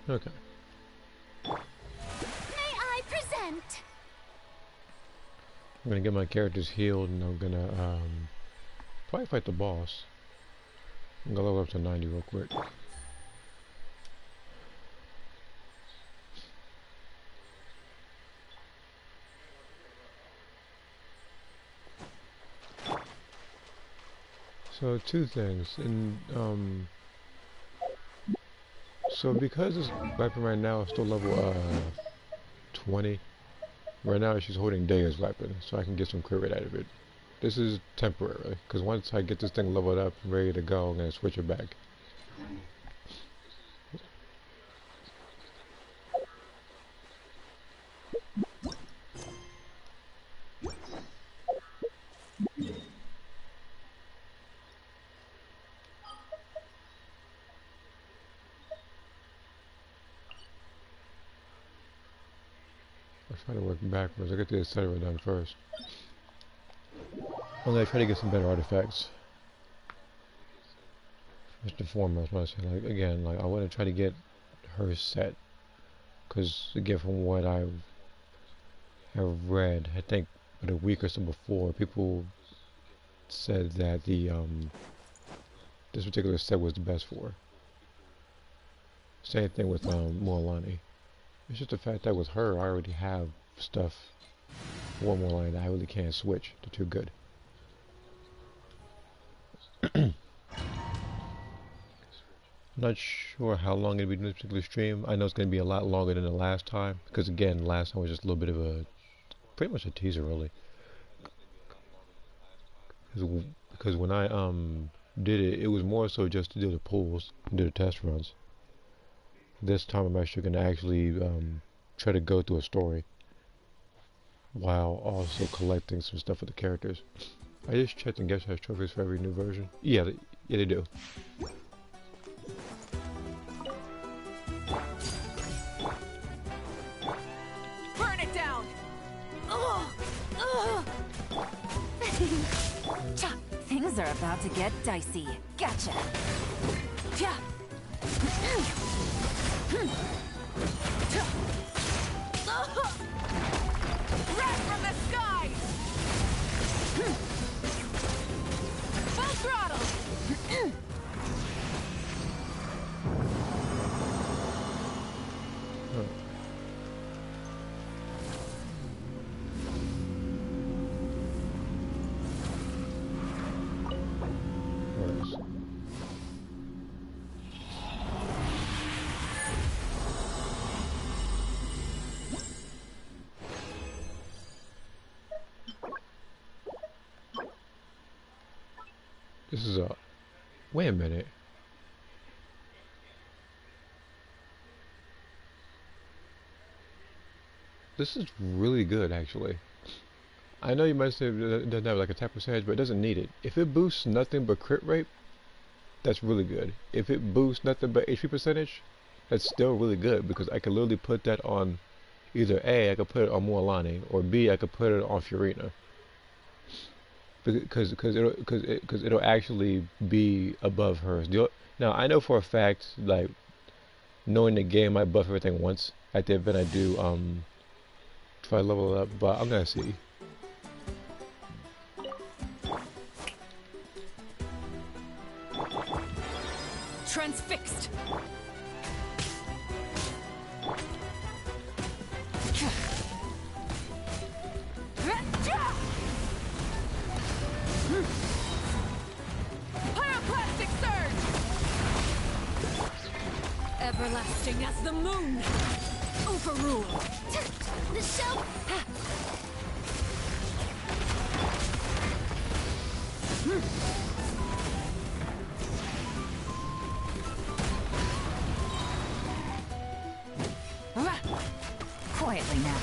Okay. May I present? I'm gonna get my characters healed, and I'm gonna probably fight the boss. I'm gonna level up to 90 real quick. So two things, and so because this weapon right now is still level 20, right now she's holding Dea's weapon, so I can get some crit rate out of it. This is temporary, because once I get this thing leveled up and ready to go, I'm gonna switch it back. I'll try to work backwards. I'll get the etc. done first. I'm gonna try to get some better artifacts. First and foremost, when I say, like, again, like, I want to try to get her set, because again, from what I have read, I think a week or so before, people said that the this particular set was the best for her. Same thing with Mualani. It's just the fact that with her, I already have stuff for Mualani that I really can't switch. They're too good. I'm not sure how long it'll be in this particular stream. I know it's going to be a lot longer than the last time, because again, last time was just a little bit of a, pretty much a teaser really. Because when I did it, it was more so just to do the pulls, do the test runs. This time I'm actually going to actually try to go through a story, while also collecting some stuff with the characters. I just checked and Genshin has trophies for every new version. Yeah, they do. Burn it down! Things are about to get dicey. Gotcha. Rat from the sky! Full throttle! This is a... Wait a minute. This is really good, actually. I know you might say it doesn't have like a attack percentage, but it doesn't need it. If it boosts nothing but crit rate, that's really good. If it boosts nothing but HP percentage, that's still really good, because I can literally put that on either A, I could put it on Mualani, or B, I could put it on Furina. Because it'll actually be above hers. Now I know for a fact, like, knowing the game, I buff everything once. At the event I do try to level it up, but I'm gonna see. Transfixed! Pyroclastic surge! Everlasting as the moon! Overrule! The show! Quietly now.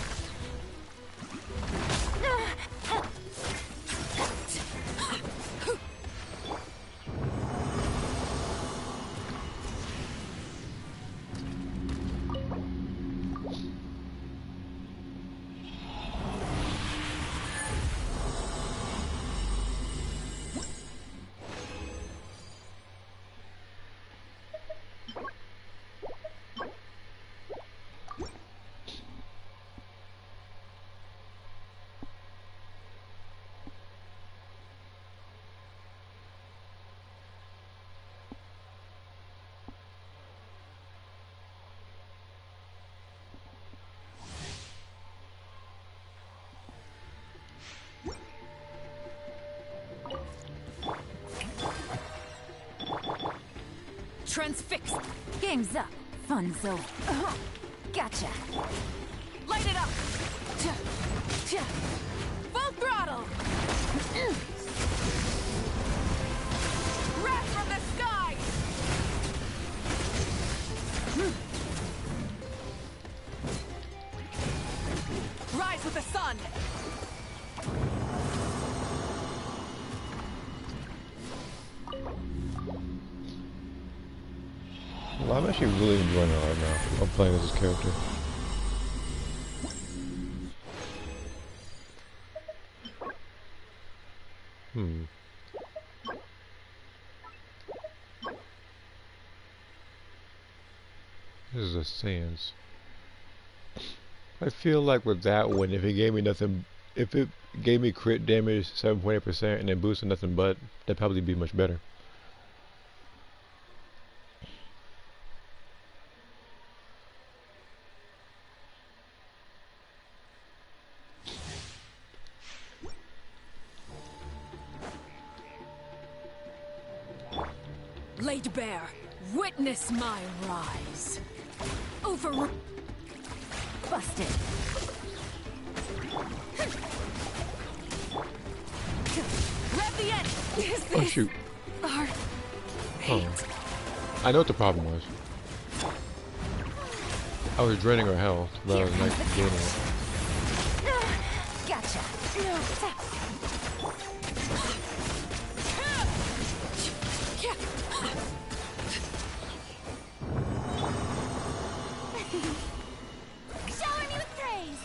Transfixed. Game's up. Fun's over. Gotcha. Light it up. Full throttle. Wrath from the sky. Rise with the sun. Well, I'm actually really enjoying it right now. I'm playing as this character. This is a Sans. I feel like with that one, if it gave me nothing, if it gave me crit damage 7.8% and then boosted nothing but, that'd probably be much better. Laid bare. Witness my rise. Over. Busted. Rev the end. Is Oh this shoot. our Oh. fate? I know what the problem was. I was draining her health rather than like gaining it. Gotcha. Shower me with praise.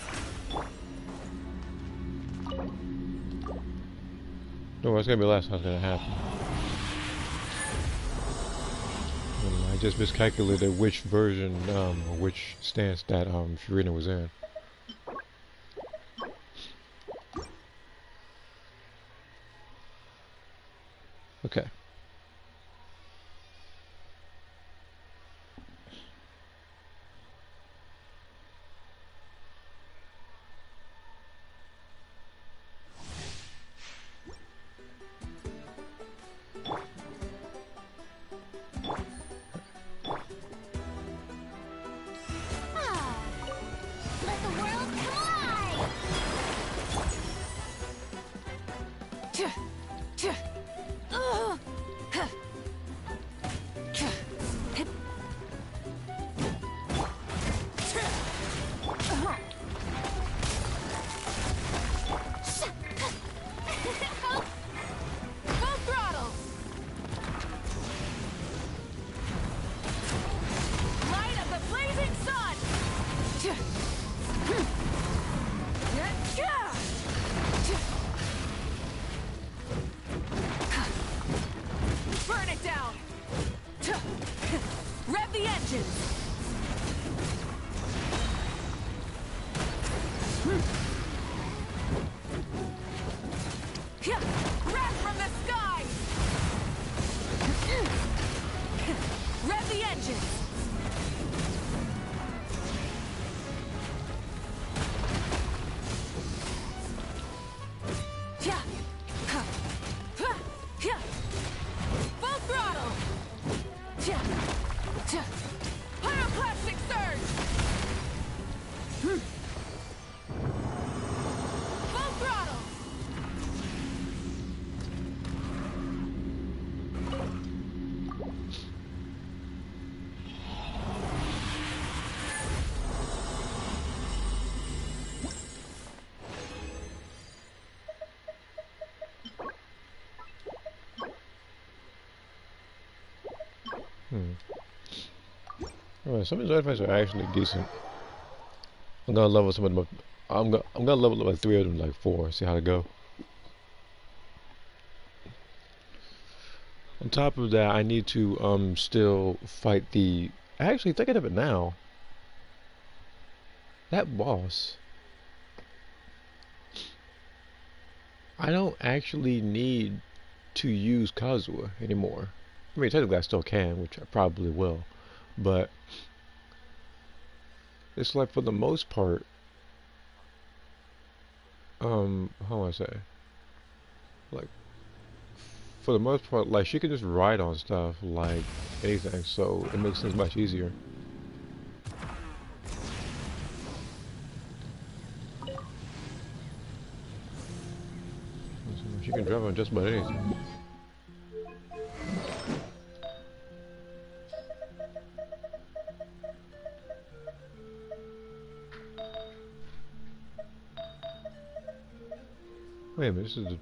No, it's gonna be less. What's gonna happen? I just miscalculated which version, or which stance that Furina was in. Okay. Let the world collide. Full throttle. Light of the blazing sun. Burn it down. Rev the engines. Wrath from the sky. Rev the engines. Full throttle. Pyroclastic surge. Full throttle. Alright, some of these artifacts are actually decent. I'm gonna level some of them up. I'm gonna level up like 3 of them, like 4. See how they go. On top of that, I need to still fight the. Actually, thinking of it now, that boss. I don't actually need to use Kazuha anymore. I mean, technically I still can, which I probably will, but it's like for the most part, how do I say, like for the most part, like she can just ride on stuff like anything, so it makes things much easier. She can drive on just about anything. Wait a minute, this is the...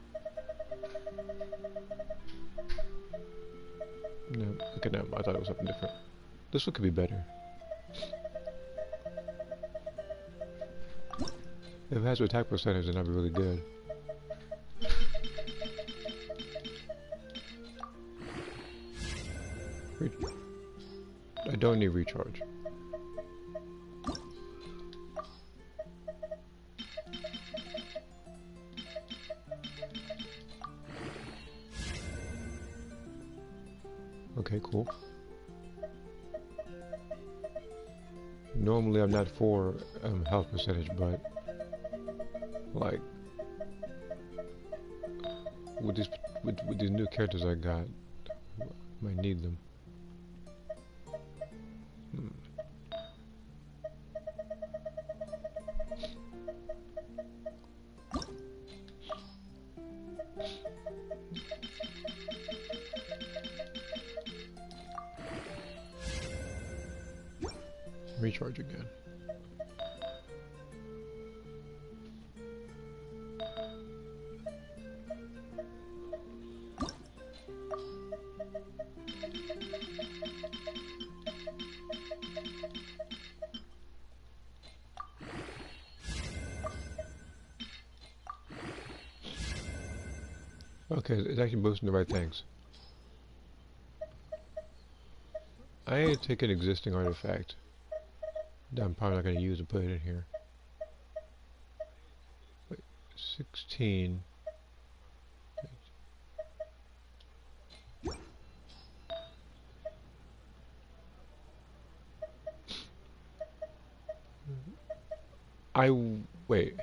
No, okay, no, I thought it was something different. This one could be better. If it has an attack percentage, then that'd be really good. I don't need recharge. Okay, cool. Normally I'm not for health percentage, but like with these new characters I got, I might need them. Recharge again. Okay, it's actually boosting the right things. I need to take an existing artifact that I'm probably not going to use and put it in here. Wait, 16. Wait.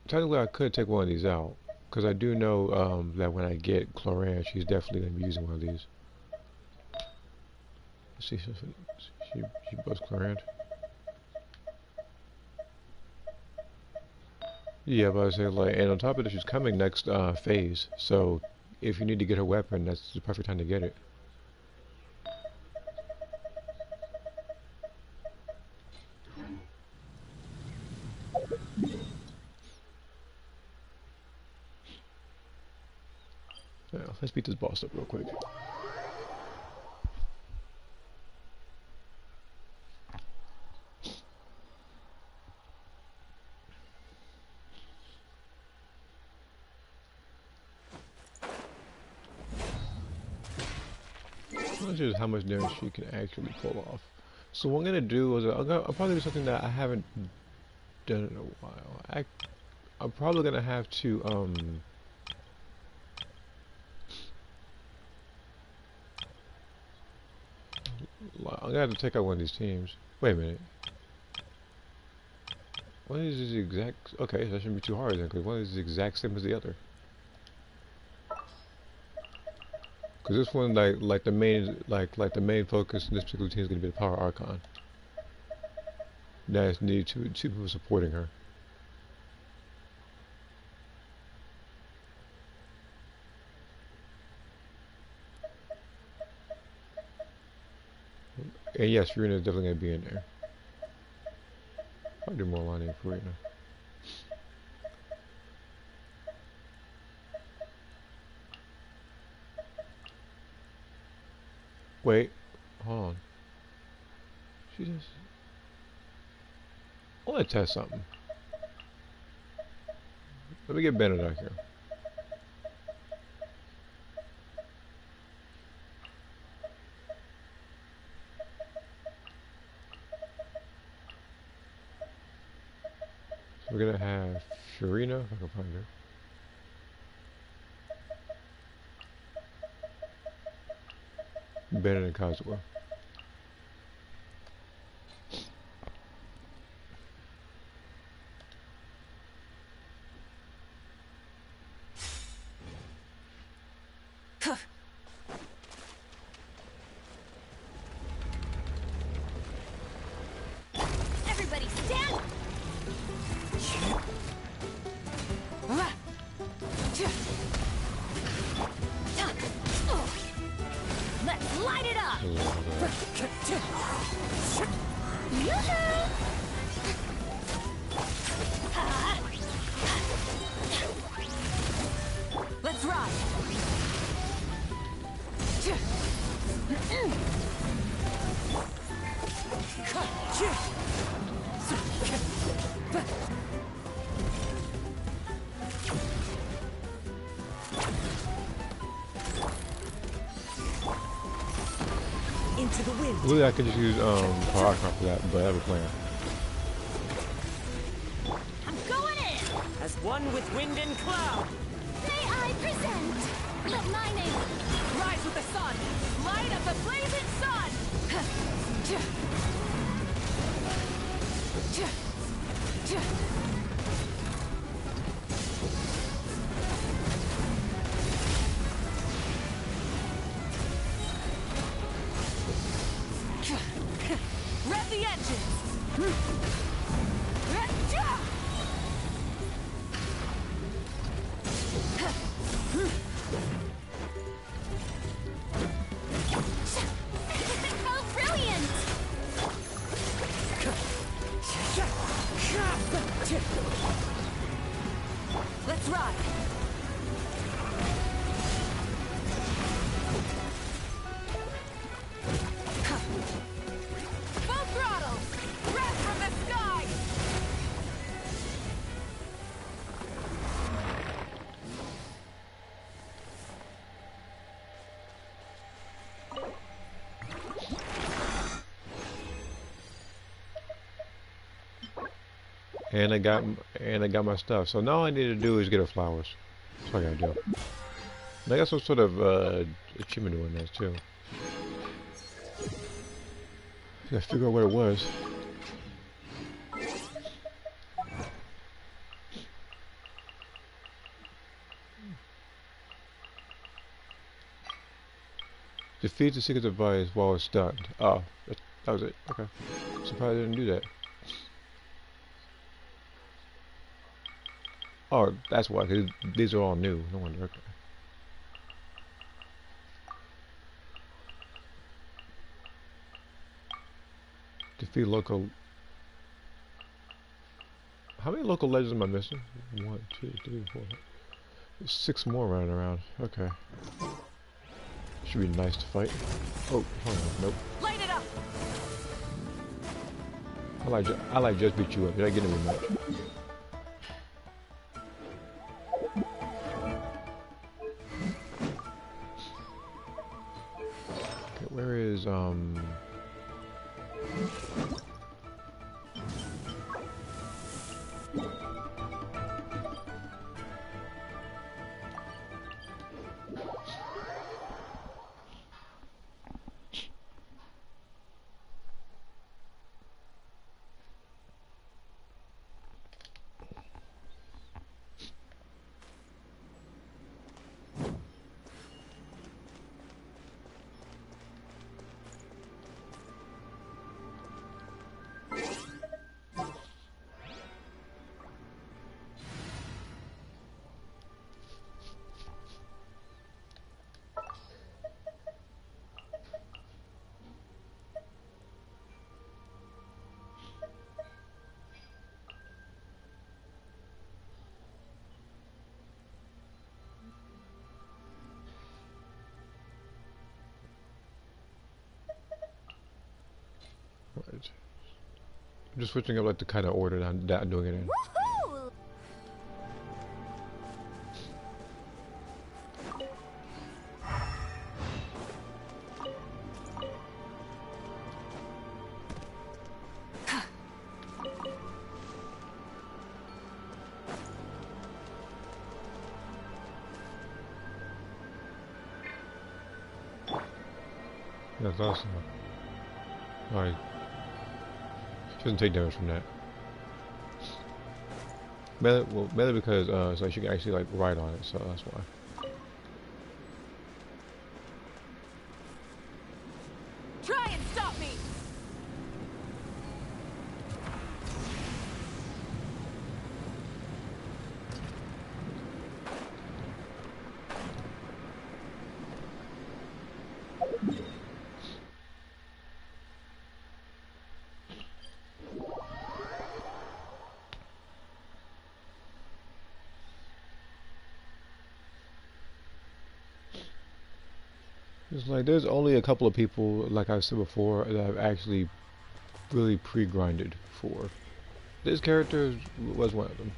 Technically, I could take one of these out, because I do know that when I get Cloran, she's definitely going to be using one of these. Let's see, she busts Cloran. Yeah, but I say like, and on top of this, she's coming next phase. So if you need to get her weapon, that's the perfect time to get it. Yeah, let's beat this boss up real quick. Let's just how much damage she can actually pull off. So what I'm gonna do is I'll probably do something that I haven't done in a while. I'm probably gonna have to I'm gonna have to take out one of these teams. Wait a minute. One of these is the exact. Okay, that shouldn't be too hard then, because one is the exact same as the other. Because this one, like the main focus in this particular team is going to be the power Archon. That is needed to two people supporting her. And yes, Furina is definitely going to be in there. I'll do more lining for Furina. Wait, hold on. She just... I want to test something. Let me get Benedict here. So we're gonna have Furina, if I can find her. Bennett and Kazuha. Let's ride. Into the wind. Really, I could just use Archon for that, but I have a plan. I'm going in. As one with wind and cloud. May I present my name? Rise with the sun. Light of the blazing sun. Rev the engines. Oh, brilliant! Let's ride. Full throttle! Breath from the sky! And I got my stuff. So now all I need to do is get her flowers. That's what I gotta do. And I got some sort of achievement doing this too. Gotta figure out what it was. Defeat the secret device while it's stunned. Oh, that was it. Okay. Surprised I didn't do that. Oh, that's why. 'Cause these are all new. No wonder. Okay. Defeat local. How many local legends am I missing? 1, 2, 3, 4. There's 6 more running around. Okay. Should be nice to fight. Oh, hold on. Nope. Light it up! I like just beat you up. Did I get any rematch? Okay, where is right. I'm just switching up like the kind of order that I'm doing it in. Woohoo! That's awesome. Alright. She doesn't take damage from that. Mainly because so she can actually like ride on it, so that's why. Try and stop me! It's like there's only a couple of people, like I said before, that I've actually really pre-grinded for. This character was one of them.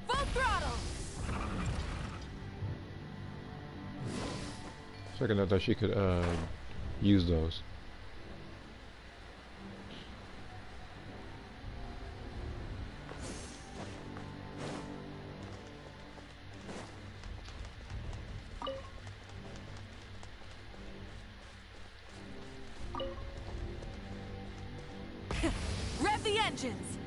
Full throttle! Second, I thought she could use those. Rev the engines!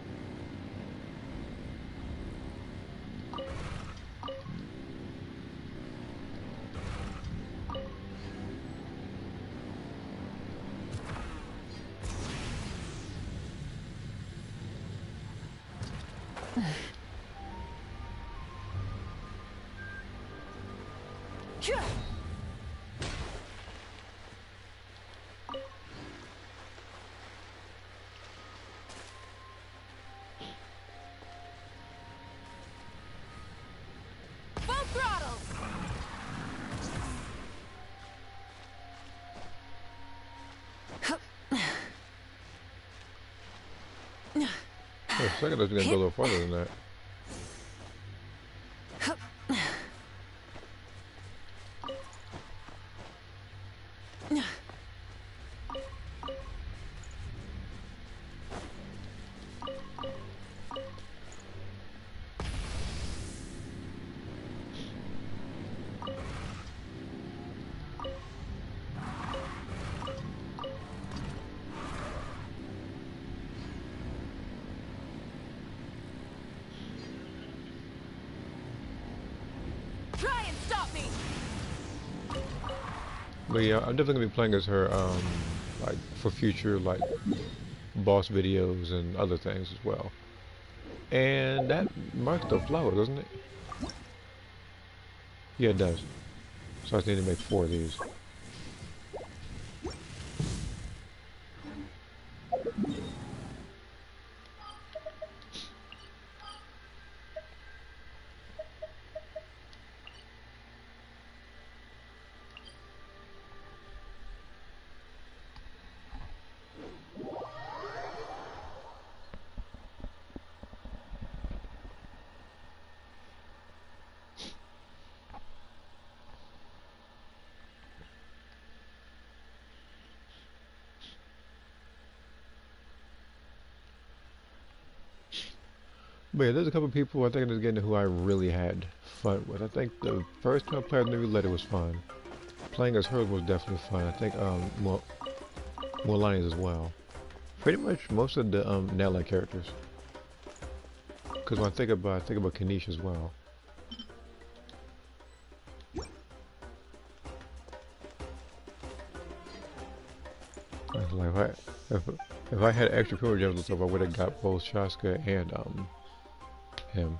Full throttle! For a second, I was gonna go a little farther than that. Try and stop me! But yeah, I'm definitely gonna be playing as her, like for future like boss videos and other things as well. And that marks the flower, doesn't it? Yeah, it does. So I just need to make 4 of these. But yeah, there's a couple of people I think that's getting who I really had fun with. I think the first time I played the Letter was fun. Playing as her was definitely fun. I think Mulaney's as well. Pretty much most of the Nella characters. Because when I think about Kanish as well. I was like, if I had extra cool gems and stuff, I would have got both Shaska and him.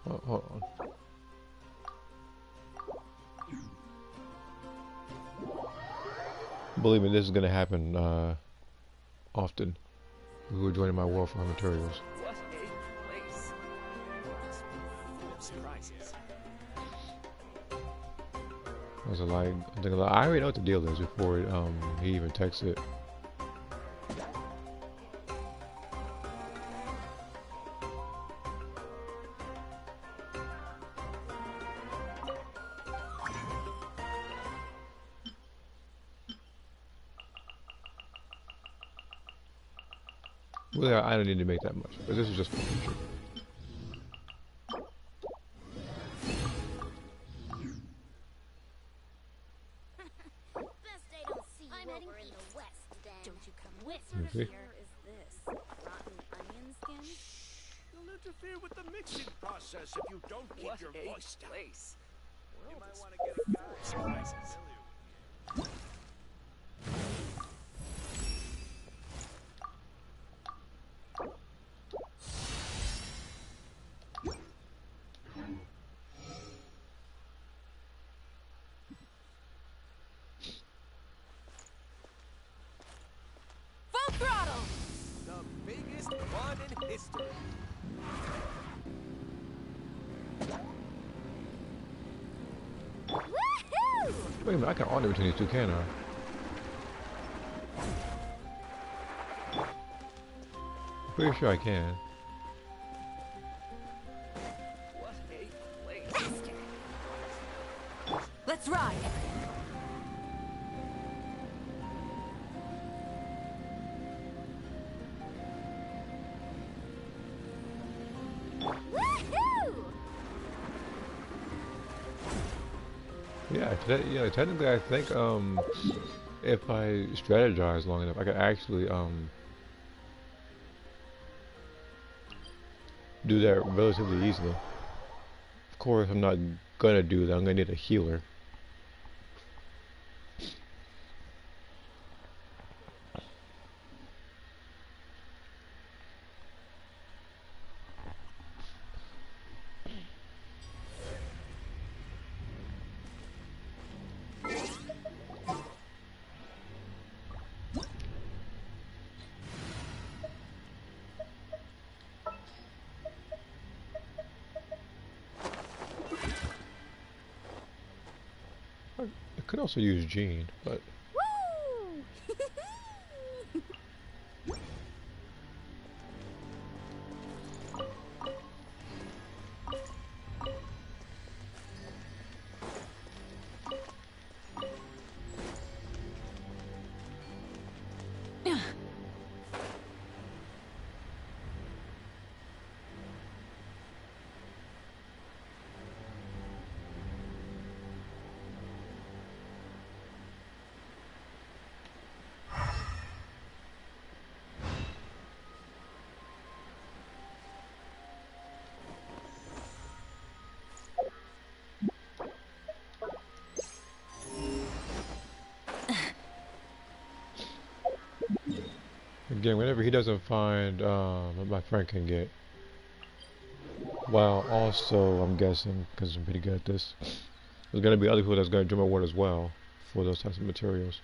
Oh, hold on. Believe me, this is gonna happen often. Who are joining my war for her materials. What a place. It's full of surprises. I was like, I'm thinking like, I already know what the deal is before he even texts it. Well, I don't need to make that much, but this is just for future. Best I don't see you over in the west, then. Don't you come What with sort me. of Okay. hair is this? Rotten onion skin? You'll interfere with the mixing process if you don't keep What your a voice down. place. You might want to Full get a guy of surprises. moment in history. Woohoo! Wait a minute, I can alternate between these two, can I? Pretty sure I can. What a place. Faster. Let's ride. Woohoo! Yeah, yeah. Technically, I think if I strategize long enough, I could actually do that relatively easily. Of course, I'm not gonna do that. I'm gonna need a healer. I could also use Jean, but Woo! again, whenever he doesn't find what my friend can get, while also I'm guessing because I'm pretty good at this, there's gonna be other people that's gonna drink my water as well for those types of materials.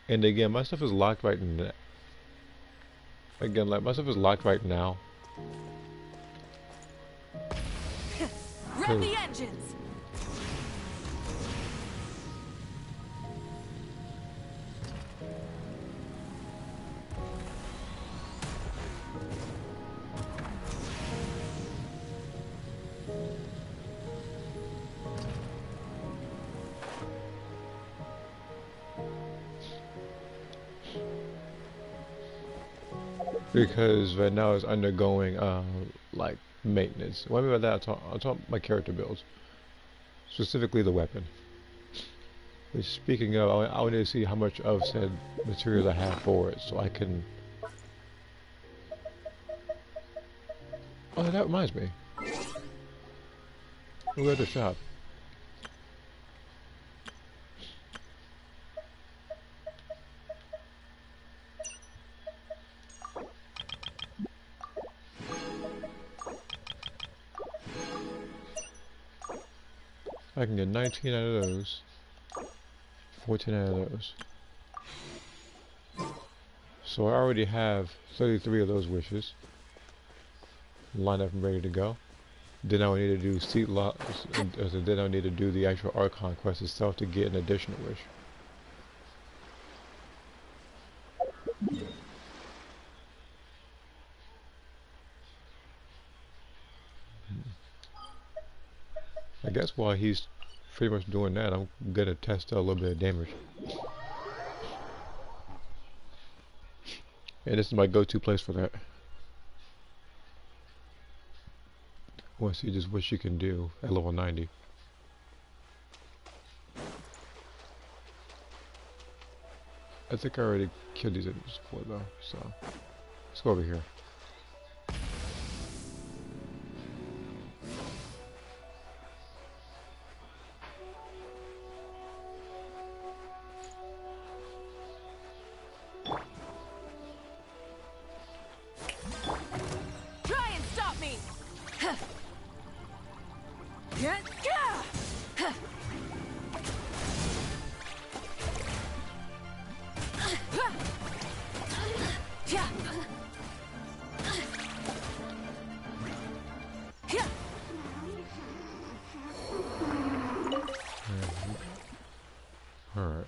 And again, my stuff is locked right now. Again, like my stuff is locked right now. Rev the engines. Because right now it's undergoing like maintenance. What I mean by that, I'm talking my character builds, specifically the weapon. Which, speaking of, I need to see how much of said materials I have for it, so I can. Oh, that reminds me. We're at the shop. I can get 19 out of those, 14 out of those. So I already have 33 of those wishes lined up and ready to go. Then I would need to do seat locks, then I would need to do the actual Archon quest itself to get an additional wish. I guess while he's pretty much doing that, I'm gonna test out a little bit of damage. And this is my go-to place for that. I want to see just what she can do at level 90. I think I already killed these enemies before though, so let's go over here. Try and stop me. Alright.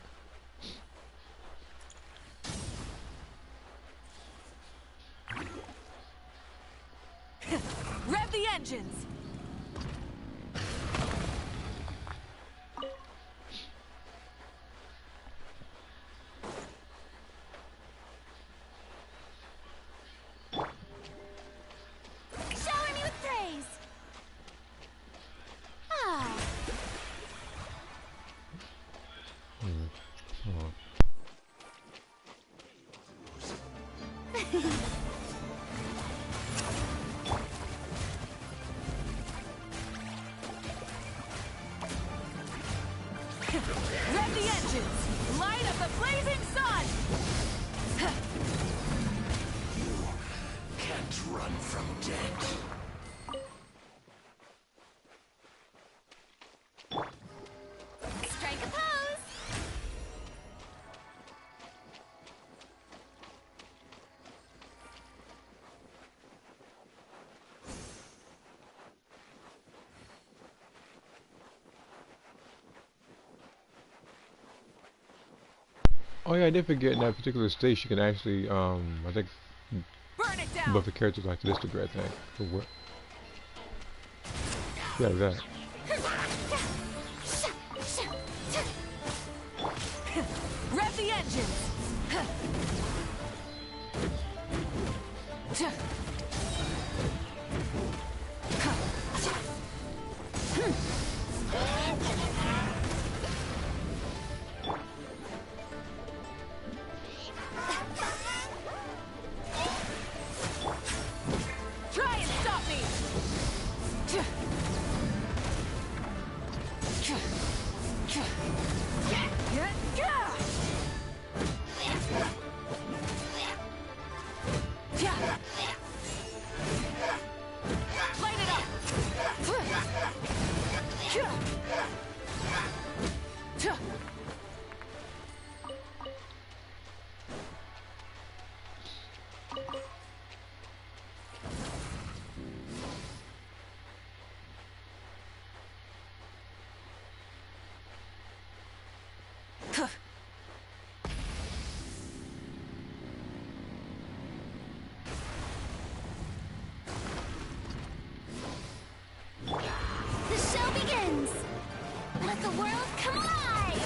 Rev the engines! Shower me with praise. Ah. Oh. Rev the engines! Light up the blazing sun! Can't run from death. Strike a pose. Oh yeah, I did forget in that particular stage you can actually, I think, Burn it down! buff the characters like this degree, I think. For what? Yeah, that. Rev the engines! Try and stop me! Light it up! The show begins. Let the world come alive.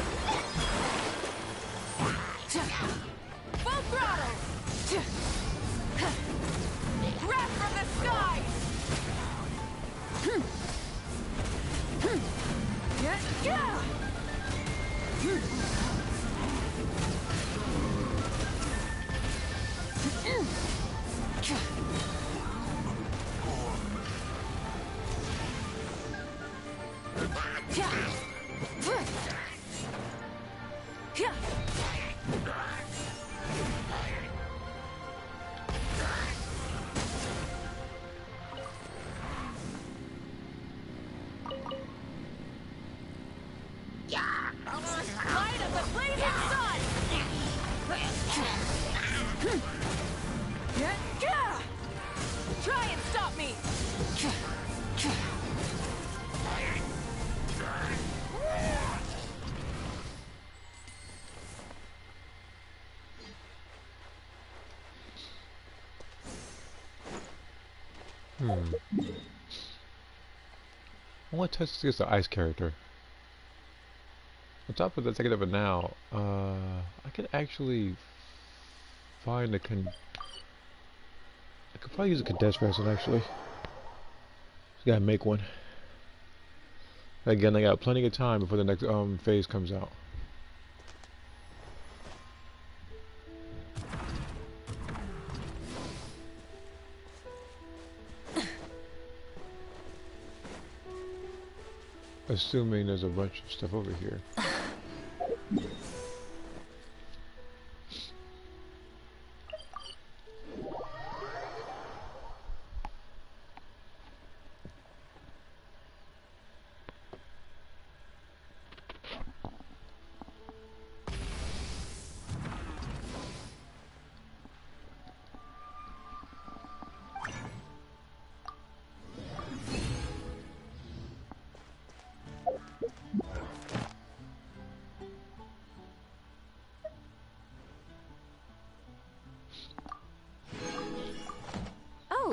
Full throttle! Wrath from the skies! Light of the blazing sun! Try and stop me! I want to test this against the ice character. On top of that, taking it over now, I could actually find a I could probably use a condensed resin actually. Just gotta make one. Again, I got plenty of time before the next phase comes out. Assuming there's a bunch of stuff over here.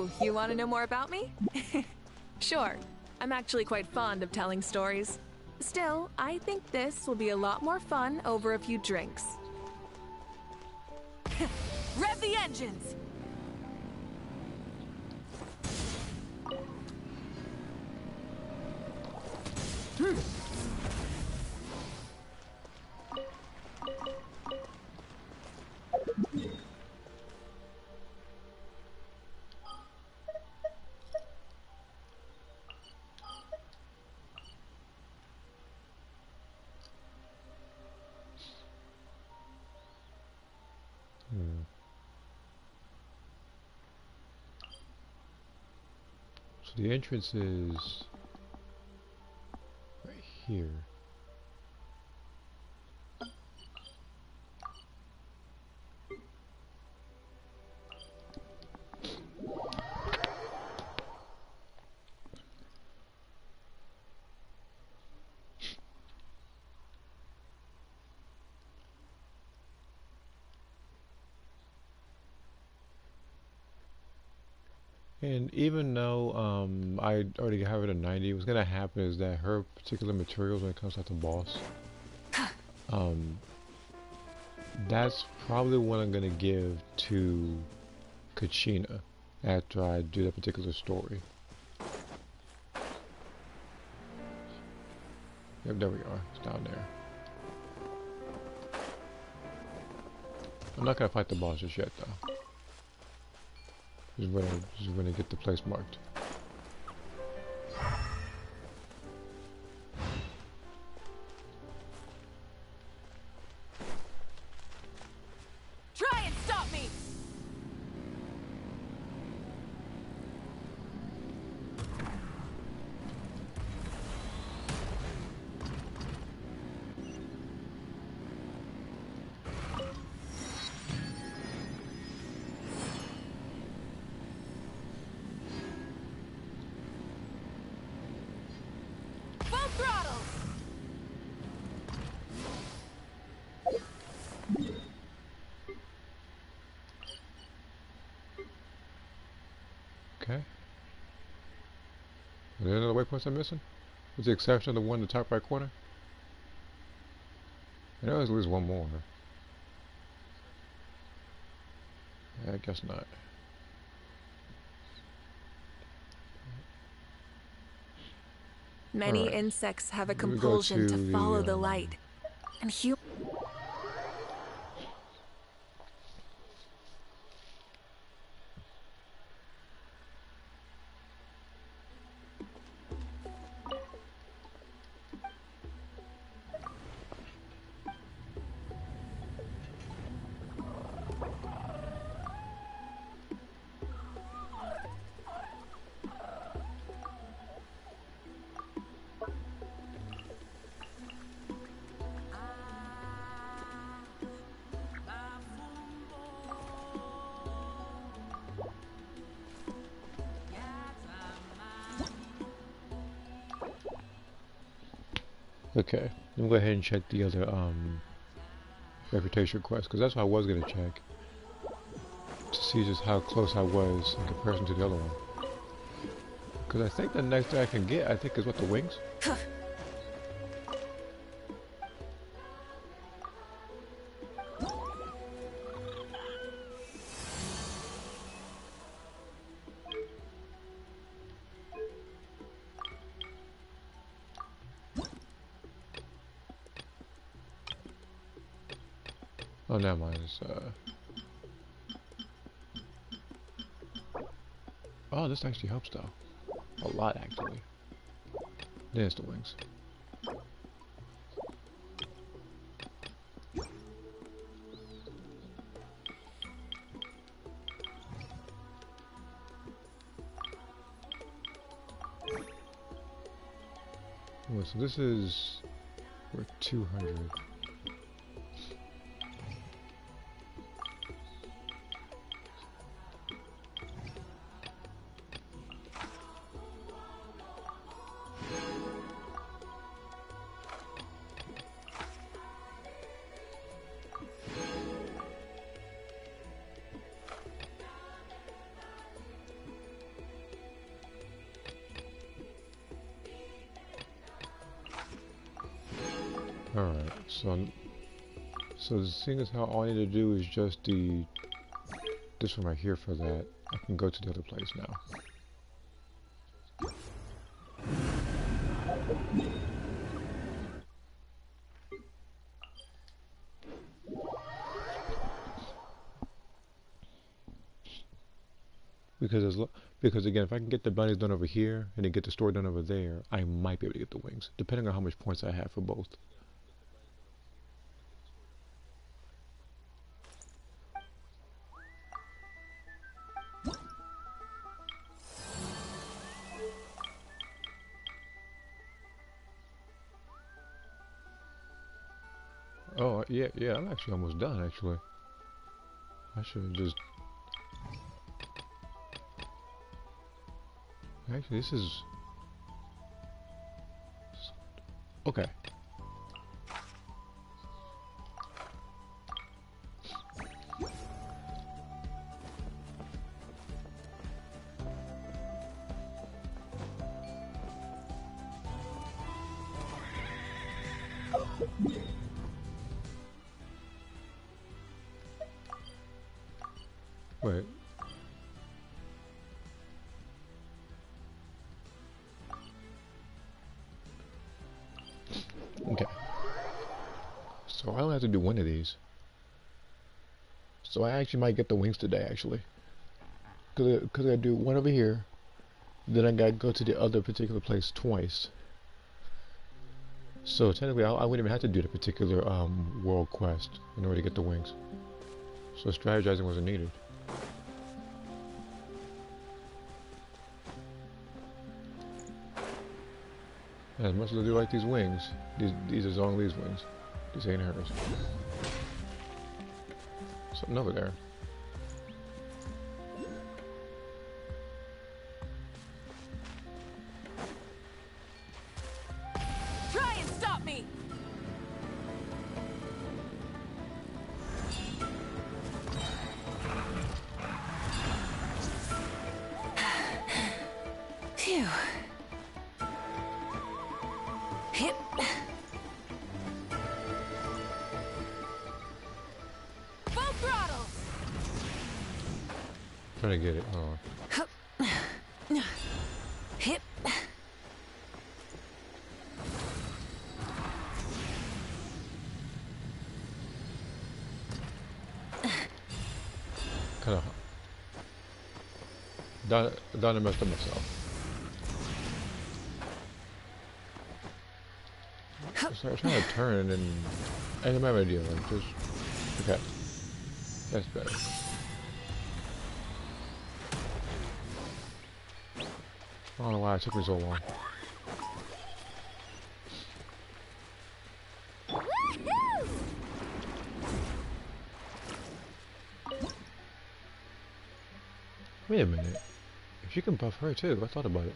So, you want to know more about me? Sure. I'm actually quite fond of telling stories. Still, I think this will be a lot more fun over a few drinks. Rev the engines! So the entrance is right here. And even though I already have it at 90, what's gonna happen is that her particular materials when it comes out to boss, um, that's probably what I'm gonna give to Kachina after I do that particular story. Yep, there we are. It's down there. I'm not gonna fight the boss just yet though. Just gonna get the place marked. Try and stop me! Full throttle! Okay. Are there any other waypoints I'm missing? With the exception of the one in the top right corner? I know there's at least one more. I guess not. Many Alright. insects have a Let me go compulsion to to follow the, the light. And Okay, let me go ahead and check the other reputation quest, because that's what I was gonna check to see just how close I was in comparison to the other one. Because I think the next thing I can get, I think, is what, the wings? Oh, never mind. It's, oh, this actually helps though. A lot, actually. There's the wings. Oh, so this is worth 200. Alright, so the thing is how all I need to do is just this one right here for that. I can go to the other place now. Because again, if I can get the bunnies done over here and then get the story done over there, I might be able to get the wings, depending on how much points I have for both. Oh yeah, I'm actually almost done. Actually, I should have just. Actually, this is okay. Wait. Okay. So I only have to do one of these. So I actually might get the wings today, actually. Cause I do one over here, then I gotta go to the other particular place twice. So technically, I wouldn't even have to do the particular world quest in order to get the wings. So strategizing wasn't needed. As much as I do like these wings, these are Zhongli's wings. These ain't hers. Something over there. Try and stop me! Phew. Hip. Full throttle! Trying to get it. Oh. Hip. Kind of. Done messed up myself. So I'm trying to turn and I have no idea. Like just okay. That's better. I don't know why it took me so long. Woohoo! Wait a minute. If you can buff her too, I thought about it.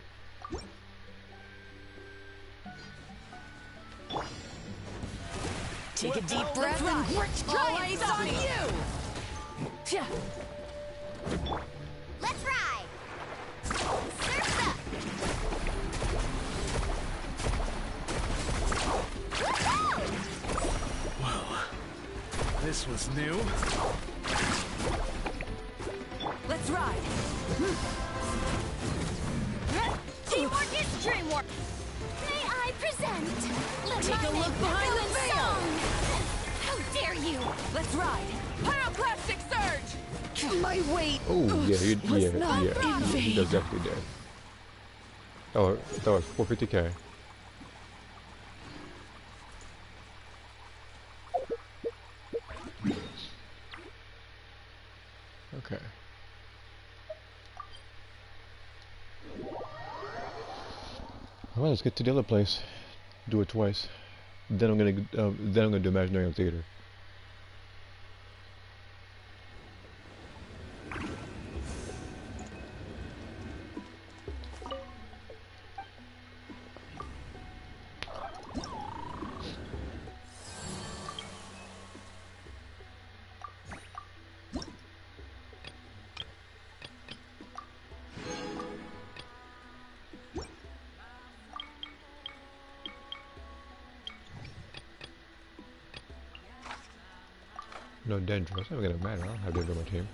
Take a deep breath and All eyes on you! Let's ride! Surf's up! Woohoo! This was new. Let's ride. Teamwork is dreamwork! May I present? Take a look behind the veil! How dare you! Let's ride. Pyroclastic surge! My weight. Oh yeah, he vain. does definitely dead. Oh, that was 450k. Okay. Alright, let's get to the other place. Do it twice. Then I'm gonna do Imaginarium Theater. No Dendro. That's not gonna matter. I don't have Dendro on my team.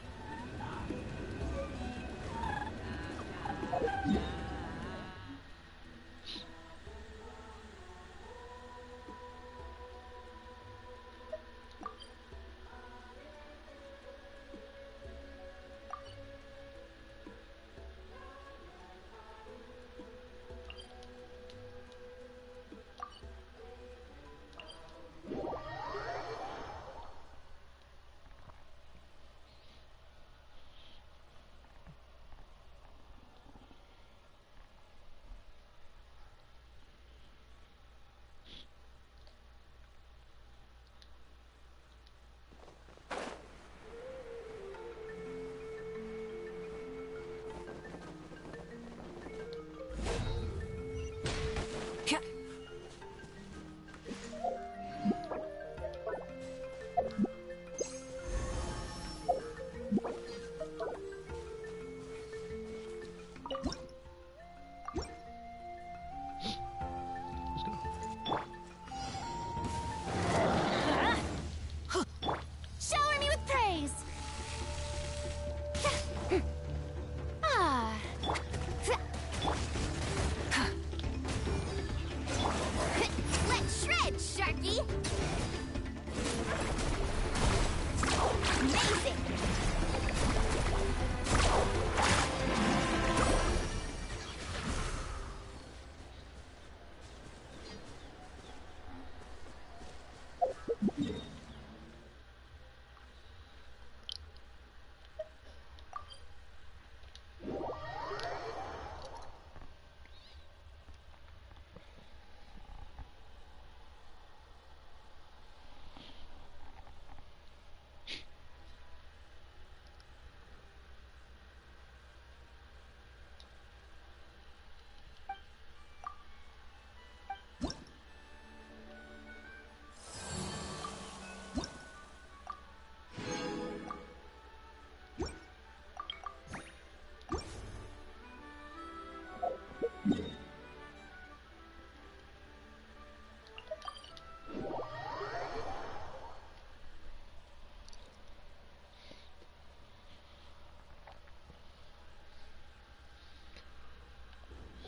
Shower me with praise. Ah. Let's shred, Sharky. Amazing.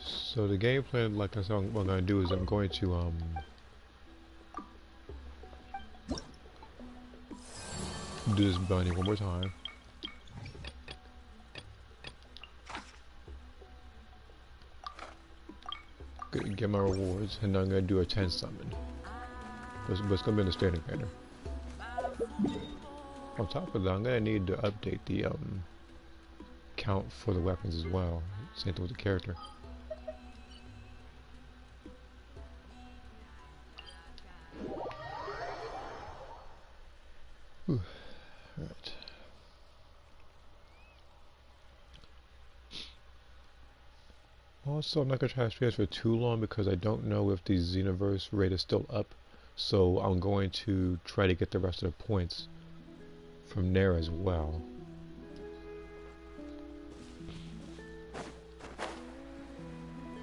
So the game plan, like I said, what I'm gonna do is I'm going to do this bunny one more time. Get my rewards, and then I'm gonna do a 10 summon. But it's gonna be in the standing banner. On top of that, I'm gonna need to update the count for the weapons as well. Same thing with the character. Whew. Right. Also, I'm not going to try to stay for too long because I don't know if the Xenoverse rate is still up. So I'm going to try to get the rest of the points from there as well.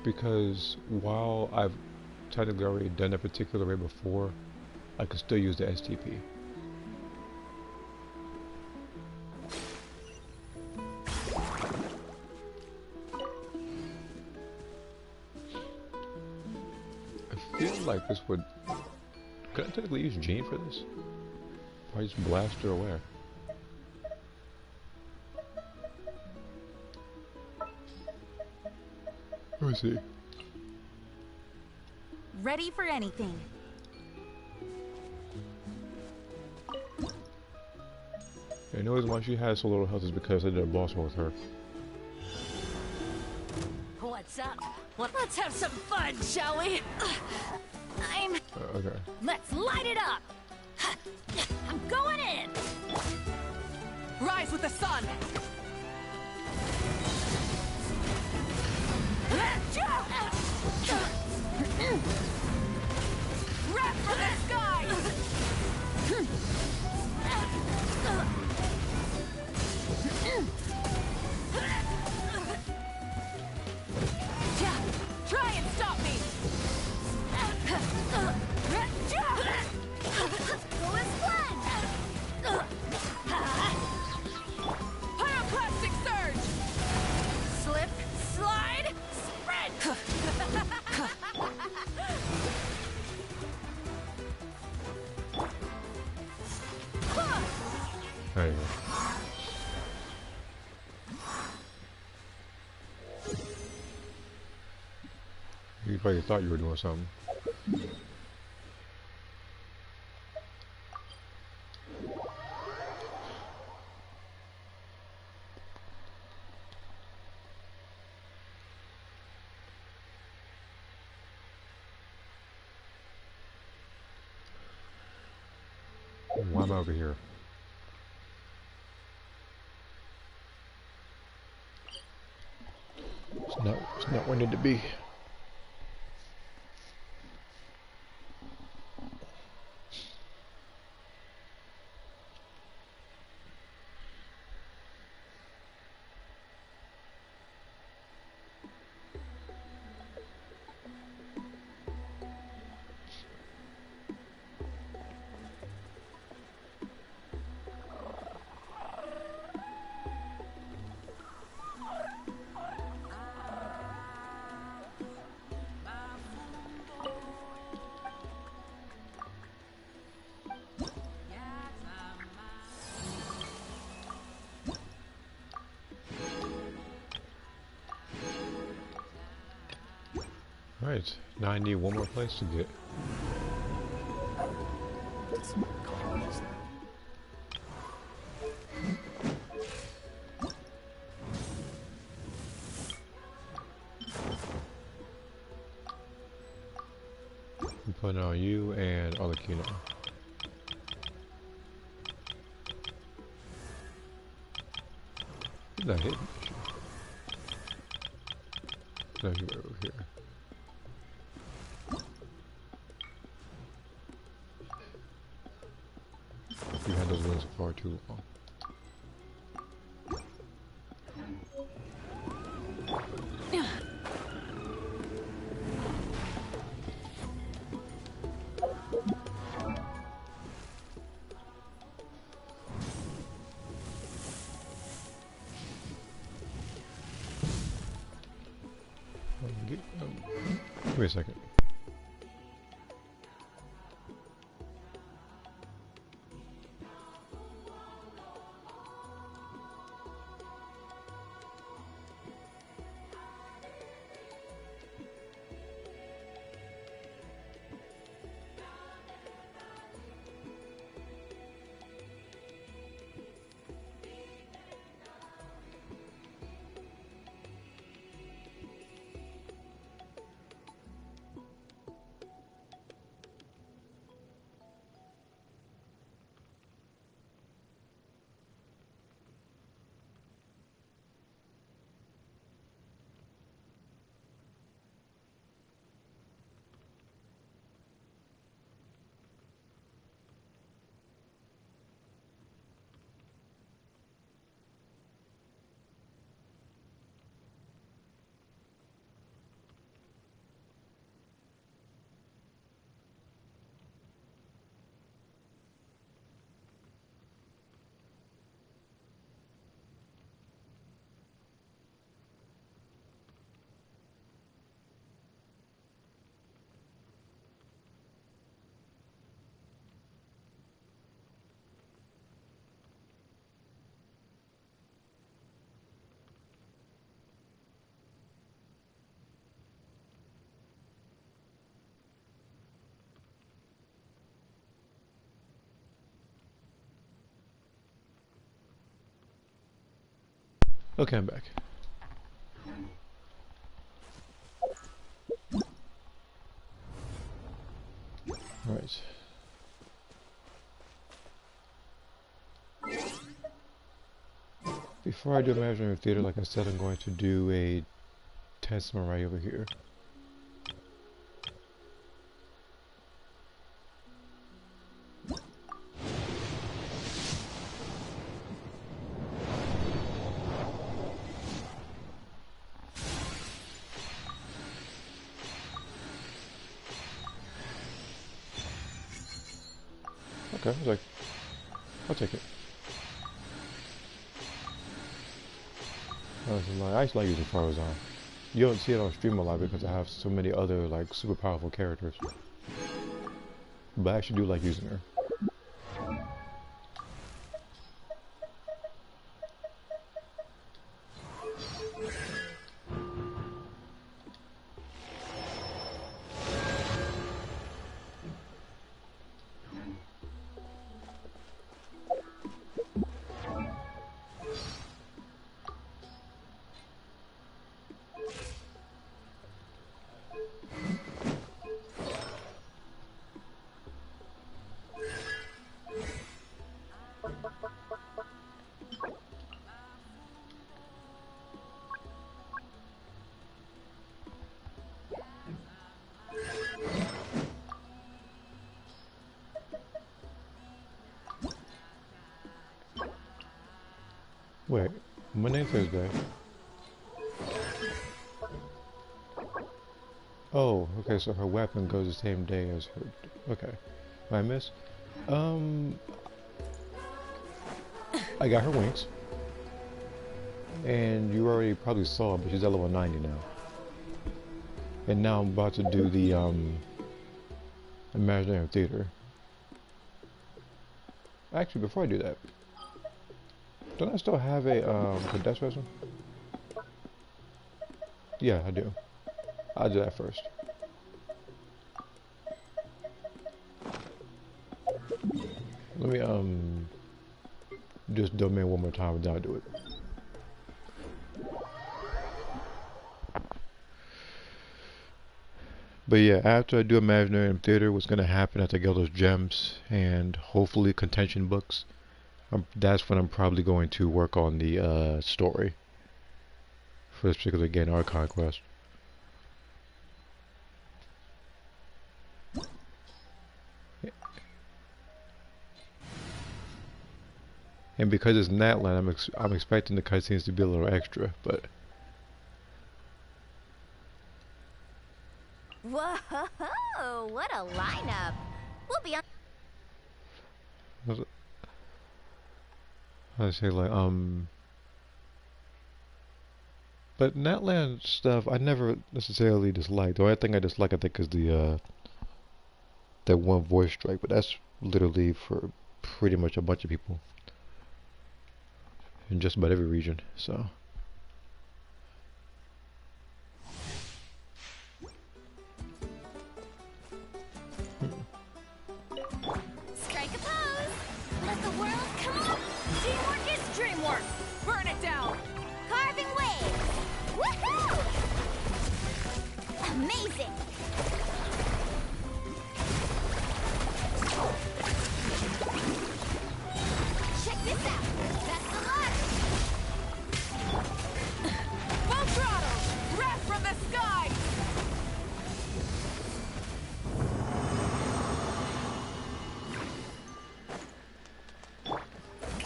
Because while I've technically already done a particular raid before, I can still use the STP. I feel like this would... Could I technically use Jean for this? Or I just blast her away? Let me see. Ready for anything. I know why she has so little health is because I did a boss war with her. What's up? Let's have some fun, shall we? Okay. Let's light it up! I'm going in! Rise with the sun! Rap from the sky! Try and stop me! Go as planned! There you go. You probably thought you were doing something. Why am I over here? It's not where I need to be. Alright, now I need one more place to get. I'm putting on you and Arlecchino. He's not hitting. No, you're right over here. You had those wings for far too long. Give me a second. Okay, I'm back. Alright. Before I do Imaginarium Theater, like I said, I'm going to do a test run right over here. Okay, I was like, I'll take it. I actually like using Farazan. You don't see it on stream a lot because I have so many other like super powerful characters. But I actually do like using her. Wait, Monday, Thursday. Oh, okay, so her weapon goes the same day as her. Okay. What I miss? Um, I got her wings. And you already probably saw, but she's at level 90 now. And now I'm about to do the, Imaginarium Theater. Actually, before I do that, don't I still have a, pedestrian? Yeah, I do. I'll do that first. Let me, just domain one more time and then I'll do it. But yeah, after I do Imaginarium Theater, what's going to happen after I get all those gems and hopefully contention books, that's when I'm probably going to work on the story for this particular game, Archon quest. And because it's Natland, I'm expecting the cutscenes to be a little extra, but Whoa, what a lineup. We'll be on. I say like but Natland stuff I never necessarily disliked. The only thing I dislike I think is the that one voice strike, but that's literally for pretty much a bunch of people in just about every region. So Strike a pose. Let the world come on. Teamwork is dreamwork! Burn it down! Carving waves. Woohoo! Amazing. Check this out. That's the ladder. Full throttle! Breath from the sky!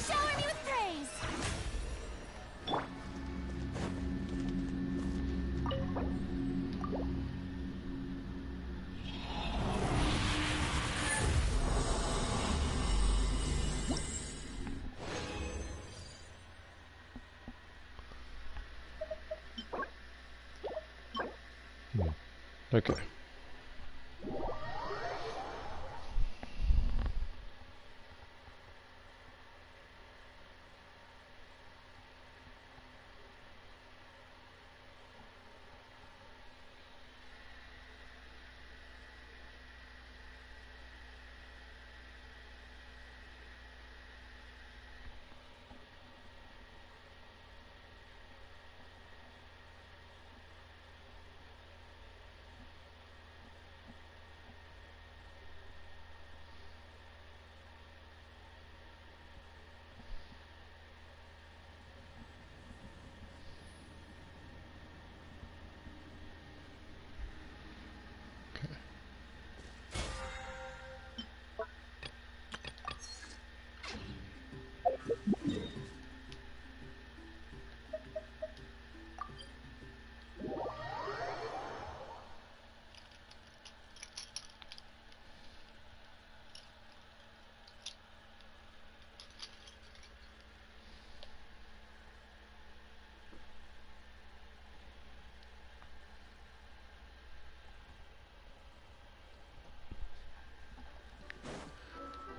Shower me with praise. okay.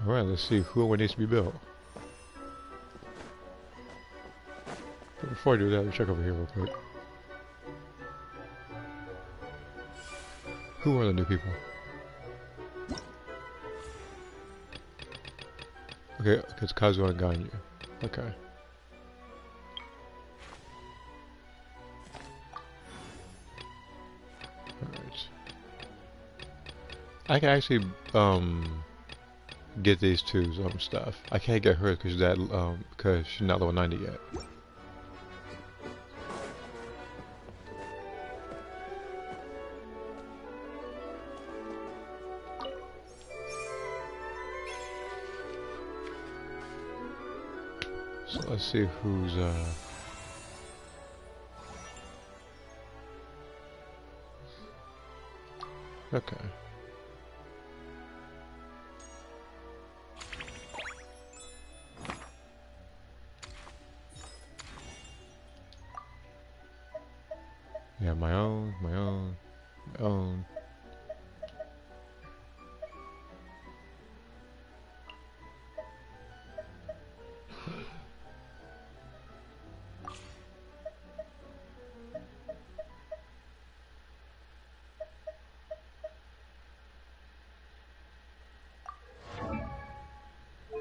Alright, let's see who one needs to be built. But before I do that, let's check over here real quick. Who are the new people? Okay, it's Kazuo and Ganyu. Okay. Alright. I can actually get these two stuff. I can't get her because she's not level 90 yet. So let's see who's okay. Yeah, my own.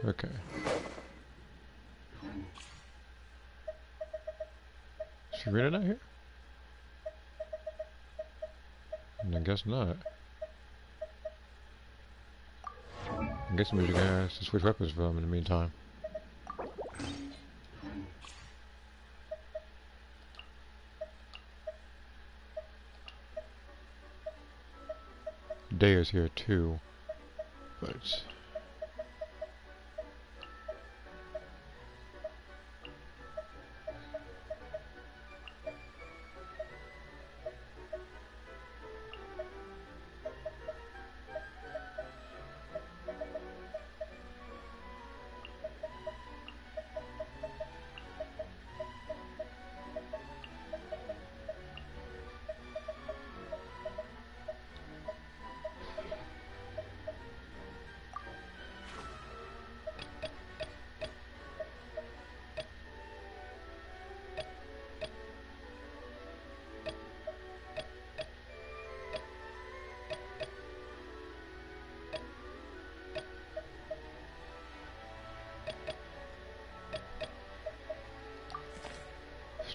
Okay. Is she really not here? I guess not. I guess we're gonna have to switch weapons for them in the meantime. Day is here too, but it's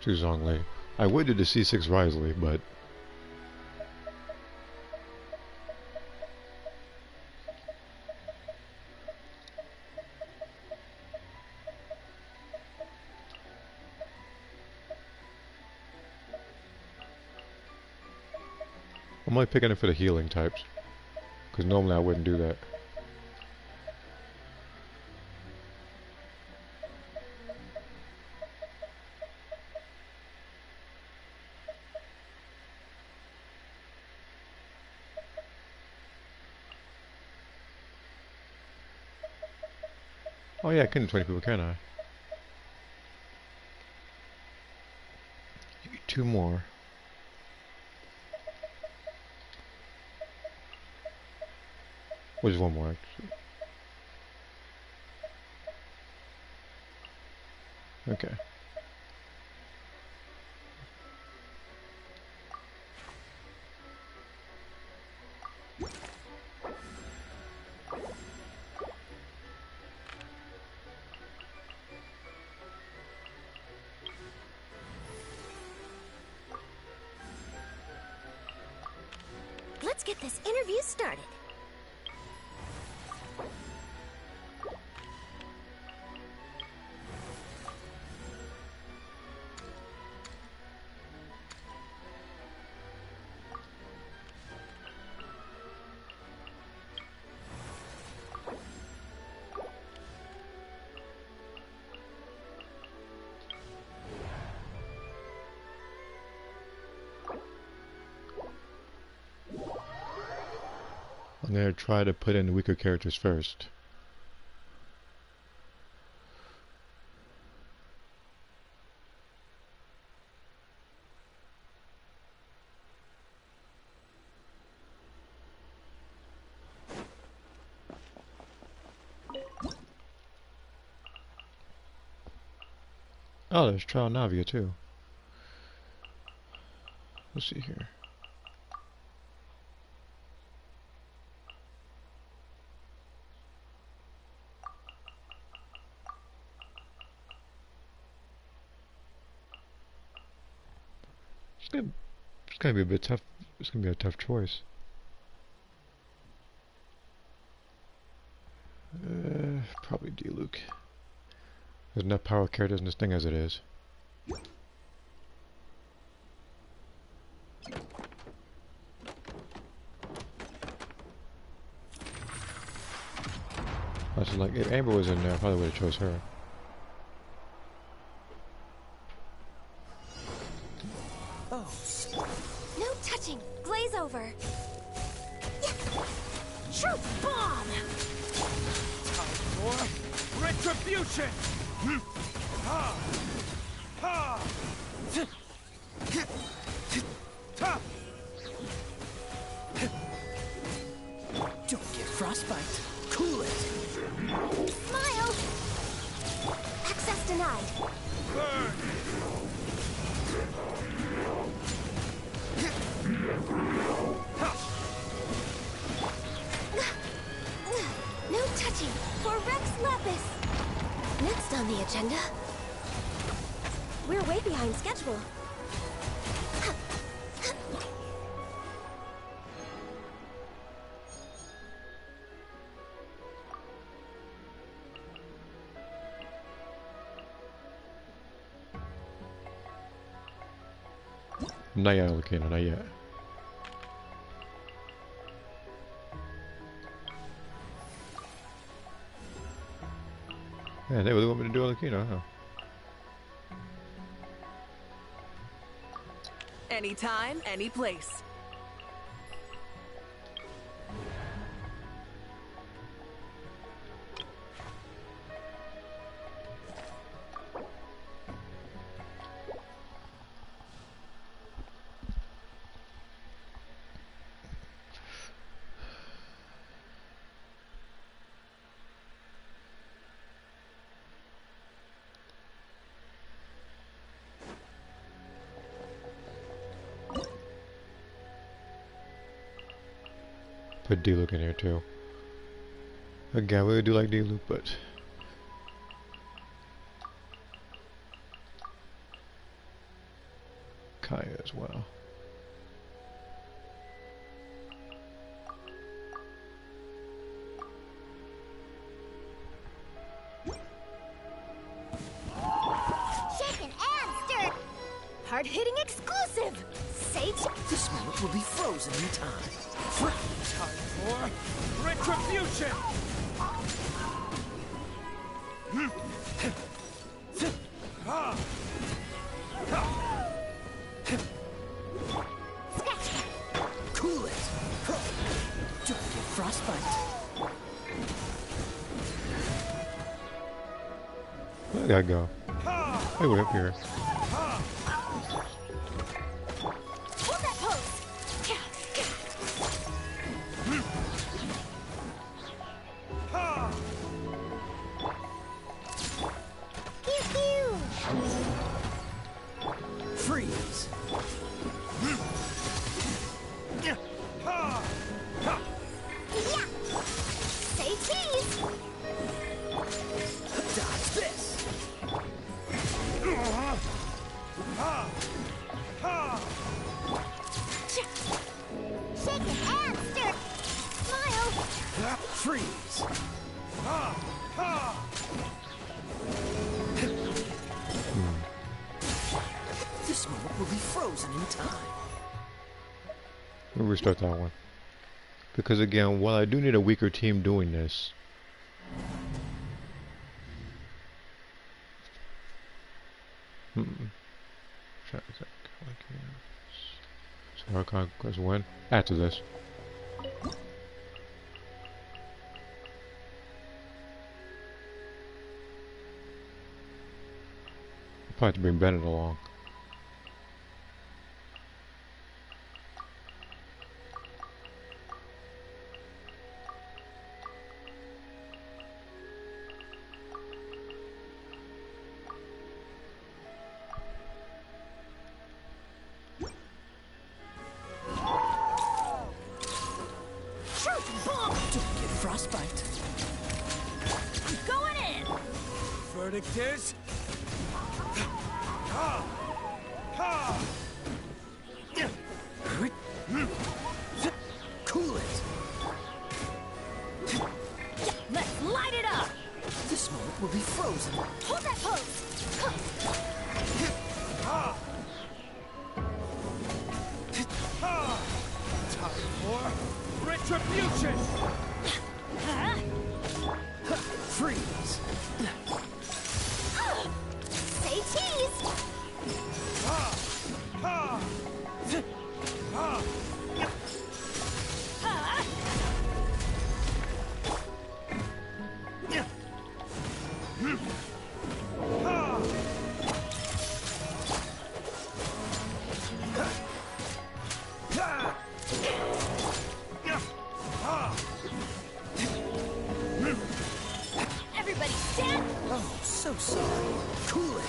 too Zhongli. I would do the C6 Risley, but I'm only picking it for the healing types, because normally I wouldn't do that. Oh yeah, I can do 20 people, can I? Two more. Well, just one more, actually. Okay. Let's get this interview started. I'm gonna try to put in the weaker characters first. Oh, there's Trial Navia too. Let's see here. It's gonna be a bit tough. It's gonna be a tough choice. Probably D-Luke. There's enough power characters in this thing as it is. I was like, if Amber was in there, I probably would have chose her. Oh, No touching. Glaze over. Truth bomb. Time for retribution! Ha! Ha! Ta! don't get frostbite. Cool it. Smile. Access denied. Burn! No touching. For Rex Lapis. Next on the agenda. We're way behind schedule. Not yet, Lucina, not yet. Yeah, they really want me to do Lucina, huh? Anytime, any place. Put D-Luke in here too. Again, I really do like D-Luke, but Kaya as well. Shaken and stirred. Hard-hitting exclusive. Sage. This moment will be frozen in time. Time for retribution! Ha! Scratch. Cool it. Don't get frostbite. Where did I go? I went up here. Hold that pose. Pew pew. Freeze. Yeah. Say cheese. Dodge this. Shaken and stirred. Smile. Freeze. This moment will be frozen in time. We'll restart that one. Because again, while I do need a weaker team doing this, so Archon goes when? After this. Probably have to bring Bennett along. Truth bomb. Don't get frostbite. I'm going in. Verdict is... Ha! Ha! Cool it. Let's light it up. will be frozen. Hold that pose! Time for retribution! Freeze. Say cheese! Everybody stand! Oh, so sorry. Cool it.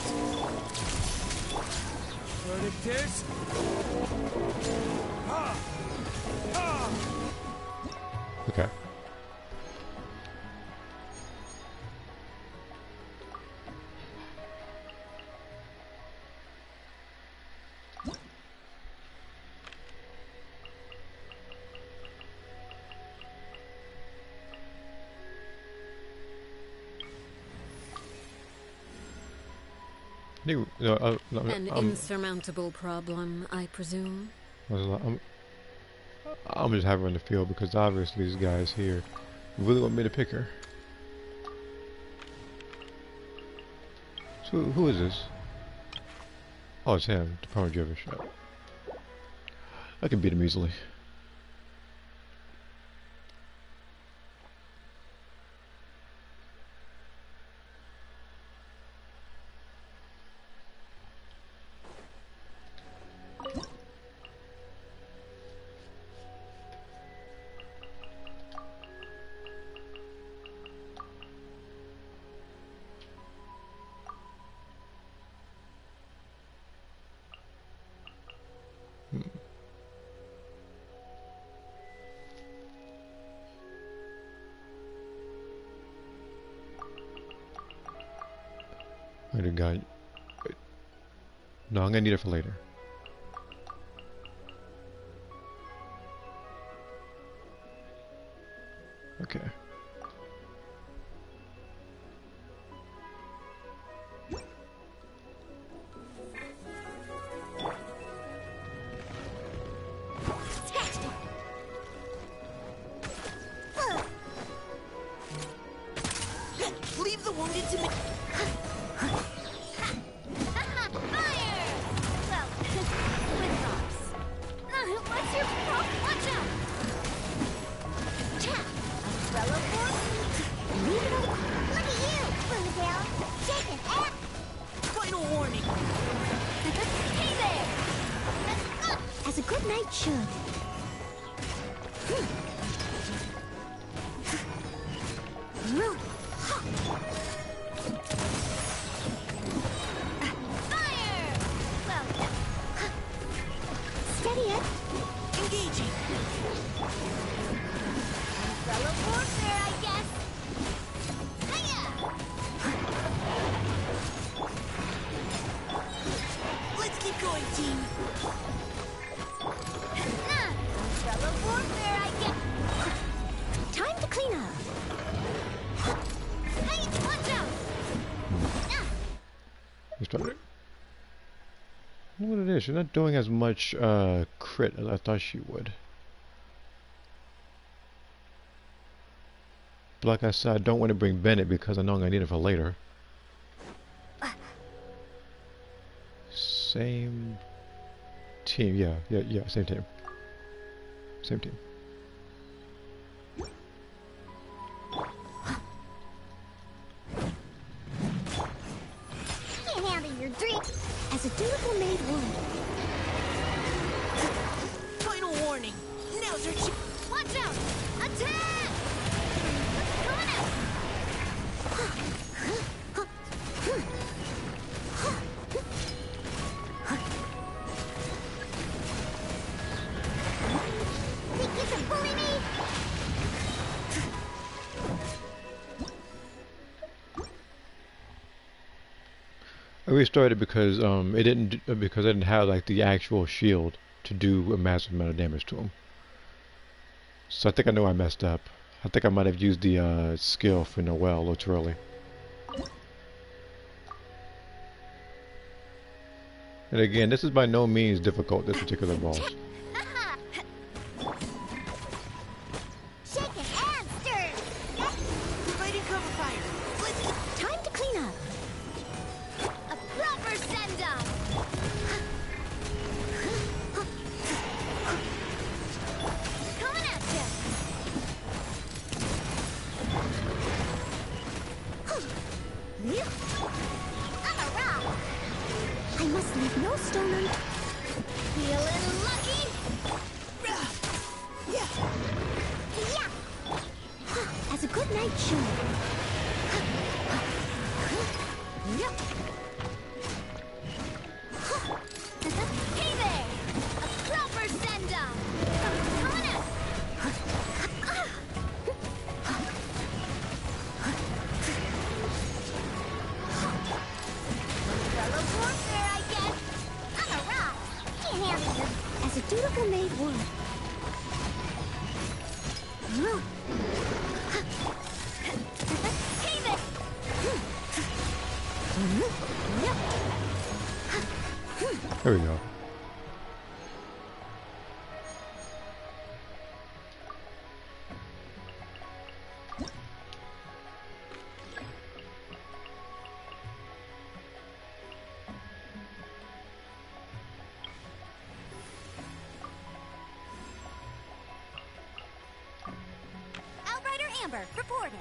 Verdict is... Okay. No, An insurmountable problem, I presume. I'm just having her in the field because obviously this guy's here. Really want me to pick her. So who is this? Oh, it's him, the power driven shot. I can beat him easily. Wait a guy. Wait. No, I'm gonna need it for later. Okay. Leave the wounded to me. Fire! Well, with props. What's your prop? Watch out! Cha! Umbrella force? Leave it alone. Look at you, Bloomingdale. Shaking ass. Final warning. Hey there! As a good knight should. Fire! Well, steady it. Engaging. Umbrella warfare, I guess. Hiya! Let's keep going, team. Umbrella warfare, I guess. Time to clean up. Hey, watch out! Let's try it. I don't know what it is. She's not doing as much crit as I thought she would. But like I said, I don't want to bring Bennett because I know I'm gonna need it for later. Same team, yeah, same team. Same team. Can't handle your drink. As a dutiful maid would. Final warning. Now's your chance. Watch out! Attack! Coming out! Think you can bully me? I restarted because because I didn't have like the actual shield to do a massive amount of damage to him. So I think I know I messed up. I think I might have used the skill for Noelle a little too early. And again, this is by no means difficult, this particular boss. Shake it and stir. Providing cover fire. Time to clean up. A proper send-off. Coming at you. I'm a rock. I must leave no stone unturned. Feeling lucky? Yeah. As a good night should. Hey there! A proper send-off. Coming up. Fellow warfare, I guess. I'm a rock. Can't handle this. As a dutiful maid would. Hey there! There we go. Outrider Amber, reporting.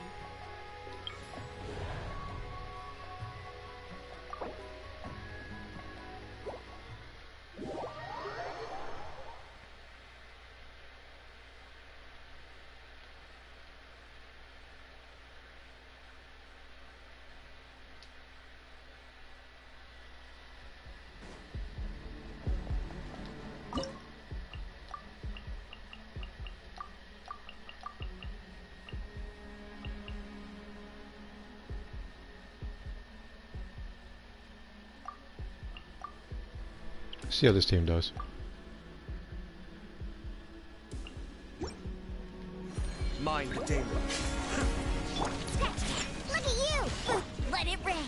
See how this team does. Mind the danger. Look at you! Let it rain.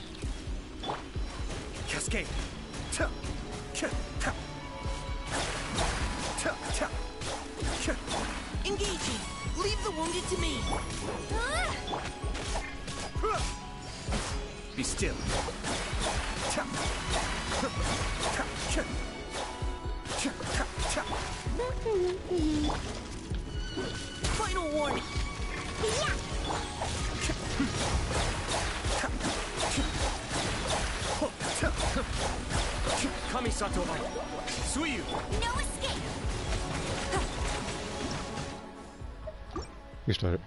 Cascade. Ta. Cha. Ta. Ta. Ta. Cha. Engaging. Leave the wounded to me. Be still. Ta. Ta. Cha. Cha. Ta. Ta. Final warning. Kamisato. Suyu. No escape! We started.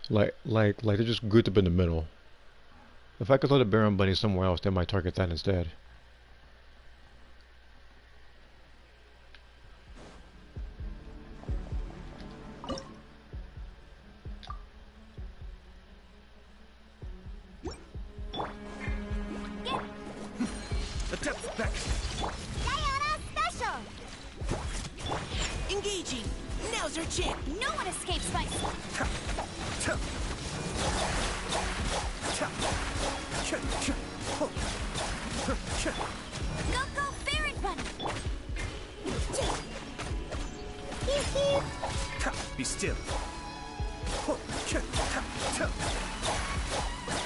Like they're just grouped up in the middle. If I could throw the Baron Bunny somewhere else, they might target that instead. Adept back. Diana Special! Engaging. Now's our chance. No one escapes my... Ta. Ta. Ta. Cha. Cha. Ho. Cha. Go, Ferret Bunny! Ta. Be still. Ho. Cha. Ta. Ta.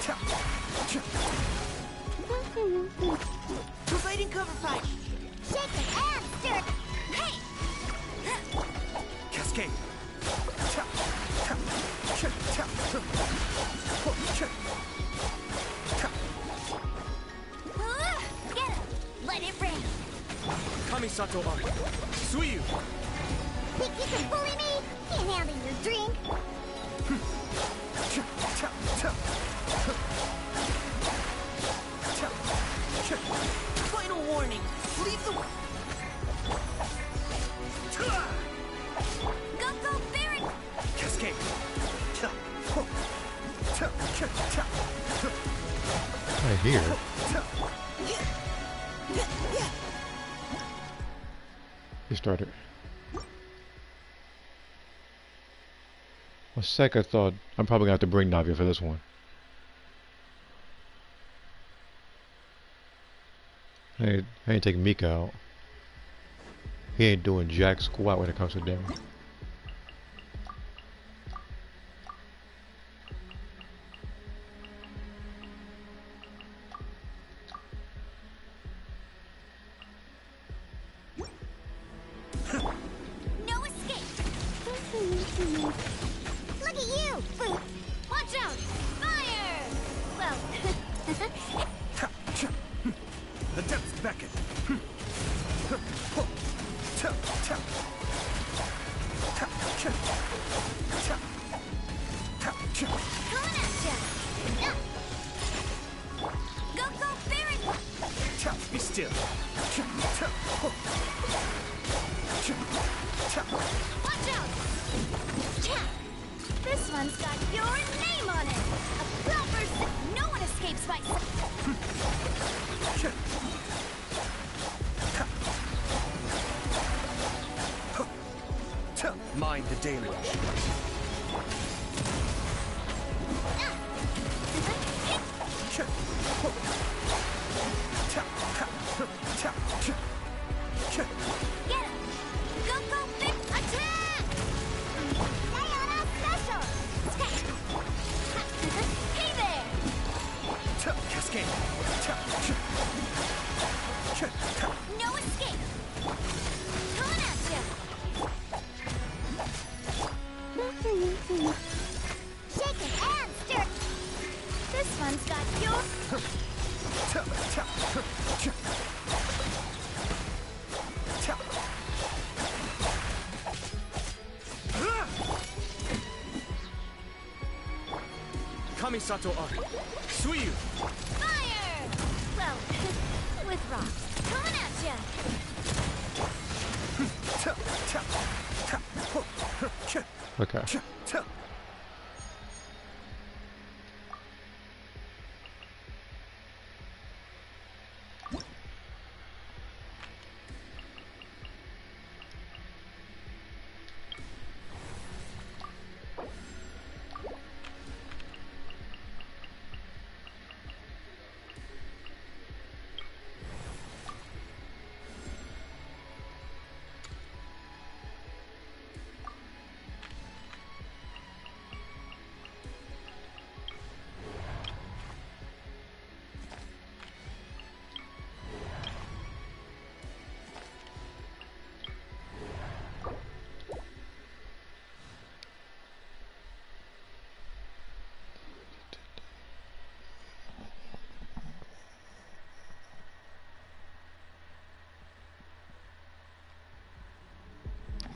Ta. Cha. Providing cover fire. Shake it and stir it! Hey! Cascade. Ta. Ta. Cha. Ta. Ho. Cha. Ta. Get him! Let it rain! Kamisato on. Suyu. Think you can bully me? Can't handle your drink! Cha. Ta. Ta. Ta. Cha. Final warning. Leave the... Ta. Go, Ferret! Cascade. Ta. Ho. Ta. Cha. Ta. I hear. Ta. We started. For a sec, I thought I'm probably gonna have to bring Navia for this one. I ain't taking Mika out. He ain't doing jack squat when it comes to damage. No escape! Look at you! Watch out! Fire! Well, The depths beckon. coming at ya! Go, go, Baron! Be still. Watch out! This one's got your name on it! A proper no one escapes my Mind the deluge. Get him! Go, go, big attack! Sayonara special! Hey there! Cascade. No escape! Coming at ya! Shake it and stir! This one's got your... Kamisato Ari. Suiyu. Fire! Well, with rocks. Coming at ya! Okay.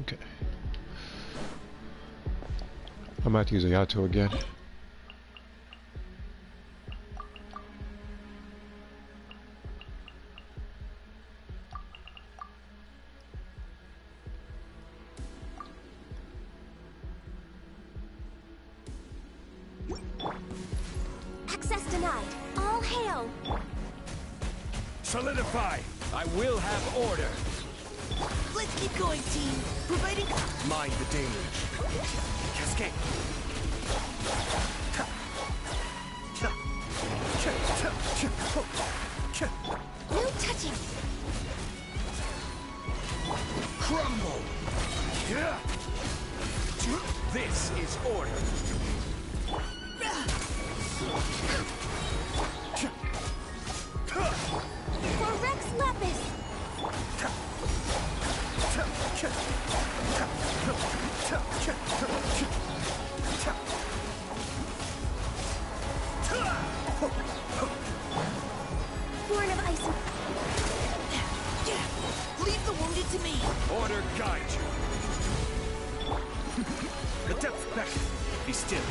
Okay. I might use a Yato again. Access denied. All hail! Solidify. I will have order. Let's keep going, team. Providing... Mind the deluge. Cascade. No touching! Crumble. This is order. For Rex Lepus! Born of ice. Leave the wounded to me. Order guide you. The depths beckon. Be still.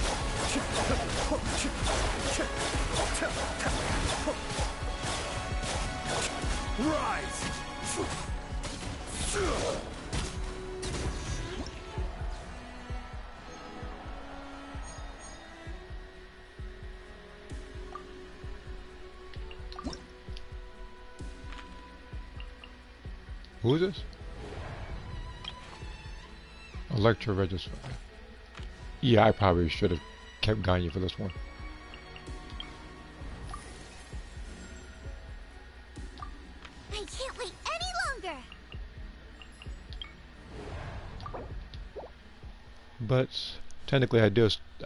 Rise. Who is this? Electro Register. Yeah, I probably should have kept Gagne for this one. I can't wait any longer. But technically,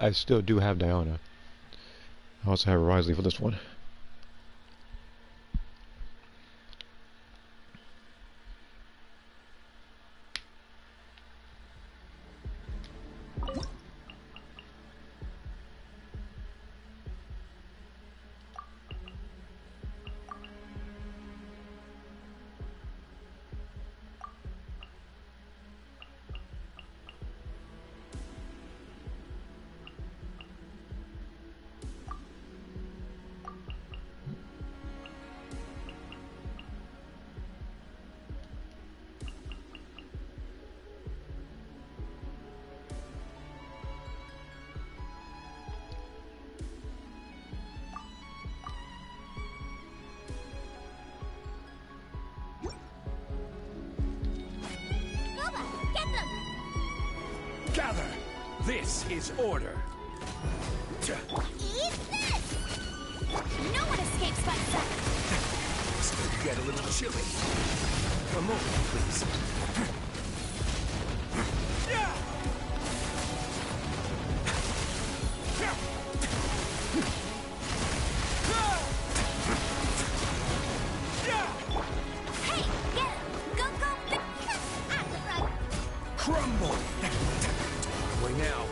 I still do have Diona. I also have Risley for this one. Boba, get them! Gather! This is order. Eat this! No one escapes my sight. This could get a little chilly. A moment, please. Hey, get him! Go, go, at the front! Crumble! Way now.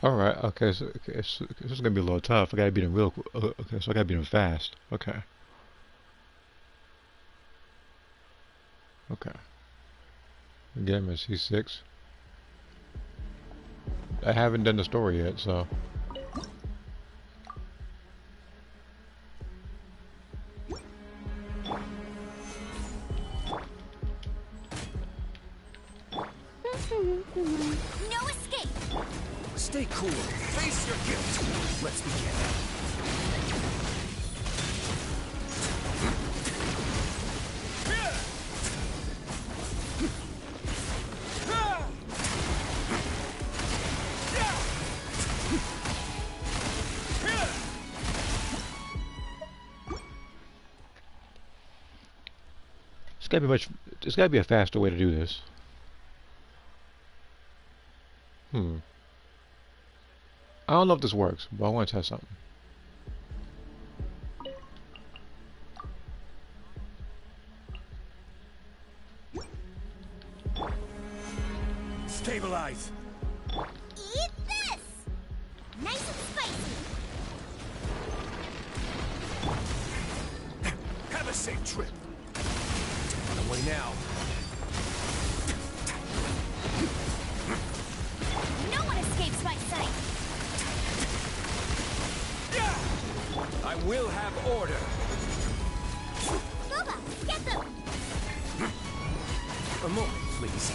Alright, okay, so this is gonna be a little tough. I gotta beat him real quick. Okay, so I gotta beat him fast. Okay. Okay. Get him at C6. I haven't done the story yet, so. No escape! Stay cool. Face your guilt. Let's begin. It's gotta be a faster way to do this. I don't know if this works, but I want to test something. Stabilize. Eat this! Nice and spicy! Have a safe trip. On the way now. No one escapes my sight! I will have order. Boba, get them! A moment, please.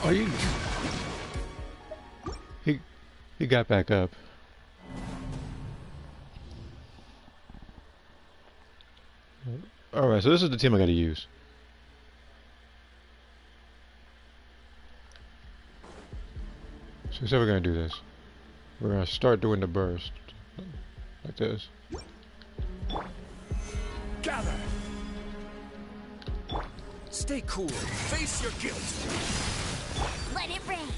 Oh, he got back up. Alright, so this is the team I gotta use. So we're gonna do this. We're gonna start doing the burst. Like this. Gather. Stay cool. Face your guilt. Let it rain!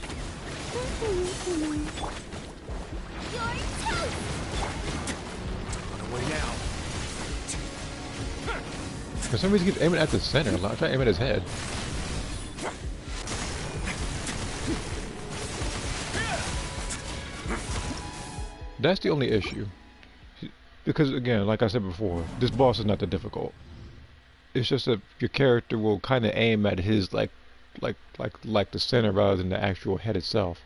You're toast! On the way now. For some reason he keeps aiming at the center. I'm trying to aim at his head. That's the only issue. Because again, like I said before, this boss is not that difficult. It's just that your character will kind of aim at his like the center rather than the actual head itself.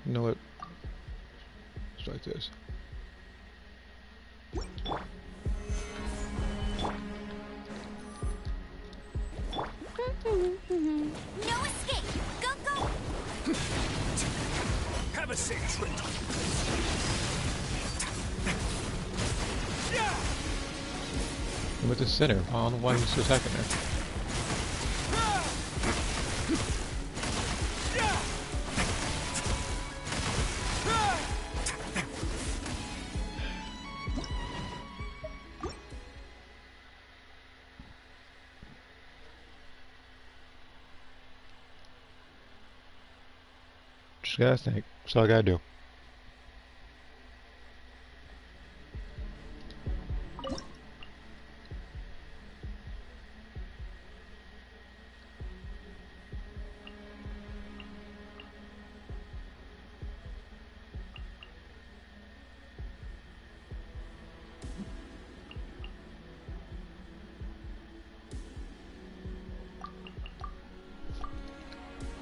You know what? It's like this. No escape! Go, go! Have a safe trip. I'm at the center. I don't know why he's still attacking there. Just gotta think. That's all I gotta do.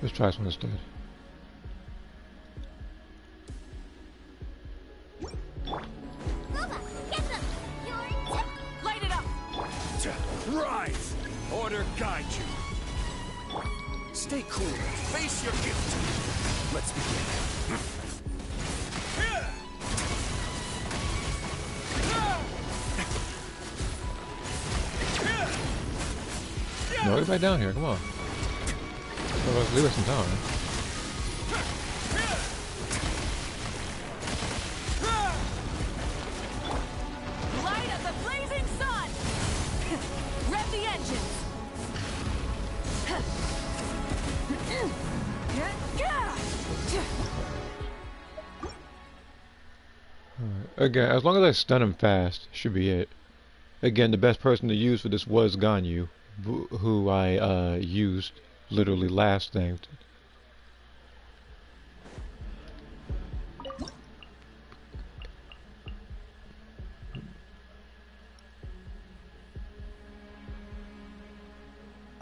Let's try this one instead. Loba, get them! You're Light it up! Rise! Order guide you. Stay cool. Face your guilt. Let's begin. No, get back down here. Come on. Well, let's leave us some time. Light of the blazing sun! Rev the engines! Again, as long as I stun him fast, should be it. Again, the best person to use for this was Ganyu, who I used literally last thing.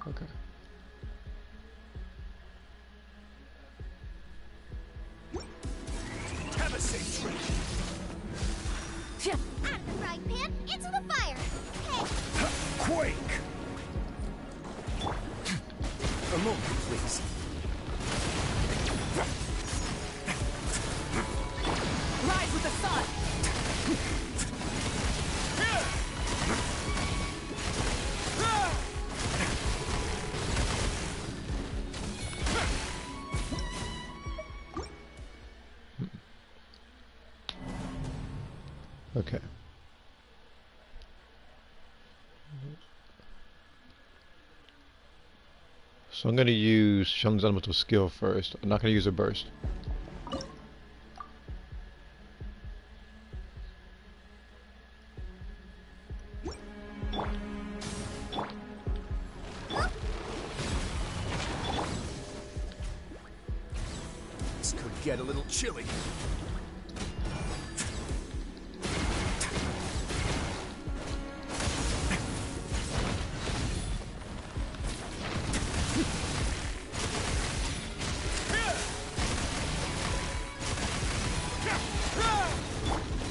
Okay. Have a safe trip. at the frying pan, into the fire! Hey! Quake! A moment, please. Rise with the sun! Okay. So I'm going to use Shun's elemental skill first. I'm not going to use a burst. This could get a little chilly.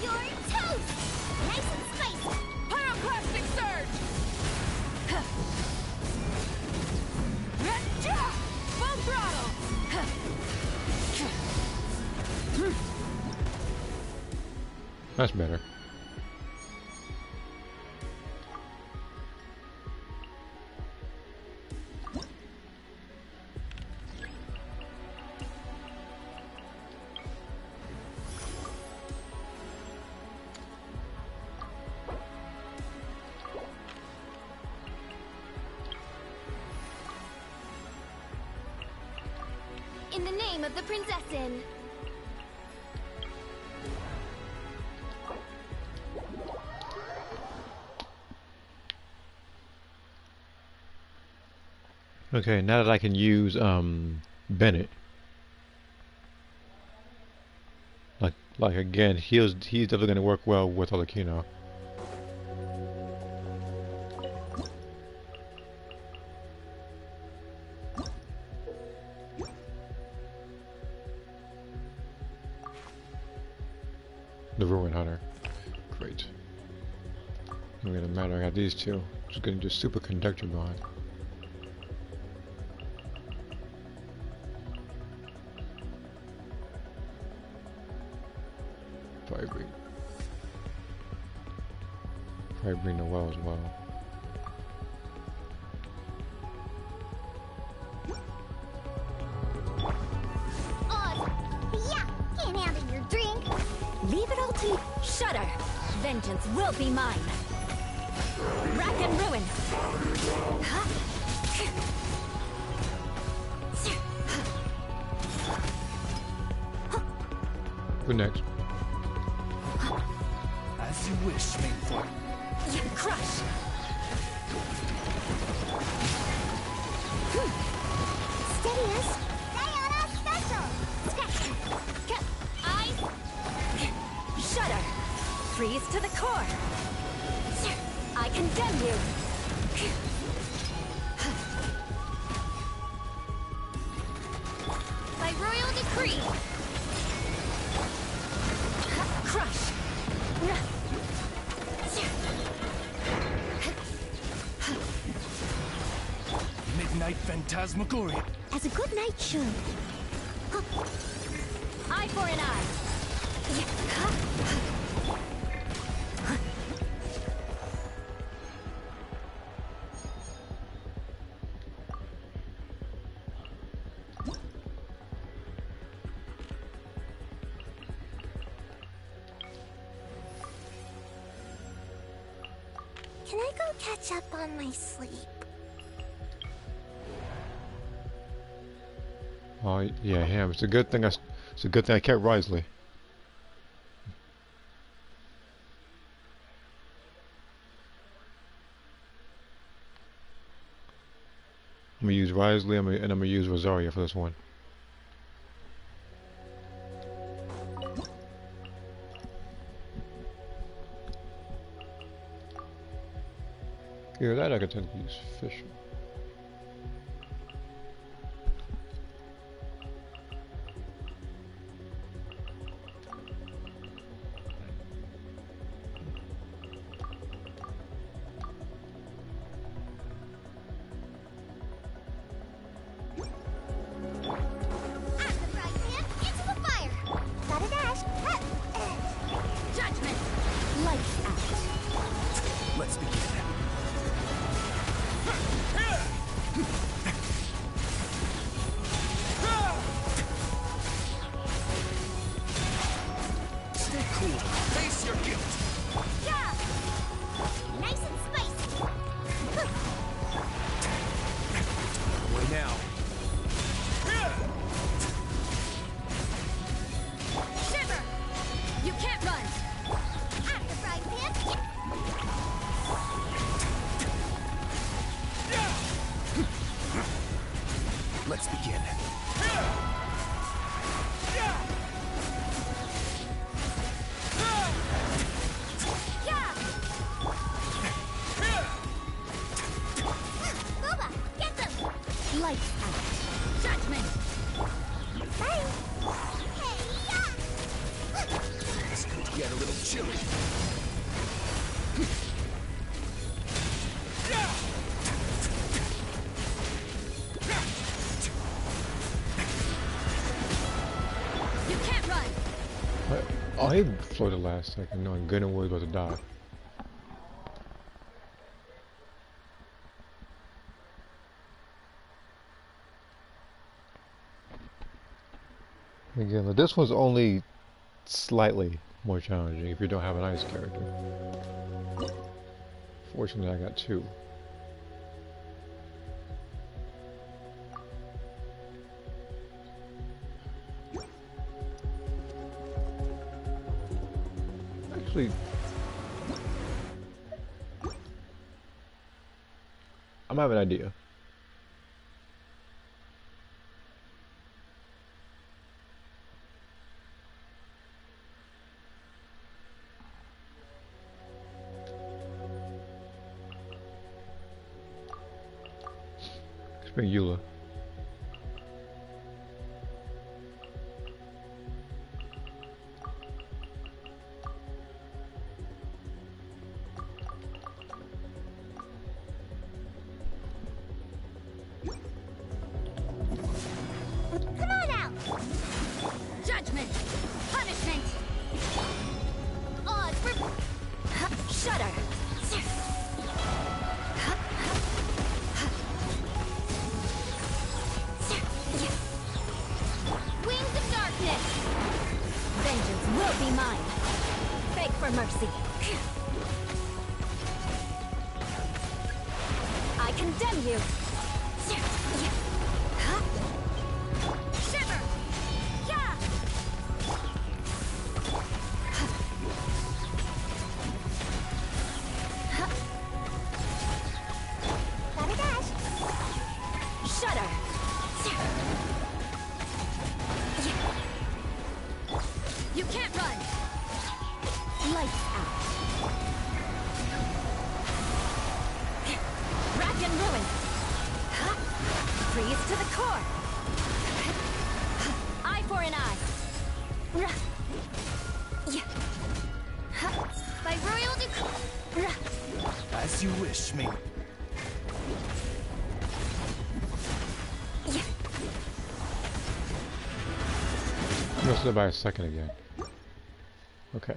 You're toast! Nice and spicy! Pyroclastic surge! Full throttle! That's better. In the name of the Prinzessin! Okay, now that I can use Bennett. Like again, he's definitely gonna work well with Olakino. The Ruin Hunter. Great. I'm gonna matter, I got these two. Just gonna do superconductor going. probably bring the well as well. Yeah, can't handle your drink. Leave it all to me. Shudder. Vengeance will be mine. Rack and ruin. Who next? As you wish, main form. Crush. Steady us. Diana special. Eyes. Shudder. Freeze to the core. I condemn you. By royal decree. Crush. Midnight Phantasmagoria. As a good knight should. Eye for an eye. Can I go catch up on my sleep? Oh yeah, him. It's a good thing I kept Risley. I'm gonna use Risley, and I'm gonna use Rosaria for this one. Yeah, that I could technically use Fisher. Let's begin. Stay cool. Face your guilt. Yeah! Nice and spicy. Wait now. Shiver! You can't run! After frying pan. Let's begin. Booba, get them! Lights out. Judgment! Bye! Hey, yeah! This could get a little chilly. You can't run! Oh, he floated last second, knowing good and well he was about to die. Again, this one's only slightly more challenging if you don't have an ice character. Fortunately, I got two. Actually, I might have an idea. Let's bring Eula. Come on out! Judgment! Punishment! mercy. I condemn you. Shiver! Yeah! Gotta dash. Shudder! You can't run! Lights out. Rack and ruin! Freeze to the core! Eye for an eye! By royal decree. As you wish, me. Missed it by a second again. Okay.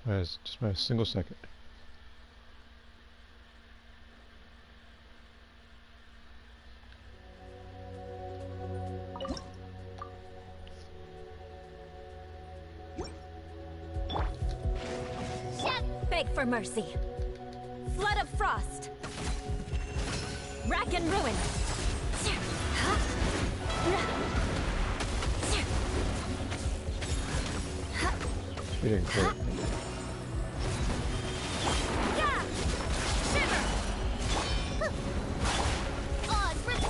Just by a single second. Beg for mercy. Flood of frost. Rack and ruin. We didn't quit. Yeah! Shiver! Odd rip.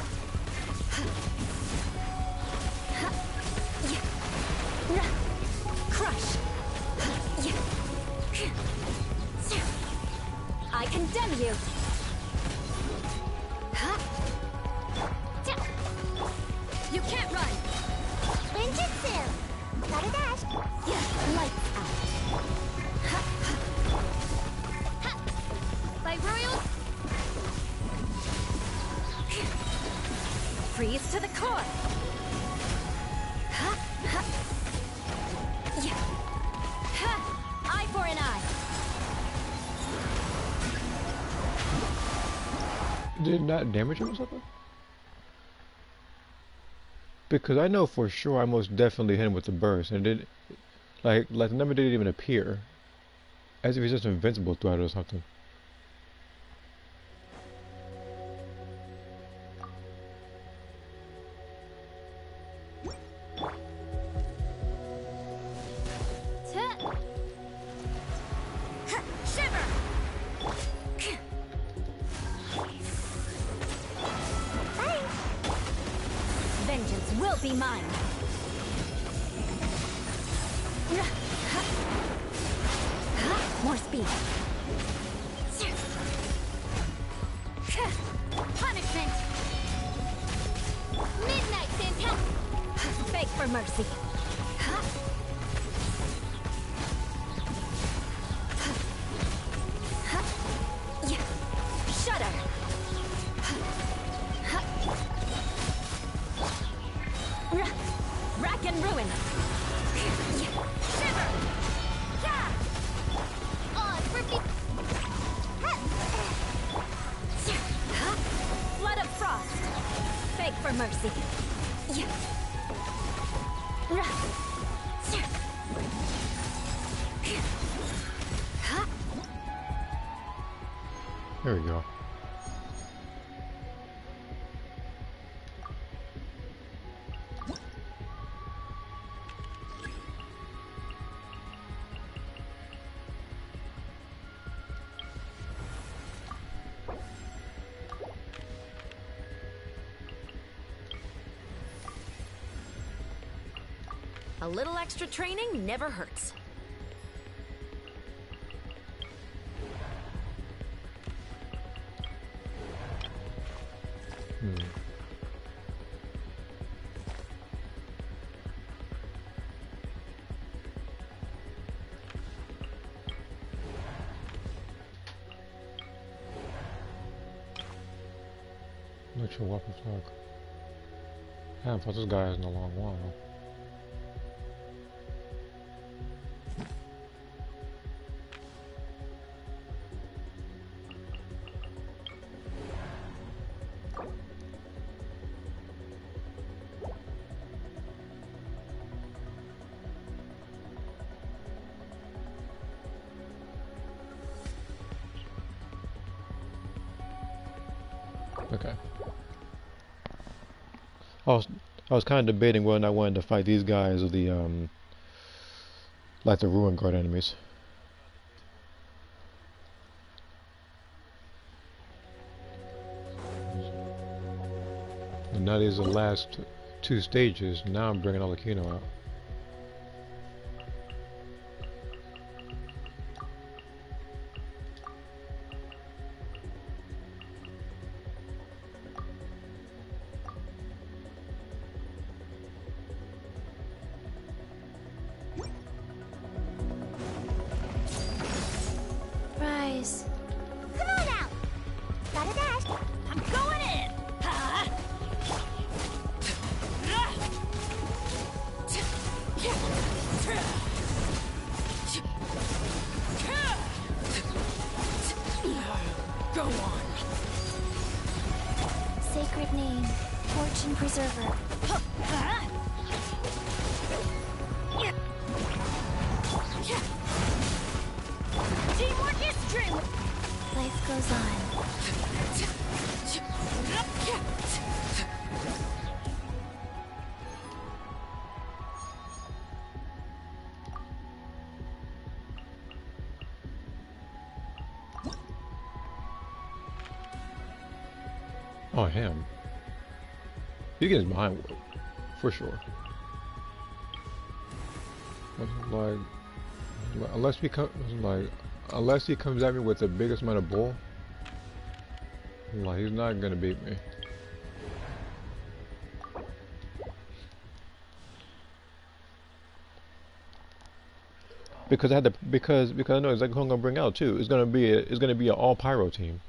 Crush! I condemn you! You can't run! Ninjutsu. Gotta dash. Lights out! By royal. Freeze to the core! Eye for an eye! Did it not damage him or something? Because I know for sure I most definitely hit him with the burst, and it did, like the number didn't even appear, as if he's just invincible throughout it or something. Shiver! Vengeance will be mine! More speed! Punishment. Midnight fantastic. Beg for mercy! Shudder! Rack and ruin! Shiver! Yeah! Odd rip. Flood of frost! Beg for mercy! There we go. A little extra training never hurts. Neutral weapon flag. I haven't fought this guy in a long while. Okay. I was I was kind of debating whether I wanted to fight these guys or the like the Ruin Guard enemies. And now these are the last two stages. Now I'm bringing Alakino out. Rise. Come on out! Gotta dash! I'm going in! Ha! Go on. Sacred name, Fortune Preserver. Teamwork is dream. Life goes on. Oh, him. He gets behind work, for sure. Like, unless he comes, like, unless he comes at me with the biggest amount of bull, like, he's not gonna beat me. Because I had to, because I know exactly who I'm gonna bring out too. It's gonna be an all pyro team.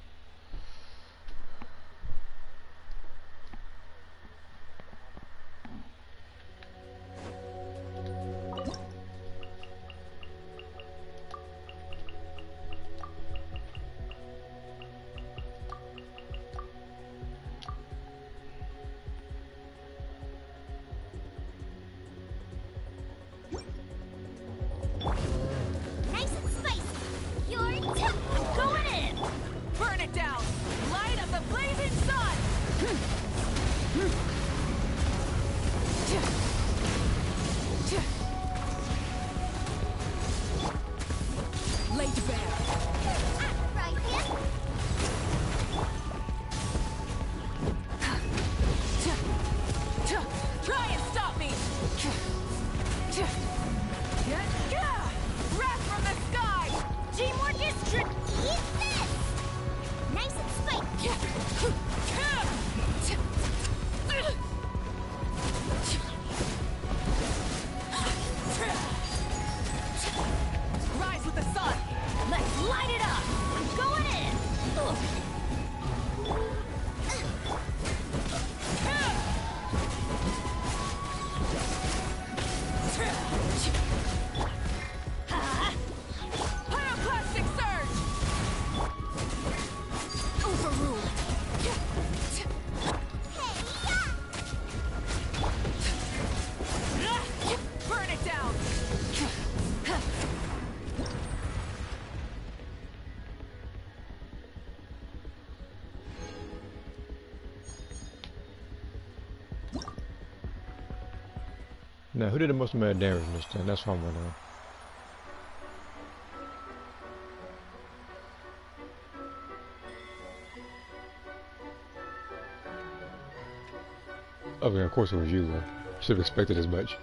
Nice and spicy. You're tough. I'm going in. Burn it down! Light of the blazing sun! Laid bare. I'm right here. Try and stop me! Wrath from the sky! Teamwork is dream. Eat this. Nice and spicy. Rise with the sun! Let's light it up. I'm going in. Pyroclastic surge! Overruled. Burn it down! Now, who did the most amount of damage in this thing? That's what I'm wondering. I mean, of course it was you, though. Should have expected as much.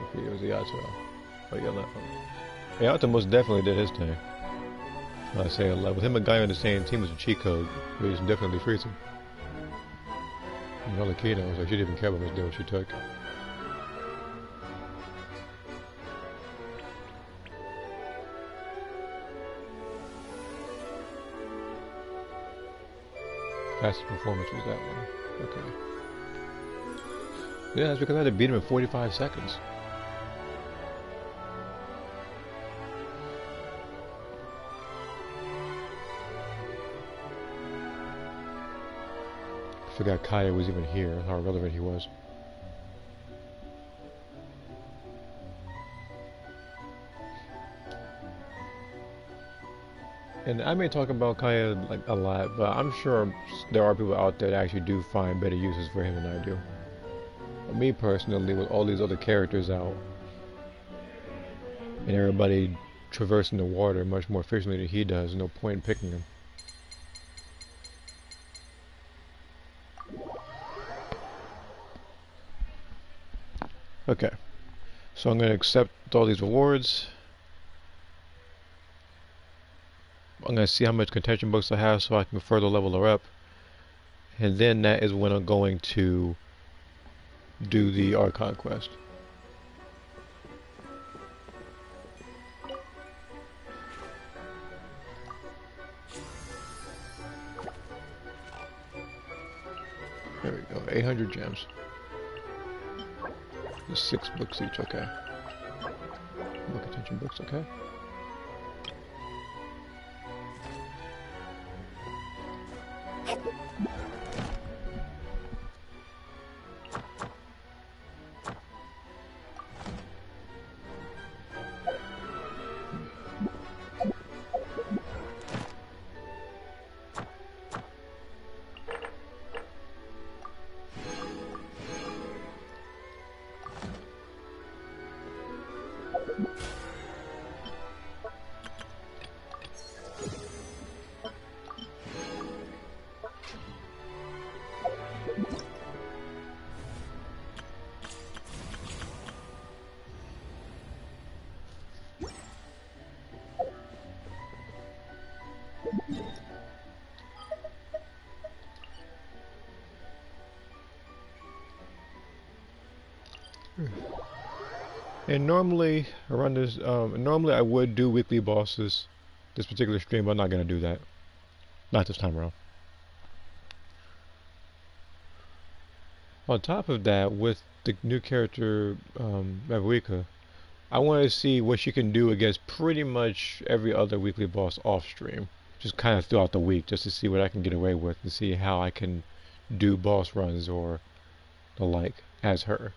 Okay, it was Yato. Oh, yeah, not Yato most definitely did his thing. I say, like, with him and Guy on the same team was a cheat code, but it's definitely freezing. And Valakino was like, she didn't even care about much damage she took. Fastest performance was that one. Okay. Yeah, that's because I had to beat him in 45 seconds. I forgot Kaya was even here, how relevant he was. And I may talk about Kaya like a lot, but I'm sure there are people out there that actually do find better uses for him than I do. But me personally, with all these other characters out, and everybody traversing the water much more efficiently than he does, no point in picking him. Okay, so I'm going to accept all these rewards. I'm going to see how much contention books I have so I can further level her up. And then that is when I'm going to do the Archon quest. There we go, 800 gems. There's 6 books each, okay. More contention books, okay. And normally around this, normally I would do weekly bosses this particular stream, but I'm not gonna do that. Not this time around. On top of that, with the new character, Mavuika, I want to see what she can do against pretty much every other weekly boss off stream. Just kind of throughout the week, just to see what I can get away with, and see how I can do boss runs or the like as her.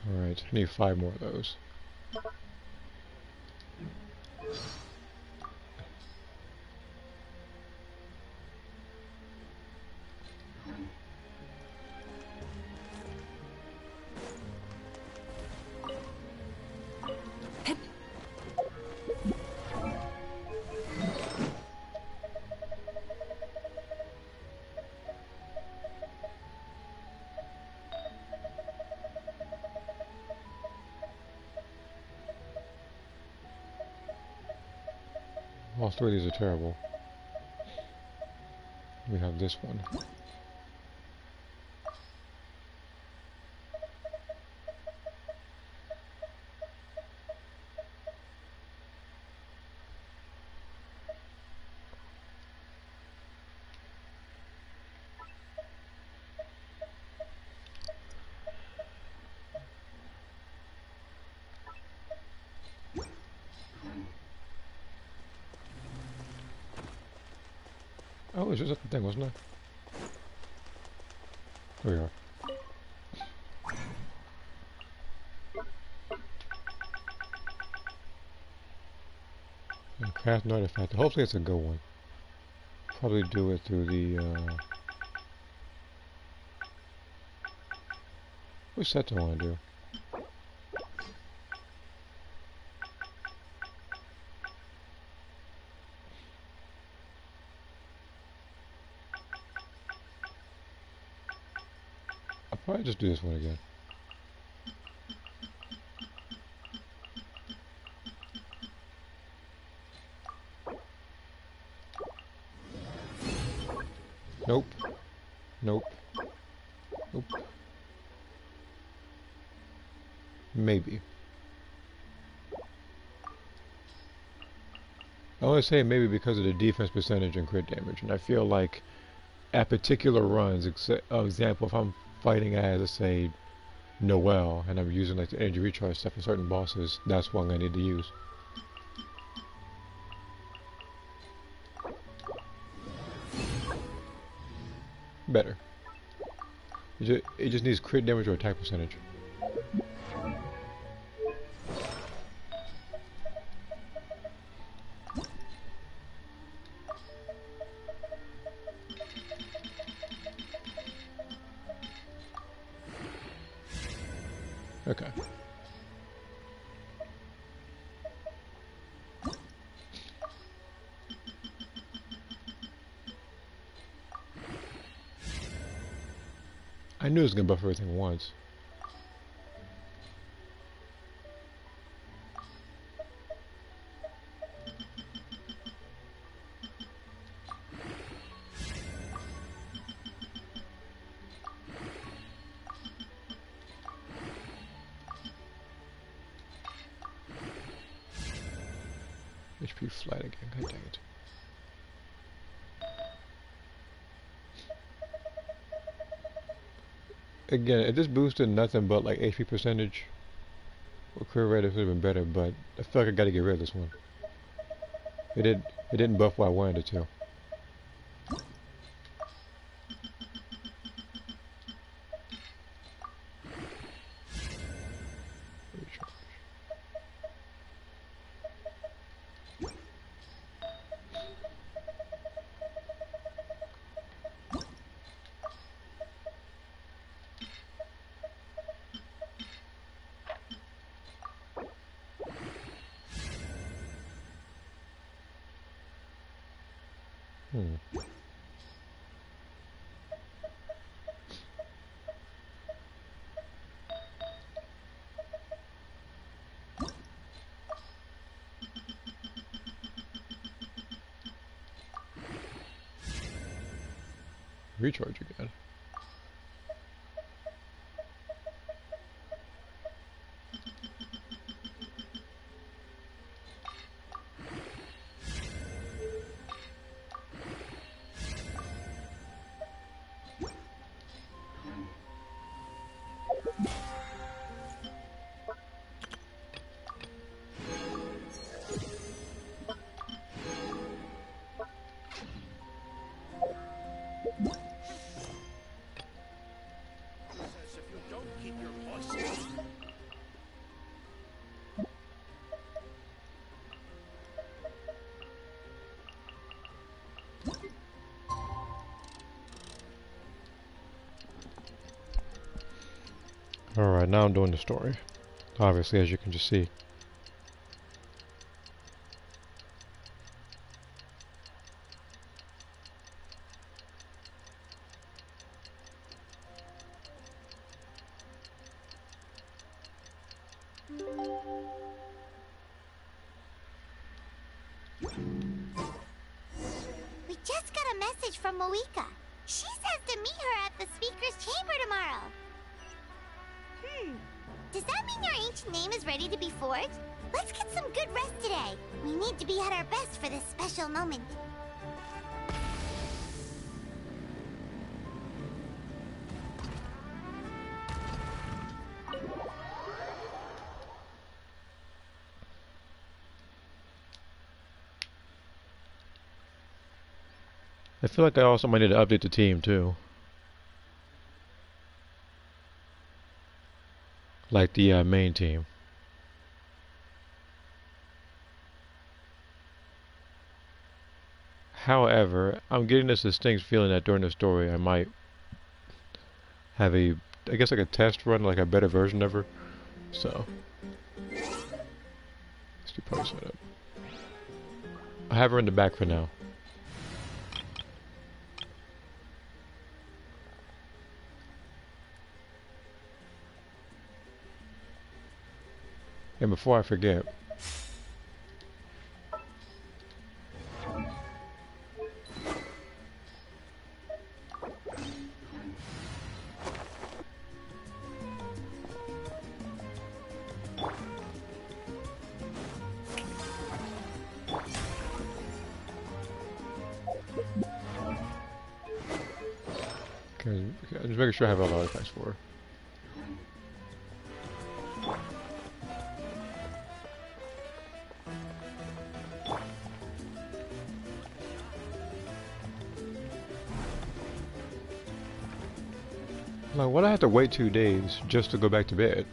Alright, I need 5 more of those. All 3 of these are terrible. We have this one. Oh, it's just the thing, wasn't it? There we are. Craft an artifact. Hopefully it's a good one. Probably do it through the, which set do I want to do? probably just do this one again. Nope. Nope. Nope. Maybe. I only say maybe because of the defense percentage and crit damage, and I feel like at particular runs, example, if I'm fighting as, let's say, Noelle, and I'm using like the energy recharge stuff for certain bosses, that's what I'm gonna need to use. Better. It just needs crit damage or attack percentage. Okay. I knew it was gonna buff everything once. HP flat again, god dang it. Again, if this boosted nothing but like HP percentage or crit rate, it would have been better, but I feel like I gotta get rid of this one. It didn't buff what I wanted it to. Recharge again. Alright, now I'm doing the story. Obviously, as you can just see. We just got a message from Moika. She says to meet her at the speaker's chamber tomorrow. Does that mean your ancient name is ready to be forged? Let's get some good rest today. We need to be at our best for this special moment. I feel like I also might need to update the team too. Like the main team. However, I'm getting this distinct feeling that during the story I might have I guess like a test run, like a better version of her. So, let's do power setup. I have her in the back for now. And before I forget, just making sure I have all the artifacts for her. Like, why'd I have to wait 2 days just to go back to bed?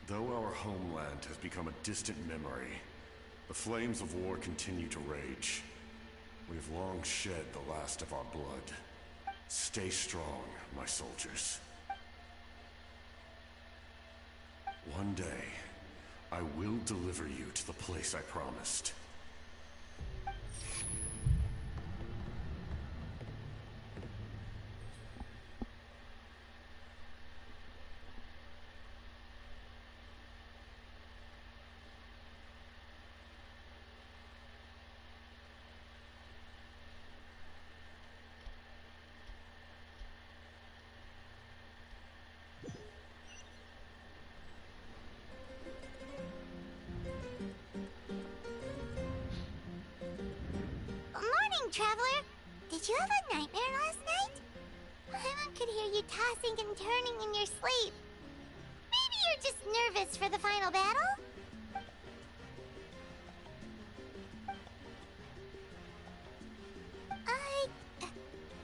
Though our homeland has become a distant memory, the flames of war continue to rage. We have long shed the last of our blood. Stay strong, my soldiers. One day, I will deliver you to the place I promised. Traveler, did you have a nightmare last night? Paimon could hear you tossing and turning in your sleep. Maybe you're just nervous for the final battle?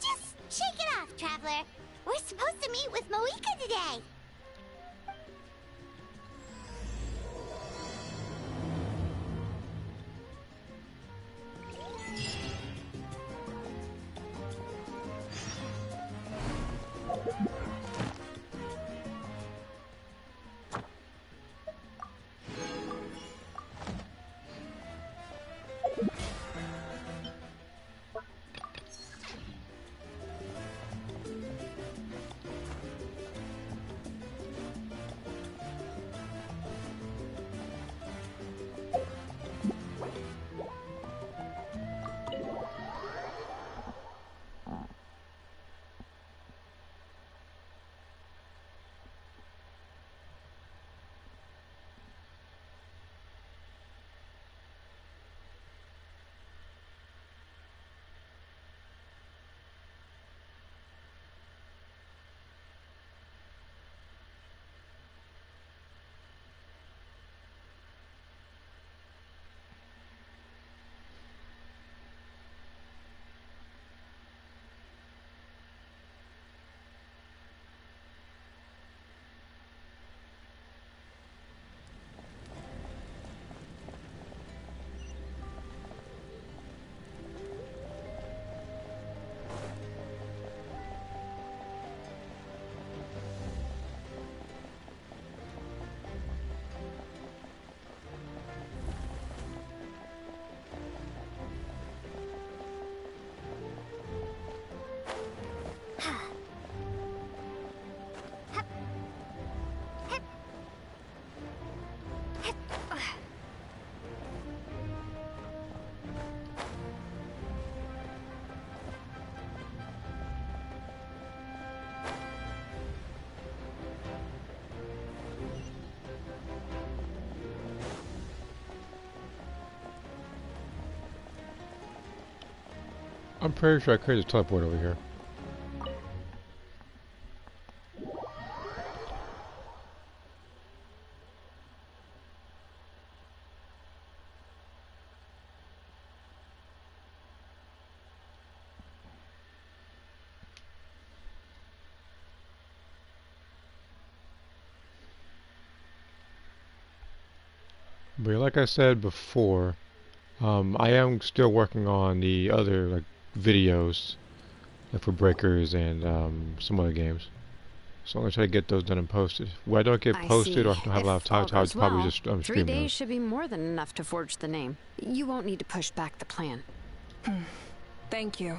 Just shake it off, Traveler. We're supposed to meet with Moika today. I'm pretty sure I created a teleport over here. But like I said before, I am still working on the other like videos, like for Breakers and some other games. So I'm gonna try to get those done and posted. Where I don't get I posted see. or I don't have a lot of time, If I'll all goes probably well, just 3 stream days those. should be more than enough to forge the name. You won't need to push back the plan. Thank you.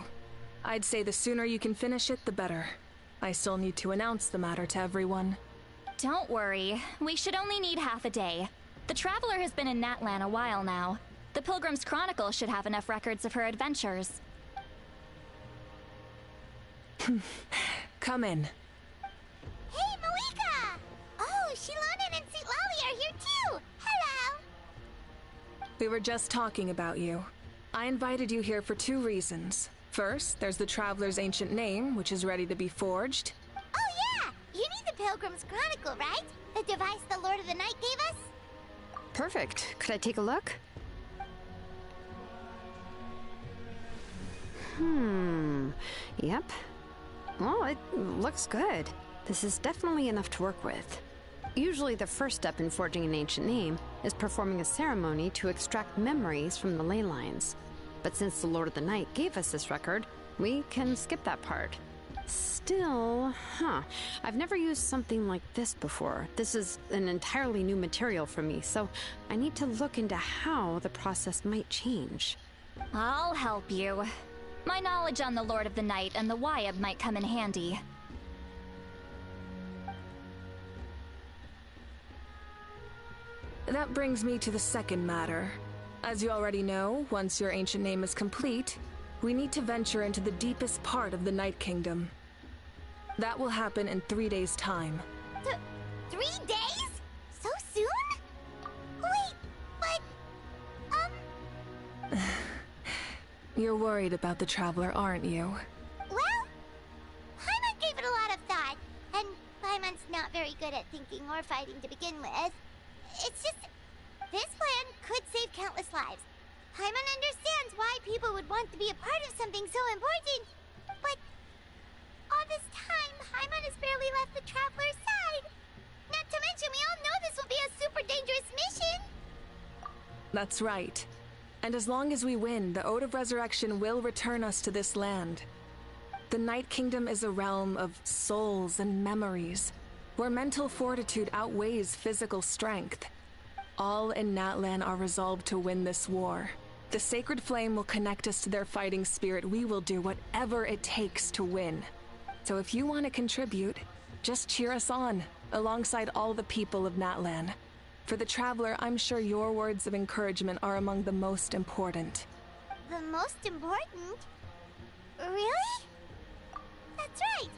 I'd say the sooner you can finish it, the better. I still need to announce the matter to everyone. Don't worry, we should only need half a day. The Traveler has been in Natlan a while now. The Pilgrim's Chronicle should have enough records of her adventures. Come in. Hey, Malika! Oh, Shilonen and Sweet Lolly are here too! Hello! We were just talking about you. I invited you here for 2 reasons. First, there's the Traveler's ancient name, which is ready to be forged. Oh yeah! You need the Pilgrim's Chronicle, right? The device the Lord of the Night gave us? Perfect. Could I take a look? Yep. Well, it looks good. This is definitely enough to work with. Usually the first step in forging an ancient name is performing a ceremony to extract memories from the ley lines. But since the Lord of the Night gave us this record, we can skip that part. Still, I've never used something like this before. This is an entirely new material for me, so I need to look into how the process might change. I'll help you. My knowledge on the Lord of the Night and the Wyab might come in handy. That brings me to the second matter. As you already know, once your ancient name is complete, we need to venture into the deepest part of the Night Kingdom. That will happen in 3 days' time. 3 days? So soon? Wait, but... You're worried about the Traveler, aren't you? Well, Paimon gave it a lot of thought, and Paimon's not very good at thinking or fighting to begin with. It's just, this plan could save countless lives. Paimon understands why people would want to be a part of something so important, but all this time, Paimon has barely left the Traveler's side. Not to mention, we all know this will be a super dangerous mission. That's right. And as long as we win, the Ode of Resurrection will return us to this land. The Night Kingdom is a realm of souls and memories, where mental fortitude outweighs physical strength. All in Natlan are resolved to win this war. The Sacred Flame will connect us to their fighting spirit. We will do whatever it takes to win. So if you want to contribute, just cheer us on, alongside all the people of Natlan. For the Traveler, I'm sure your words of encouragement are among the most important. The most important? Really? That's right!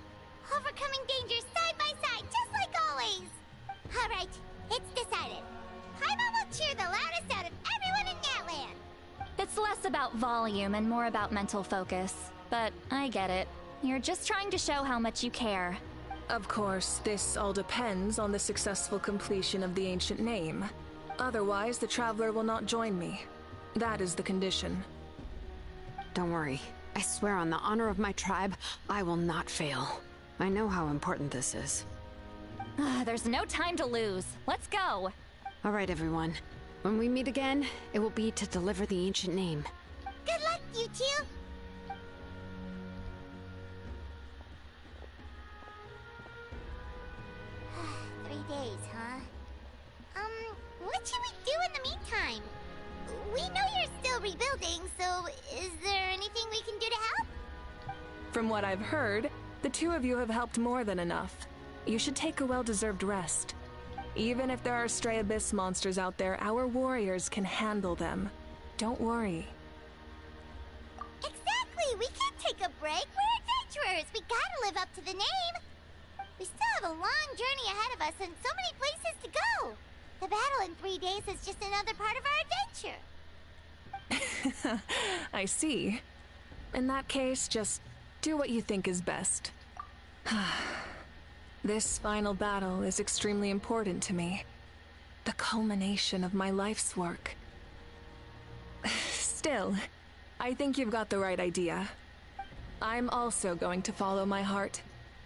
Overcoming dangers side by side, just like always! Alright, it's decided. Paimon will cheer the loudest out of everyone in Natlan! It's less about volume and more about mental focus. But I get it. You're just trying to show how much you care. Of course, this all depends on the successful completion of the ancient name. Otherwise, the Traveler will not join me. That is the condition. Don't worry. I swear on the honor of my tribe, I will not fail. I know how important this is. There's no time to lose. Let's go. All right, everyone. When we meet again, it will be to deliver the ancient name. Good luck, you two! Days, huh? What should we do in the meantime? We know you're still rebuilding, so is there anything we can do to help? From what I've heard, the 2 of you have helped more than enough. You should take a well-deserved rest. Even if there are stray abyss monsters out there, our warriors can handle them. Don't worry. Exactly! We can't take a break! We're adventurers! We gotta live up to the name! We still have a long journey ahead of us and so many places to go! The battle in 3 days is just another part of our adventure! I see. In that case, just do what you think is best. This final battle is extremely important to me. The culmination of my life's work. Still, I think you've got the right idea. I'm also going to follow my heart.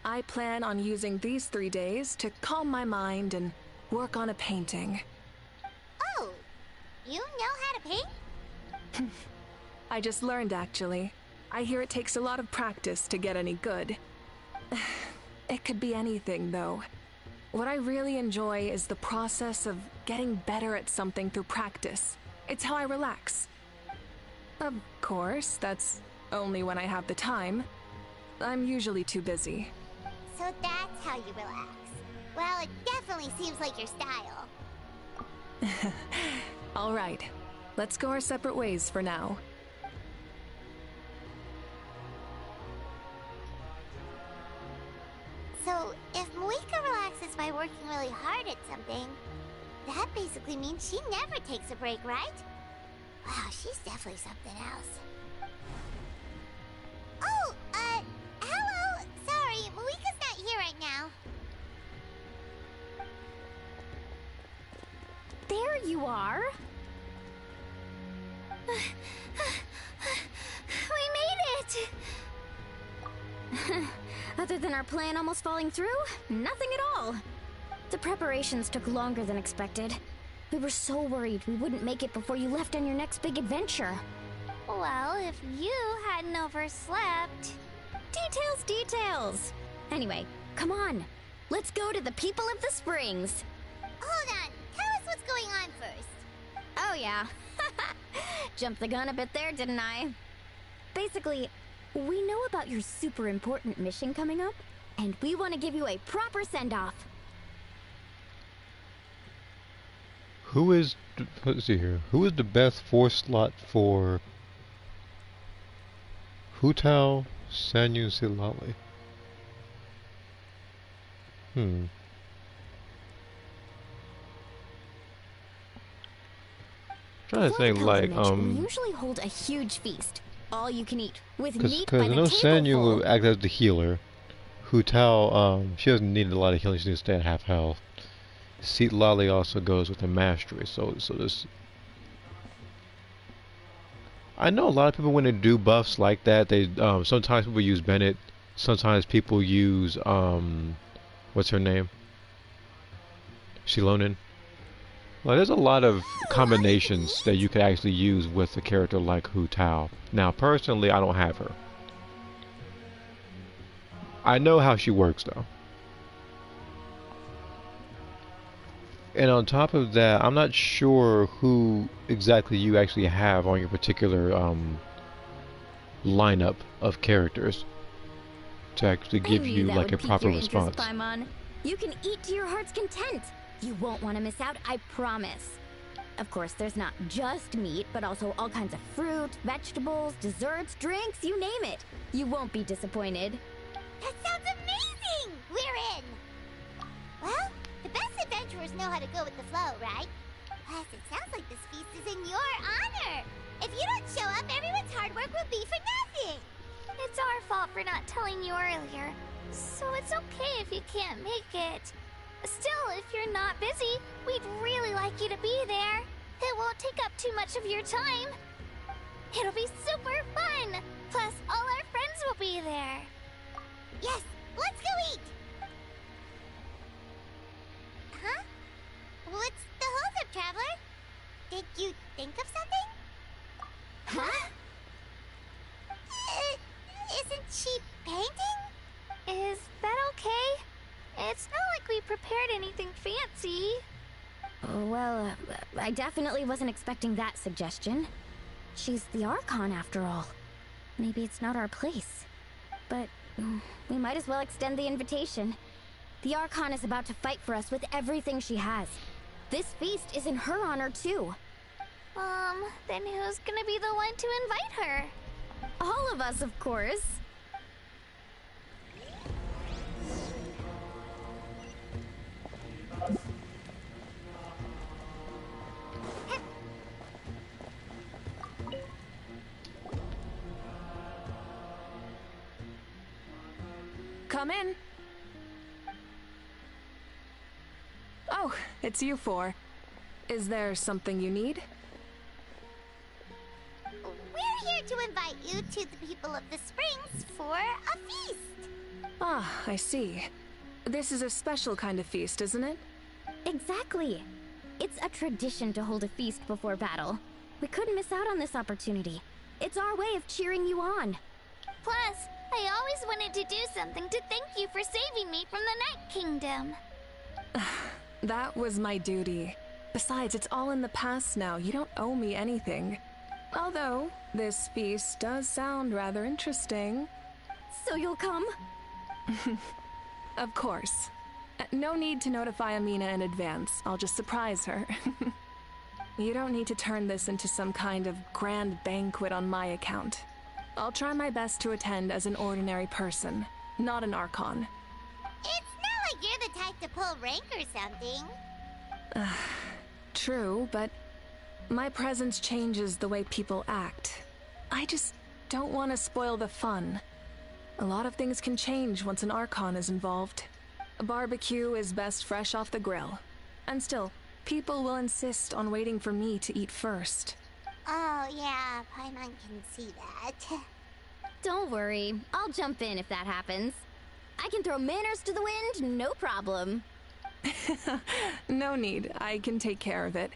I plan on using these 3 days to calm my mind and work on a painting. Oh, you know how to paint? I just learned, actually. I hear it takes a lot of practice to get any good. It could be anything, though. What I really enjoy is the process of getting better at something through practice. It's how I relax. Of course, that's only when I have the time. I'm usually too busy. So that's how you relax. Well, it definitely seems like your style. All right, let's go our separate ways for now. So, if Moika relaxes by working really hard at something, that basically means she never takes a break, right? Wow, she's definitely something else. Oh, hello! Sorry, Moika's not here right now. There you are. We made it! Other than our plan almost falling through, nothing at all. The preparations took longer than expected. We were so worried we wouldn't make it before you left on your next big adventure. Well, if you hadn't overslept... Details! Anyway, come on. Let's go to the people of the springs. Hold on, tell us what's going on first. Oh yeah. Jumped the gun a bit there, didn't I? Basically, we know about your super important mission coming up, and we want to give you a proper send-off. Let's see here. Who is the best 4 slot for Hu Tao, Sanyu, Silali? Trying to think, like, we usually hold a huge feast, all you can eat, with meat by because I the know Sanyu tableful. will act as the healer. Hu Tao, she doesn't need a lot of healing, she needs to stay at half health. Seat Lolly also goes with the mastery, so this. I know a lot of people when they do buffs like that, they sometimes people use Bennett, sometimes people use what's her name? Shilonen. Like, there's a lot of combinations that you could actually use with a character like Hu Tao. Now, personally, I don't have her. I know how she works, though. And on top of that, I'm not sure who exactly you actually have on your particular lineup of characters to actually give you like a proper response. You can eat to your heart's content. You won't want to miss out, I promise. Of course, there's not just meat, but also all kinds of fruit, vegetables, desserts, drinks, you name it. You won't be disappointed. That sounds amazing! We're in! Well, the best adventurers know how to go with the flow, right? Plus, it sounds like this feast is in your honor. If you don't show up, everyone's hard work will be for nothing. It's our fault for not telling you earlier, so it's okay if you can't make it. Still, if you're not busy, we'd really like you to be there. It won't take up too much of your time. It'll be super fun! Plus, all our friends will be there. Yes, let's go eat! Huh? What's the holdup, Traveler? Did you think of something? Huh? Isn't she painting? Is that okay? It's not like we prepared anything fancy. Well, I definitely wasn't expecting that suggestion. She's the Archon, after all. Maybe it's not our place. But we might as well extend the invitation. The Archon is about to fight for us with everything she has. This feast is in her honor, too. Then who's gonna be the one to invite her? All of us, of course. Come in. Oh, it's you four. Is there something you need? We're here to invite you to the people of the Springs for a feast. Ah, I see. This is a special kind of feast, isn't it? Exactly. It's a tradition to hold a feast before battle. We couldn't miss out on this opportunity. It's our way of cheering you on. Plus, I always wanted to do something to thank you for saving me from the Night Kingdom. That was my duty. Besides, it's all in the past now. You don't owe me anything. Although, this feast does sound rather interesting. So you'll come? Of course. No need to notify Amina in advance. I'll just surprise her. You don't need to turn this into some kind of grand banquet on my account. I'll try my best to attend as an ordinary person, not an Archon. It's not like you're the type to pull rank or something. True, but my presence changes the way people act. I just don't want to spoil the fun. A lot of things can change once an Archon is involved. A barbecue is best fresh off the grill. And still, people will insist on waiting for me to eat first. Oh, yeah, Paimon can see that. Don't worry. I'll jump in if that happens. I can throw manners to the wind, no problem. No need. I can take care of it.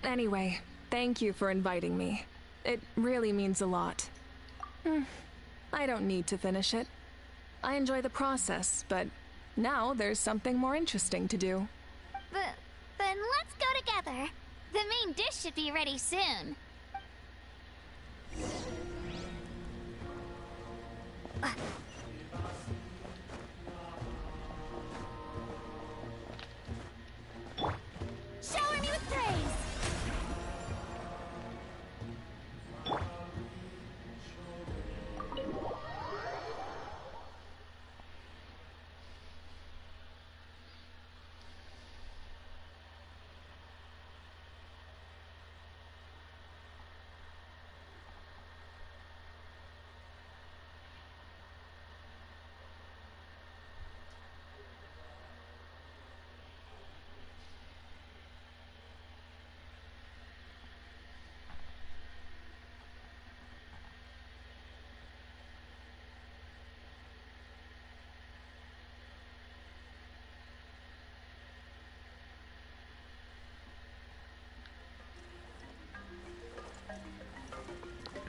Anyway, thank you for inviting me. It really means a lot. I don't need to finish it. I enjoy the process, but now there's something more interesting to do. Then let's go together. The main dish should be ready soon. Shower me with praise!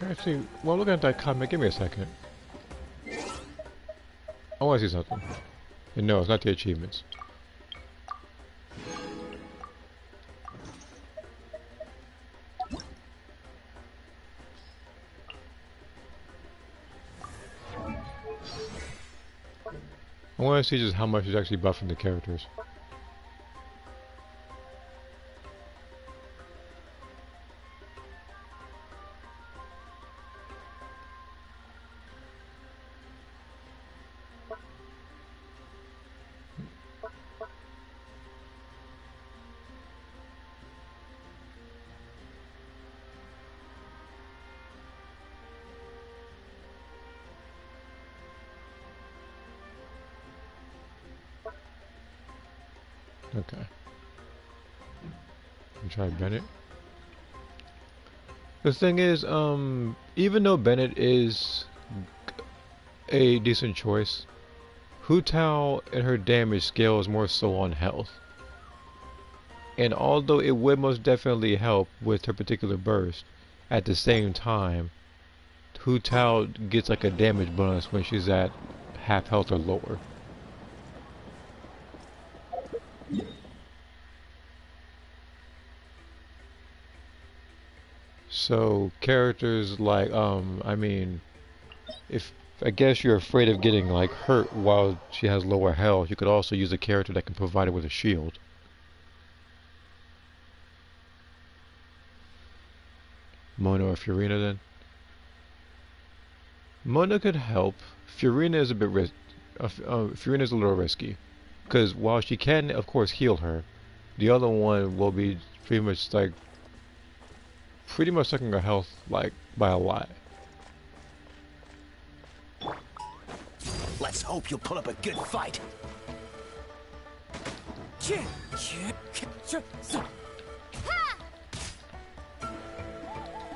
Actually, while looking at that comic, give me a second. I want to see something. And no, it's not the achievements. I want to see just how much is actually buffing the characters. Okay. I'll try Bennett. The thing is, even though Bennett is a decent choice, Hu Tao and her damage scales more so on health. And although it would most definitely help with her particular burst, at the same time, Hu Tao gets like a damage bonus when she's at half health or lower. So characters like if I guess you're afraid of getting like hurt while she has lower health, you could also use a character that can provide her with a shield. Mona or Furina then? Mona could help. Furina is a bit Furina is a little risky, because while she can of course heal her, the other one will be pretty much sucking her health like by a lot. Let's hope you'll put up a good fight.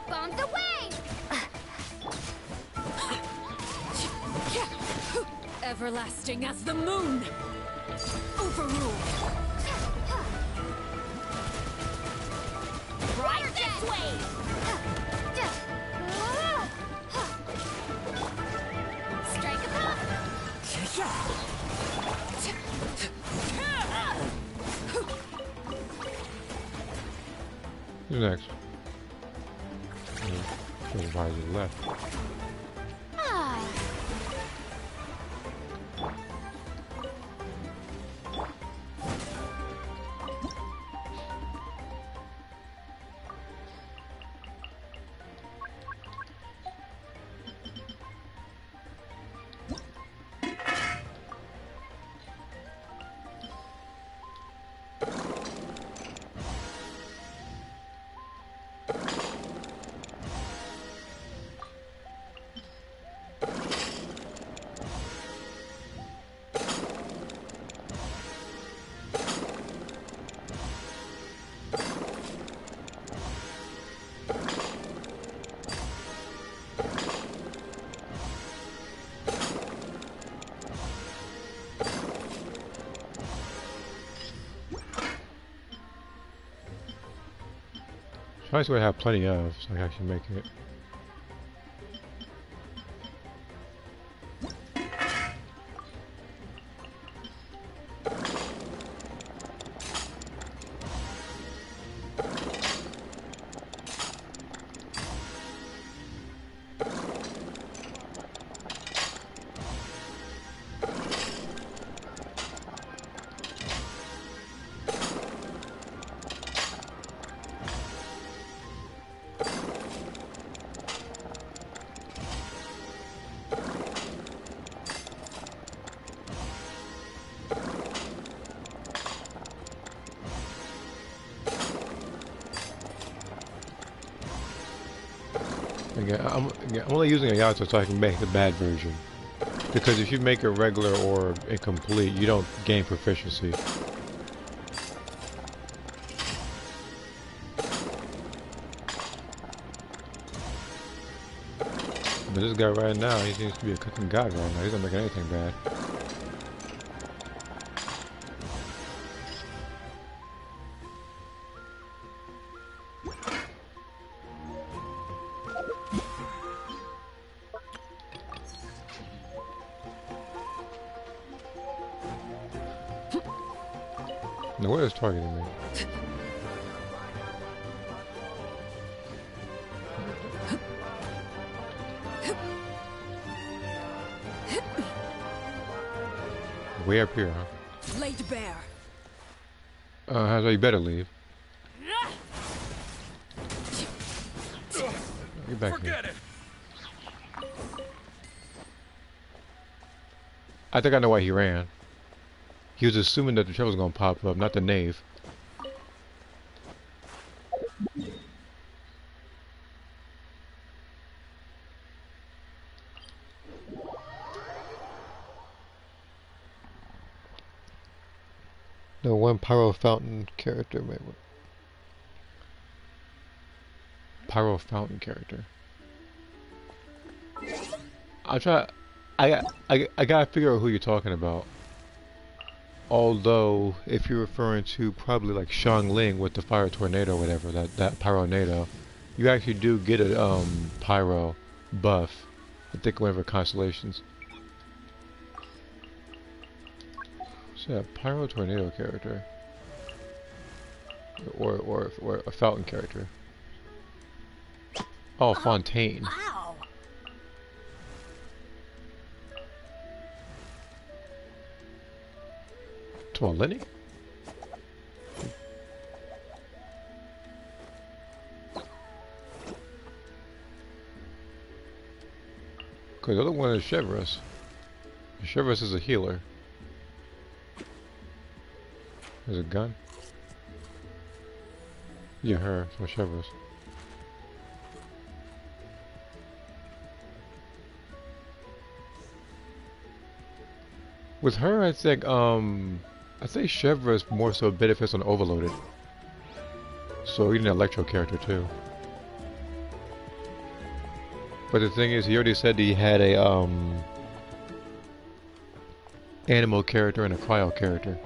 Bomb the way! Everlasting as the moon! Overruled! Right this way! Strike a pop! Who's next? Supervisor left. Try to have plenty of, so I can actually make it. I'm only using a Yato so I can make the bad version. Because if you make it regular or incomplete, you don't gain proficiency. But this guy right now, he seems to be a cooking god right now. He's not making anything bad. No, what is targeting me? Way up here, huh? Laid bare. How's you better leave. Get back here. I think I know why he ran. He was assuming that the trail was gonna pop up, not the knave. No, one pyro fountain character, maybe. Pyro fountain character. I'll try. I gotta figure out who you're talking about. Although, if you're referring to probably like Shang Ling with the fire tornado or whatever, that pyronado, you actually do get a pyro buff. I think whatever constellations. So yeah, pyro tornado character, or a fountain character. Oh, Fontaine. Ow! Come on, Lenny. Because the other one is Chevros. Chevros is a healer. There's a gun. Yeah, her. It's my Chevros. With her, I think Chevra's more so benefits on Overloaded. So you need an Electro character too. But the thing is, he already said he had a animal character and a cryo character.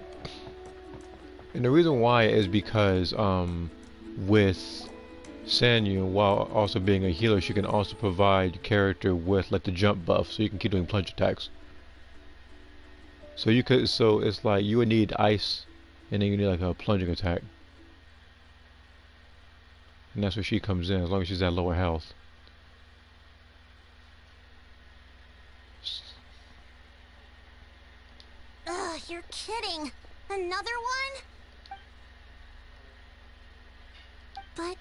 And the reason why is because with Sanyu, while also being a healer, she can also provide character with like the jump buff, so you can keep doing plunge attacks. So it's like you would need ice, and then you need like a plunging attack, and that's where she comes in, as long as she's at lower health. Ugh, you're kidding. Another one? But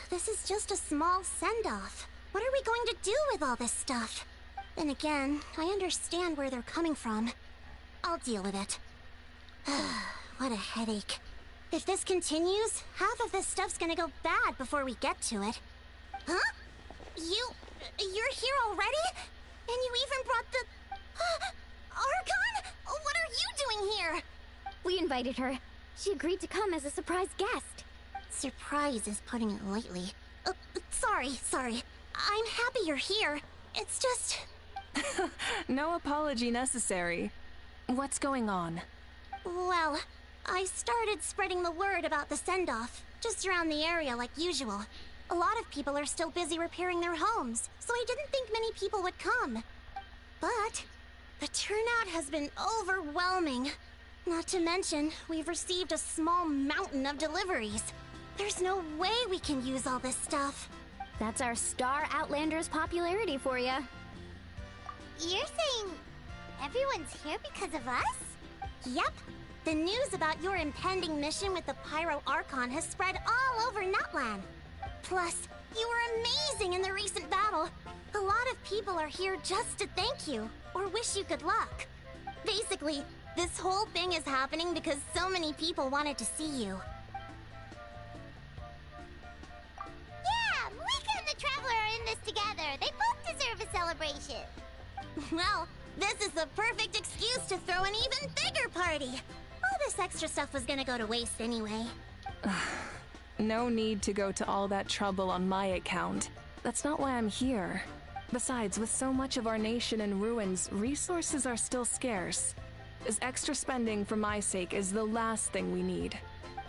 this is just a small send-off. What are we going to do with all this stuff? Then again, I understand where they're coming from. I'll deal with it. What a headache. If this continues, half of this stuff's gonna go bad before we get to it. Huh? You're here already? And you even brought the... Archon? What are you doing here? We invited her. She agreed to come as a surprise guest. Surprise is putting it lightly. Sorry. I'm happy you're here. It's just... No apology necessary. What's going on? Well, I started spreading the word about the send-off, just around the area like usual. A lot of people are still busy repairing their homes, so I didn't think many people would come. But the turnout has been overwhelming. Not to mention, we've received a small mountain of deliveries. There's no way we can use all this stuff. That's our Star Outlander's popularity for you. You're saying everyone's here because of us? Yep. The news about your impending mission with the Pyro Archon has spread all over Nutland. Plus, you were amazing in the recent battle. A lot of people are here just to thank you, or wish you good luck. Basically, this whole thing is happening because so many people wanted to see you. Yeah, Mika and the Traveler are in this together. They both deserve a celebration. Well, this is the perfect excuse to throw an even bigger party. All this extra stuff was gonna go to waste anyway. No need to go to all that trouble on my account. That's not why I'm here. Besides, with so much of our nation in ruins, resources are still scarce. This extra spending for my sake is the last thing we need.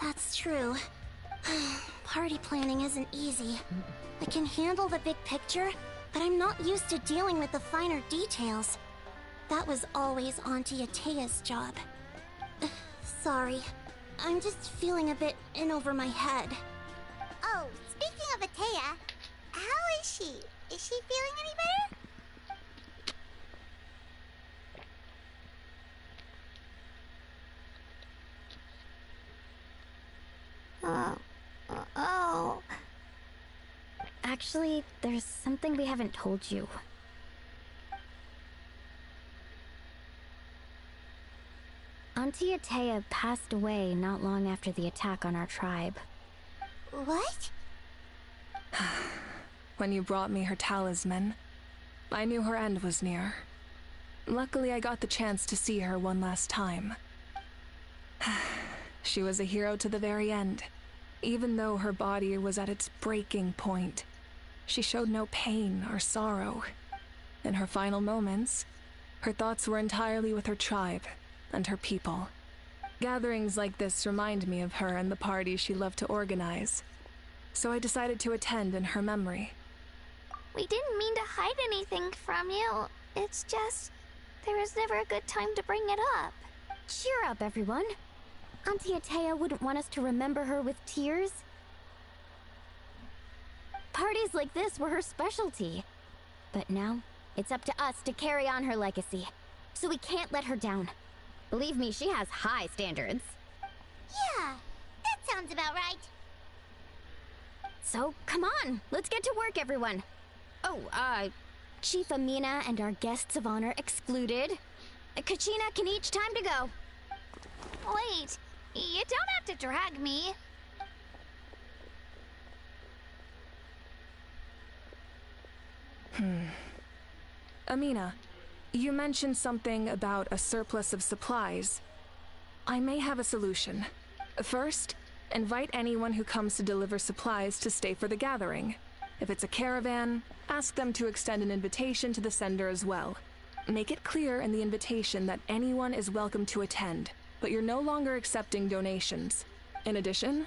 That's true. Party planning isn't easy. I can handle the big picture, but I'm not used to dealing with the finer details. That was always Auntie Atea's job. Sorry. I'm just feeling a bit in over my head. Oh, speaking of Atea, how is she? Is she feeling any better? Oh. Actually, there's something we haven't told you. Auntie Atea passed away not long after the attack on our tribe. What? When you brought me her talisman, I knew her end was near. Luckily, I got the chance to see her one last time. She was a hero to the very end. Even though her body was at its breaking point, she showed no pain or sorrow. In her final moments, her thoughts were entirely with her tribe and her people. Gatherings like this remind me of her and the parties she loved to organize. So I decided to attend in her memory. We didn't mean to hide anything from you. It's just, there was never a good time to bring it up. Cheer up, everyone. Auntie Atea wouldn't want us to remember her with tears. Parties like this were her specialty. But now, it's up to us to carry on her legacy. So we can't let her down. Believe me, she has high standards. Yeah, that sounds about right. So, come on, let's get to work, everyone. Oh, Chief Amina and our guests of honor excluded. Kachina can each time to go. Wait, you don't have to drag me. Amina, You mentioned something about a surplus of supplies. I may have a solution. First, invite anyone who comes to deliver supplies to stay for the gathering. If it's a caravan, ask them to extend an invitation to the sender as well. Make it clear in the invitation that anyone is welcome to attend, but you're no longer accepting donations. In addition,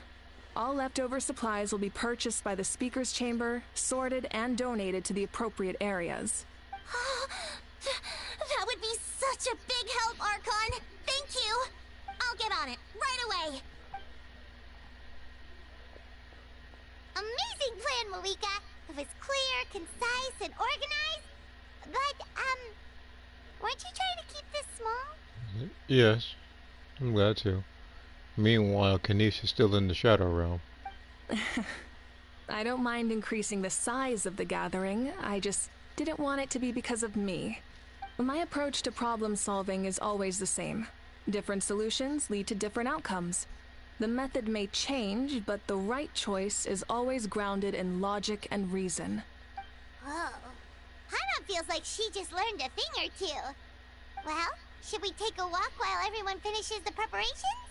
all leftover supplies will be purchased by the speaker's chamber, sorted, and donated to the appropriate areas. That would be such a big help, Archon! Thank you! I'll get on it, right away! Amazing plan, Malika! It was clear, concise, and organized. But, weren't you trying to keep this small? Yes, I'm glad to. Meanwhile, Kanish is still in the Shadow Realm. I don't mind increasing the size of the gathering, I just didn't want it to be because of me. My approach to problem solving is always the same. Different solutions lead to different outcomes. The method may change, but the right choice is always grounded in logic and reason. Whoa. Hana feels like she just learned a thing or two. Well, should we take a walk while everyone finishes the preparations?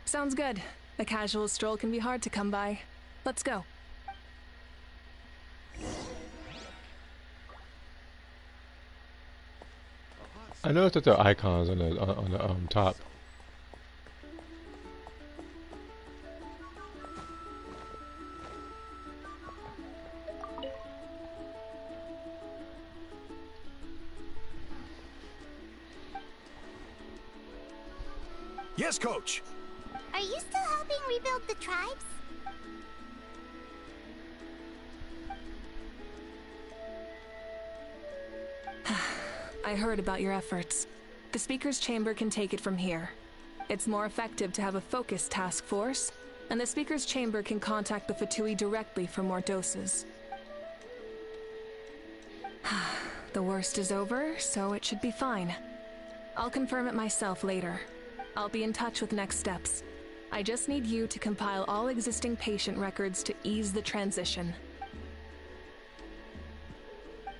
Sounds good. A casual stroll can be hard to come by. Let's go. I noticed that there are icons on the top. Yes, Coach. Are you still helping rebuild the tribes? I heard about your efforts. The Speaker's Chamber can take it from here. It's more effective to have a focused task force, and the Speaker's Chamber can contact the Fatui directly for more doses. The worst is over, so it should be fine. I'll confirm it myself later. I'll be in touch with next steps. I just need you to compile all existing patient records to ease the transition.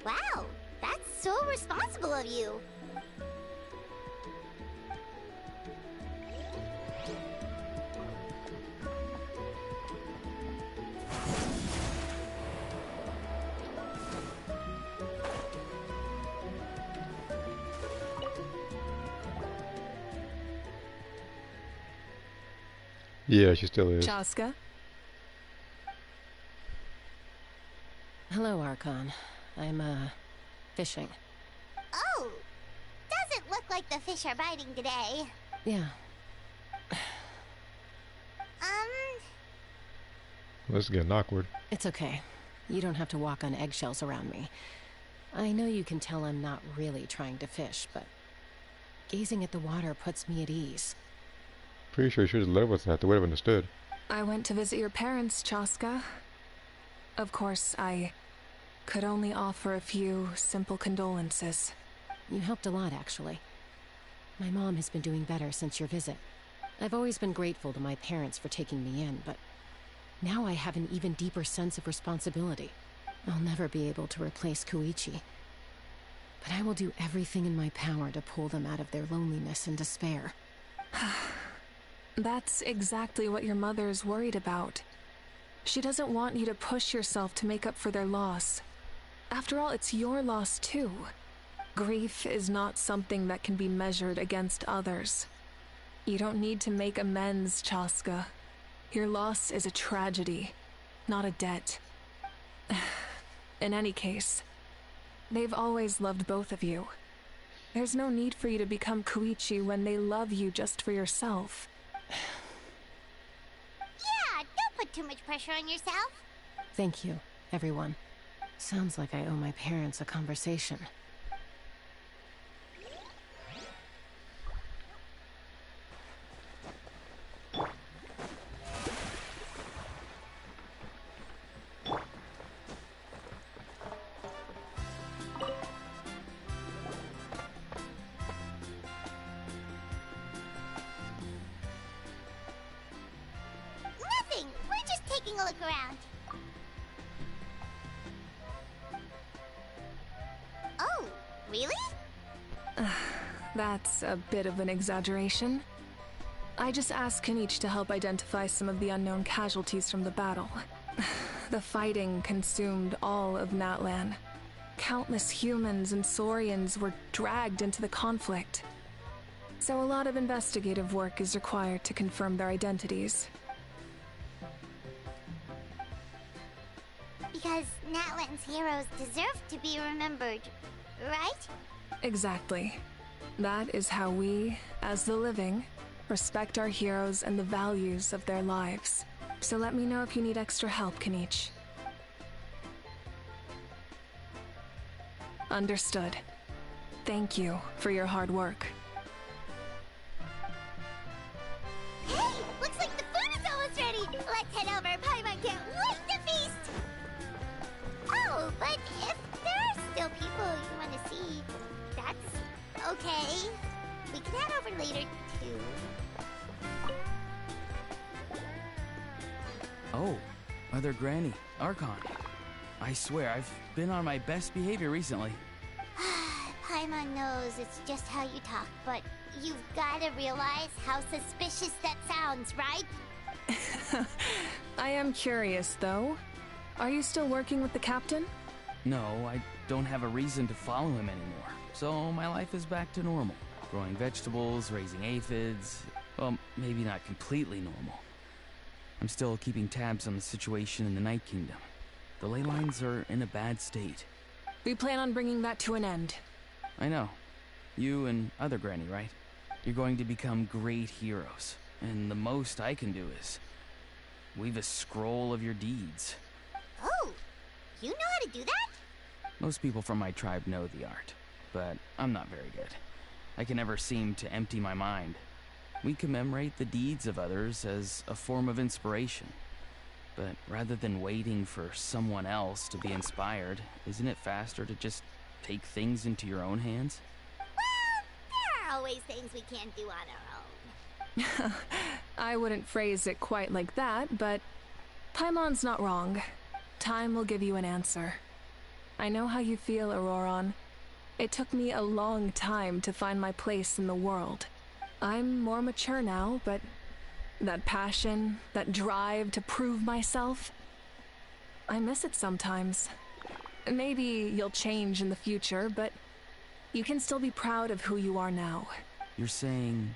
Wow, that's so responsible of you. Yeah, she still is. Chaska? Hello, Archon. I'm, fishing. Oh, doesn't look like the fish are biting today. Yeah. This is getting awkward. It's okay. You don't have to walk on eggshells around me. I know you can tell I'm not really trying to fish, but gazing at the water puts me at ease. Pretty sure you should have led with that. They would have understood. I went to visit your parents, Chaska. Of course, I could only offer a few simple condolences. You helped a lot, actually. My mom has been doing better since your visit. I've always been grateful to my parents for taking me in, but now I have an even deeper sense of responsibility. I'll never be able to replace Koichi, but I will do everything in my power to pull them out of their loneliness and despair. That's exactly what your mother's worried about. She doesn't want you to push yourself to make up for their loss. After all, it's your loss too. Grief is not something that can be measured against others. You don't need to make amends, Chaska. Your loss is a tragedy, not a debt. In any case, they've always loved both of you. There's no need for you to become Koichi when they love you just for yourself. Yeah, don't put too much pressure on yourself. Thank you, everyone. Sounds like I owe my parents a conversation. Nothing. We're just taking a look around. Oh, really? That's a bit of an exaggeration. I just asked Kenichi to help identify some of the unknown casualties from the battle. The fighting consumed all of Natlan. Countless humans and Saurians were dragged into the conflict. So a lot of investigative work is required to confirm their identities. Because Natlan's heroes deserve to be remembered, right? Exactly. That is how we, as the living, respect our heroes and the values of their lives. So let me know if you need extra help, Kenichi. Understood. Thank you for your hard work. Hey! Looks like the food is almost ready! Let's head over! Paimon can't wait to feast! Oh, but if there are still people you want to see, that's okay. We can head over later, too. Oh, Mother Granny, Archon. I swear, I've been on my best behavior recently. Paimon knows it's just how you talk, but you've gotta realize how suspicious that sounds, right? I am curious, though. Are you still working with the captain? No, I don't have a reason to follow him anymore. So my life is back to normal. Growing vegetables, raising aphids. Well, maybe not completely normal. I'm still keeping tabs on the situation in the Night Kingdom. The ley lines are in a bad state. We plan on bringing that to an end. I know. You and other Granny, right? You're going to become great heroes. And the most I can do is weave a scroll of your deeds. Oh, you know how to do that? Most people from my tribe know the art, but I'm not very good. I can never seem to empty my mind. We commemorate the deeds of others as a form of inspiration. But rather than waiting for someone else to be inspired, isn't it faster to just take things into your own hands? Well, there are always things we can't do on our own. I wouldn't phrase it quite like that, but Paimon's not wrong. Time will give you an answer. I know how you feel, Auroron. It took me a long time to find my place in the world. I'm more mature now, but that passion, that drive to prove myself, I miss it sometimes. Maybe you'll change in the future, but you can still be proud of who you are now. You're saying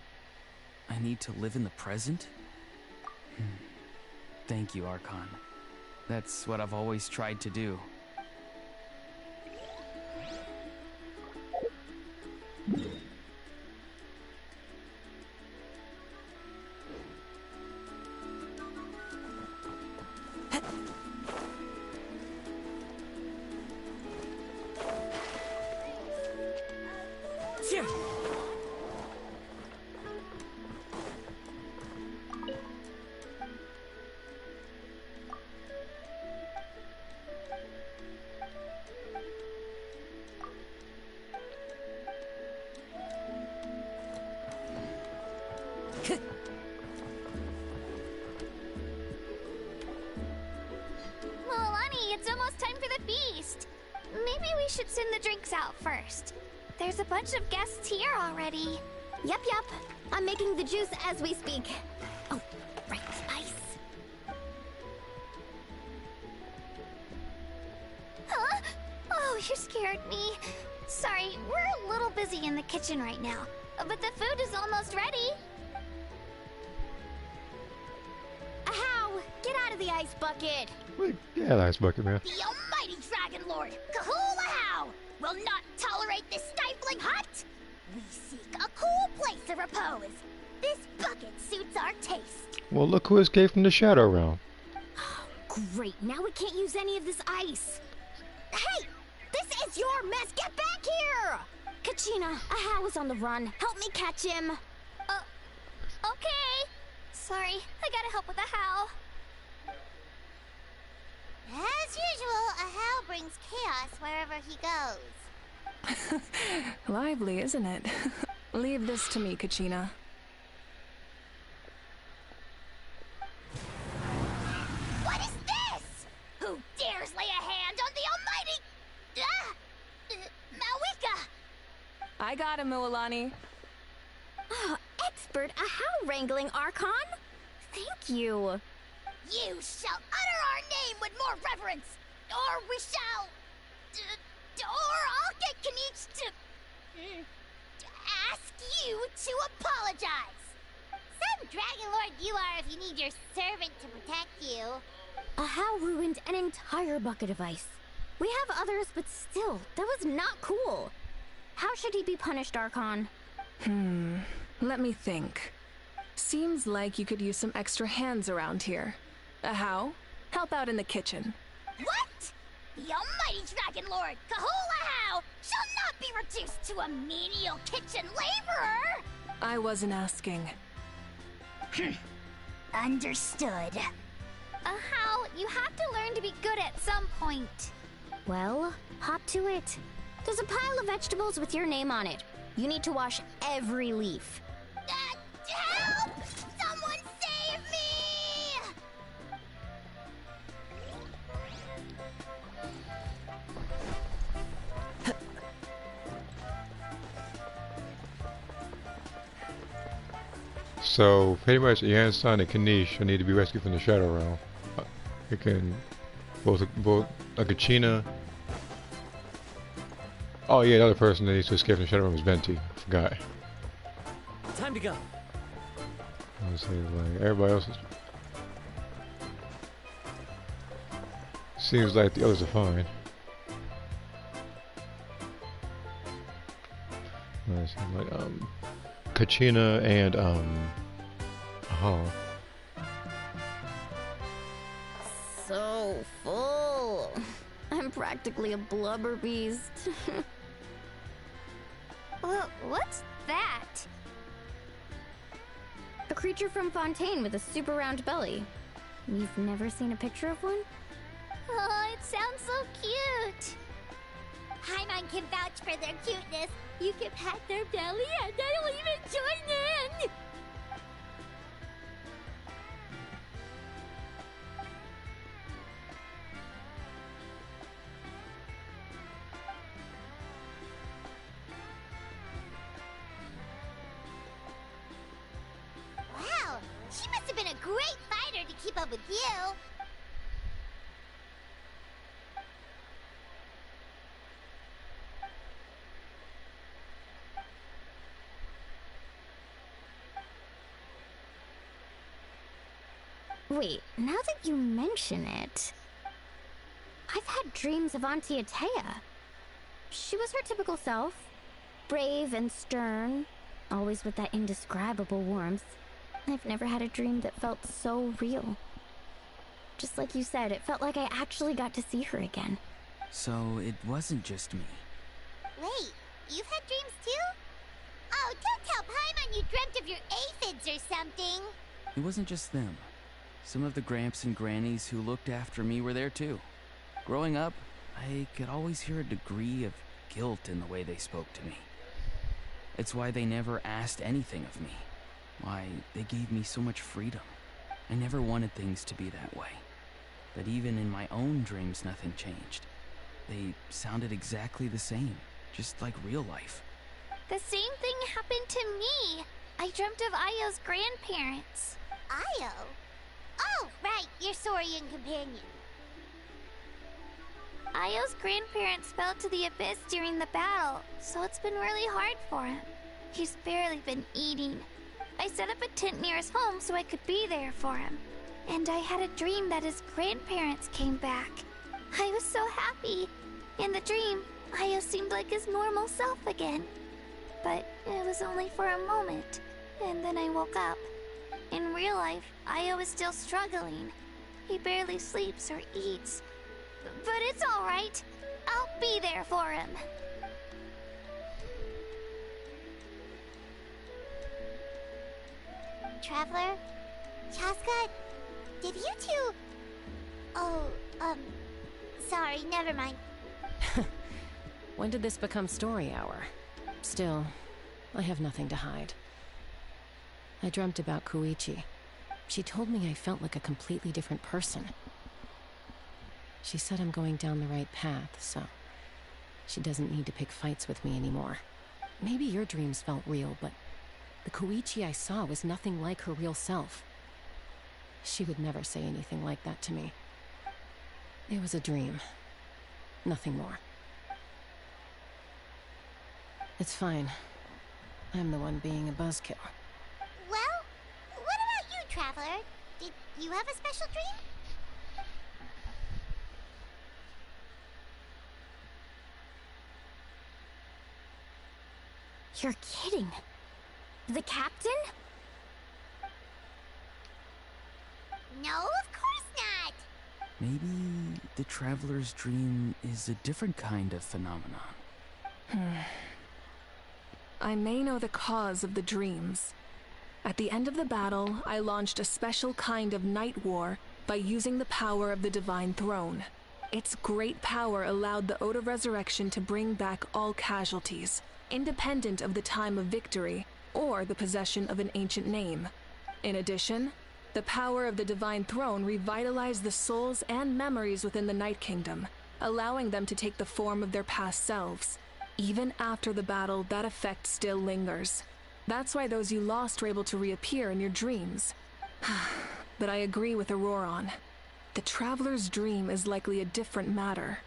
I need to live in the present? Thank you, Archon. That's what I've always tried to do. It's almost time for the feast. Maybe we should send the drinks out first. There's a bunch of guests here already. Yep. I'm making the juice as we speak. Oh, right, spice. Huh? Oh, you scared me. Sorry, we're a little busy in the kitchen right now. But the food is almost ready. Ahow! Get out of the ice bucket! Yeah, ice bucket, man. The almighty Dragon Lord, Kahulahow, will not tolerate this stifling hut! We seek a cool place to repose. This bucket suits our taste. Well, look who escaped from the Shadow Realm. Great, now we can't use any of this ice. Hey! This is your mess! Get back here! Kachina, Ahow is on the run. Help me catch him. Okay. Sorry, I gotta help with the how. As usual, Ahow brings chaos wherever he goes. Lively, isn't it? Leave this to me, Kachina. What is this? Who dares lay a hand on the almighty... Mawika? I got him, Mualani. Oh, expert Ahau wrangling, Archon. Thank you. You shall utter our name with more reverence, or we shall... or I'll get Kanich to ask you to apologize. Some Dragon Lord you are if you need your servant to protect you. Ahau ruined an entire bucket of ice. We have others, but still, that was not cool. How should he be punished, Archon? Let me think. Seems like you could use some extra hands around here. Ahau, help out in the kitchen. What? The almighty Dragon Lord, Kahul Ahau, shall not be reduced to a menial kitchen laborer! I wasn't asking. Understood. Ahau, you have to learn to be good at some point. Well, hop to it. There's a pile of vegetables with your name on it. You need to wash every leaf. Help! Someone save me! So pretty much Yansan and Kanish need to be rescued from the Shadow Realm. It can both Akachina. Oh yeah, the other person that needs to escape from the Shadow Realm is Venti. Forgot. Time to go. Let's see, like everybody else is. Seems like the others are fine. Let's see, like Kachina and Aha. So full. I'm practically a blubber beast. What's that? A creature from Fontaine with a super round belly. You've never seen a picture of one? Oh, it sounds so cute. Paimon can vouch for their cuteness. You can pat their belly and I'll even join in! Wow, she must have been a great fighter to keep up with you. Wait, now that you mention it, I've had dreams of Auntie Atea. She was her typical self, brave and stern, always with that indescribable warmth. I've never had a dream that felt so real. Just like you said, it felt like I actually got to see her again. So it wasn't just me. Wait, you've had dreams too? Oh, don't tell Paimon you dreamt of your aphids or something. It wasn't just them. Some of the Gramps and Grannies who looked after me were there too. Growing up, I could always hear a degree of guilt in the way they spoke to me. It's why they never asked anything of me. Why they gave me so much freedom. I never wanted things to be that way. But even in my own dreams, nothing changed. They sounded exactly the same, just like real life. The same thing happened to me. I dreamt of Ayo's grandparents. Ayo? Oh, right, your Saurian companion. Ayo's grandparents fell to the abyss during the battle, so it's been really hard for him. He's barely been eating. I set up a tent near his home so I could be there for him. And I had a dream that his grandparents came back. I was so happy. In the dream, Ayo seemed like his normal self again. But it was only for a moment, and then I woke up. In real life, Ayo is still struggling. He barely sleeps or eats. But it's alright. I'll be there for him. Traveler? Chaska? Did you two... Oh, sorry, never mind. When did this become story hour? Still, I have nothing to hide. I dreamt about Koichi. She told me I felt like a completely different person. She said I'm going down the right path, so she doesn't need to pick fights with me anymore. Maybe your dreams felt real, but the Koichi I saw was nothing like her real self. She would never say anything like that to me. It was a dream. Nothing more. It's fine. I'm the one being a buzzkill. Well, what about you, Traveler? Did you have a special dream? You're kidding. The captain? No, of course not. Maybe the Traveler's dream is a different kind of phenomenon. I may know the cause of the dreams. At the end of the battle, I launched a special kind of night war by using the power of the Divine Throne. Its great power allowed the Ode of Resurrection to bring back all casualties, independent of the time of victory or the possession of an ancient name. In addition, the power of the Divine Throne revitalized the souls and memories within the Night Kingdom, allowing them to take the form of their past selves. Even after the battle, that effect still lingers. That's why those you lost were able to reappear in your dreams. But I agree with Auroron. The Traveler's dream is likely a different matter.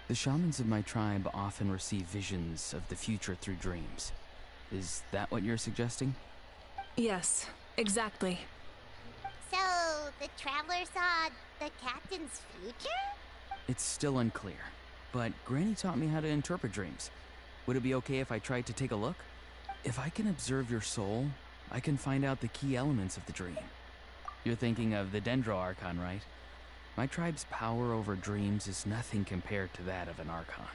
The shamans of my tribe often receive visions of the future through dreams. Is that what you're suggesting? Yes, exactly. So, the Traveler saw the captain's future? It's still unclear, but Granny taught me how to interpret dreams. Would it be okay if I tried to take a look? If I can observe your soul, I can find out the key elements of the dream. You're thinking of the Dendro Archon, right? My tribe's power over dreams is nothing compared to that of an Archon.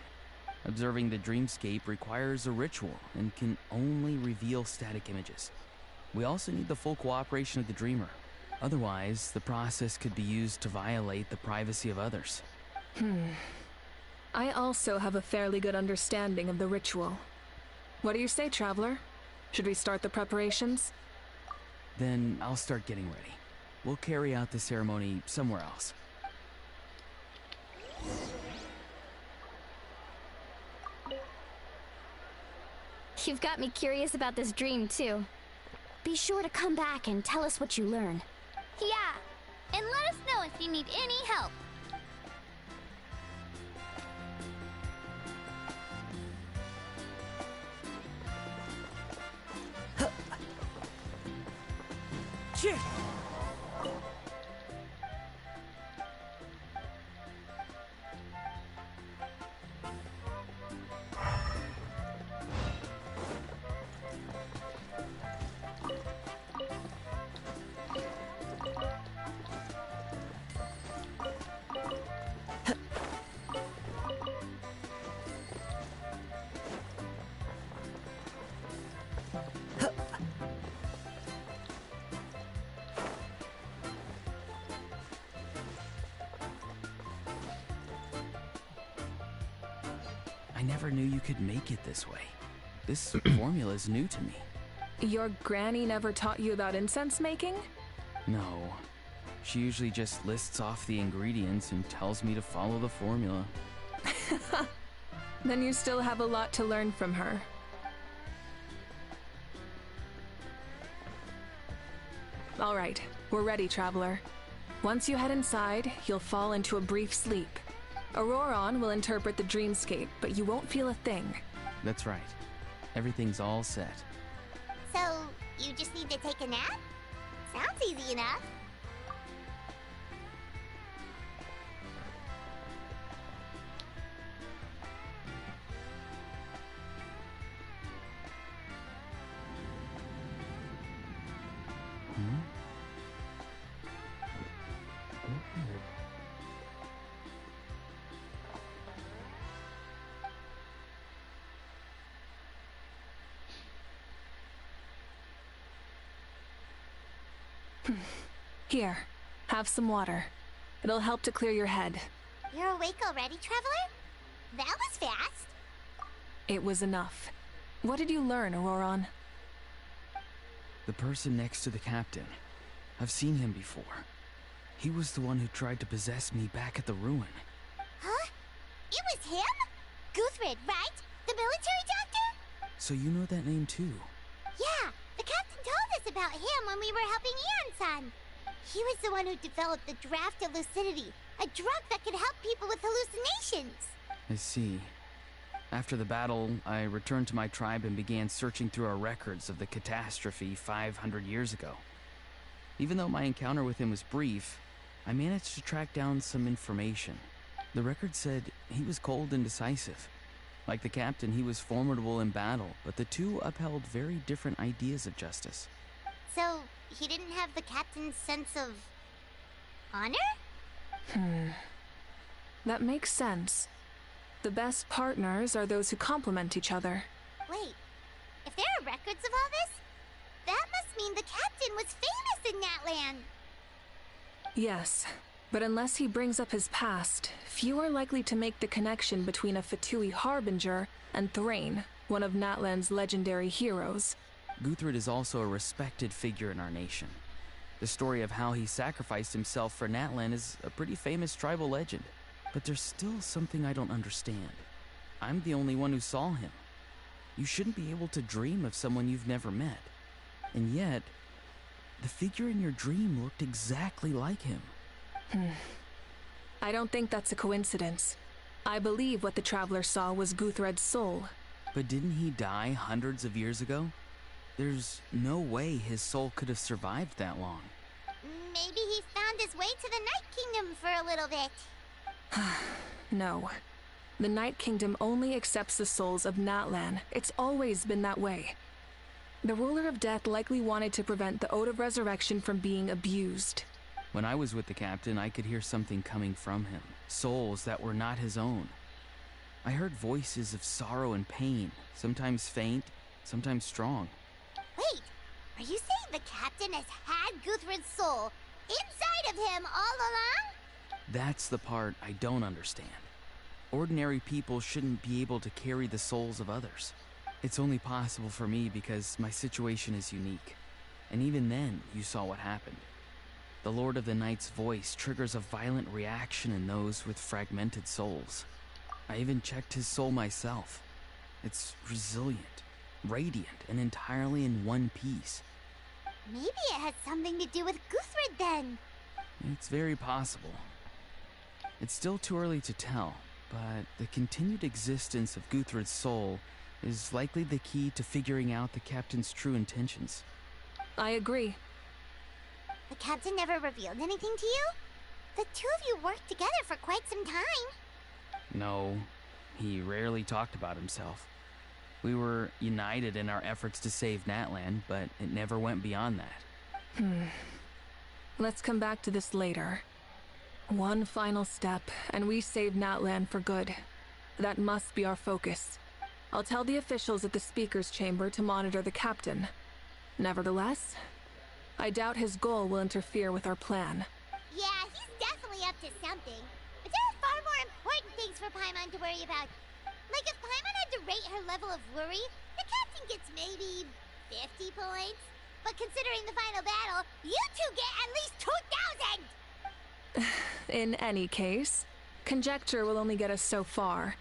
Observing the dreamscape requires a ritual and can only reveal static images. We also need the full cooperation of the dreamer. Otherwise, the process could be used to violate the privacy of others. I also have a fairly good understanding of the ritual. What do you say, Traveler? Should we start the preparations? Then I'll start getting ready. We'll carry out the ceremony somewhere else. You've got me curious about this dream, too. Be sure to come back and tell us what you learn. Yeah, and let us know if you need any help. Shit! I never knew you could make it this way. This formula is new to me. Your granny never taught you about incense making? No. She usually just lists off the ingredients and tells me to follow the formula. Then you still have a lot to learn from her. All right, we're ready, Traveler. Once you head inside, you'll fall into a brief sleep. Auroron will interpret the dreamscape, but you won't feel a thing. That's right. Everything's all set. So, you just need to take a nap? Sounds easy enough. Here, have some water. It'll help to clear your head. You're awake already, Traveler? That was fast. It was enough. What did you learn, Auroron? The person next to the captain. I've seen him before. He was the one who tried to possess me back at the ruin. Huh? It was him? Guthrid, right? The military doctor? So you know that name too? Yeah, the captain told us about him when we were helping Eon-san. He was the one who developed the draft of lucidity, a drug that could help people with hallucinations. I see. After the battle, I returned to my tribe and began searching through our records of the catastrophe 500 years ago. Even though my encounter with him was brief, I managed to track down some information. The record said he was cold and decisive. Like the captain, he was formidable in battle, but the two upheld very different ideas of justice. So, he didn't have the captain's sense of honor? That makes sense. The best partners are those who complement each other. Wait, if there are records of all this, that must mean the captain was famous in that land. Yes, but unless he brings up his past, few are likely to make the connection between a Fatui Harbinger and Thrain, one of Natlan's legendary heroes. Guthred is also a respected figure in our nation. The story of how he sacrificed himself for Natlan is a pretty famous tribal legend. But there's still something I don't understand. I'm the only one who saw him. You shouldn't be able to dream of someone you've never met. And yet, the figure in your dream looked exactly like him. I don't think that's a coincidence. I believe what the traveler saw was Guthred's soul. But didn't he die hundreds of years ago? There's no way his soul could have survived that long. Maybe he found his way to the Night Kingdom for a little bit. No. The Night Kingdom only accepts the souls of Natlan. It's always been that way. The ruler of death likely wanted to prevent the Ode of Resurrection from being abused. When I was with the captain, I could hear something coming from him. Souls that were not his own. I heard voices of sorrow and pain, sometimes faint, sometimes strong. Wait, are you saying the captain has had Guthred's soul inside of him all along? That's the part I don't understand. Ordinary people shouldn't be able to carry the souls of others. It's only possible for me because my situation is unique. And even then, you saw what happened. The Lord of the Night's voice triggers a violent reaction in those with fragmented souls. I even checked his soul myself. It's resilient, radiant, and entirely in one piece. Maybe it has something to do with Guthred then. It's very possible. It's still too early to tell, but the continued existence of Guthred's soul is likely the key to figuring out the captain's true intentions. I agree. The captain never revealed anything to you? The two of you worked together for quite some time. No, he rarely talked about himself. We were united in our efforts to save Natlan, but it never went beyond that. Let's come back to this later. One final step, and we save Natlan for good. That must be our focus. I'll tell the officials at the speaker's chamber to monitor the captain. Nevertheless, I doubt his goal will interfere with our plan. Yeah, he's definitely up to something. But there are far more important things for Paimon to worry about. Like if Paimon had to rate her level of worry, the captain gets maybe 50 points. But considering the final battle, you two get at least 2,000! In any case, conjecture will only get us so far.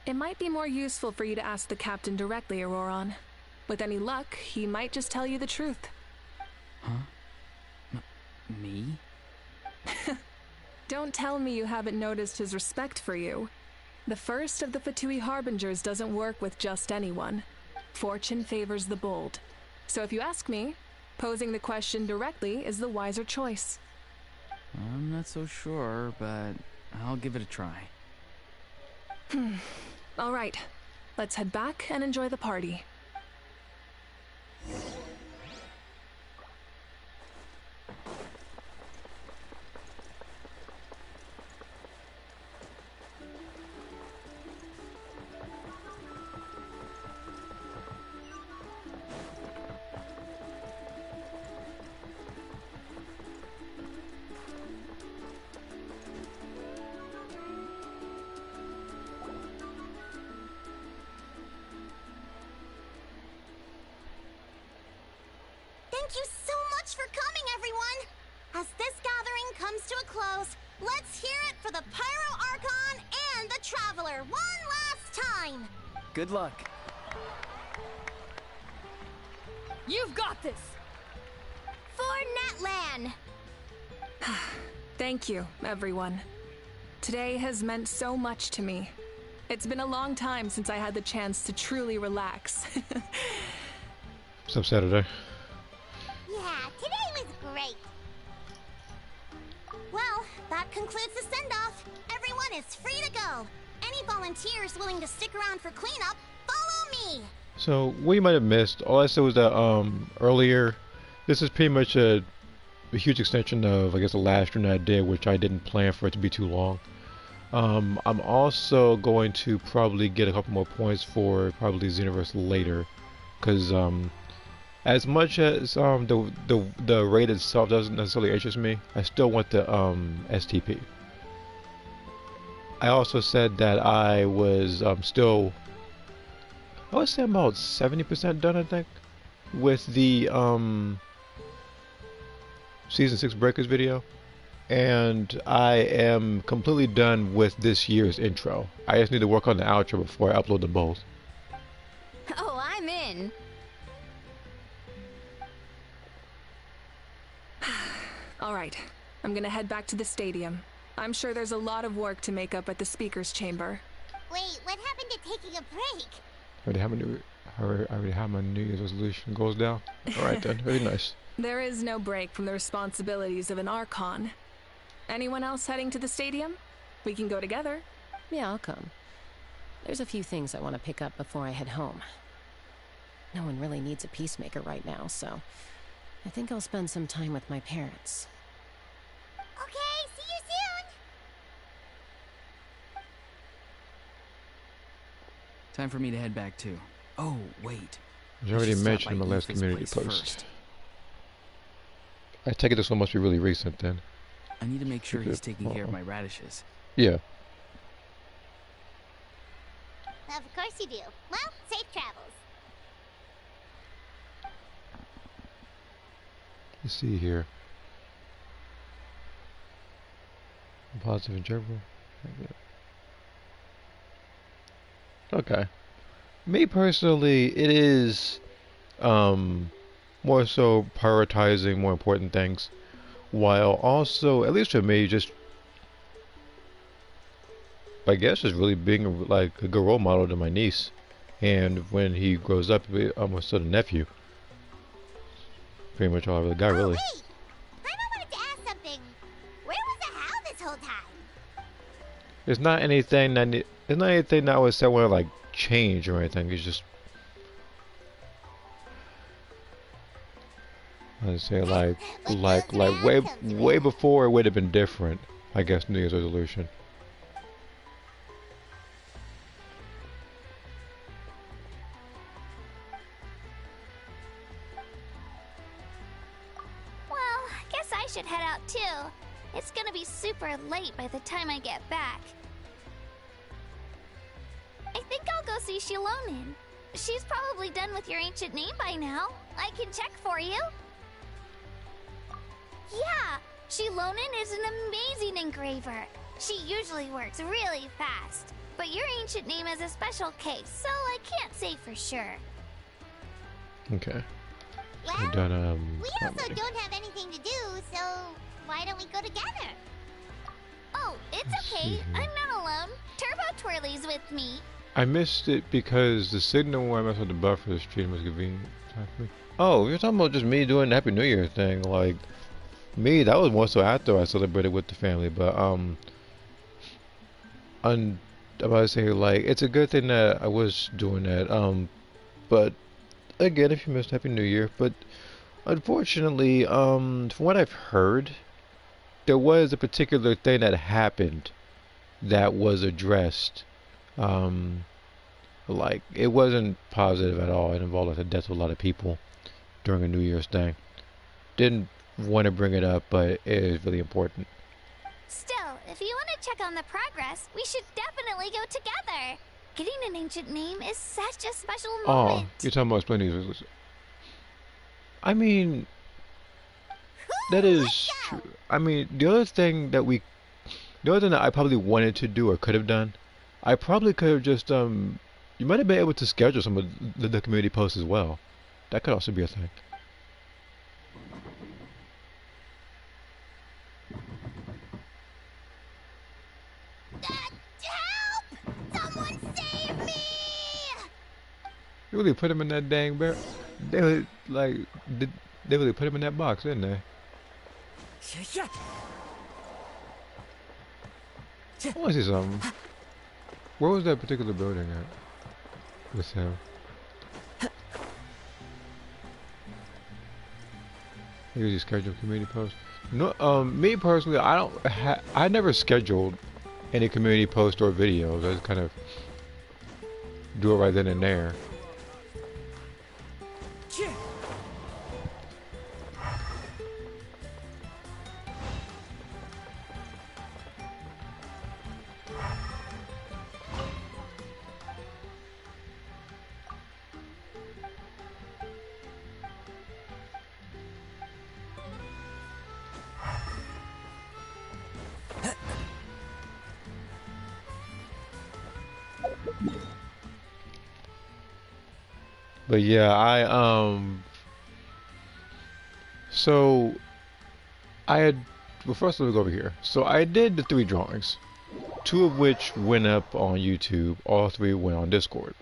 It might be more useful for you to ask the captain directly, Auroron. With any luck, he might just tell you the truth. Huh? Me? Don't tell me you haven't noticed his respect for you. The first of the Fatui Harbingers doesn't work with just anyone. Fortune favors the bold. So if you ask me, posing the question directly is the wiser choice. I'm not so sure, but I'll give it a try. All right, let's head back and enjoy the party. Thank you so much for coming, everyone! As this gathering comes to a close, let's hear it for the Pyro Archon and the Traveler one last time! Good luck. You've got this! For Netlan! Thank you, everyone. Today has meant so much to me. It's been a long time since I had the chance to truly relax. What's up, Saturday? Yeah, today was great. Well, that concludes the send-off. Everyone is free to go. Any volunteers willing to stick around for cleanup, follow me! So, what you might have missed, all I said was that earlier, this is pretty much a huge extension of, I guess, the last stream that I did, which I didn't plan for it to be too long. I'm also going to probably get a couple more points for probably Xenoverse later, because as much as the raid itself doesn't necessarily interest me, I still want the STP. I also said that I was still, I would say I'm about 70% done, I think, with the Season 6 Breakers video. And I am completely done with this year's intro. I just need to work on the outro before I upload them both. Oh, I'm in. Alright, I'm gonna head back to the stadium. I'm sure there's a lot of work to make up at the speaker's chamber. Wait, what happened to taking a break? I already have my New Year's resolution goes down. Alright then, very nice. There is no break from the responsibilities of an Archon. Anyone else heading to the stadium? We can go together. Yeah, I'll come. There's a few things I want to pick up before I head home. No one really needs a peacemaker right now, so I think I'll spend some time with my parents. Okay, see you soon! Time for me to head back too. Oh, wait. I already mentioned in my last community post. I take it this one must be really recent then. I need to make sure he's taking care of my radishes. Yeah. Of course you do. Well, safe travels. Let's see here. Positive and general. Okay. Me personally, it is more so prioritizing more important things, while also, at least for me, just I guess just really being like a good role model to my niece, and when he grows up, be almost sort of nephew. Pretty much all I really got, really. Wait! Paimon wanted to ask something. Where was the Hal this whole time? It's not anything that it's not anything that I would say I want to like change or anything. It's just I'd say like way before it would have been different. I guess New Year's resolution. Well, I guess I should head out too. It's gonna be super late by the time I get back. I think I'll go see Shilonin. She's probably done with your ancient name by now. I can check for you. Yeah, Shilonin is an amazing engraver. She usually works really fast. But your ancient name is a special case, so I can't say for sure. Okay. Well, I've done, we also don't have anything to do, so why don't we go together? Oh, it's okay. I'm not alone. Turbo Twirly's with me. I missed it because the signal where I messed with the buffer the stream was convenient. Oh, you're talking about just me doing the Happy New Year thing. Like, me, that was more so after I celebrated with the family. But, I'm about to say, like, it's a good thing that I was doing that. But, again, if you missed Happy New Year. But, unfortunately, from what I've heard, there was a particular thing that happened that was addressed. Like, it wasn't positive at all. It involved like, the death of a lot of people during a New Year's thing. Didn't want to bring it up, but it is really important. Still, if you want to check on the progress, we should definitely go together. Getting an ancient name is such a special moment. Oh, you're talking about explaining these. I mean, that is true. I mean, the other thing that I probably wanted to do or could have done, I probably could have just, you might have been able to schedule some of the community posts as well. That could also be a thing. Help! Someone save me! You really put him in that dang bear? They really, like, they really put him in that box, didn't they? I want to see something. Where was that particular building at with him? He was scheduled community posts. No, me personally, I never scheduled any community post or videos. I just kind of do it right then and there. But yeah, so I had, well, first let me go over here. So I did the 3 drawings, 2 of which went up on YouTube, all 3 went on Discord.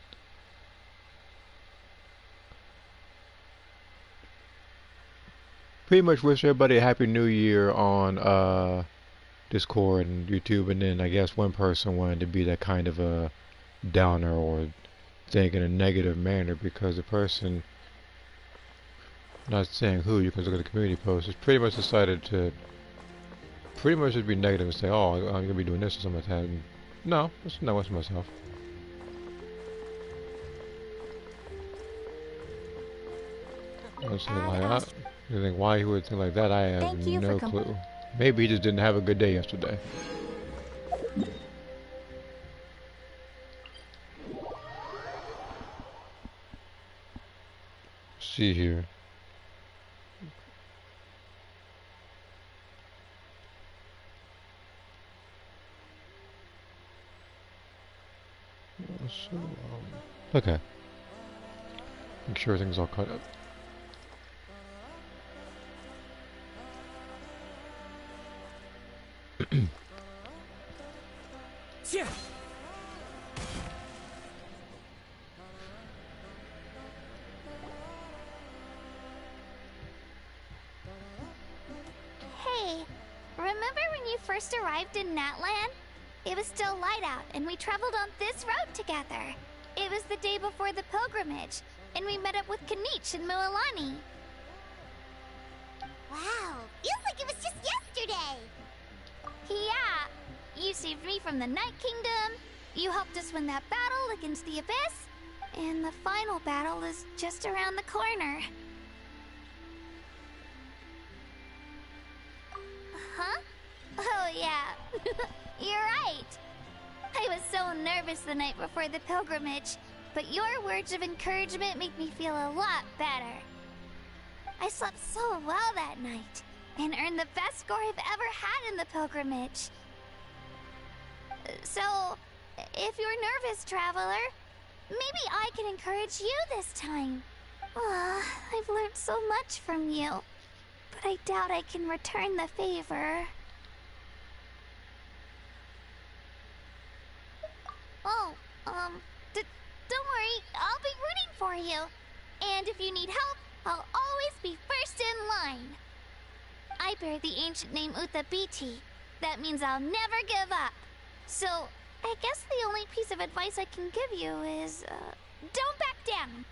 Pretty much wish everybody a happy new year on Discord and YouTube, and then I guess one person wanted to be that kind of a downer or think in a negative manner, because the person, not saying who, you can look at the community post, has pretty much decided to pretty much just be negative and say, oh, I'm going to be doing this or something like that. And no, that's not what's myself. I was like, you think why he would think like that, I have no clue. Maybe he just didn't have a good day yesterday. See here. So, okay. Make sure everything's all caught up. Hey, remember when you first arrived in Natlan? It was still light out, and we traveled on this road together. It was the day before the pilgrimage, and we met up with Kanich and Mualani. Wow, feels like it was just yesterday. Yeah, you saved me from the Night Kingdom, you helped us win that battle against the Abyss, and the final battle is just around the corner. Huh? Oh yeah, you're right. I was so nervous the night before the pilgrimage, but your words of encouragement make me feel a lot better. I slept so well that night, and earned the best score I've ever had in the pilgrimage. So, if you're nervous, traveler, maybe I can encourage you this time. I've learned so much from you, but I doubt I can return the favor. Oh, don't worry, I'll be rooting for you. And if you need help, I'll always be first in line. I bear the ancient name Utabiti. That means I'll never give up. So, I guess the only piece of advice I can give you is, don't back down.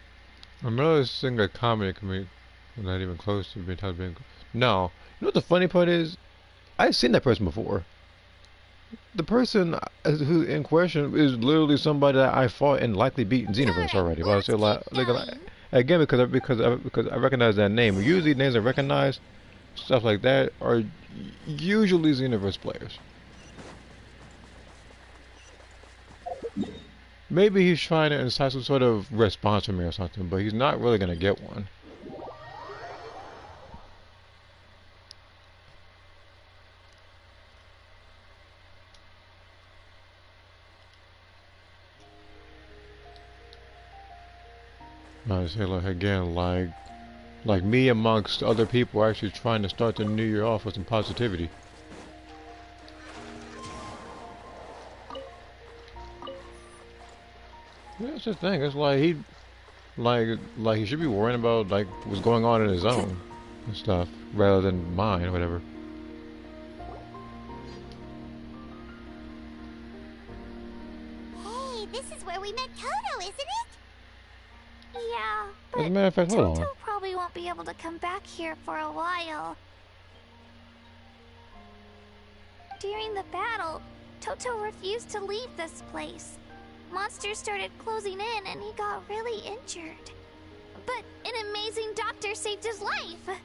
I'm noticing a comment can be not even close to being No. You know what the funny part is? I've seen that person before. The person who in question is literally somebody that I fought and likely beat in Xenoverse already. But I say like again because I recognize that name. Usually names I recognize, stuff like that, are usually Xenoverse players. Maybe he's trying to incite some sort of response from me or something, but he's not really gonna get one. I say like again, like me amongst other people actually trying to start the new year off with some positivity. Yeah, that's the thing. It's like like he should be worrying about like what's going on in his own and stuff rather than mine or whatever. Hey, this is where we met Toto, isn't it? Yeah, As a but matter of fact, hold on. Toto probably won't be able to come back here for a while. During the battle, Toto refused to leave this place. Monsters started closing in and he got really injured. But an amazing doctor saved his life.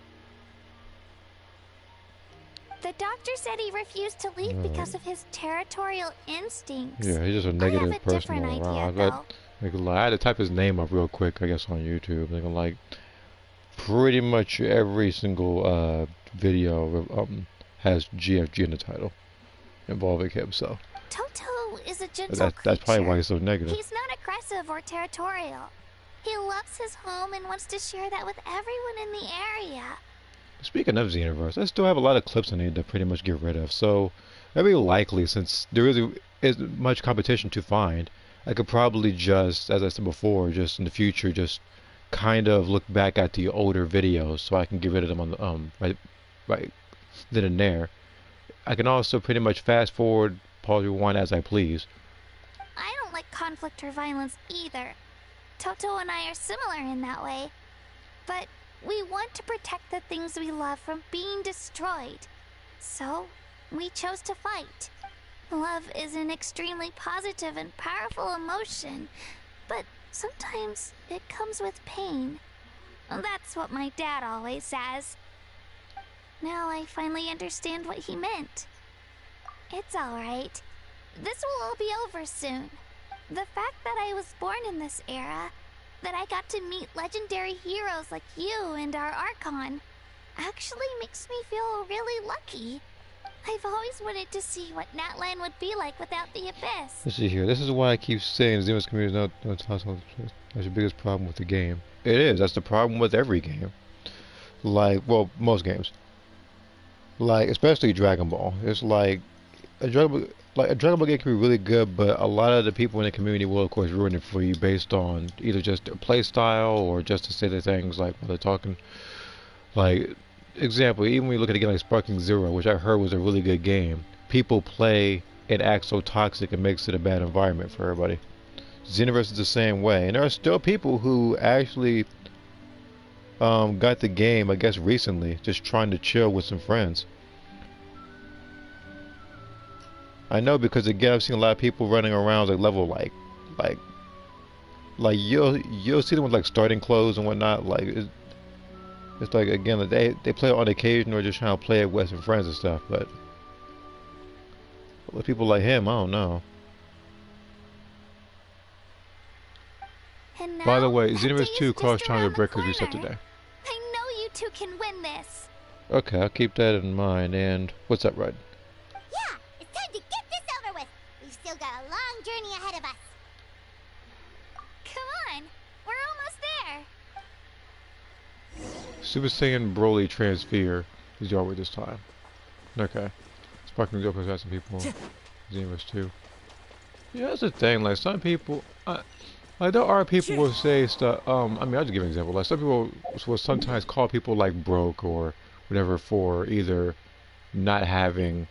The doctor said he refused to leave because of his territorial instincts. Yeah, he's just a negative person all around. I had to type his name up real quick, I guess, on YouTube. Like pretty much every single video has GFG in the title involving him. So Toto is a gentle that's probably creature. why he's so negative. He's not aggressive or territorial. He loves his home and wants to share that with everyone in the area. Speaking of Xenoverse, I still have a lot of clips I need to pretty much get rid of. So very likely, since there isn't much competition to find, I could probably just, as I said before, just in the future, just kind of look back at the older videos so I can get rid of them on the right then and there. I can also pretty much fast forward, pause, rewind as I please. I don't like conflict or violence either. Toto and I are similar in that way. But we want to protect the things we love from being destroyed. So, we chose to fight. Love is an extremely positive and powerful emotion, but sometimes it comes with pain. That's what my dad always says. Now I finally understand what he meant. It's alright. This will all be over soon. The fact that I was born in this era, that I got to meet legendary heroes like you and our Archon, actually makes me feel really lucky. I've always wanted to see what Natlan would be like without the Abyss. Let's see here. This is why I keep saying Xenoverse community is not that's the biggest problem with the game. It is. That's the problem with every game. Like, well, most games. Like, especially Dragon Ball. It's like a Dragon Ball game can be really good, but a lot of the people in the community will, of course, ruin it for you based on either just their play style or just to say the things like when they're talking. Like, example, even when you look at a game like Sparking Zero, which I heard was a really good game, people play and act so toxic it makes it a bad environment for everybody. Xenoverse is the same way, and there are still people who actually got the game, I guess, recently, just trying to chill with some friends. I know because again, I've seen a lot of people running around like level like you'll see them with like starting clothes and whatnot. Like it's like again, like they play it on occasion or just trying to play it with some friends and stuff. But with people like him, I don't know. And now, By the way, that Xenoverse day 2 is Cross just Triangle around the Breakers reset corner. today. I know you two can win this. Okay, I'll keep that in mind. And what's up, Red? Yeah, it's time to get this over with. We've still got a long journey ahead of us. Come on, we're almost there. Super Saiyan Broly Transfer is your way this time. Okay. Sparking Joker has some people. Xenoverse 2. Yeah, that's the thing. Like some people, like there are people who will say stuff. I mean, I'll just give an example. Like some people will sometimes call people like broke or whatever for either not having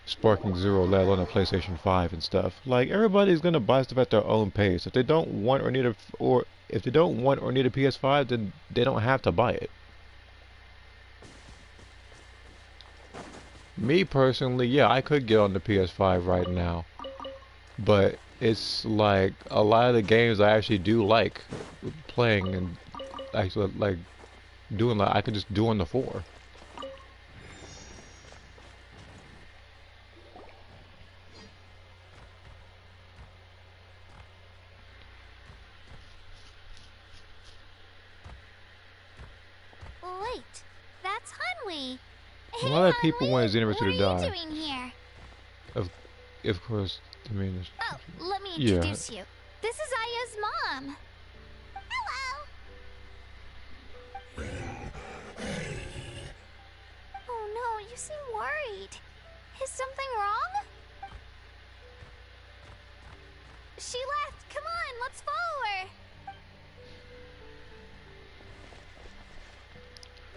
Sparking Zero, let alone a PlayStation 5 and stuff. Like everybody's gonna buy stuff at their own pace. If they don't want or need a PS5, then they don't have to buy it. Me personally, yeah, I could get on the PS5 right now, but it's like a lot of the games I actually do like playing and actually like doing, like I could just do on the 4. Wait, that's Hanwi. A lot of people want Xenoverse to die. What are you doing here? Of course, I mean, Oh, let me yeah. introduce you. This is Aya's mom. Hello! She left. Come on, let's follow her.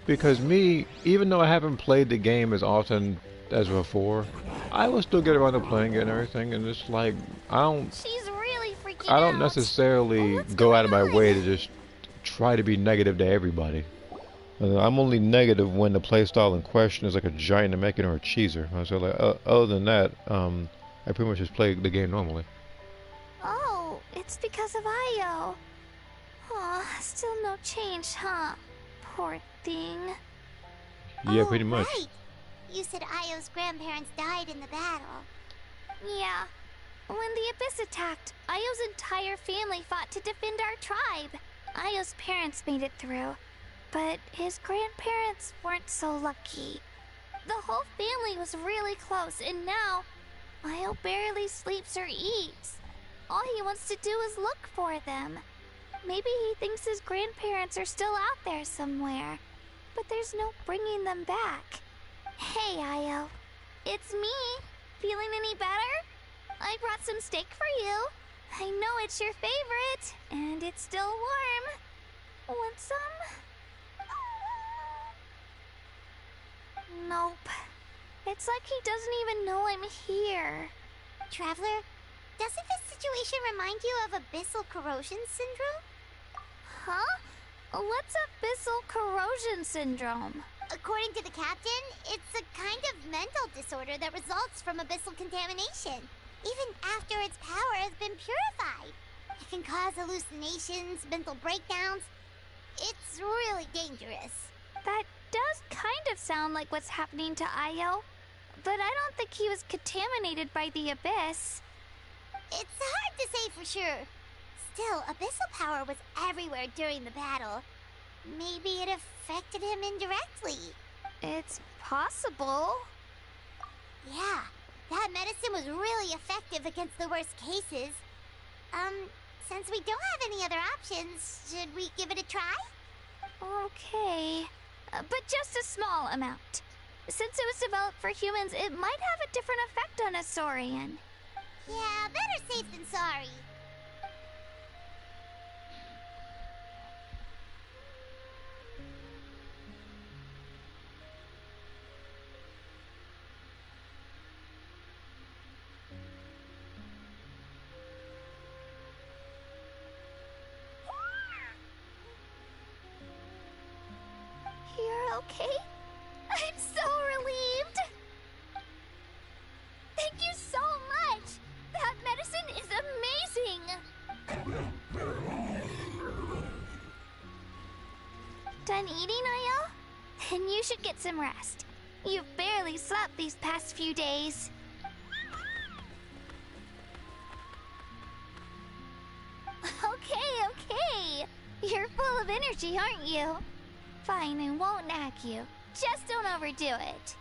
Because me, even though I haven't played the game as often as before, I will still get around to playing it and everything, and it's like, She's really freaking I don't out. necessarily go out of my way to just try to be negative to everybody. I'm only negative when the playstyle in question is like a giant Namekian or a cheeser. So like, other than that, I pretty much just play the game normally. Oh, it's because of Io. Aw, still no change, huh? Poor thing. Yeah, pretty much. Right. You said Io's grandparents died in the battle. Yeah. When the Abyss attacked, Io's entire family fought to defend our tribe. Io's parents made it through, but his grandparents weren't so lucky. The whole family was really close, and now Io barely sleeps or eats. All he wants to do is look for them. Maybe he thinks his grandparents are still out there somewhere, but there's no bringing them back. Hey, Io. It's me. Feeling any better? I brought some steak for you. I know it's your favorite, and it's still warm. Want some? Nope. It's like he doesn't even know I'm here. Traveler, doesn't this situation remind you of abyssal corrosion syndrome? Huh? What's abyssal corrosion syndrome? According to the captain, it's a kind of mental disorder that results from abyssal contamination, even after its power has been purified. It can cause hallucinations, mental breakdowns. It's really dangerous. That does kind of sound like what's happening to Io, but I don't think he was contaminated by the Abyss. It's hard to say for sure. Still, abyssal power was everywhere during the battle. Maybe it affected him indirectly. It's possible. Yeah, that medicine was really effective against the worst cases. Since we don't have any other options, should we give it a try? Okay, but just a small amount. Since it was developed for humans, it might have a different effect on a Saurian. Yeah, better safe than sorry. You're okay? I'm so relieved! Thank you so much! That medicine is amazing! Done eating, Io? Then you should get some rest. You've barely slept these past few days. Okay. You're full of energy, aren't you? Fine, I won't nag you. Just don't overdo it.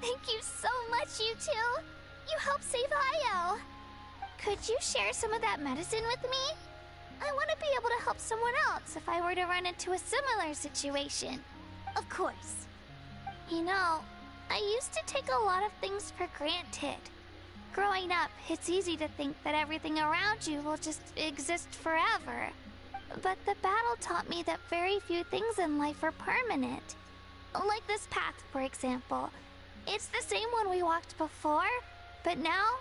Thank you so much, you two. You helped save Io. Could you share some of that medicine with me? I want to be able to help someone else if I were to run into a similar situation. Of course. You know, I used to take a lot of things for granted. Growing up, it's easy to think that everything around you will just exist forever. But the battle taught me that very few things in life are permanent. Like this path, for example. It's the same one we walked before, but now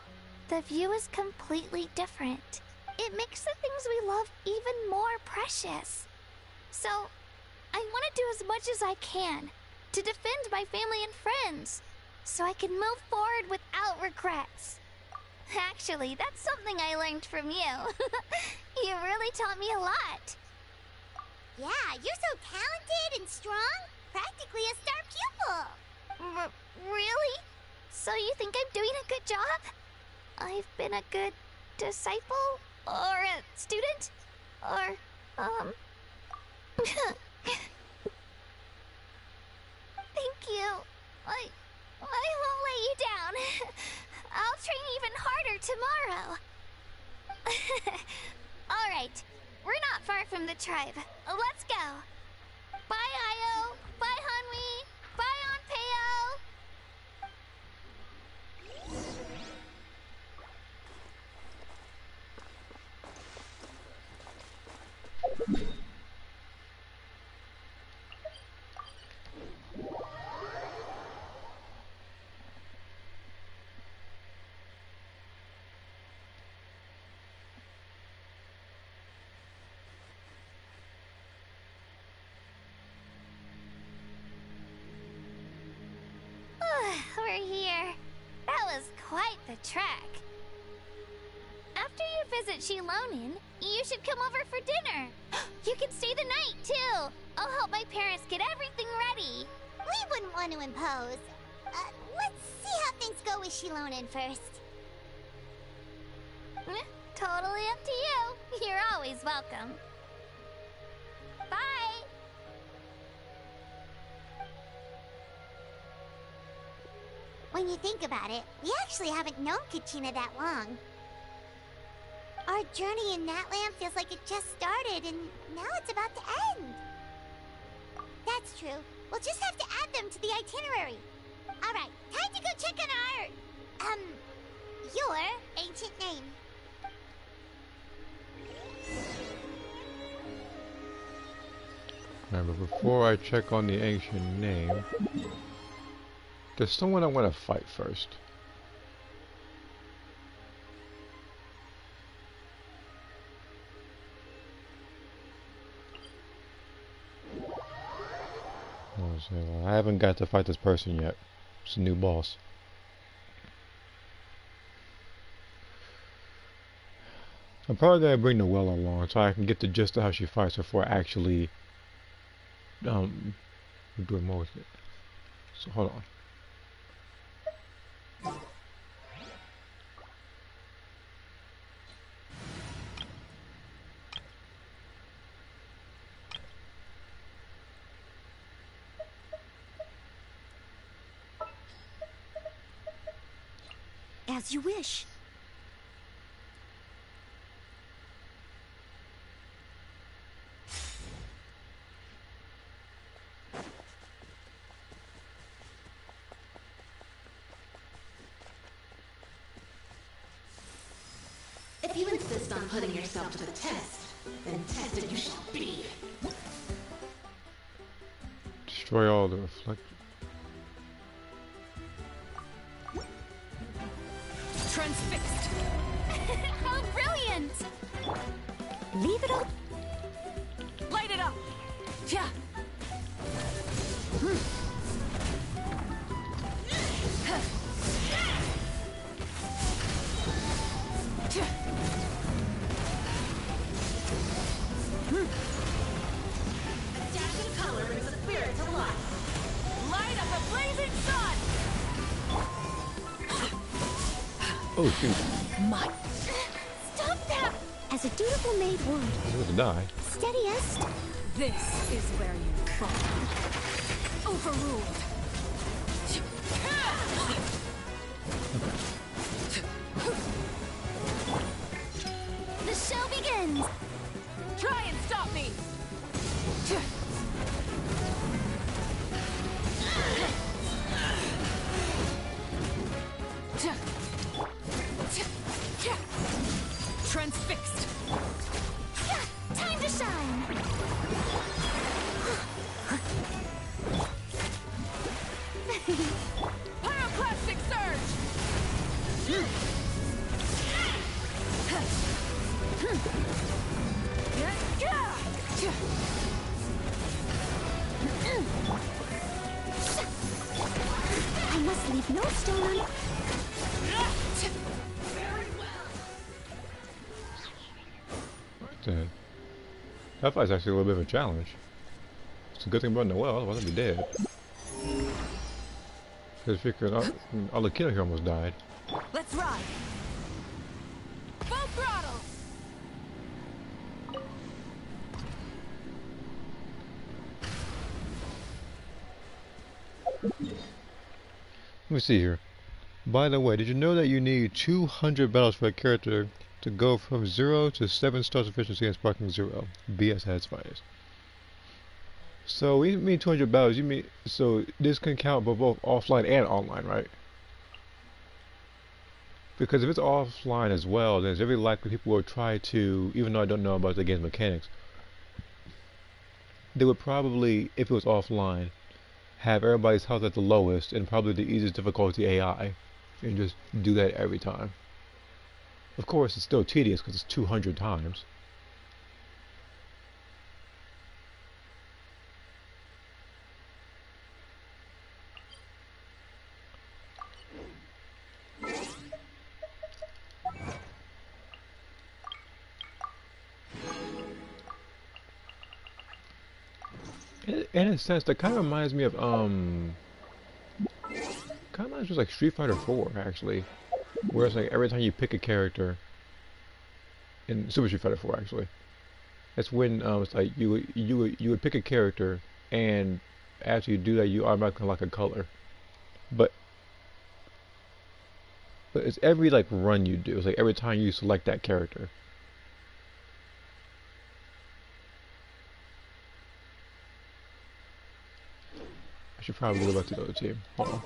the view is completely different. It makes the things we love even more precious. So, I want to do as much as I can to defend my family and friends, so I can move forward without regrets. Actually, that's something I learned from you. You really taught me a lot. Yeah, you're so talented and strong. Practically a star pupil. Really? So you think I'm doing a good job? I've been a good disciple? Or a student? Or, Thank you. I won't let you down. I'll train even harder tomorrow. Alright, we're not far from the tribe. Let's go. Bye, Io. Bye, Hanwi. Bye, Onpeo. here. That was quite the trek. After you visit Shilonin, you should come over for dinner. You can stay the night, too. I'll help my parents get everything ready. We wouldn't want to impose. Let's see how things go with Shilonin first. Totally up to you. You're always welcome. Bye. When you think about it, we actually haven't known Kachina that long. Our journey in Natland feels like it just started, and now it's about to end. That's true. We'll just have to add them to the itinerary. Alright, time to go check on our... your ancient name. Alright, but before I check on the ancient name, there's someone I want to fight first. I haven't got to fight this person yet. It's a new boss. I'm probably gonna bring Noelle along so I can get the gist of how she fights before I actually doing more with it. So hold on. As you wish. If you insist on putting yourself to the test, then tested you shall be. Destroy all the reflect. Transfixed. How brilliant! Leave it up. Light it up. Yeah. A dash of color brings the spirit to life. Light up a blazing sun. Oh shoot. My. Stop that! As a dutiful maid would. He's about to die. Steadiest. This is where you fall. Overruled. The show begins. Try and stop me. Transfixed. Time to shine. Pyroclastic surge. I must leave no stone unturned. That fight's actually a little bit of a challenge. It's a good thing about Noelle, otherwise I'd be dead. Because figured all the killer here almost died. Let's ride. Full throttle. Let me see here. By the way, did you know that you need 200 battles for a character to go from 0 to 7 stars efficiency and sparking 0? BS at its finest. So we mean 200 battles, you mean, so this can count for both offline and online, right? Because if it's offline as well, then it's very likely people will try to, even though I don't know about the game's mechanics, they would probably, if it was offline, have everybody's health at the lowest and probably the easiest difficulty AI, and just do that every time. Of course, it's still tedious because it's 200 times. In a sense, that kind of reminds me of kind of reminds me of like Street Fighter 4 actually, where it's like every time you pick a character in Super Street Fighter 4 actually, that's when it's like you would pick a character, and after you do that, you automatically unlock a color. But it's every like run you do. It's like every time you select that character. I should probably go back to the other team. Hold on.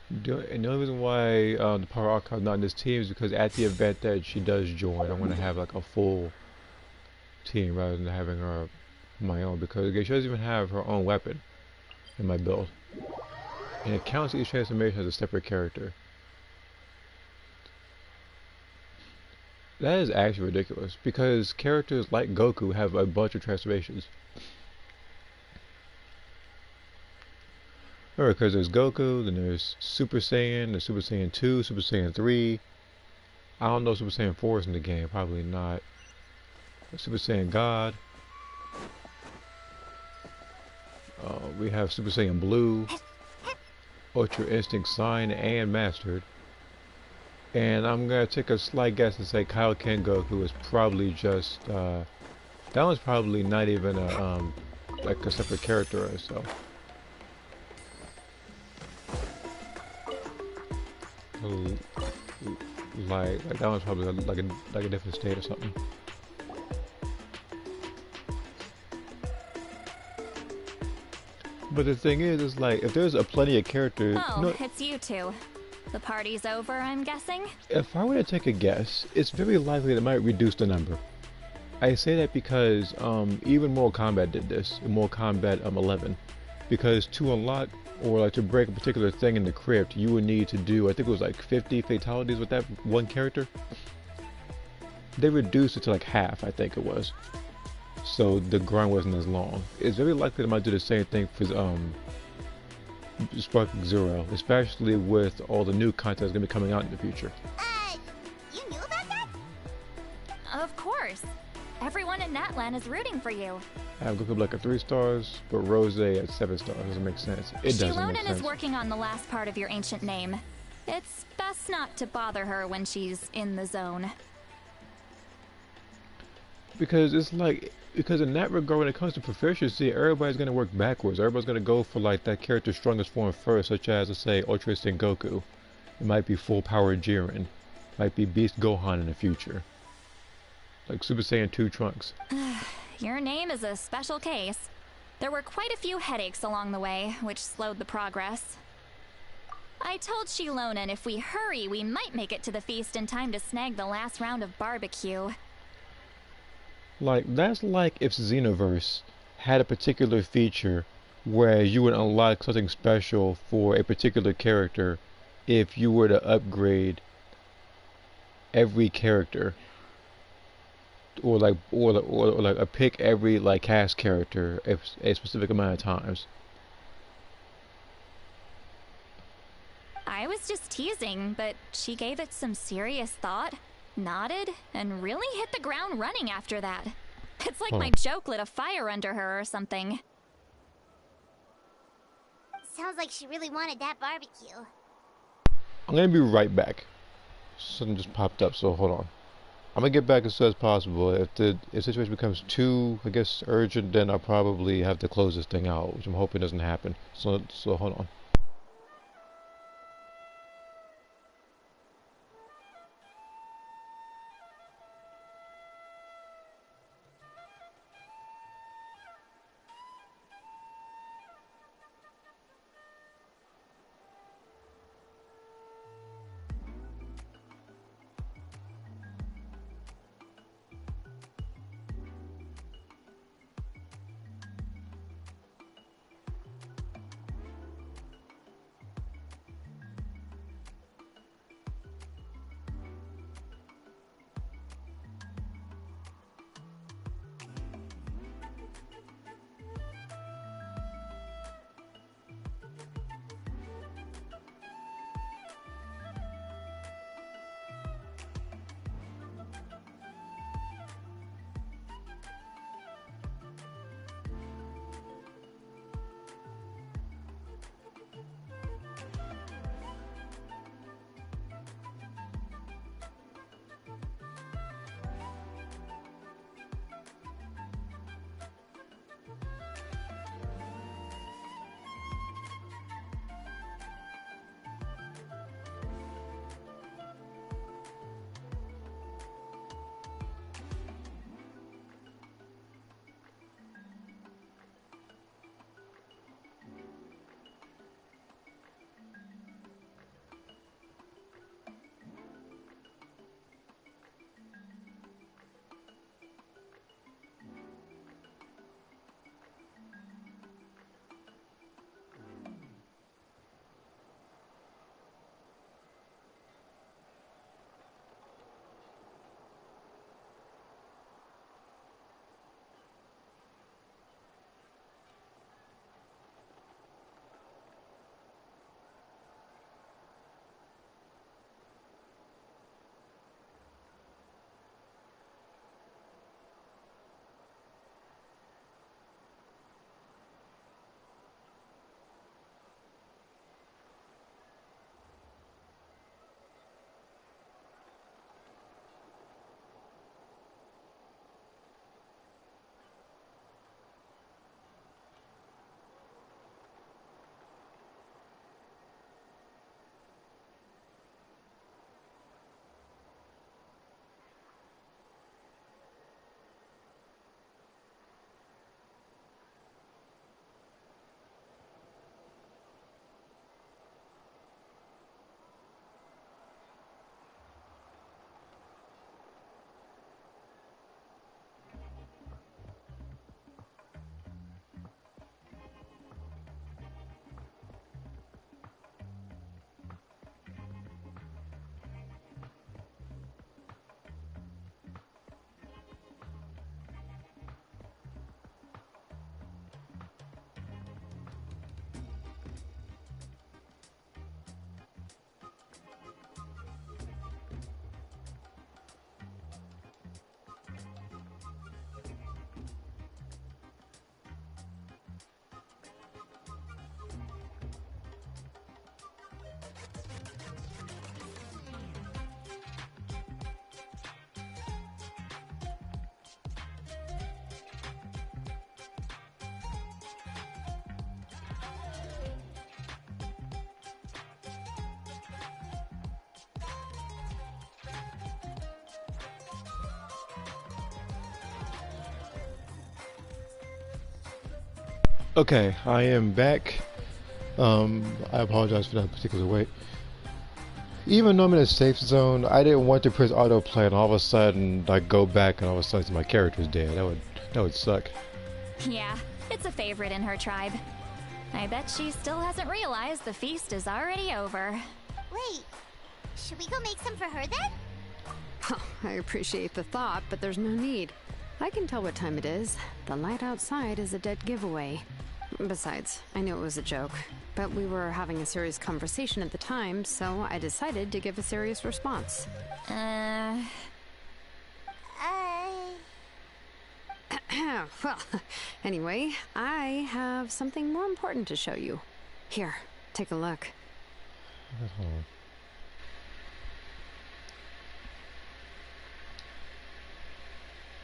And the only reason why the Power Archon is not in this team is because at the event that she does join, I want to have like a full team rather than having her my own, because again, she doesn't even have her own weapon in my build. And it counts each transformation as a separate character. That is actually ridiculous, because characters like Goku have a bunch of transformations. Remember, because there's Goku, then there's Super Saiyan, there's Super Saiyan 2, Super Saiyan 3. I don't know if Super Saiyan 4 is in the game, probably not. Super Saiyan God. We have Super Saiyan Blue, Ultra Instinct Signed and Mastered. And I'm gonna take a slight guess and say Kaioken Goku is probably just that one's probably not even a like a separate character or so. Like that one's probably like a different state or something. But the thing is like if there's a plenty of characters. Oh, it's you two. The party's over, I'm guessing? If I were to take a guess, it's very likely that it might reduce the number. I say that because even Mortal Kombat did this in Mortal Kombat 11, because to unlock or like to break a particular thing in the crypt, you would need to do, I think it was like 50 fatalities with that one character. They reduced it to like half, I think it was. So the grind wasn't as long. It's very likely they might do the same thing for Sparking Zero, especially with all the new content that's gonna be coming out in the future. You knew about that? Of course. Everyone in Natlan is rooting for you. I have Goku Black at 3 stars, but Rose at 7 stars. Doesn't make sense. It doesn't make sense. Shilonen is working on the last part of your ancient name. It's best not to bother her when she's in the zone. Because it's like, because in that regard, when it comes to proficiency, everybody's going to work backwards. Everybody's going to go for like that character's strongest form first, such as, let's say, Ultra Instinct Goku. It might be full power Jiren. Might be Beast Gohan in the future. Like Super Saiyan 2 Trunks. Your name is a special case. There were quite a few headaches along the way, which slowed the progress. I told Shilonen if we hurry, we might make it to the feast in time to snag the last round of barbecue. Like, that's like if Xenoverse had a particular feature where you would unlock something special for a particular character if you were to upgrade every character. Or like a pick every like cast character a specific amount of times. I was just teasing, but she gave it some serious thought, nodded, and really hit the ground running after that. It's like my joke lit a fire under her or something. Sounds like she really wanted that barbecue. I'm gonna be right back. Something just popped up, so hold on. I'm gonna get back as soon as possible. If the situation becomes too, I guess, urgent, then I'll probably have to close this thing out, which I'm hoping doesn't happen. So hold on. Okay, I am back. I apologize for that particular wait. Even though I'm in a safe zone, I didn't want to press autoplay and all of a sudden like go back and all of a sudden my character's dead. That would suck. Yeah, it's a favorite in her tribe. I bet she still hasn't realized the feast is already over. Wait, should we go make some for her then? Well, I appreciate the thought, but there's no need. I can tell what time it is. The light outside is a dead giveaway. Besides, I knew it was a joke, but we were having a serious conversation at the time, so I decided to give a serious response. Well, anyway, I have something more important to show you. Here, take a look.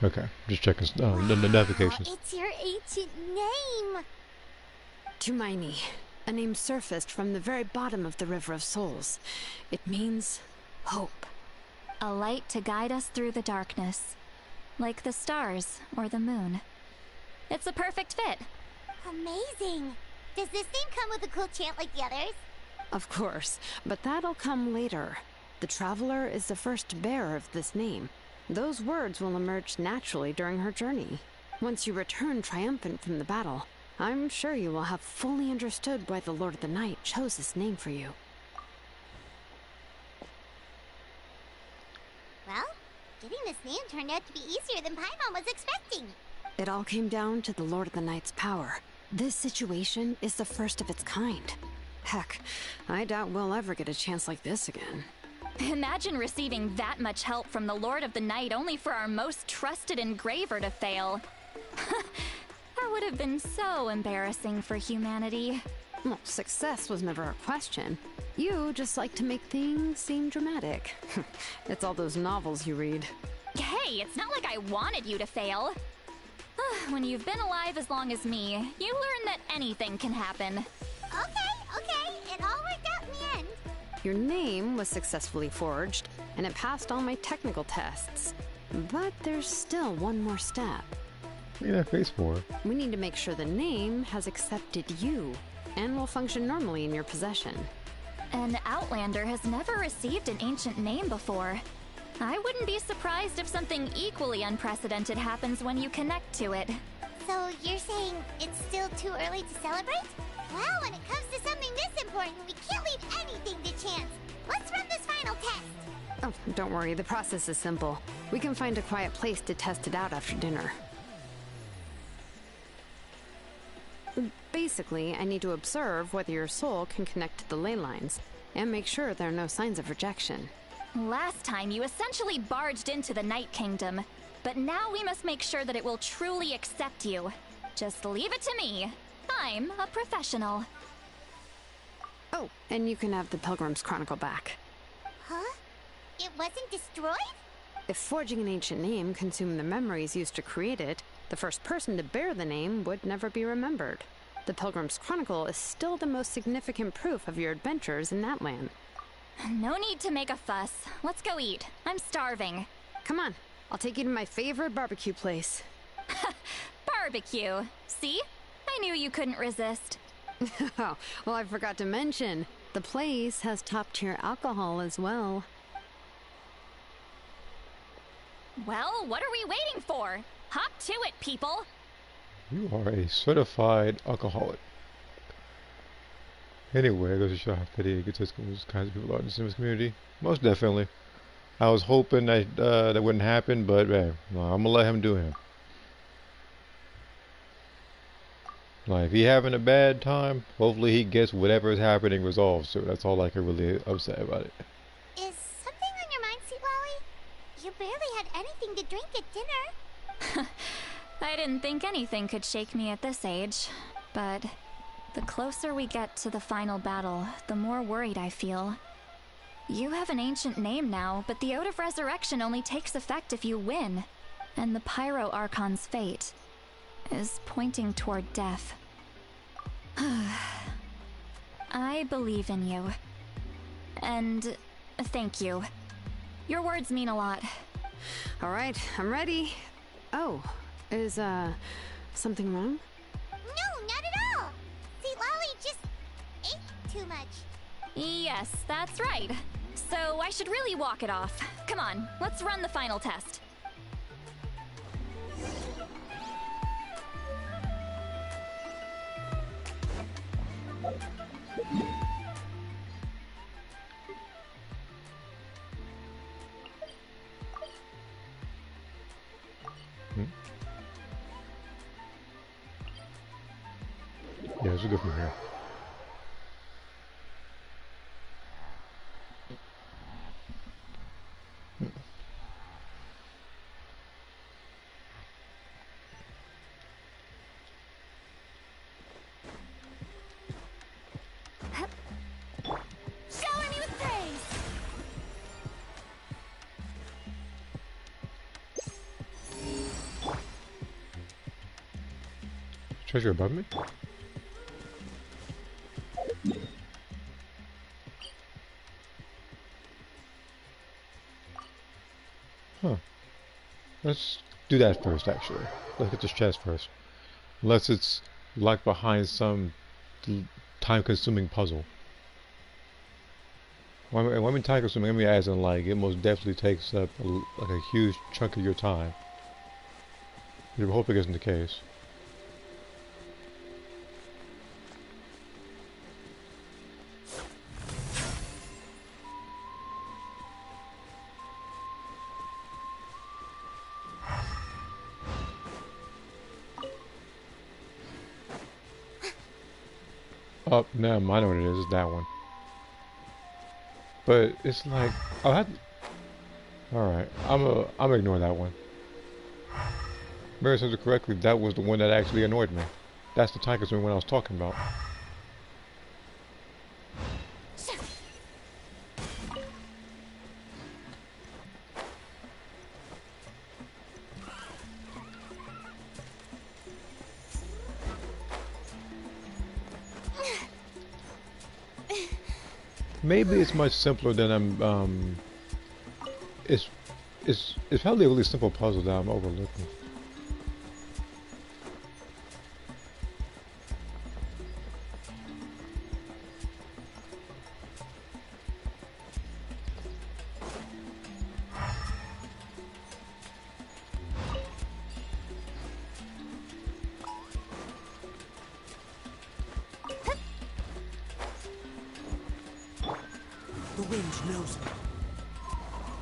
Okay, just checking the notifications. It's your ancient name! Tumaini, a name surfaced from the very bottom of the River of Souls. It means hope. A light to guide us through the darkness. Like the stars or the moon. It's a perfect fit. Amazing! Does this name come with a cool chant like the others? Of course, but that'll come later. The Traveler is the first bearer of this name. Those words will emerge naturally during her journey. Once you return triumphant from the battle, I'm sure you will have fully understood why the Lord of the Night chose this name for you. Well, getting this name turned out to be easier than Paimon was expecting. It all came down to the Lord of the Night's power. This situation is the first of its kind. Heck, I doubt we'll ever get a chance like this again. Imagine receiving that much help from the Lord of the Night only for our most trusted engraver to fail. That would have been so embarrassing for humanity. Well, success was never a question. You just like to make things seem dramatic. It's all those novels you read. Hey, it's not like I wanted you to fail. When you've been alive as long as me, you learn that anything can happen. Okay, it all worked out in the end. Your name was successfully forged, and it passed all my technical tests. But there's still one more step. What are you that face for? We need to make sure the name has accepted you, and will function normally in your possession. An Outlander has never received an ancient name before. I wouldn't be surprised if something equally unprecedented happens when you connect to it. So you're saying it's still too early to celebrate? Well, when it comes to something this important, we can't leave anything to chance. Let's run this final test. Oh, don't worry, the process is simple. We can find a quiet place to test it out after dinner. Basically, I need to observe whether your soul can connect to the ley lines, and make sure there are no signs of rejection. Last time, you essentially barged into the Night Kingdom, but now we must make sure that it will truly accept you. Just leave it to me. I'm a professional. Oh, and you can have the Pilgrim's Chronicle back. Huh? It wasn't destroyed? If forging an ancient name consumed the memories used to create it, the first person to bear the name would never be remembered. The Pilgrim's Chronicle is still the most significant proof of your adventures in that land. No need to make a fuss. Let's go eat. I'm starving. Come on, I'll take you to my favorite barbecue place. Barbecue. See? I knew you couldn't resist. Oh, well, I forgot to mention, the place has top-tier alcohol as well. Well, what are we waiting for? Hop to it, people! You are a certified alcoholic. Anyway, it goes to show how petty and egotistical those kinds of people are in the Sims community. Most definitely. I was hoping that that wouldn't happen, but man, no, I'm gonna let him do him. Like, if he having a bad time, hopefully he gets whatever is happening resolved. So that's all I can really upset about it. Is something on your mind, Sweet Wowie? You barely had anything to drink at dinner. I didn't think anything could shake me at this age, but the closer we get to the final battle, the more worried I feel. You have an ancient name now, but the Ode of Resurrection only takes effect if you win, and the Pyro Archon's fate is pointing toward death. I believe in you. And thank you. Your words mean a lot. All right, I'm ready. Oh, is, something wrong? No, not at too much. Yes, that's right. So I should really walk it off. Come on, let's run the final test. Yeah, this is good from here. Shower me with praise! Treasure above me? Huh. Let's do that first, actually. Let's get this chest first. Unless it's locked behind some time-consuming puzzle. When I mean time-consuming, I mean as in like, it most definitely takes up like a huge chunk of your time. You're hoping it isn't the case. Oh, no, I know what it is. It's that one. But it's like, oh, all right. I'm ignoring that one. Mary says it correctly. That was the one that actually annoyed me. That's the time-consuming one I was talking about. Maybe it's much simpler than I'm. It's probably a really simple puzzle that I'm overlooking. The wind knows me.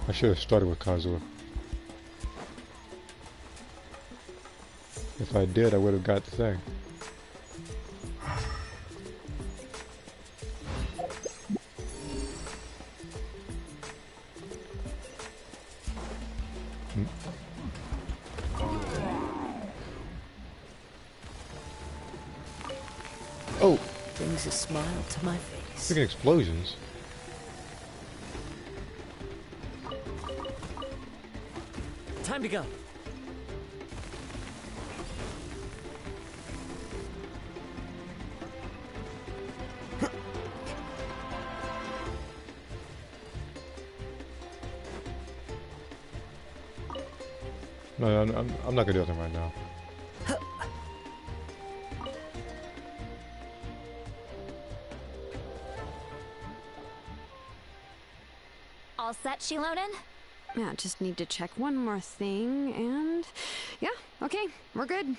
I should have started with Kazuha. If I did, I would have got the thing. Oh! Brings a smile to my face. Speaking of explosions. Time to go. No, I'm not gonna do anything right now. All set, Shilonen? Yeah, just need to check one more thing, and yeah, okay, we're good.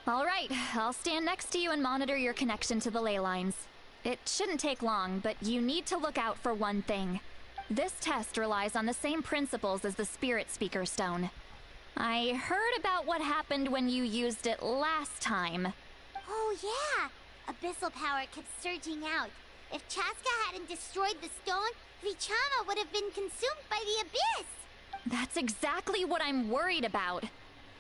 All right, I'll stand next to you and monitor your connection to the ley lines. It shouldn't take long, but you need to look out for one thing. This test relies on the same principles as the Spirit Speaker Stone. I heard about what happened when you used it last time. Oh yeah! Abyssal power kept surging out. If Chaska hadn't destroyed the stone, Vichama would have been consumed by the abyss! That's exactly what I'm worried about.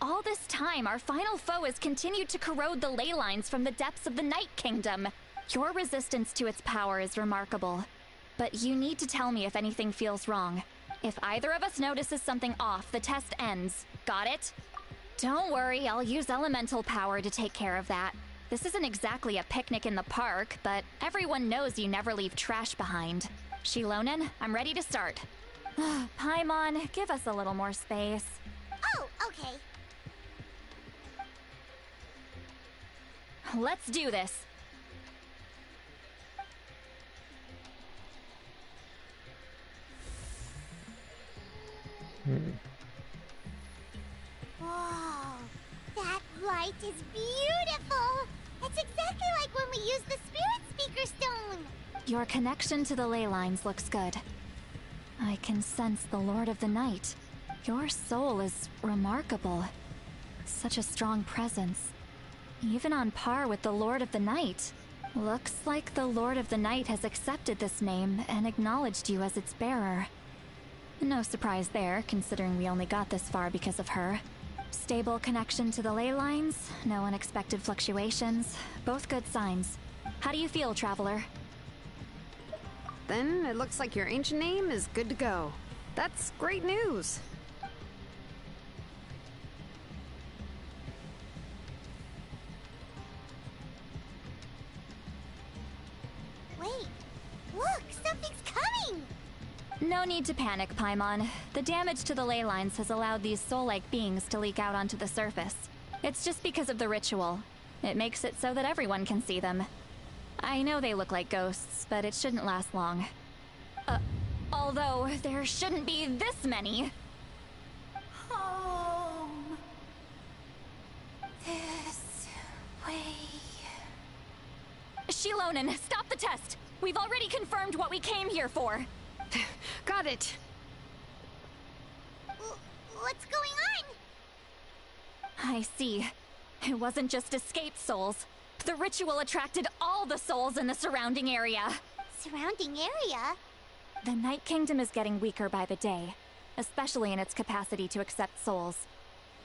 All this time, our final foe has continued to corrode the ley lines from the depths of the Night Kingdom. Your resistance to its power is remarkable. But you need to tell me if anything feels wrong. If either of us notices something off, the test ends. Got it? Don't worry, I'll use elemental power to take care of that. This isn't exactly a picnic in the park, but everyone knows you never leave trash behind. Shilonen, I'm ready to start. Paimon, give us a little more space. Oh, okay. Let's do this. Whoa, that light is beautiful! It's exactly like when we used the Spirit Speaker Stone! Your connection to the ley lines looks good. I can sense the Lord of the Night. Your soul is remarkable. Such a strong presence. Even on par with the Lord of the Night. Looks like the Lord of the Night has accepted this name and acknowledged you as its bearer. No surprise there, considering we only got this far because of her. Stable connection to the ley lines, no unexpected fluctuations, both good signs. How do you feel, Traveler? Then it looks like your ancient name is good to go. That's great news. Wait, look, something's coming! No need to panic, Paimon. The damage to the ley lines has allowed these soul-like beings to leak out onto the surface. It's just because of the ritual. It makes it so that everyone can see them. I know they look like ghosts, but it shouldn't last long. Although there shouldn't be this many. Home. This way. Shilonen, stop the test! We've already confirmed what we came here for. Got it. What's going on? I see. It wasn't just escaped souls. The ritual attracted all the souls in the surrounding area. Surrounding area? The Night Kingdom is getting weaker by the day, especially in its capacity to accept souls.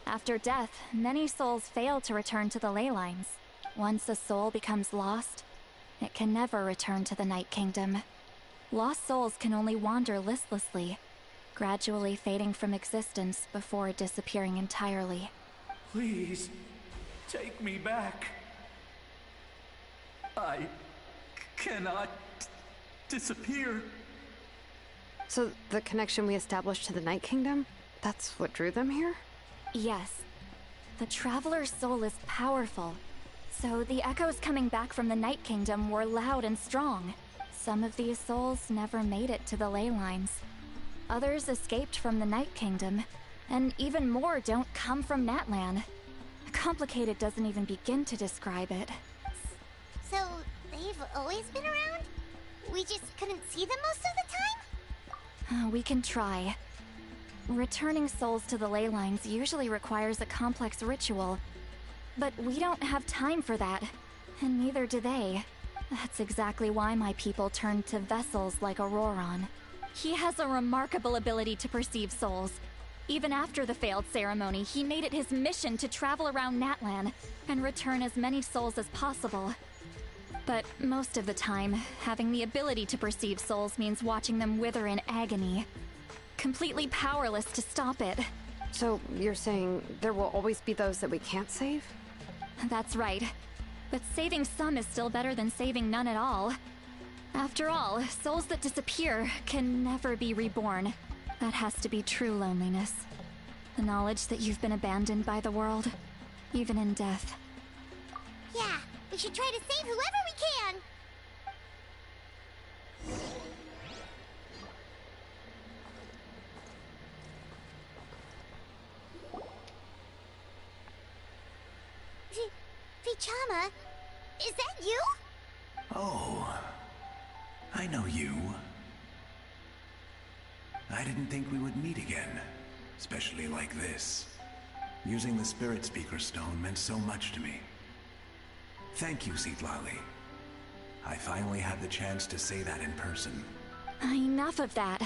After death, many souls fail to return to the ley lines. Once a soul becomes lost, it can never return to the Night Kingdom. Lost souls can only wander listlessly, gradually fading from existence before disappearing entirely. Please, take me back. I cannot disappear. So the connection we established to the Night Kingdom, that's what drew them here? Yes. The Traveler's soul is powerful, so the echoes coming back from the Night Kingdom were loud and strong. Some of these souls never made it to the ley lines. Others escaped from the Night Kingdom, and even more don't come from Natlan. Complicated doesn't even begin to describe it. So, they've always been around? We just couldn't see them most of the time? We can try. Returning souls to the ley lines usually requires a complex ritual, but we don't have time for that, and neither do they. That's exactly why my people turned to vessels like Auroron. He has a remarkable ability to perceive souls. Even after the failed ceremony, he made it his mission to travel around Natlan and return as many souls as possible. But most of the time, having the ability to perceive souls means watching them wither in agony. Completely powerless to stop it. So you're saying there will always be those that we can't save? That's right. But saving some is still better than saving none at all. After all, souls that disappear can never be reborn. That has to be true loneliness. The knowledge that you've been abandoned by the world, even in death. Yeah, we should try to save whoever we can! Vichama, is that you? Oh, I know you. I didn't think we would meet again, especially like this. Using the Spirit Speaker Stone meant so much to me. Thank you, Citlali. I finally had the chance to say that in person. Enough of that.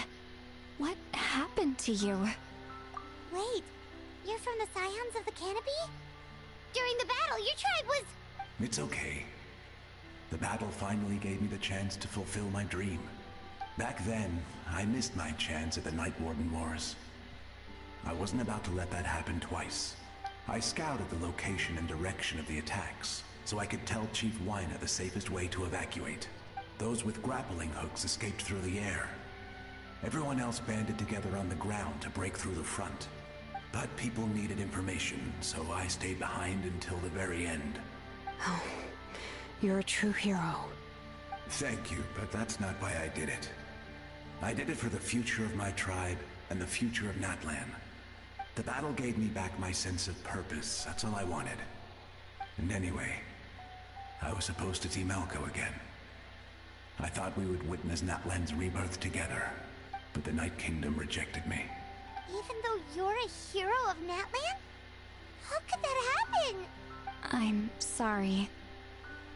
What happened to you? Wait, you're from the Scions of the Canopy? During the battle, your tribe was... It's okay. The battle finally gave me the chance to fulfill my dream. Back then, I missed my chance at the Night Warden Wars. I wasn't about to let that happen twice. I scouted the location and direction of the attacks, so I could tell Chief Wyna the safest way to evacuate. Those with grappling hooks escaped through the air. Everyone else banded together on the ground to break through the front. But people needed information, so I stayed behind until the very end. Oh, you're a true hero. Thank you, but that's not why I did it. I did it for the future of my tribe and the future of Natlan. The battle gave me back my sense of purpose. That's all I wanted. And anyway, I was supposed to see Malco again. I thought we would witness Natlan's rebirth together, but the Night Kingdom rejected me. Even though you're a hero of Natlan? How could that happen? I'm sorry.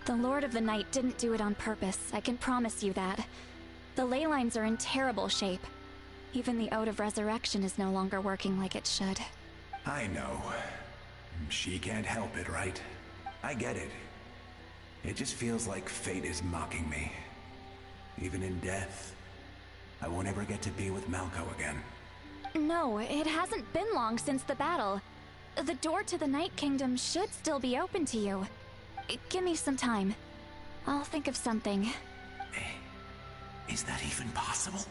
The Lord of the Night didn't do it on purpose, I can promise you that. The ley lines are in terrible shape. Even the Ode of Resurrection is no longer working like it should. I know. She can't help it, right? I get it. It just feels like fate is mocking me. Even in death, I won't ever get to be with Malco again. No, it hasn't been long since the battle. The door to the Night Kingdom should still be open to you. Give me some time. I'll think of something. Is that even possible?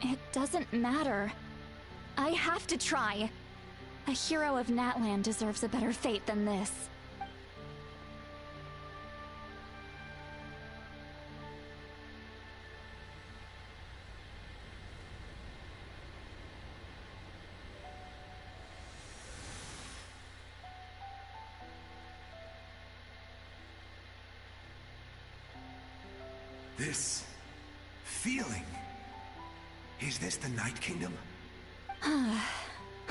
It doesn't matter. I have to try. A hero of Natlan deserves a better fate than this. This feeling. Is this the Night Kingdom?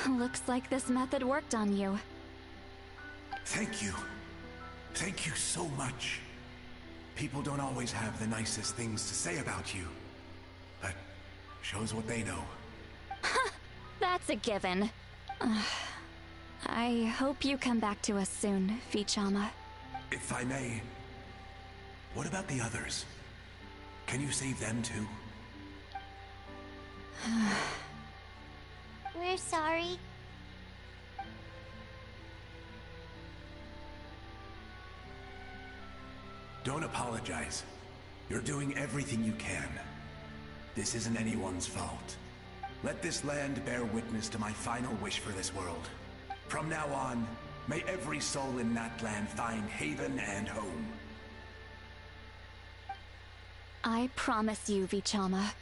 Looks like this method worked on you. Thank you. Thank you so much. People don't always have the nicest things to say about you. But shows what they know. That's a given. I hope you come back to us soon, Vichama. If I may, what about the others? Can you save them too? We're sorry. Don't apologize. You're doing everything you can. This isn't anyone's fault. Let this land bear witness to my final wish for this world. From now on, may every soul in Natlan find haven and home. I promise you, Vichama.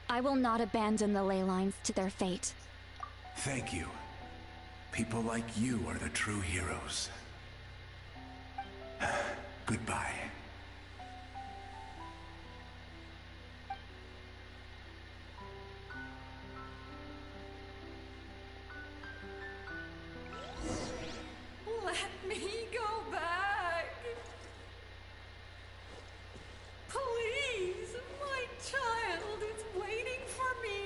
I will not abandon the ley lines to their fate. Thank you. People like you are the true heroes. Goodbye. Let me go back. Please, my child is waiting for me.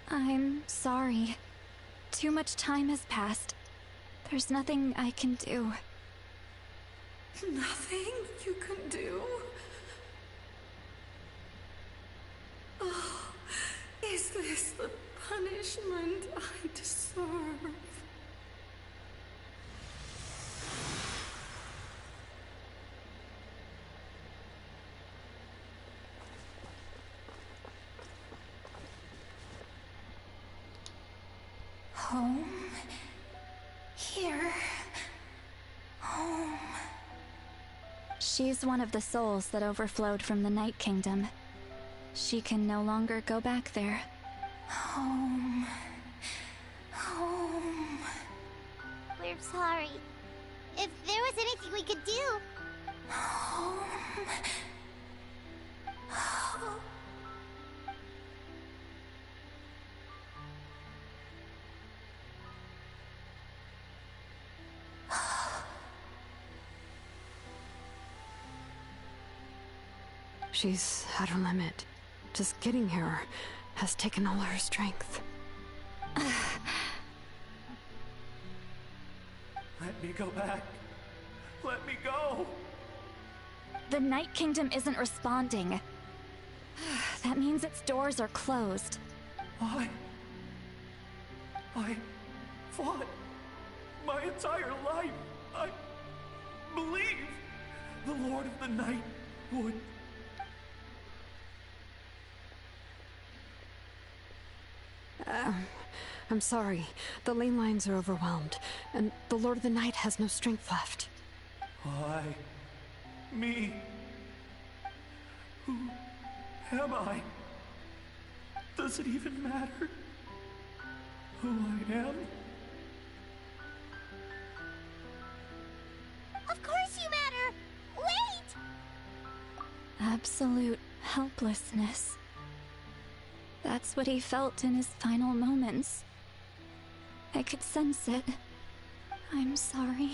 I'm sorry. Too much time has passed. There's nothing I can do. Nothing you can do? Oh, is this the punishment I deserve? Home? Here? Home? She's one of the souls that overflowed from the Night Kingdom. She can no longer go back there. Home. Home. We're sorry. If there was anything we could do... Home. Home. She's at her limit. Just getting here has taken all her strength. Let me go back. Let me go. The Night Kingdom isn't responding. That means its doors are closed. I fought my entire life. I believe the Lord of the Night would... I'm sorry. The lane lines are overwhelmed, and the Lord of the Night has no strength left. Me. Who am I? Does it even matter who I am? Of course you matter! Wait! Absolute helplessness. That's what he felt in his final moments. I could sense it. I'm sorry.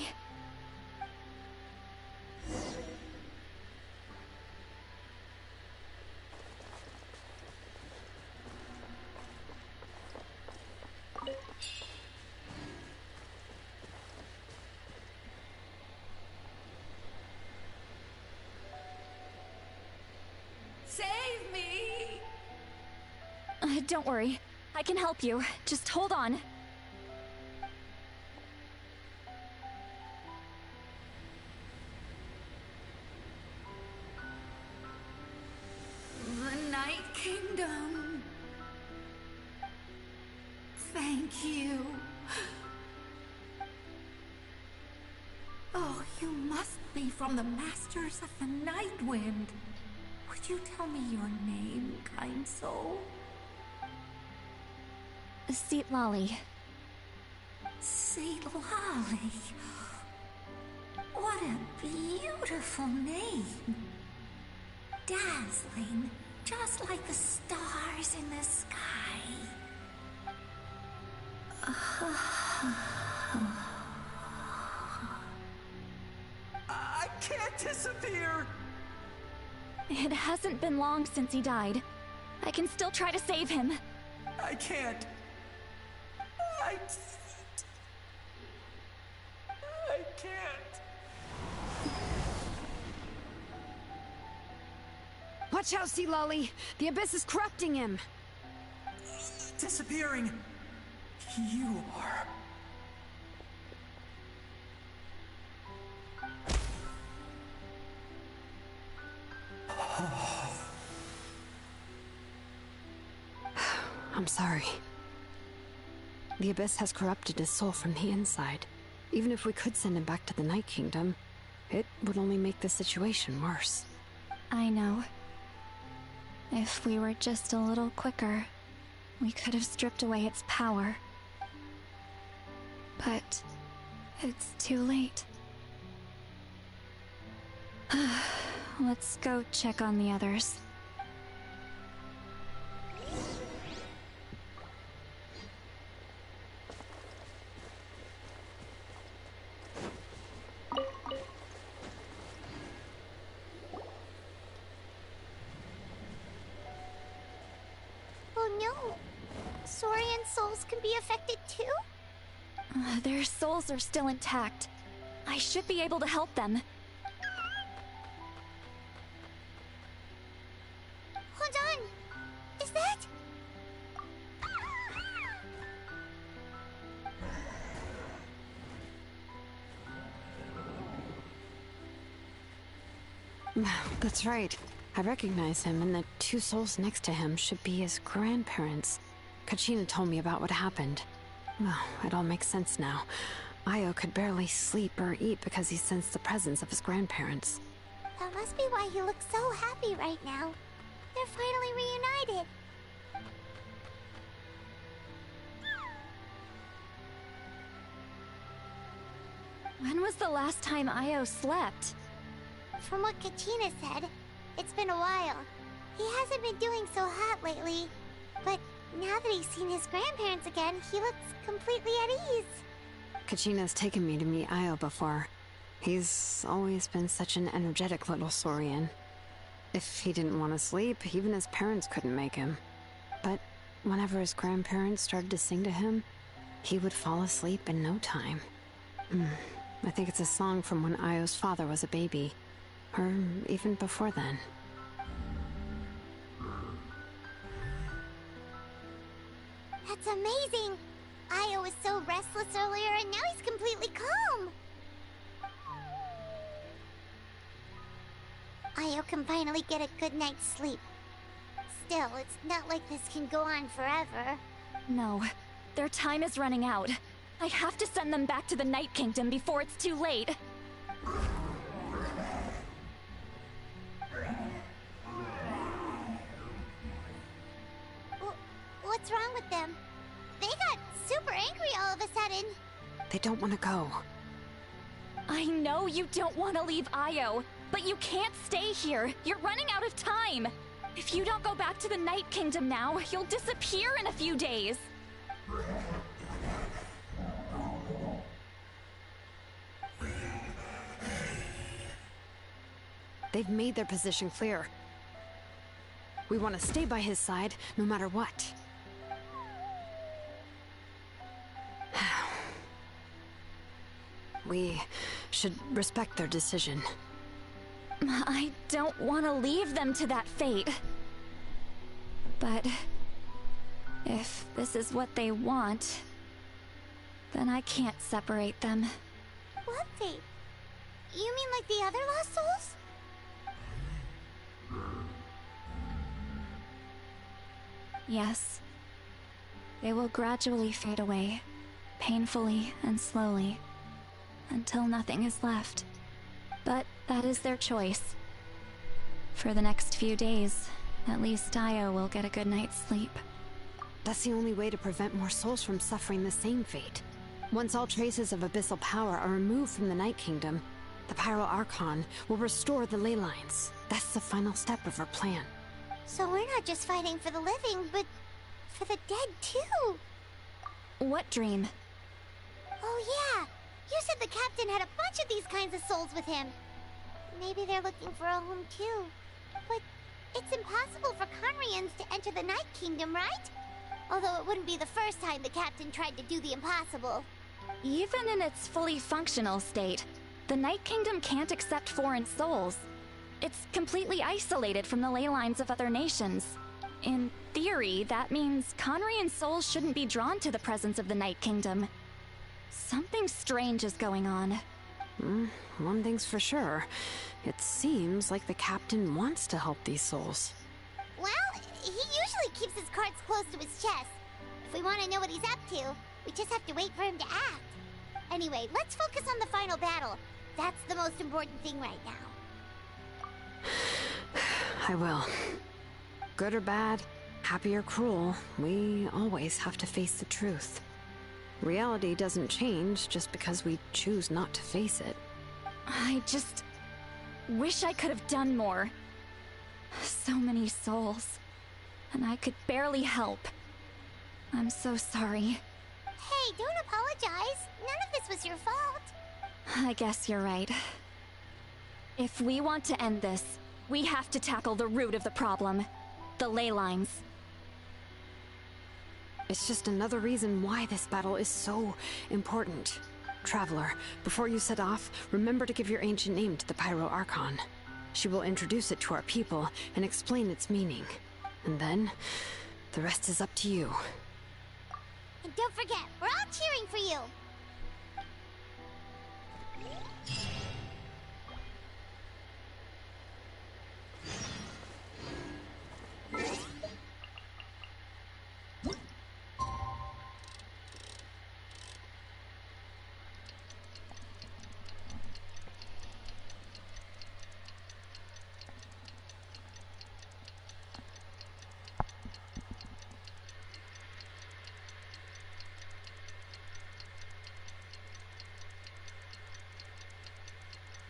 Save me! Don't worry. I can help you. Just hold on. The Night Kingdom. Thank you. Oh, you must be from the Masters of the Night Wind. Would you tell me your name, kind soul? Seat Lolly. Seat Lolly. What a beautiful name. Dazzling, just like the stars in the sky. I can't disappear! It hasn't been long since he died. I can still try to save him. I can't. I can't. Watch out, Sea Lolly! The Abyss is corrupting him! Disappearing. You are. I'm sorry. The Abyss has corrupted his soul from the inside. Even if we could send him back to the Night Kingdom, it would only make the situation worse. I know. If we were just a little quicker, we could have stripped away its power. But it's too late. Let's go check on the others. Oh no! Saurian souls can be affected too? Their souls are still intact. I should be able to help them. Hold on! Is that... That's right. I recognize him, and the two souls next to him should be his grandparents. Kachina told me about what happened. Well, it all makes sense now. Io could barely sleep or eat because he sensed the presence of his grandparents. That must be why he looks so happy right now. They're finally reunited. When was the last time Io slept? From what Kachina said, it's been a while. He hasn't been doing so hot lately. But now that he's seen his grandparents again, he looks completely at ease. Kachina's taken me to meet Io before. He's always been such an energetic little Saurian. If he didn't want to sleep, even his parents couldn't make him. But whenever his grandparents started to sing to him, he would fall asleep in no time. I think it's a song from when Io's father was a baby. Or even before then. That's amazing! Io was so restless earlier and now he's completely calm! Io can finally get a good night's sleep. Still, it's not like this can go on forever. No, their time is running out. I have to send them back to the Night Kingdom before it's too late. what's wrong with them. They got super angry all of a sudden. They don't want to go. I know you don't want to leave Io, but you can't stay here. You're running out of time. If you don't go back to the Night Kingdom now, you'll disappear in a few days. They've made their position clear. We want to stay by his side, no matter what. We should respect their decision. I don't want to leave them to that fate. But if this is what they want, then I can't separate them. What fate? You mean like the other lost souls? Yes. They will gradually fade away, painfully and slowly, until nothing is left. But that is their choice. For the next few days, at least Io will get a good night's sleep. That's the only way to prevent more souls from suffering the same fate. Once all traces of abyssal power are removed from the Night Kingdom, the Pyro Archon will restore the ley lines. That's the final step of our plan. So we're not just fighting for the living, but for the dead too. What dream? Oh yeah, you said the captain had a bunch of these kinds of souls with him. Maybe they're looking for a home too. But it's impossible for Conrians to enter the Night Kingdom, right? Although it wouldn't be the first time the captain tried to do the impossible. Even in its fully functional state, the Night Kingdom can't accept foreign souls. It's completely isolated from the ley lines of other nations. In theory, that means Conrian souls shouldn't be drawn to the presence of the Night Kingdom. Something strange is going on. One thing's for sure. It seems like the captain wants to help these souls. Well, he usually keeps his cards close to his chest. If we want to know what he's up to, we just have to wait for him to act. Anyway, let's focus on the final battle. That's the most important thing right now. I will. Good or bad, happy or cruel, we always have to face the truth. Reality doesn't change just because we choose not to face it. I just wish I could have done more. So many souls, and I could barely help. I'm so sorry. Hey, don't apologize. None of this was your fault. I guess you're right. If we want to end this, we have to tackle the root of the problem. The ley lines. It's just another reason why this battle is so important. Traveler, before you set off, remember to give your ancient name to the Pyro Archon. She will introduce it to our people and explain its meaning. And then, the rest is up to you. And don't forget, we're all cheering for you.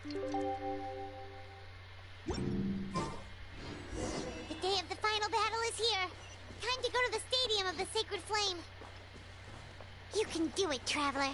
The day of the final battle is here. Time to go to the Stadium of the Sacred Flame. You can do it, Traveler.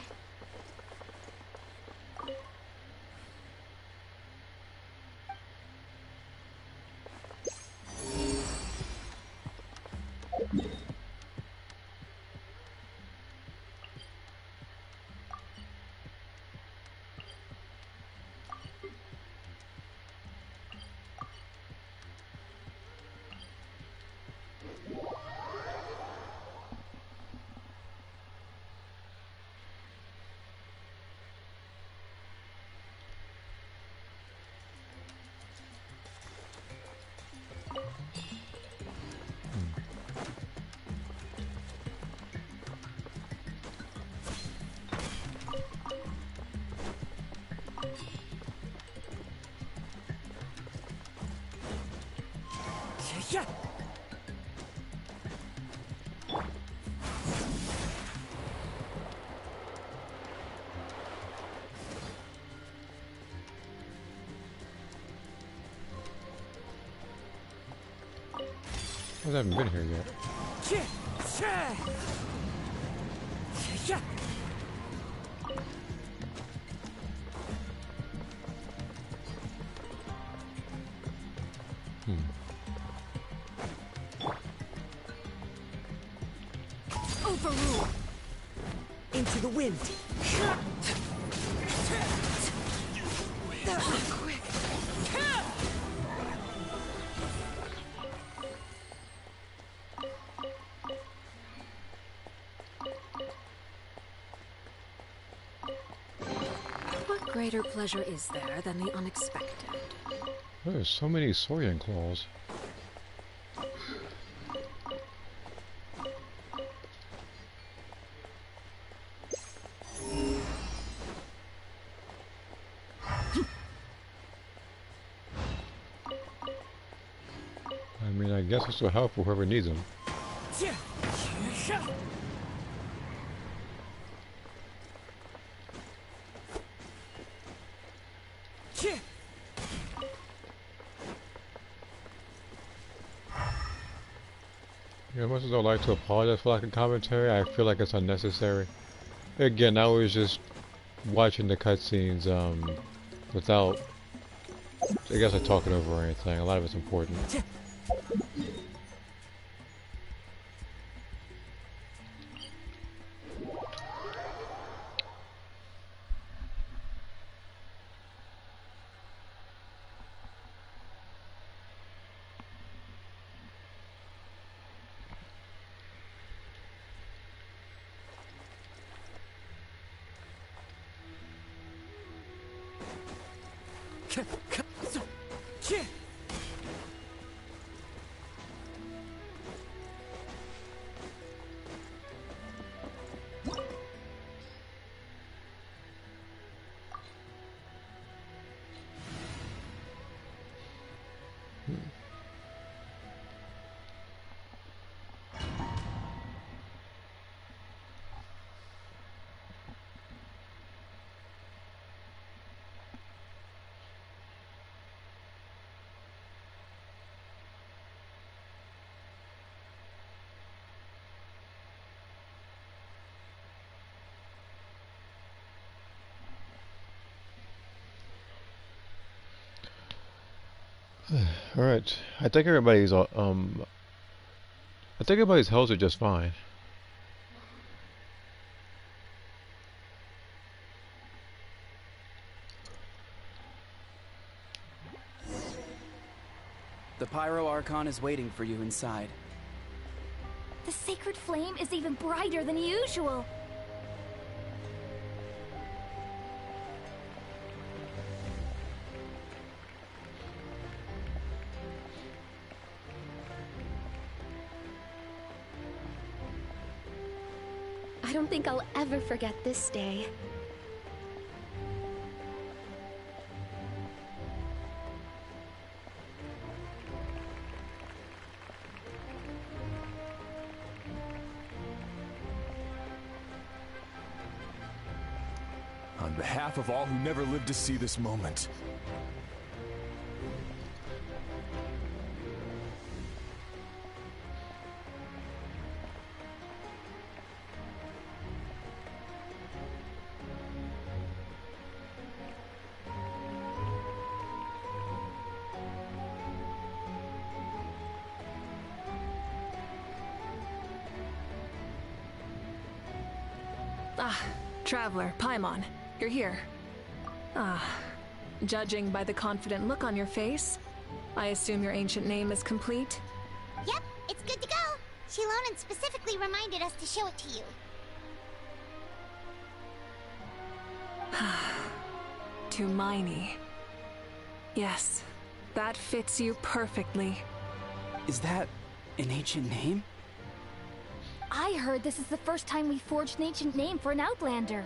Yeah. I haven't been here yet. Overrule. Into the wind. That was quick. What greater pleasure is there than the unexpected? There's so many Saurian claws. I mean, I guess this will help whoever needs them. Yeah, as much as I'd like to apologize for lack of commentary, I feel like it's unnecessary. Again, I was just watching the cutscenes without, I guess, like talking over or anything. A lot of it's important. All right, I think everybody's health are just fine. The Pyro Archon is waiting for you inside. The sacred flame is even brighter than usual. I don't think I'll ever forget this day. On behalf of all who never lived to see this moment. Ah, Traveler, Paimon, you're here. Ah, judging by the confident look on your face, I assume your ancient name is complete? Yep, it's good to go. Shilonan specifically reminded us to show it to you. Tumaini. Yes, that fits you perfectly. Is that an ancient name? I heard this is the first time we forged an ancient name for an Outlander.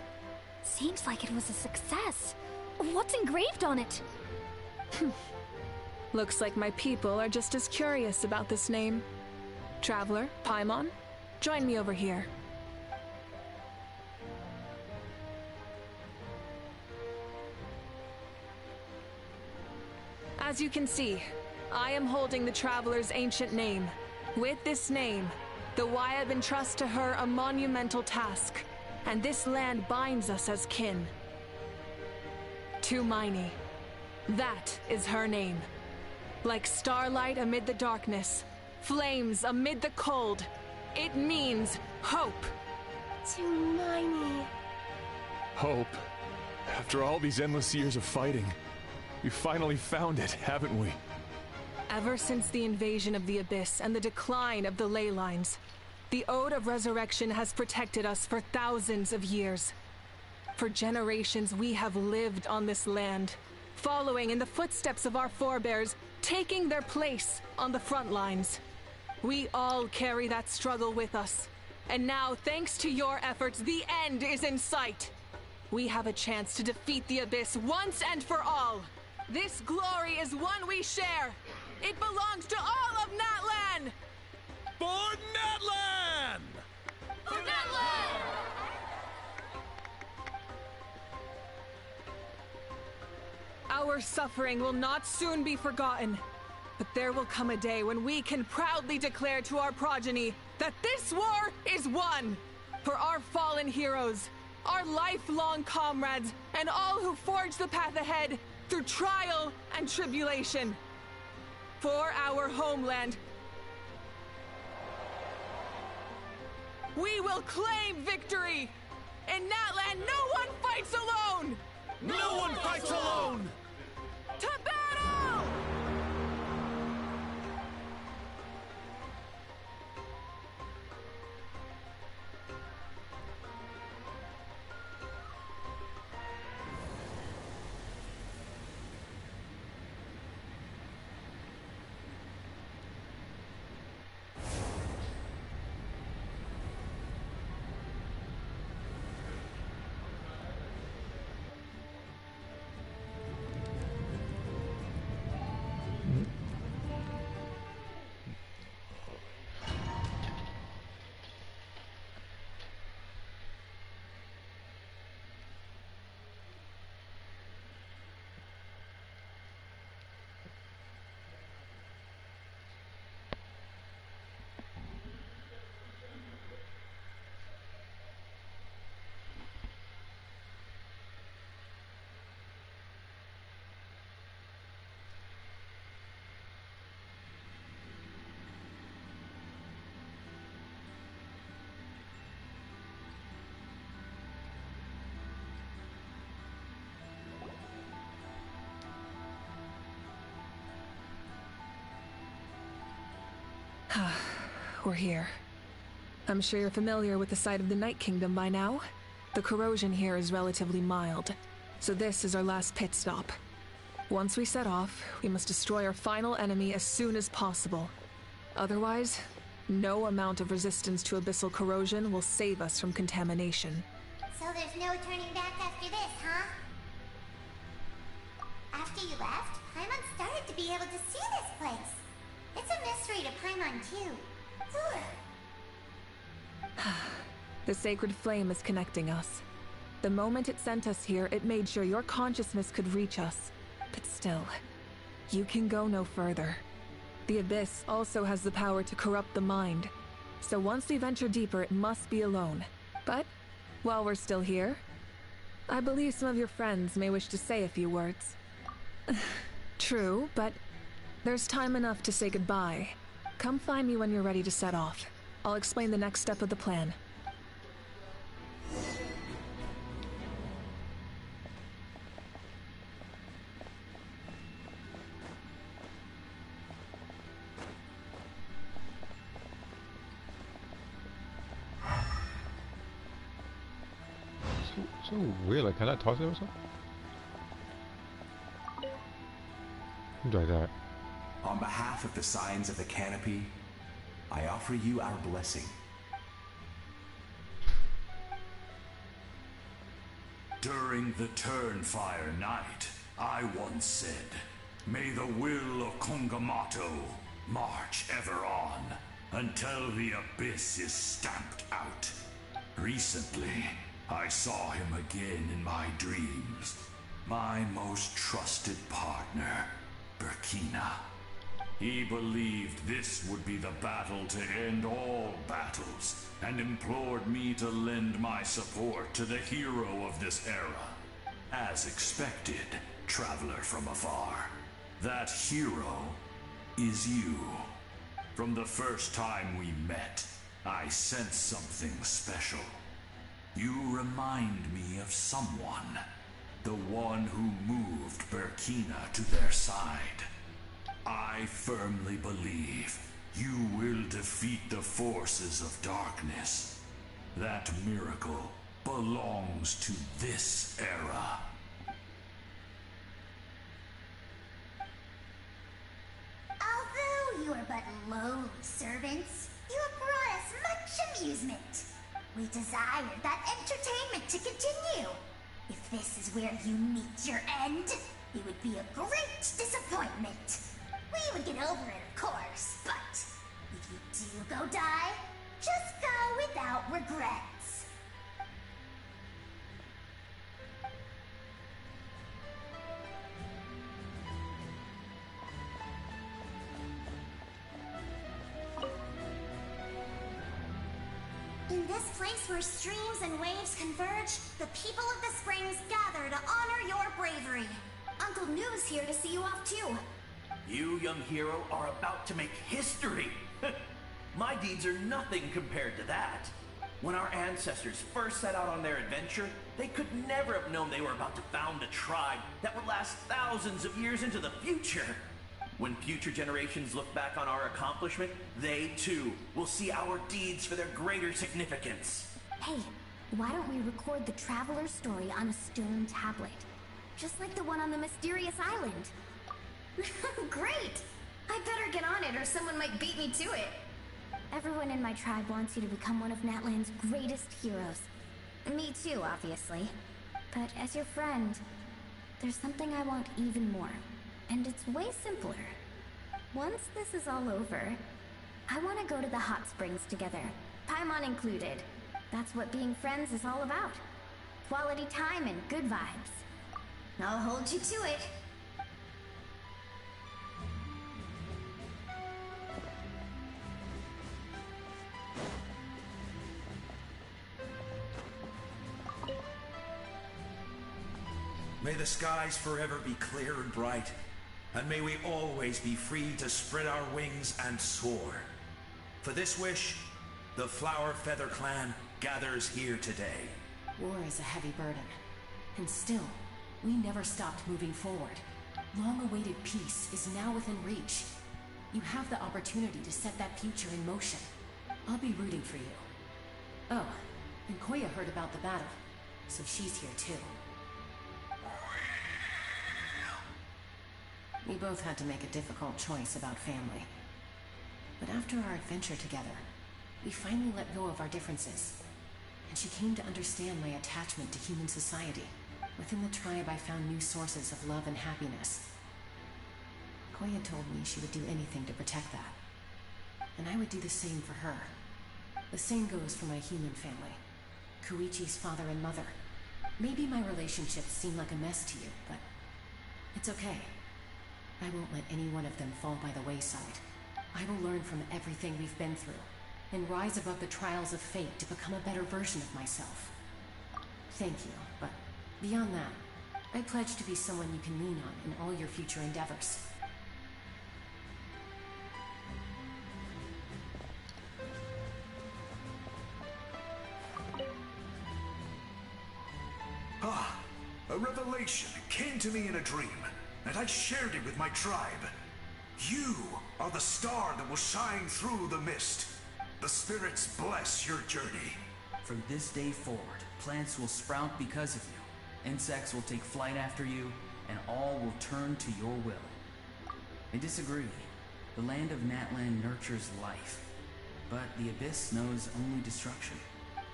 Seems like it was a success. What's engraved on it? Looks like my people are just as curious about this name. Traveler, Paimon, join me over here. As you can see, I am holding the Traveler's ancient name, With this name, the Wyab entrusts to her a monumental task, and this land binds us as kin. To Miney. That is her name. Like starlight amid the darkness, flames amid the cold, it means hope. To Miney. Hope. After all these endless years of fighting, we finally found it, haven't we? Ever since the invasion of the Abyss and the decline of the ley lines, the Ode of Resurrection has protected us for thousands of years. For generations we have lived on this land, following in the footsteps of our forebears, taking their place on the front lines. We all carry that struggle with us. And now, thanks to your efforts, the end is in sight. We have a chance to defeat the Abyss once and for all. This glory is one we share. It belongs to all of Natlan! For Natlan! For Natlan! Our suffering will not soon be forgotten. But there will come a day when we can proudly declare to our progeny that this war is won! For our fallen heroes, our lifelong comrades, and all who forge the path ahead through trial and tribulation. For our homeland, we will claim victory! In Natlan, no one fights alone! No one fights alone! To battle! We're here. I'm sure you're familiar with the site of the Night Kingdom by now. The corrosion here is relatively mild, so this is our last pit stop. Once we set off, we must destroy our final enemy as soon as possible. Otherwise, no amount of resistance to abyssal corrosion will save us from contamination. So there's no turning back after this, huh? After you left, Paimon started to be able to see this place. It's a mystery to Paimon, too. The sacred flame is connecting us. The moment it sent us here, it made sure your consciousness could reach us. But still, you can go no further. The Abyss also has the power to corrupt the mind. So once we venture deeper, it must be alone. But, while we're still here, I believe some of your friends may wish to say a few words. True, but there's time enough to say goodbye. Come find me when you're ready to set off. I'll explain the next step of the plan. So weird, like, can I talk to them or something? Like that. On behalf of the Signs of the Canopy, I offer you our blessing. During the Turnfire Night, I once said, "May the will of Kongamato march ever on, until the Abyss is stamped out." Recently, I saw him again in my dreams. My most trusted partner, Burkina. He believed this would be the battle to end all battles, and implored me to lend my support to the hero of this era. As expected, traveler from afar, that hero is you. From the first time we met, I sensed something special. You remind me of someone. The one who moved Burkina to their side. I firmly believe you will defeat the forces of darkness. That miracle belongs to this era. Although you are but lowly servants, you have brought us much amusement. We desire that entertainment to continue. If this is where you meet your end, it would be a great disappointment. We would get over it, of course, but if you do go die, just go without regrets. In this place where streams and waves converge, the people of the springs gather to honor your bravery. Uncle Noo's here to see you off too. You, young hero, are about to make history. My deeds are nothing compared to that. When our ancestors first set out on their adventure, they could never have known they were about to found a tribe that would last thousands of years into the future. When future generations look back on our accomplishment, they too will see our deeds for their greater significance. Hey, why don't we record the traveler's story on a stone tablet? Just like the one on the mysterious island. Great! I better get on it or someone might beat me to it. Everyone in my tribe wants you to become one of Natlan's greatest heroes. Me too, obviously. But as your friend, there's something I want even more. And it's way simpler. Once this is all over, I want to go to the hot springs together. Paimon included. That's what being friends is all about. Quality time and good vibes. I'll hold you to it. May the skies forever be clear and bright, and may we always be free to spread our wings and soar. For this wish, the Flower Feather Clan gathers here today. War is a heavy burden, and still, we never stopped moving forward. Long-awaited peace is now within reach. You have the opportunity to set that future in motion. I'll be rooting for you. Oh, and Koya heard about the battle, so she's here too. We both had to make a difficult choice about family. But after our adventure together, we finally let go of our differences. And she came to understand my attachment to human society. Within the tribe, I found new sources of love and happiness. Koya told me she would do anything to protect that. And I would do the same for her. The same goes for my human family. Koichi's father and mother. Maybe my relationships seem like a mess to you, but it's okay. I won't let any one of them fall by the wayside. I will learn from everything we've been through, and rise above the trials of fate to become a better version of myself. Thank you, but beyond that, I pledge to be someone you can lean on in all your future endeavors. A revelation came to me in a dream, and I shared it with my tribe. You are the star that will shine through the mist. The spirits bless your journey. From this day forward, plants will sprout because of you. Insects will take flight after you, and all will turn to your will. I disagree. The land of Natlan nurtures life, but the Abyss knows only destruction.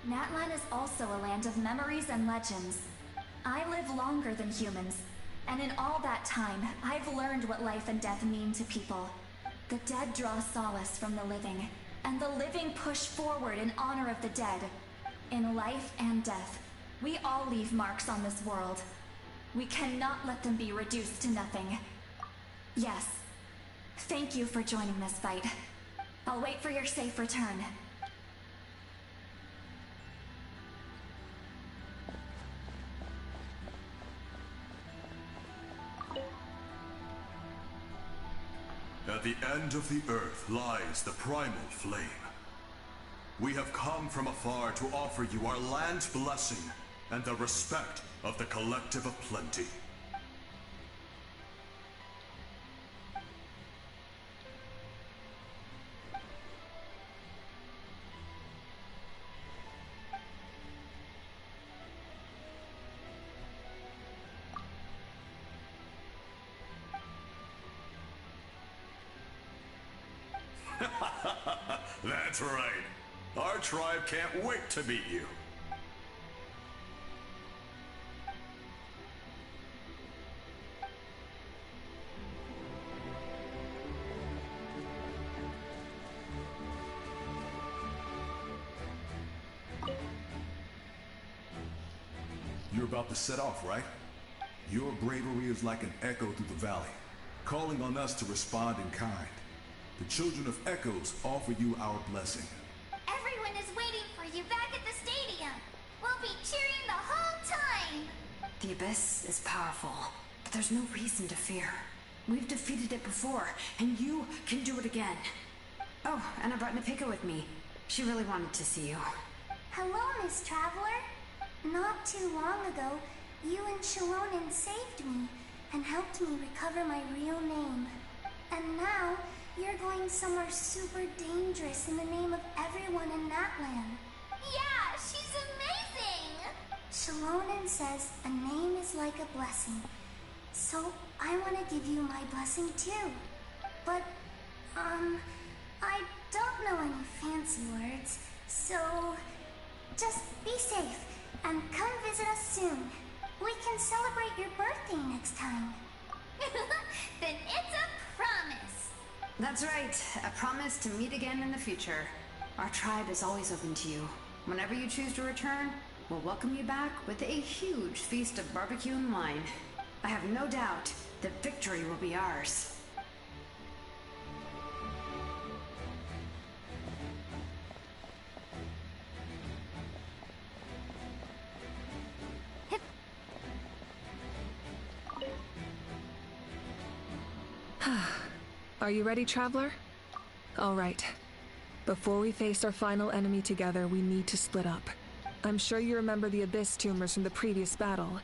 Natlan is also a land of memories and legends. I live longer than humans, and in all that time, I've learned what life and death mean to people. The dead draw solace from the living, and the living push forward in honor of the dead. In life and death, we all leave marks on this world. We cannot let them be reduced to nothing. Yes, Thank you for joining this fight. I'll wait for your safe return. At the end of the earth lies the primal flame. We have come from afar to offer you our land's blessing and the respect of the Collective of Plenty. That's right. Our tribe can't wait to meet you. You're about to set off, right? Your bravery is like an echo through the valley, calling on us to respond in kind. The Children of Echoes offer you our blessing. Everyone is waiting for you back at the stadium. We'll be cheering the whole time. The Abyss is powerful, but there's no reason to fear. We've defeated it before, and you can do it again. Oh, and I brought Napika with me. She really wanted to see you. Hello, Miss Traveler. Not too long ago, you and Shalonen saved me and helped me recover my real name. And now, you're going somewhere super dangerous in the name of everyone in that land. Yeah, she's amazing! Shalonen says a name is like a blessing. So, I want to give you my blessing too. But, I don't know any fancy words, so just be safe and come visit us soon. We can celebrate your birthday next time. Then it's a promise. That's right. A promise to meet again in the future. Our tribe is always open to you. Whenever you choose to return, we'll welcome you back with a huge feast of barbecue and wine. I have no doubt that victory will be ours. Are you ready, Traveler? All right. Before we face our final enemy together, we need to split up. I'm sure you remember the Abyss tumors from the previous battle.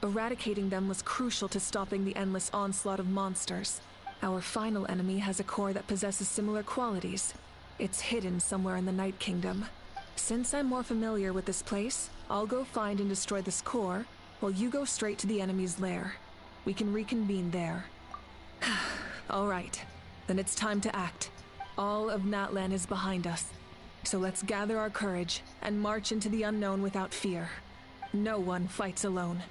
Eradicating them was crucial to stopping the endless onslaught of monsters. Our final enemy has a core that possesses similar qualities. It's hidden somewhere in the Night Kingdom. Since I'm more familiar with this place, I'll go find and destroy this core, while you go straight to the enemy's lair. We can reconvene there. All right, then it's time to act. All of Natlan is behind us. So let's gather our courage and march into the unknown without fear. No one fights alone.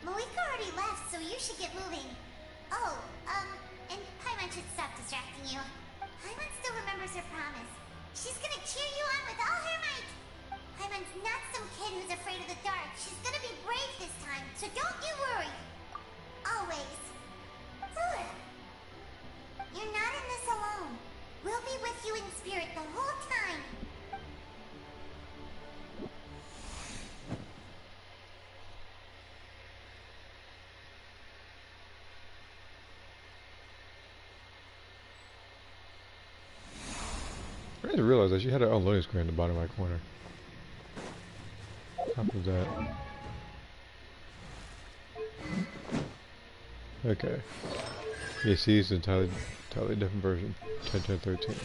Malika already left, so you should get moving. Oh, and Paimon should stop distracting you. Paimon still remembers her promise. She's gonna cheer you on with all her might. Paimon's not some kid who's afraid of the dark. She's gonna be brave this time, so don't you worry. Always. You're not in this alone. We'll be with you in spirit the whole time. I didn't realize that she had an unloading screen in the bottom right corner. Top of that. Okay. Yeah, see, it's an entirely different version. 10.10.13.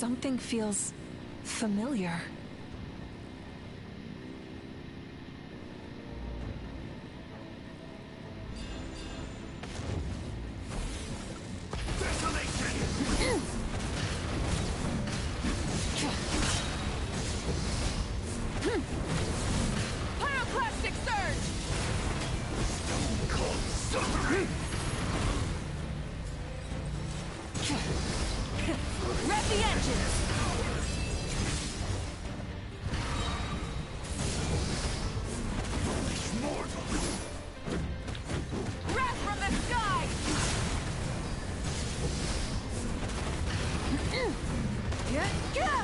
Something feels familiar. Pyroclastic surge! Stone cold suffering! Rev the engines! Foolish mortal! Wrath from the sky! Yeah!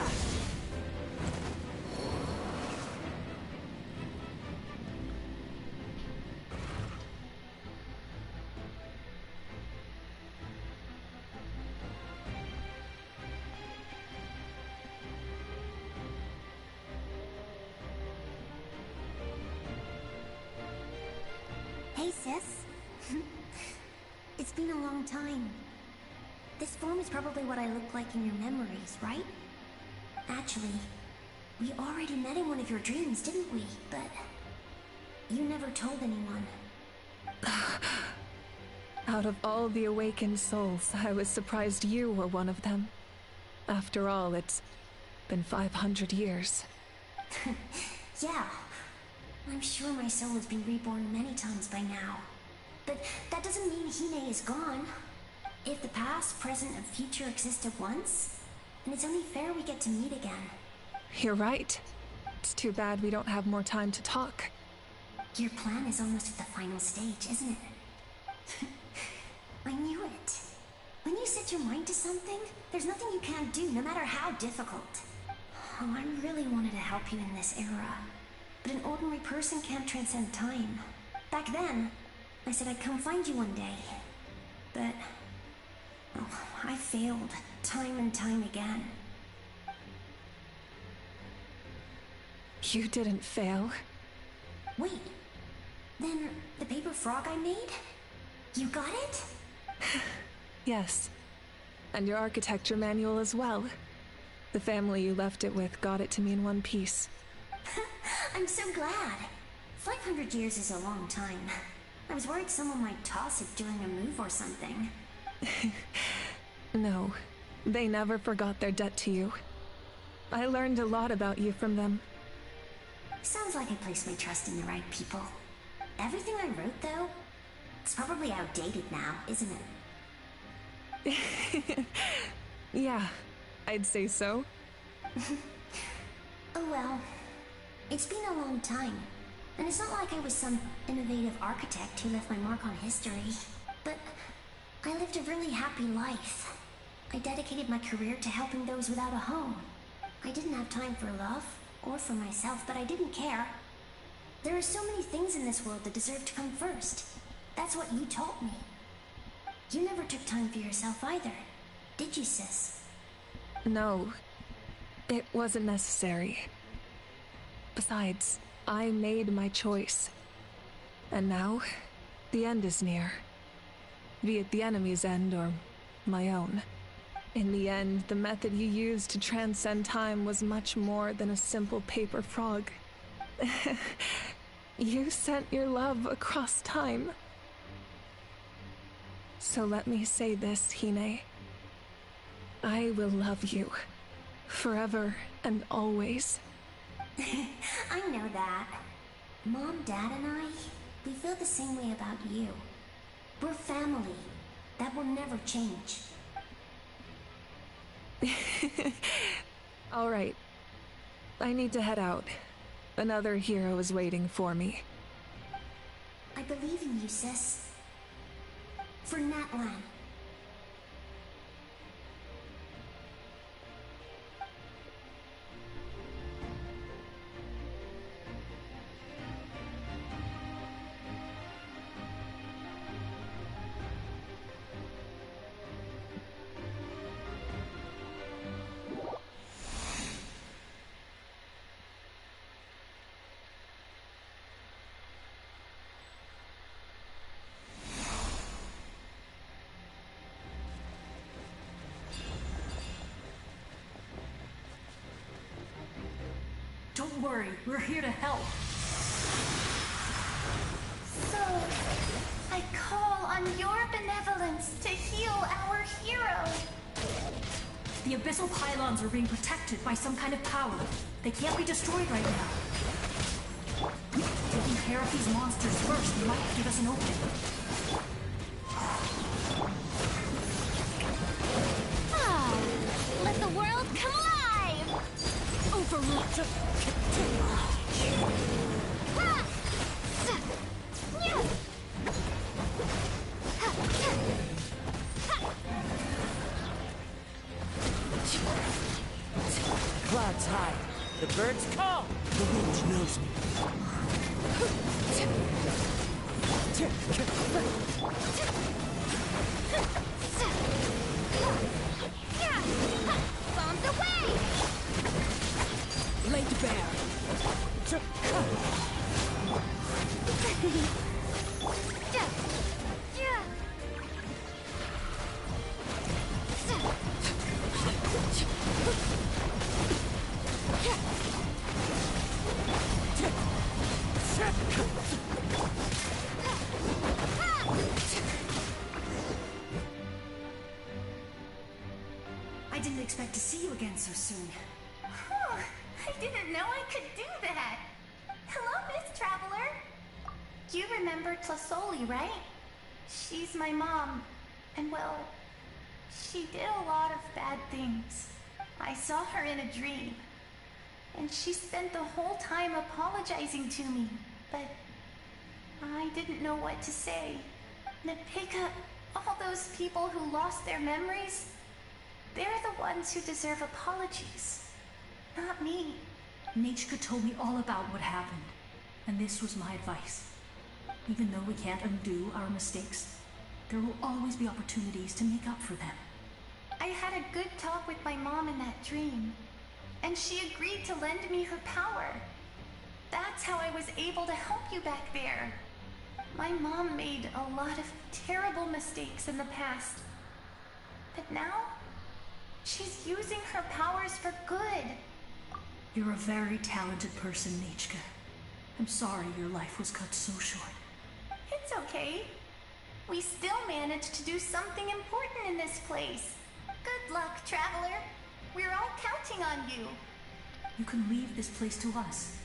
Hey, sis. It's been a long time. This form is probably what I look like in your memories, right? Actually, we already met in one of your dreams, didn't we? But you never told anyone. Out of all the awakened souls, I was surprised you were one of them. After all, it's been 500 years. Yeah. I'm sure my soul has been reborn many times by now. But that doesn't mean Hine is gone. If the past, present, and future exist at once, then it's only fair we get to meet again. You're right. It's too bad we don't have more time to talk. Your plan is almost at the final stage, isn't it? I knew it. When you set your mind to something, there's nothing you can't do, no matter how difficult. Oh, I really wanted to help you in this era. But an ordinary person can't transcend time. Back then, I said I'd come find you one day. But I failed, time and time again. You didn't fail. Wait, then the paper frog I made? You got it? Yes. And your architecture manual as well. The family you left it with got it to me in one piece. I'm so glad. 500 years is a long time. I was worried someone might toss it during a move or something. No, they never forgot their debt to you. I learned a lot about you from them. Sounds like I placed my trust in the right people. Everything I wrote, though, it's probably outdated now, isn't it? Yeah, I'd say so. Oh well. It's been a long time, and it's not like I was some innovative architect who left my mark on history. But I lived a really happy life. I dedicated my career to helping those without a home. I didn't have time for love, or for myself, but I didn't care. There are so many things in this world that deserve to come first. That's what you taught me. You never took time for yourself either, did you, sis? No, it wasn't necessary. Besides, I made my choice. And now, the end is near. Be it the enemy's end or my own. In the end, the method you used to transcend time was much more than a simple paper frog. You sent your love across time. So let me say this, Hine. I will love you. Forever and always. I know that. Mom, Dad, and I, we feel the same way about you. We're family. That will never change. All right. I need to head out. Another hero is waiting for me. I believe in you, sis. For Natlan. Don't worry, we're here to help. So, I call on your benevolence to heal our hero. The abyssal pylons are being protected by some kind of power. They can't be destroyed right now. Taking care of these monsters first might give us an opening. Let the world come alive! Overlooked! Clouds high. The birds call. The wind knows me. Bombs away! Laid bare. I didn't expect to see you again so soon. I didn't know I could do that. Hello, Miss Traveler. You remember Tlasoli, right? She's my mom. And well, she did a lot of bad things. I saw her in a dream. And she spent the whole time apologizing to me. But I didn't know what to say. Napika, all those people who lost their memories, they're the ones who deserve apologies. Not me. Nachka told me all about what happened, and this was my advice. Even though we can't undo our mistakes, there will always be opportunities to make up for them. I had a good talk with my mom in that dream, and she agreed to lend me her power. That's how I was able to help you back there. My mom made a lot of terrible mistakes in the past, but now she's using her powers for good. You're a very talented person, Nachka. I'm sorry your life was cut so short. It's okay. We still managed to do something important in this place. Good luck, Traveler. We're all counting on you. You can leave this place to us.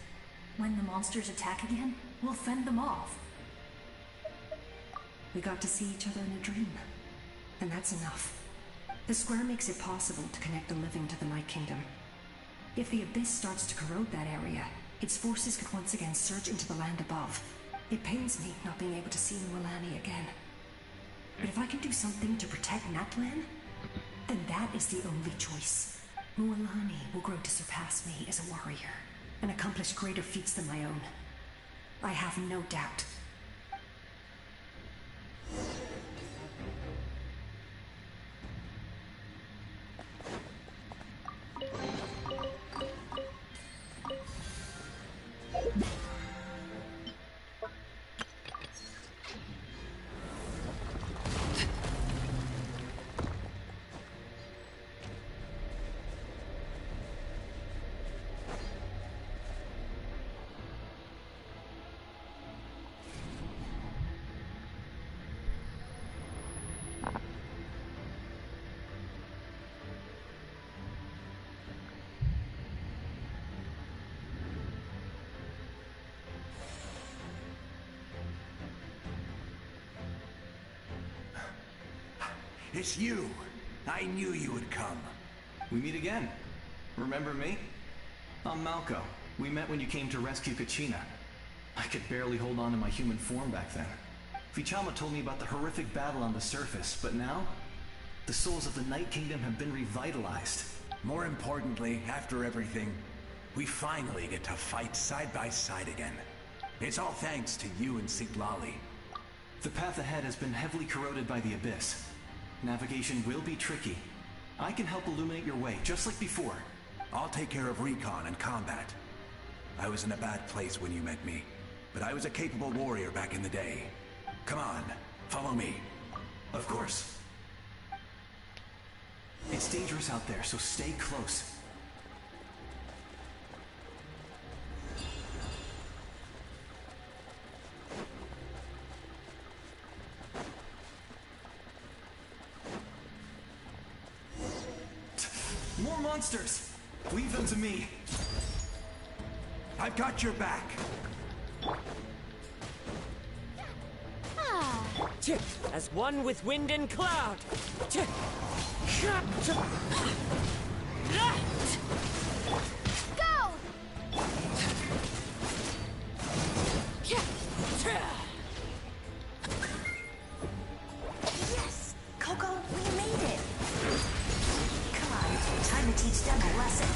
When the monsters attack again, we'll fend them off. We got to see each other in a dream, and that's enough. The square makes it possible to connect the living to the Night Kingdom. If the Abyss starts to corrode that area, its forces could once again surge into the land above. It pains me not being able to see Mualani again. But if I can do something to protect Natlan, then that is the only choice. Mualani will grow to surpass me as a warrior, and accomplish greater feats than my own. I have no doubt. It's you. I knew you would come. We meet again. Remember me? I'm Malco. We met when you came to rescue Kachina. I could barely hold on to my human form back then. Vichama told me about the horrific battle on the surface, but now, the souls of the Night Kingdom have been revitalized. More importantly, after everything, we finally get to fight side by side again. It's all thanks to you and Siglali. The path ahead has been heavily corroded by the Abyss. Navigation will be tricky. I can help illuminate your way, just like before. I'll take care of recon and combat. I was in a bad place when you met me, but I was a capable warrior back in the day. Come on, follow me. Of course. It's dangerous out there, so stay close. monsters! Leave them to me. I've got your back. As one with wind and cloud. Go! Yes! Coco, we made it! Come on, time to teach them a lesson.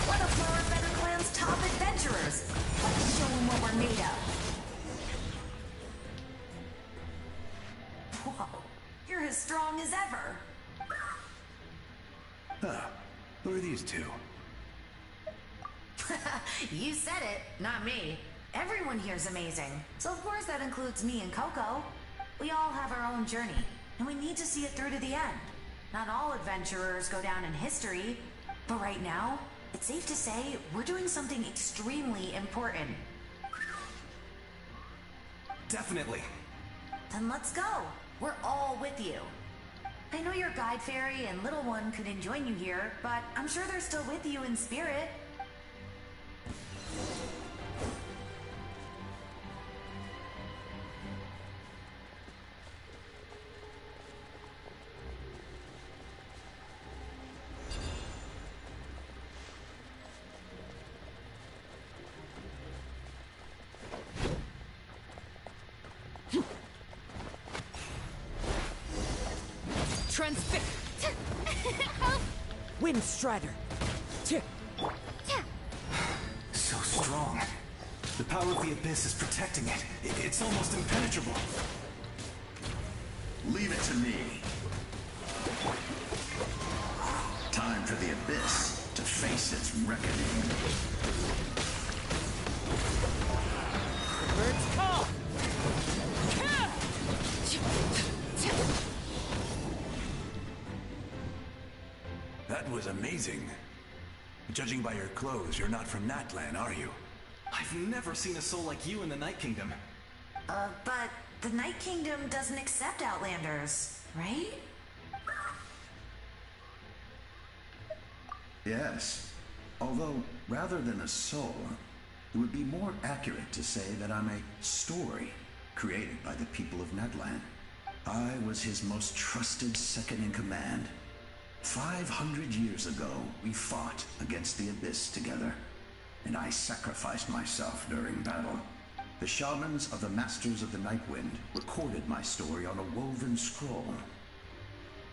One of Flower Feather Clan's top adventurers. Let's show them what we're made of. Whoa, you're as strong as ever. Who are these two? You said it, not me. Everyone here's amazing. So of course that includes me and Coco. We all have our own journey, and we need to see it through to the end. Not all adventurers go down in history, but right now, it's safe to say we're doing something extremely important. Definitely. Then let's go. We're all with you. I know your guide fairy and little one couldn't join you here, but I'm sure they're still with you in spirit. Transfix! Wind Strider! So strong. The power of the Abyss is protecting it. It's almost impenetrable. Leave it to me. Time for the Abyss to face its reckoning. Bird's call! That was amazing. Judging by your clothes, you're not from Natlan, are you? I've never seen a soul like you in the Night Kingdom. But the Night Kingdom doesn't accept Outlanders, right? Yes. Although, rather than a soul, it would be more accurate to say that I'm a story created by the people of Natlan. I was his most trusted second-in-command. 500 years ago, we fought against the Abyss together, and I sacrificed myself during battle. The shamans of the Masters of the Nightwind recorded my story on a woven scroll.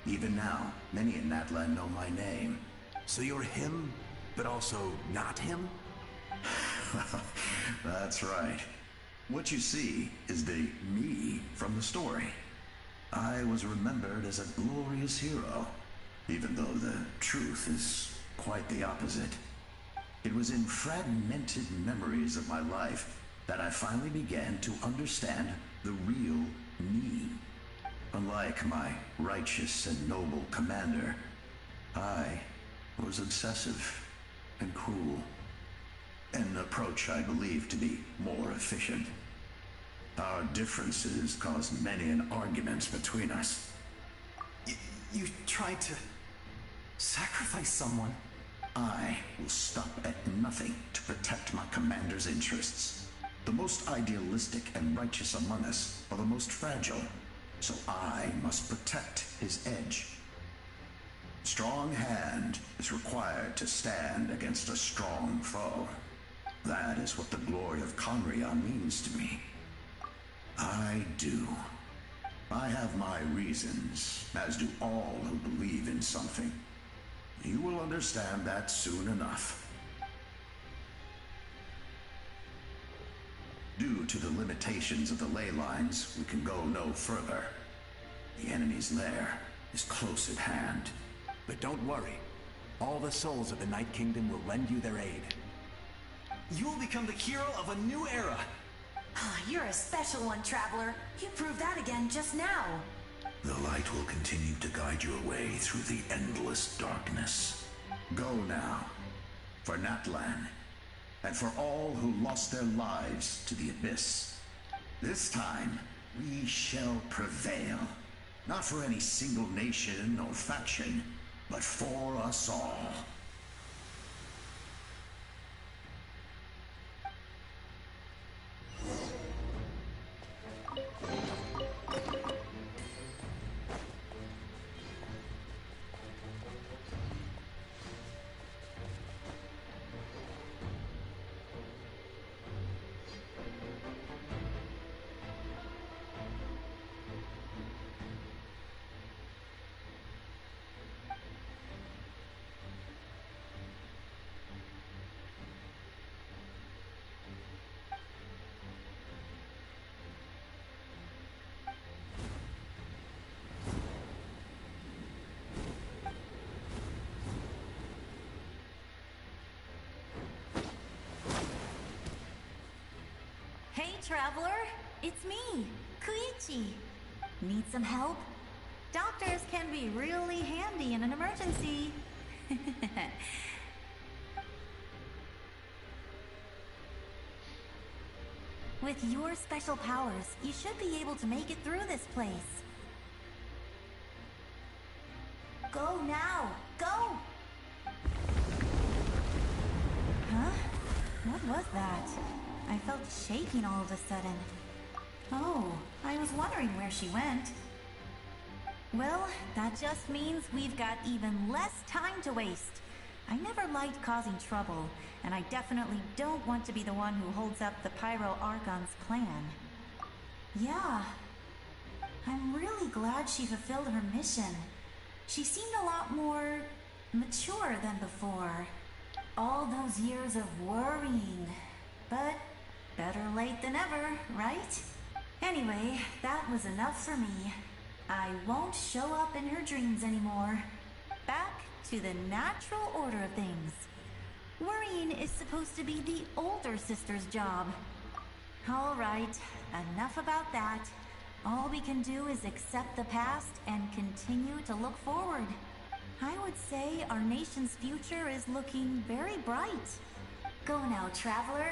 Even now, many in Natlan know my name. So you're him, but also not him? That's right. What you see is the me from the story. I was remembered as a glorious hero, even though the truth is quite the opposite. It was in fragmented memories of my life that I finally began to understand the real me. Unlike my righteous and noble commander, I was obsessive and cruel. An approach I believe to be more efficient. Our differences caused many an arguments between us. You tried to sacrifice someone? I will stop at nothing to protect my commander's interests. The most idealistic and righteous among us are the most fragile, so I must protect his edge. Strong hand is required to stand against a strong foe. That is what the glory of Conria means to me. I do. I have my reasons, as do all who believe in something. You will understand that soon enough. Due to the limitations of the ley lines, we can go no further. The enemy's lair is close at hand. But don't worry. All the souls of the Night Kingdom will lend you their aid. You will become the hero of a new era. You're a special one, Traveler. You proved that again just now. The light will continue to guide your way through the endless darkness. Go now, for Natlan, and for all who lost their lives to the Abyss. This time, we shall prevail. Not for any single nation or faction, but for us all. Hey, traveler. It's me, Koichi. Need some help? Doctors can be really handy in an emergency. With your special powers, you should be able to make it through this place. Go now! Go! Huh? What was that? I felt shaking all of a sudden. Oh, I was wondering where she went. Well, that just means we've got even less time to waste. I never liked causing trouble, and I definitely don't want to be the one who holds up the Pyro Archon's plan. Yeah, I'm really glad she fulfilled her mission. She seemed a lot more mature than before. All those years of worrying. But better late than never, right? Anyway, that was enough for me. I won't show up in her dreams anymore. Back to the natural order of things. Worrying is supposed to be the older sister's job. All right, enough about that. All we can do is accept the past and continue to look forward. I would say our nation's future is looking very bright. Go now, traveler.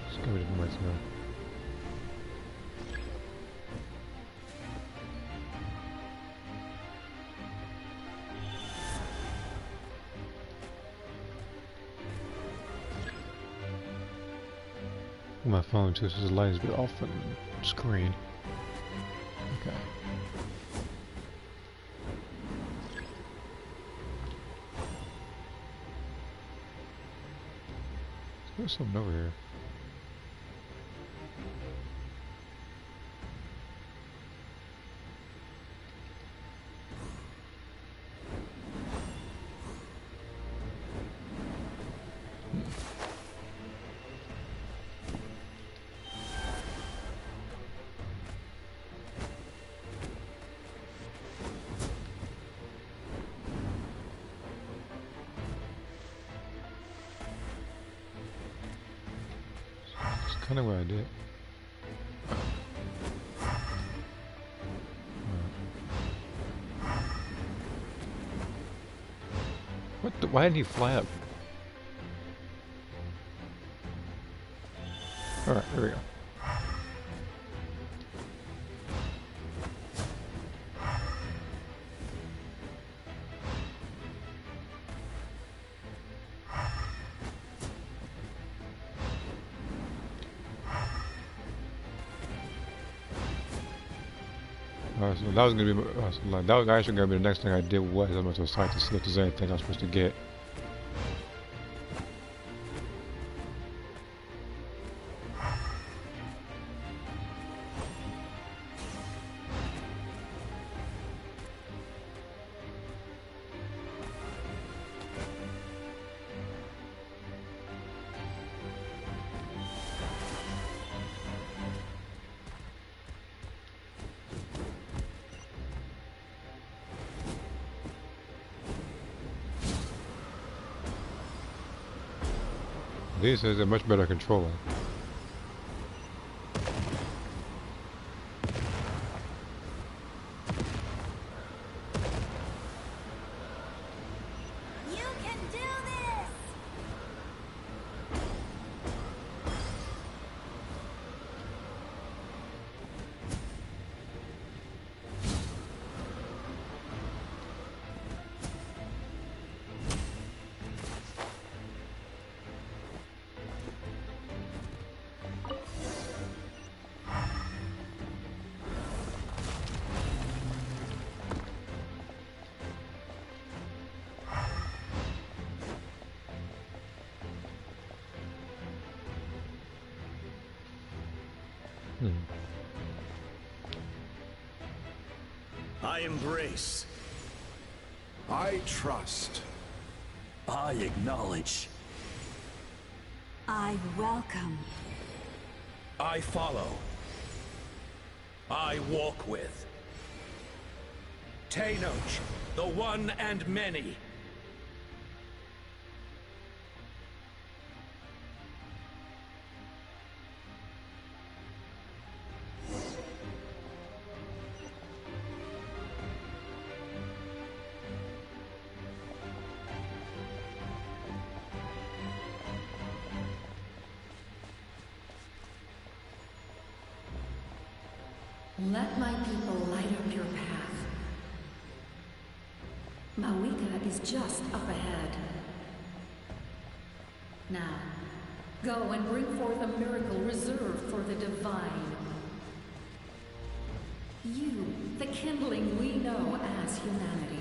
Let's go to the lights now. My phone too, so the light is a bit off on the screen. Okay. There's something over here. Kind of what I did. What the? Why didn't he fly up? Alright, there we go. So that was gonna be that was actually gonna be the next thing I did was I went to a site to see if there's anything I was supposed to get. This is a much better controller. Hmm. I embrace. I trust. I acknowledge. I welcome. I follow. I walk with. Tenoch, the one and many. Let my people light up your path. Mawika is just up ahead. Now, go and bring forth a miracle reserved for the divine. You, the kindling we know as humanity.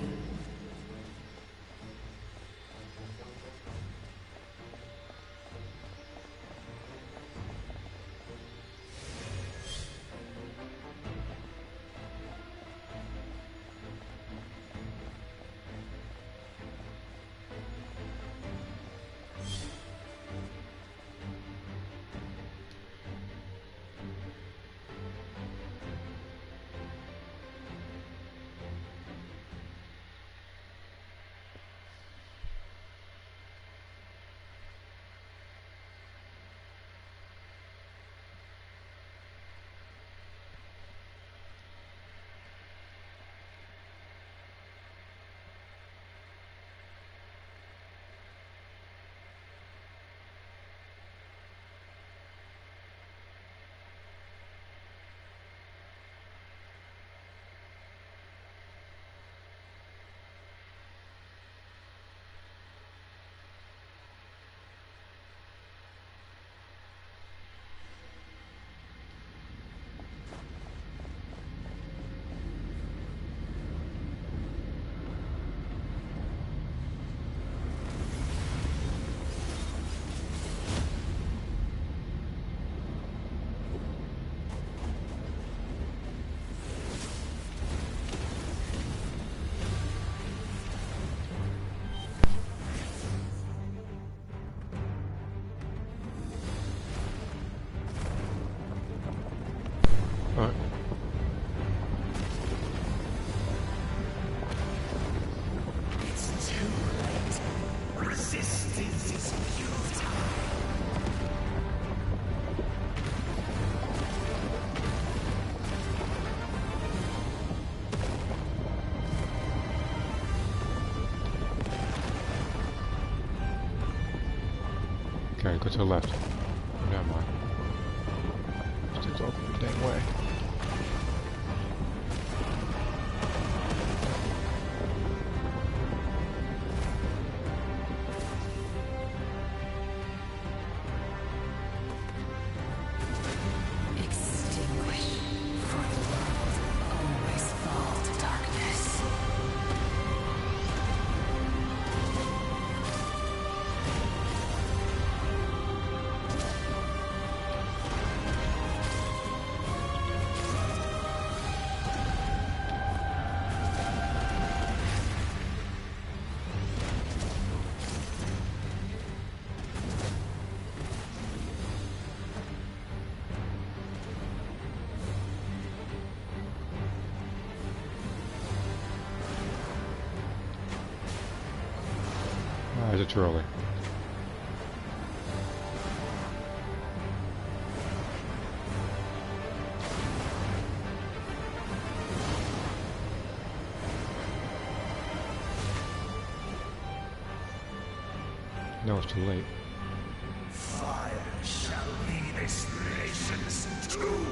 Alright. It's too late. Resistance is futile. Okay, go to the left. Never mind. It's open the dang way. Extinguish. For the world always fall to darkness. Why is it too early? No, it's too late. Fire shall be this nation's tomb.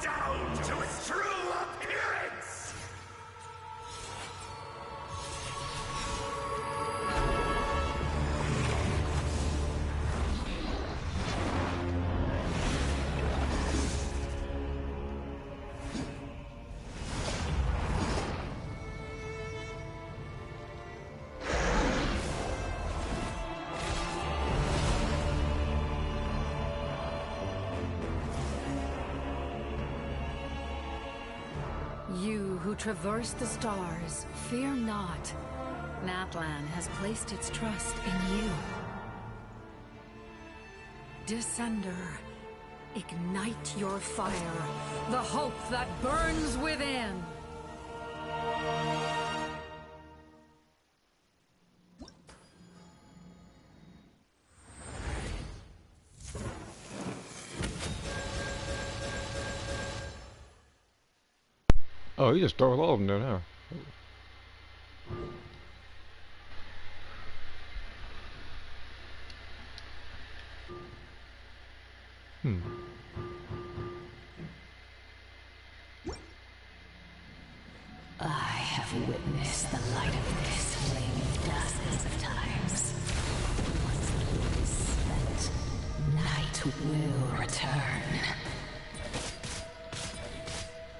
down to its true appearance! You who traverse the stars, fear not. Natlan has placed its trust in you. Descender, ignite your fire, the hope that burns within. Oh, he just throws all of them there now. I have witnessed the light of this flame dozens of times. Once the light is spent, night will return.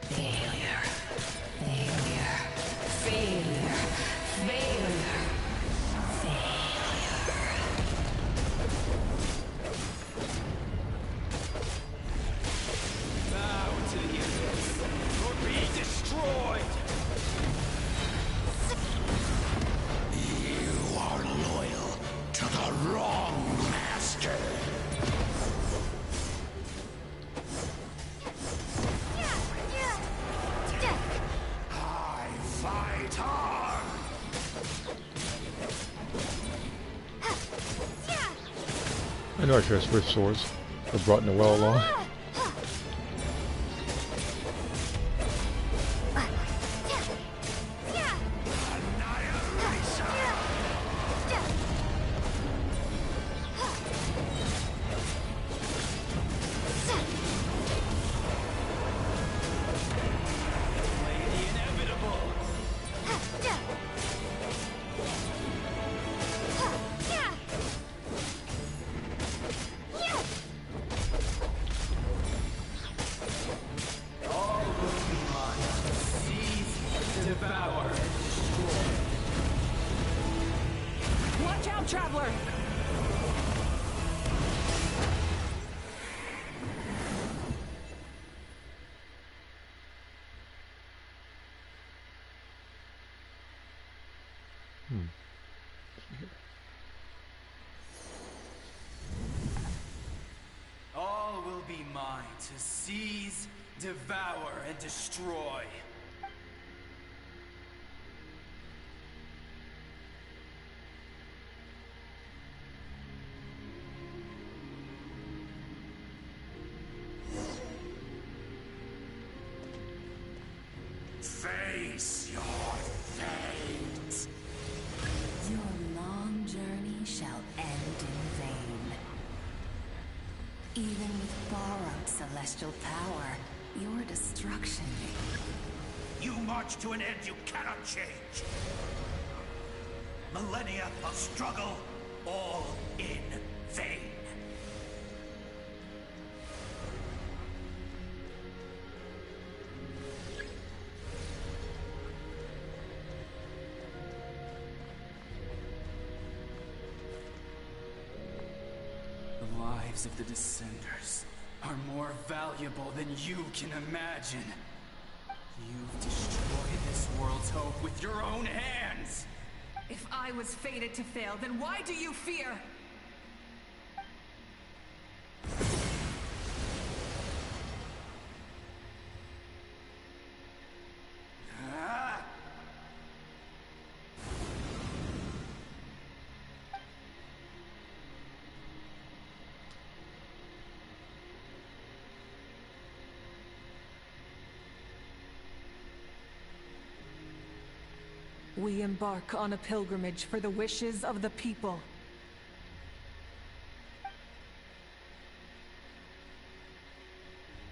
Failure. Failure. Failure. Failure. Failure. Bow to the abyss, or be destroyed! You are loyal to the wrong master. I fight on! I know I should have switched swords. I brought Noelle along. Watch out, traveler! All will be mine to seize, devour, and destroy. Face your fate. Your long journey shall end in vain. Even with borrowed celestial power, your destruction. You march to an end you cannot change. Millennia of struggle, all in vain. The lives of the Descenders are more valuable than you can imagine. You've destroyed this world's hope with your own hands! If I was fated to fail, then why do you fear? Ah! We embark on a pilgrimage for the wishes of the people.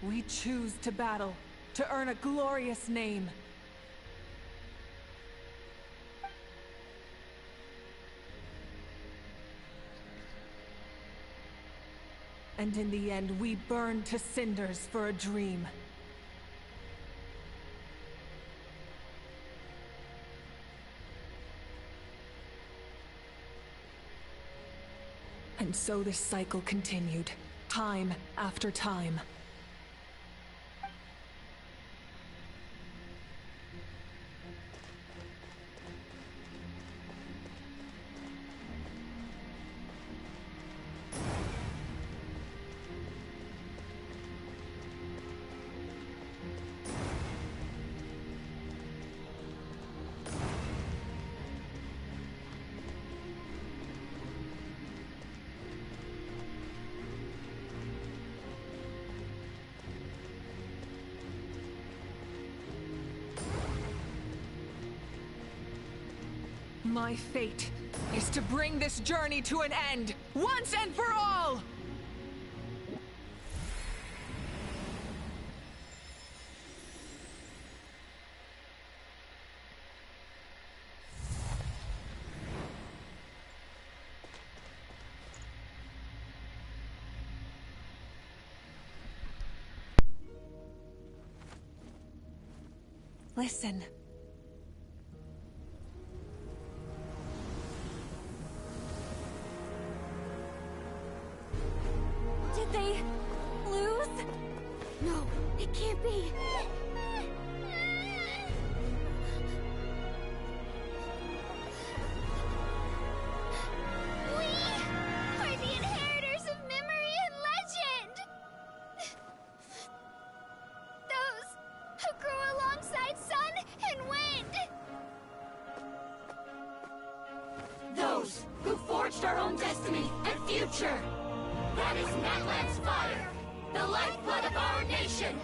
We choose to battle, to earn a glorious name. And in the end, we burn to cinders for a dream. And so this cycle continued, time after time. My fate is to bring this journey to an end, once and for all! Listen. Did they lose? No, it can't be. We are the inheritors of memory and legend! Those who grew alongside sun and wind! Those who forged our own destiny and future! That is Natlan's fire, the lifeblood of our nation!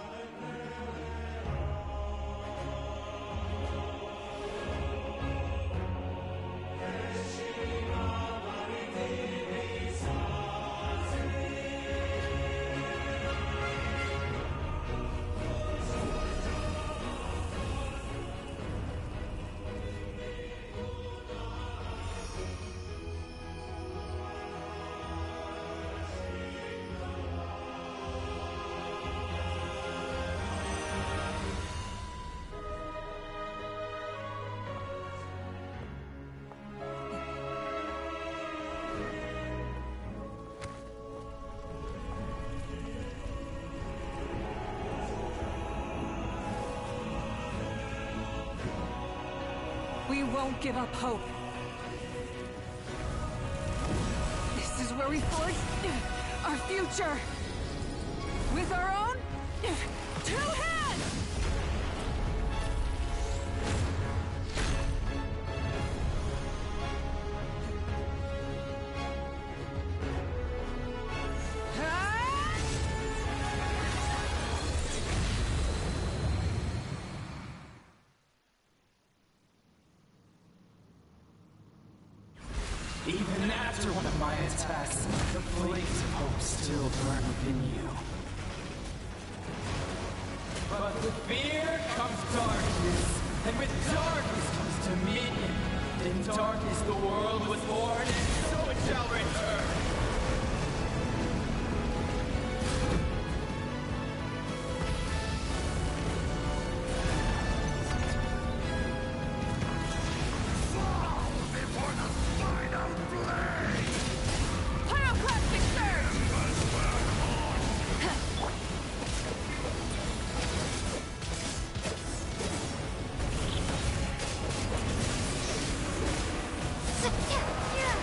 We won't give up hope. This is where we forge our future. With our own 2 hands! Even after one of my attacks, the flames of hope still burn within you. But with fear comes darkness, and with darkness comes dominion. In darkness the world was born, and so it shall return. Yeah.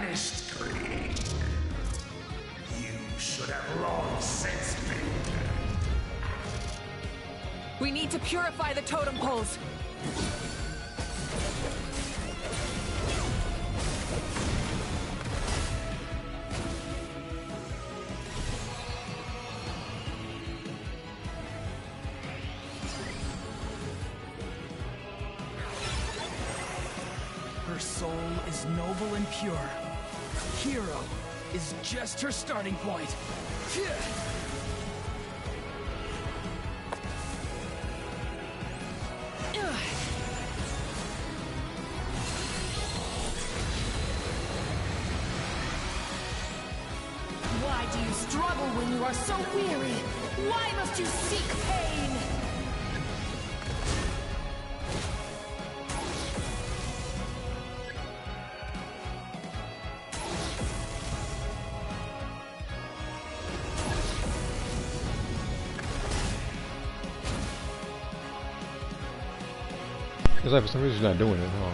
banished greed. You should have long since been. We need to purify the totem poles. Her soul is noble and pure. Hero is just her starting point. Why do you struggle when you are so weary? Why must you seek pain? It's like for some reason she's not doing it, huh?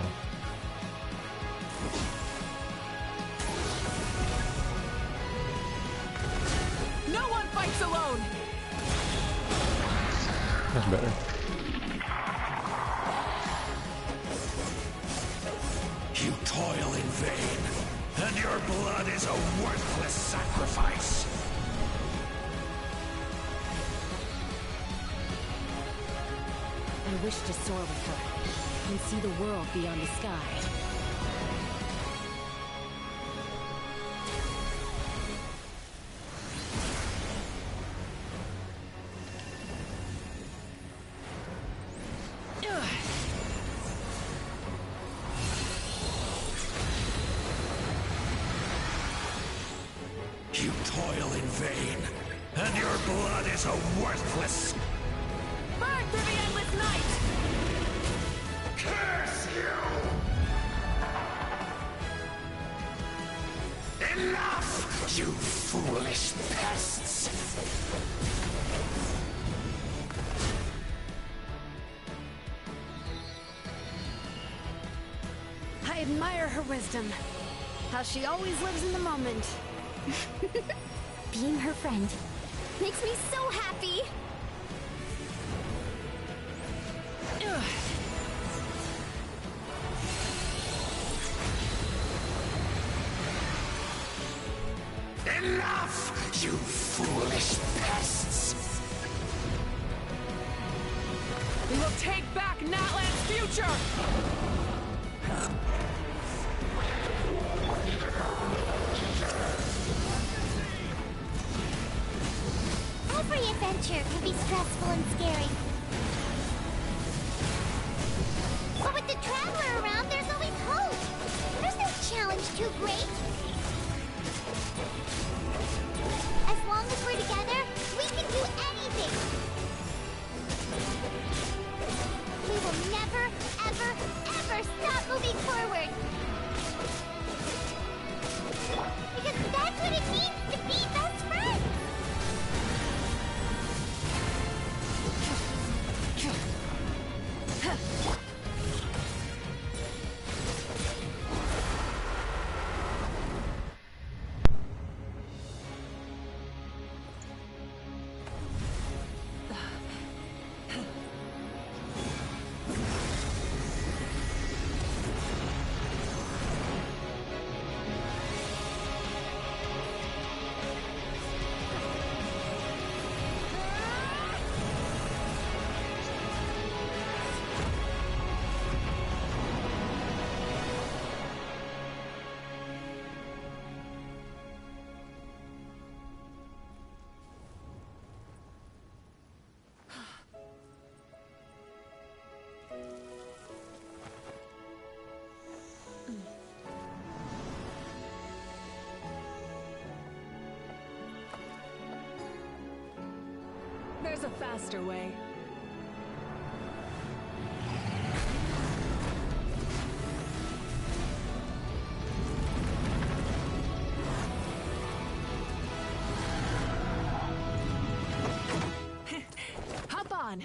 No one fights alone! That's better. You toil in vain, and your blood is a worthless sacrifice. I wish to soar with her and see the world beyond the sky. You toil in vain, and your blood is a worthless... Burn through the endless night! Curse you! Enough, you foolish pests! I admire her wisdom. How she always lives in the moment. Being her friend makes me so happy. Enough, you foolish pests! We will take back Natlan's future! Every adventure can be stressful and scary. But with the Traveler around, there's always hope. There's no challenge too great. As long as we're together, we can do anything. We will never, ever, ever stop moving forward. Because that's what it means to be best friends. There's a faster way. Hop on!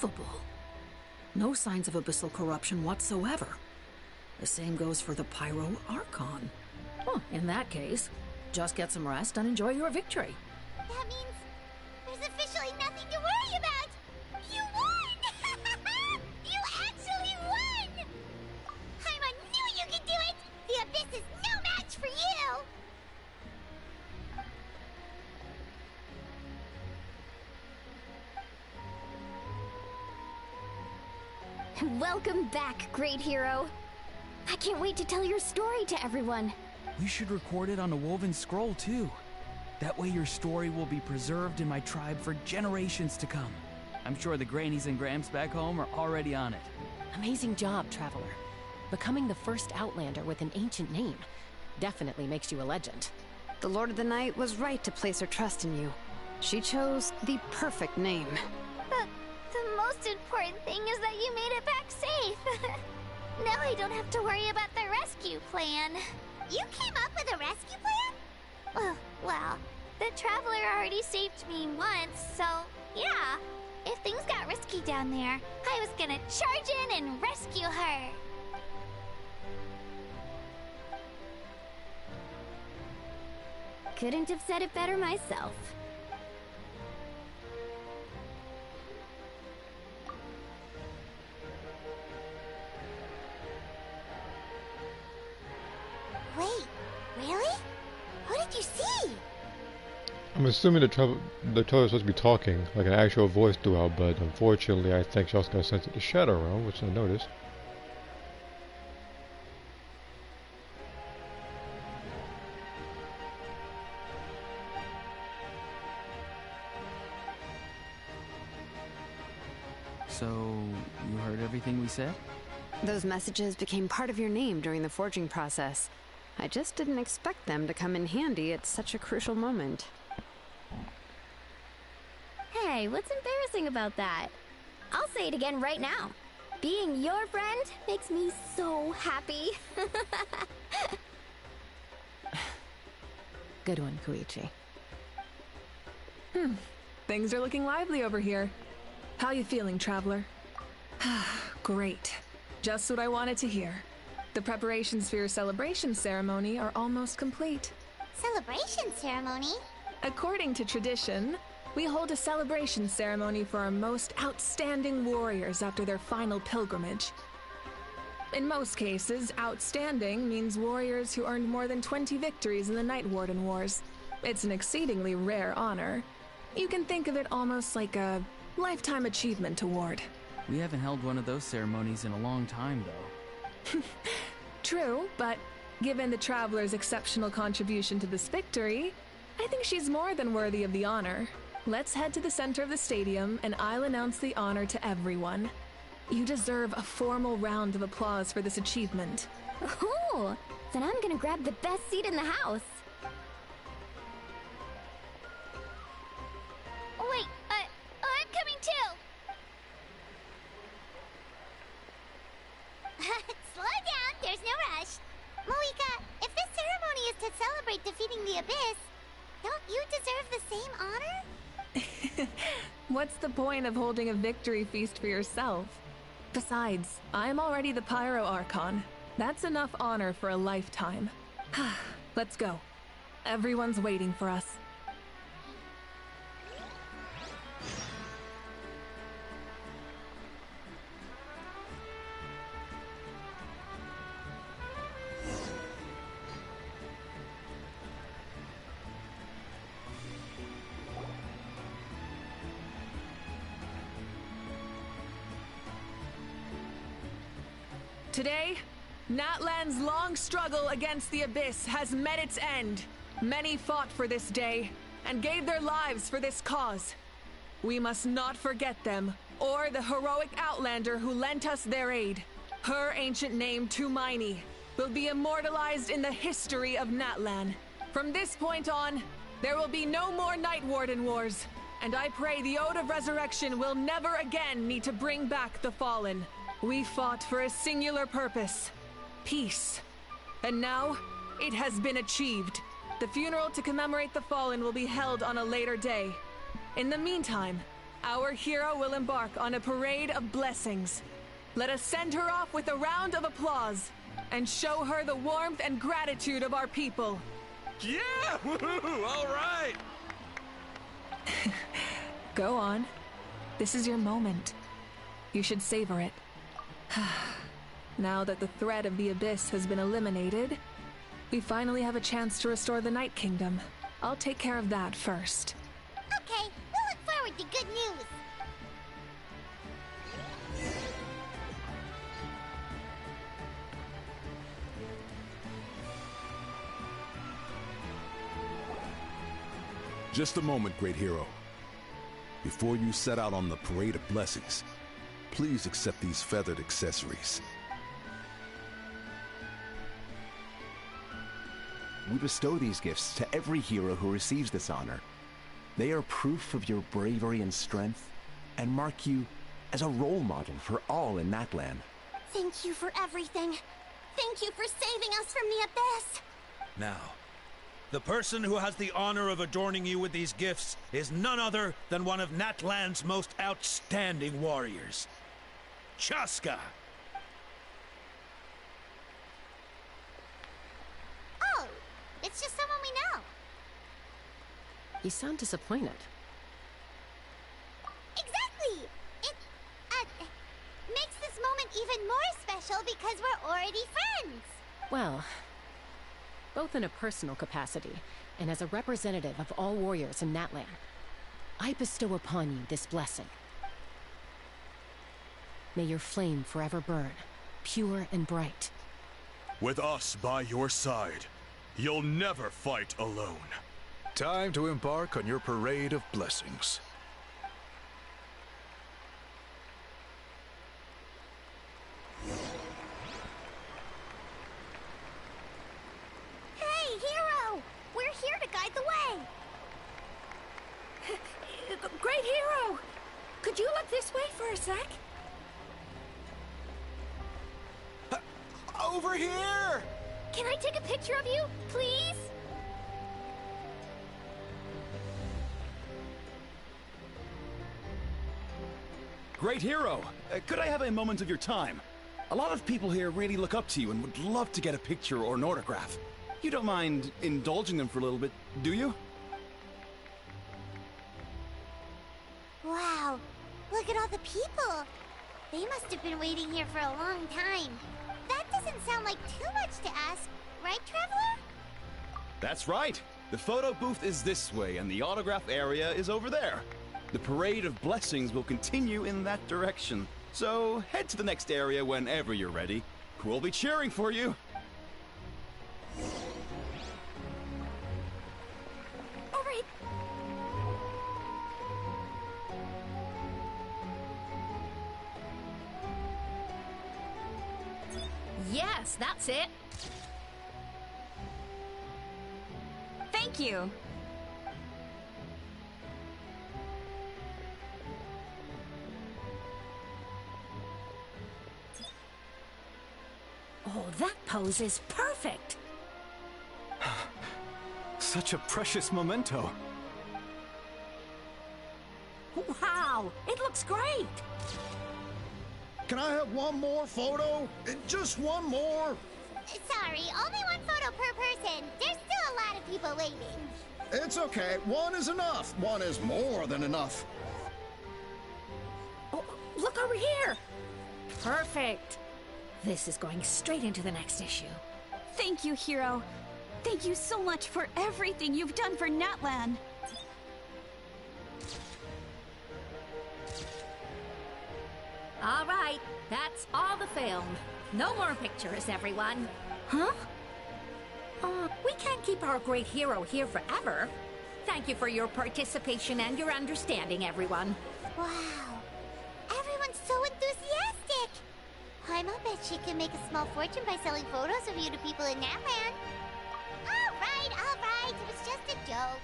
ineffable. No signs of abyssal corruption whatsoever. The same goes for the Pyro Archon. Well, in that case, just get some rest and enjoy your victory. That means there's officially nothing to worry about! You won! You actually won! Paimon knew you could do it! The Abyss is no match for you! Welcome back, great hero. I can't wait to tell your story to everyone. We should record it on a woven scroll, too. That way your story will be preserved in my tribe for generations to come. I'm sure the Grannies and Gramps back home are already on it. Amazing job, Traveler. Becoming the first Outlander with an ancient name definitely makes you a legend. The Lord of the Night was right to place her trust in you. She chose the perfect name. The most important thing is that you made it back safe. Now I don't have to worry about the rescue plan. You came up with a rescue plan? Well, the Traveler already saved me once, so yeah. If things got risky down there, I was gonna charge in and rescue her. Couldn't have said it better myself. Wait, really? What did you see? I'm assuming the trailer is supposed to be talking, like an actual voice throughout, but unfortunately I think she also got sent to the Shadow Realm, which I noticed. So, you heard everything we said? Those messages became part of your name during the forging process. I just didn't expect them to come in handy at such a crucial moment. Hey, what's embarrassing about that? I'll say it again right now. Being your friend makes me so happy. Good one, Koichi. Things are looking lively over here. How you feeling, Traveler? Great. Just what I wanted to hear. The preparations for your celebration ceremony are almost complete. Celebration ceremony? According to tradition, we hold a celebration ceremony for our most outstanding warriors after their final pilgrimage. In most cases, outstanding means warriors who earned more than 20 victories in the Night Warden Wars. It's an exceedingly rare honor. You can think of it almost like a lifetime achievement award. We haven't held one of those ceremonies in a long time, though. True, but given the Traveler's exceptional contribution to this victory, I think she's more than worthy of the honor. Let's head to the center of the stadium, and I'll announce the honor to everyone. You deserve a formal round of applause for this achievement. Ooh, then I'm gonna grab the best seat in the house. Wait, I'm coming too! Slow down, there's no rush. Moika, if this ceremony is to celebrate defeating the Abyss, don't you deserve the same honor? What's the point of holding a victory feast for yourself? Besides, I'm already the Pyro Archon. That's enough honor for a lifetime. Let's go. Everyone's waiting for us. Today, Natlan's long struggle against the Abyss has met its end. Many fought for this day, and gave their lives for this cause. We must not forget them, or the heroic Outlander who lent us their aid. Her ancient name, Tumaini, will be immortalized in the history of Natlan. From this point on, there will be no more Night Warden Wars, and I pray the Ode of Resurrection will never again need to bring back the Fallen. We fought for a singular purpose, peace. And now, it has been achieved. The funeral to commemorate the Fallen will be held on a later day. In the meantime, Our hero will embark on a parade of blessings. Let us send her off with a round of applause and show her the warmth and gratitude of our people. Yeah! Woohoo! All right! Go on. This is your moment. You should savor it. Now that the threat of the Abyss has been eliminated, we finally have a chance to restore the Night Kingdom. I'll take care of that first. Okay, we'll look forward to good news. Just a moment, great hero. Before you set out on the Parade of Blessings, please accept these feathered accessories. We bestow these gifts to every hero who receives this honor. They are proof of your bravery and strength, and mark you as a role model for all in Natlan. Thank you for everything. Thank you for saving us from the Abyss. Now, the person who has the honor of adorning you with these gifts is none other than one of Natlan's most outstanding warriors, Chaska. Oh, it's just someone we know. You sound disappointed. Exactly! It, makes this moment even more special because we're already friends. Well, both in a personal capacity and as a representative of all warriors in Natlan, I bestow upon you this blessing. May your flame forever burn, pure and bright. With us by your side, you'll never fight alone. Time to embark on your parade of blessings. Hey, hero! We're here to guide the way! Great hero! Could you look this way for a sec? Over here! Can I take a picture of you, please? Great hero! Could I have a moment of your time? A lot of people here really look up to you and would love to get a picture or an autograph. You don't mind indulging them for a little bit, do you? Wow, look at all the people. They must have been waiting here for a long time. That doesn't sound like too much to ask, right, Traveler? That's right! The photo booth is this way and the autograph area is over there. The Parade of Blessings will continue in that direction. So head to the next area whenever you're ready. We'll be cheering for you! All right. Yes, that's it. Thank you. Oh, that pose is perfect. Such a precious memento. Wow, it looks great. Can I have one more photo? Just one more? Sorry, only one photo per person. There's still a lot of people waiting. It's okay. One is enough. One is more than enough. Oh, look over here. Perfect. This is going straight into the next issue. Thank you, hero. Thank you so much for everything you've done for Natlan. All right, that's all the film. No more pictures, everyone. Huh? We can't keep our great hero here forever. Thank you for your participation and your understanding, everyone. Wow. Everyone's so enthusiastic. I'll bet she can make a small fortune by selling photos of you to people in Natlan. All right. It was just a joke.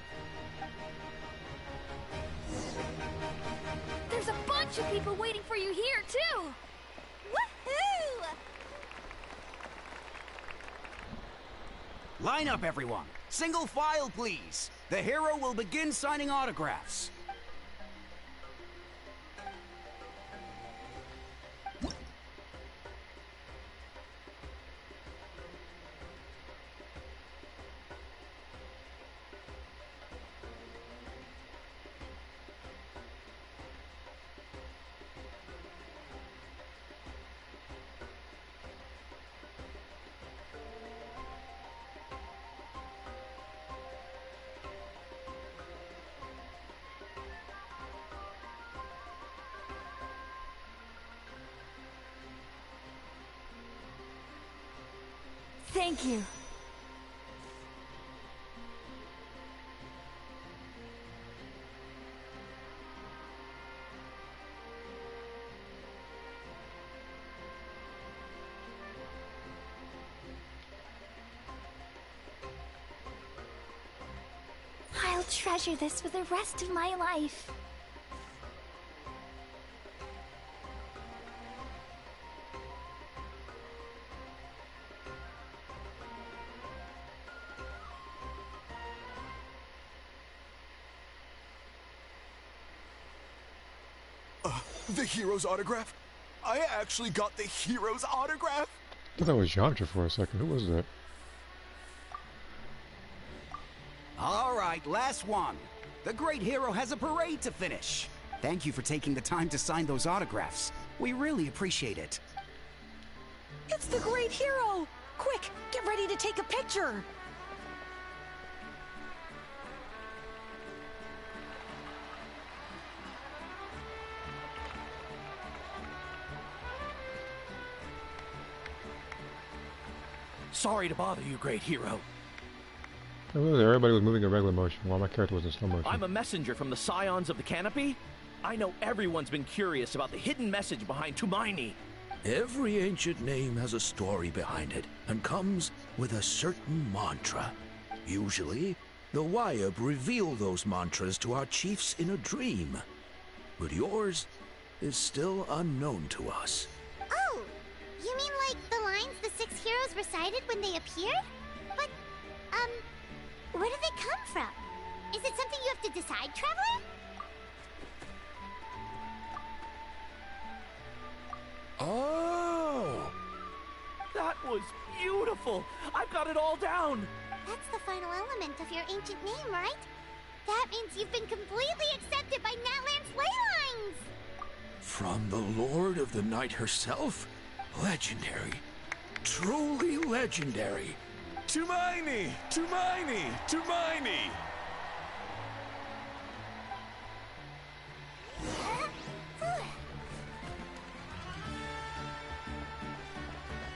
There's a bunch of people waiting for you here, too! Woohoo! Line up, everyone. Single file, please. The hero will begin signing autographs. Thank you. I'll treasure this for the rest of my life. The hero's autograph? I actually got the hero's autograph? I thought that was Yamcha for a second. Who was that? All right, last one. The great hero has a parade to finish. Thank you for taking the time to sign those autographs. We really appreciate it. It's the great hero! Quick, get ready to take a picture! Sorry to bother you, great hero. Everybody was moving in regular motion while my character was in slow motion. I'm a messenger from the Scions of the Canopy. I know everyone's been curious about the hidden message behind Tumaini. Every ancient name has a story behind it and comes with a certain mantra. Usually, the Wayab reveal those mantras to our chiefs in a dream. But yours is still unknown to us. Oh, you mean like the lines the 6 heroes recited when they appeared? But, where do they come from? Is it something you have to decide, Traveler? Oh! That was beautiful! I've got it all down! That's the final element of your ancient name, right? That means you've been completely accepted by Natlan's ley lines! From the Lord of the Night herself? Legendary. Truly legendary. Tumaini! Tumaini! Tumaini!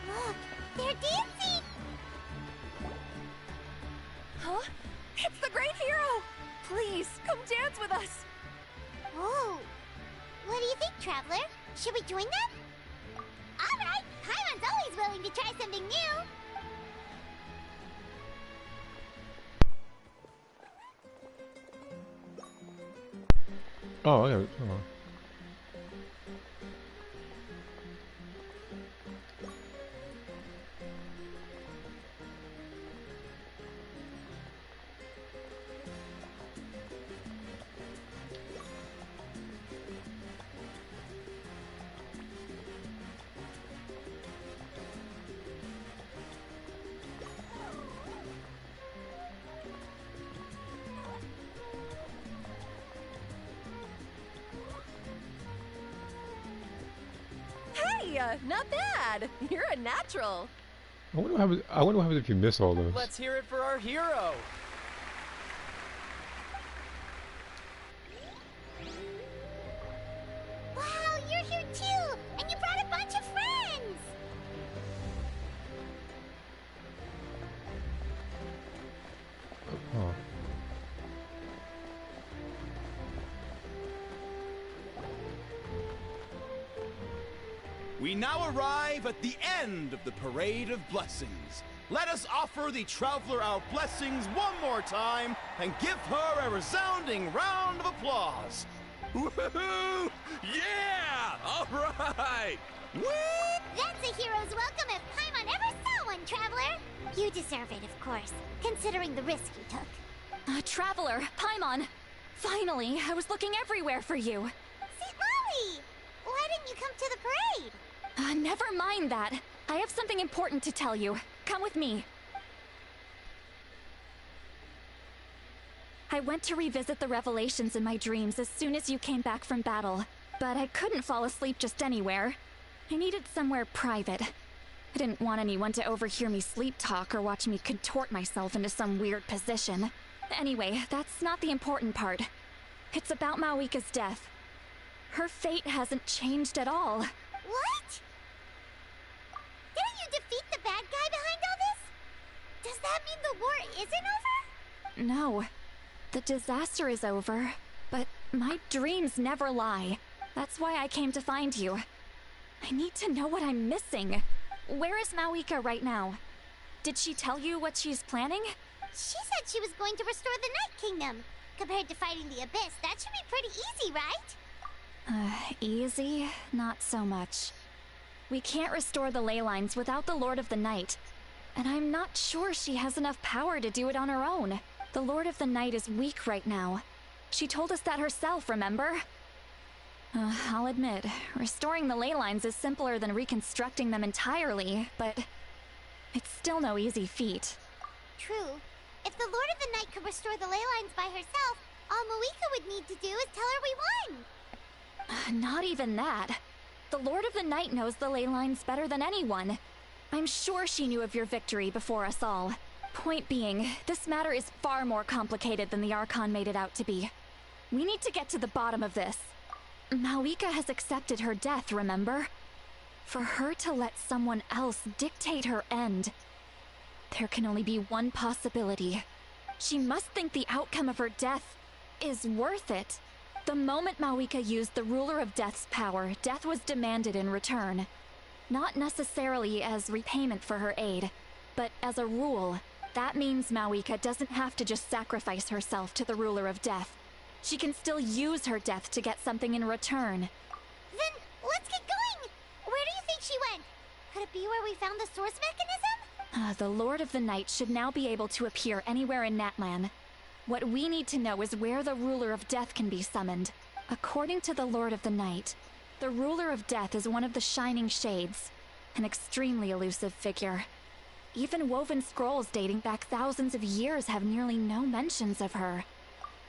Look, they're dancing! Huh? It's the great hero! Please, come dance with us! Whoa! What do you think, Traveler? Should we join them? Alright! Paimon's always willing to try something new! Oh, yeah. Hold on. Not bad! You're a natural! I wonder what happens if you miss all those. Let's hear it for our hero! Wow, you're here too! And you brought a bunch of friends! Oh. We now arrive at the end of the Parade of Blessings. Let us offer the Traveler our blessings one more time and give her a resounding round of applause. Woohoo! Yeah! All right! Woo! That's a hero's welcome if Paimon ever saw one, Traveler! You deserve it, of course, considering the risk you took. Traveler, Paimon! Finally, I was looking everywhere for you! St. Molly! Why didn't you come to the parade? Never mind that. I have something important to tell you. Come with me. I went to revisit the revelations in my dreams as soon as you came back from battle, but I couldn't fall asleep just anywhere. I needed somewhere private. I didn't want anyone to overhear me sleep talk or watch me contort myself into some weird position. Anyway, that's not the important part. It's about Mawika's death. Her fate hasn't changed at all. What? Didn't you defeat the bad guy behind all this? No. The disaster is over, but my dreams never lie. That's why I came to find you. I need to know what I'm missing. Where is Mawika right now? Did she tell you what she's planning? She said she was going to restore the Night Kingdom. Compared to fighting the Abyss, that should be pretty easy, right? Easy? Not so much. We can't restore the ley lines without the Lord of the Night. And I'm not sure she has enough power to do it on her own. The Lord of the Night is weak right now. She told us that herself, remember? I'll admit, restoring the ley lines is simpler than reconstructing them entirely, but it's still no easy feat. True. If the Lord of the Night could restore the ley lines by herself, all Mawika would need to do is tell her we won. Not even that. The Lord of the Night knows the ley lines better than anyone. I'm sure she knew of your victory before us all. Point being, this matter is far more complicated than the Archon made it out to be. We need to get to the bottom of this. Mawika has accepted her death, remember? For her to let someone else dictate her end, there can only be one possibility. She must think the outcome of her death is worth it. The moment Mawika used the Ruler of Death's power, death was demanded in return. Not necessarily as repayment for her aid, but as a rule. That means Mawika doesn't have to just sacrifice herself to the Ruler of Death. She can still use her death to get something in return. Then, let's get going! Where do you think she went? Could it be where we found the source mechanism? The Lord of the Night should now be able to appear anywhere in Natlan. What we need to know is where the Ruler of Death can be summoned. According to the Lord of the Night, the Ruler of Death is one of the Shining Shades, an extremely elusive figure. Even woven scrolls dating back thousands of years have nearly no mentions of her.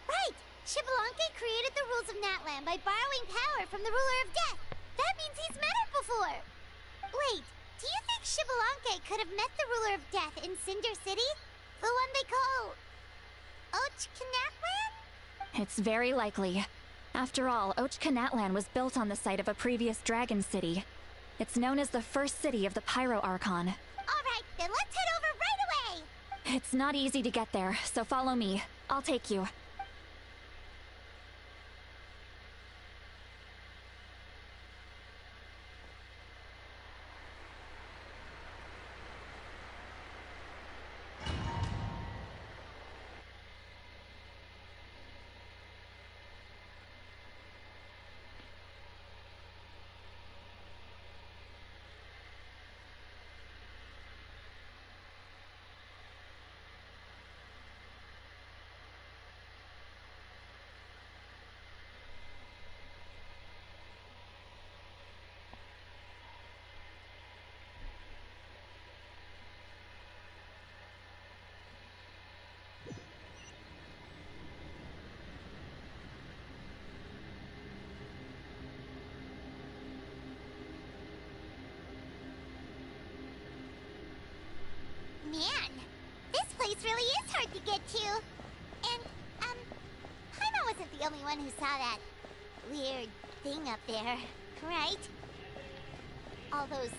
Right! Xbalanque created the rules of Natlan by borrowing power from the Ruler of Death. That means he's met her before. Wait, do you think Xbalanque could have met the Ruler of Death in Cinder City? The one they call... Ochkanatlan? It's very likely. After all, Ochkanatlan was built on the site of a previous dragon city. It's known as the first city of the Pyro Archon. Alright, then let's head over right away! It's not easy to get there, so follow me. I'll take you. Man, this place really is hard to get to. And, Paimon wasn't the only one who saw that weird thing up there, right? All those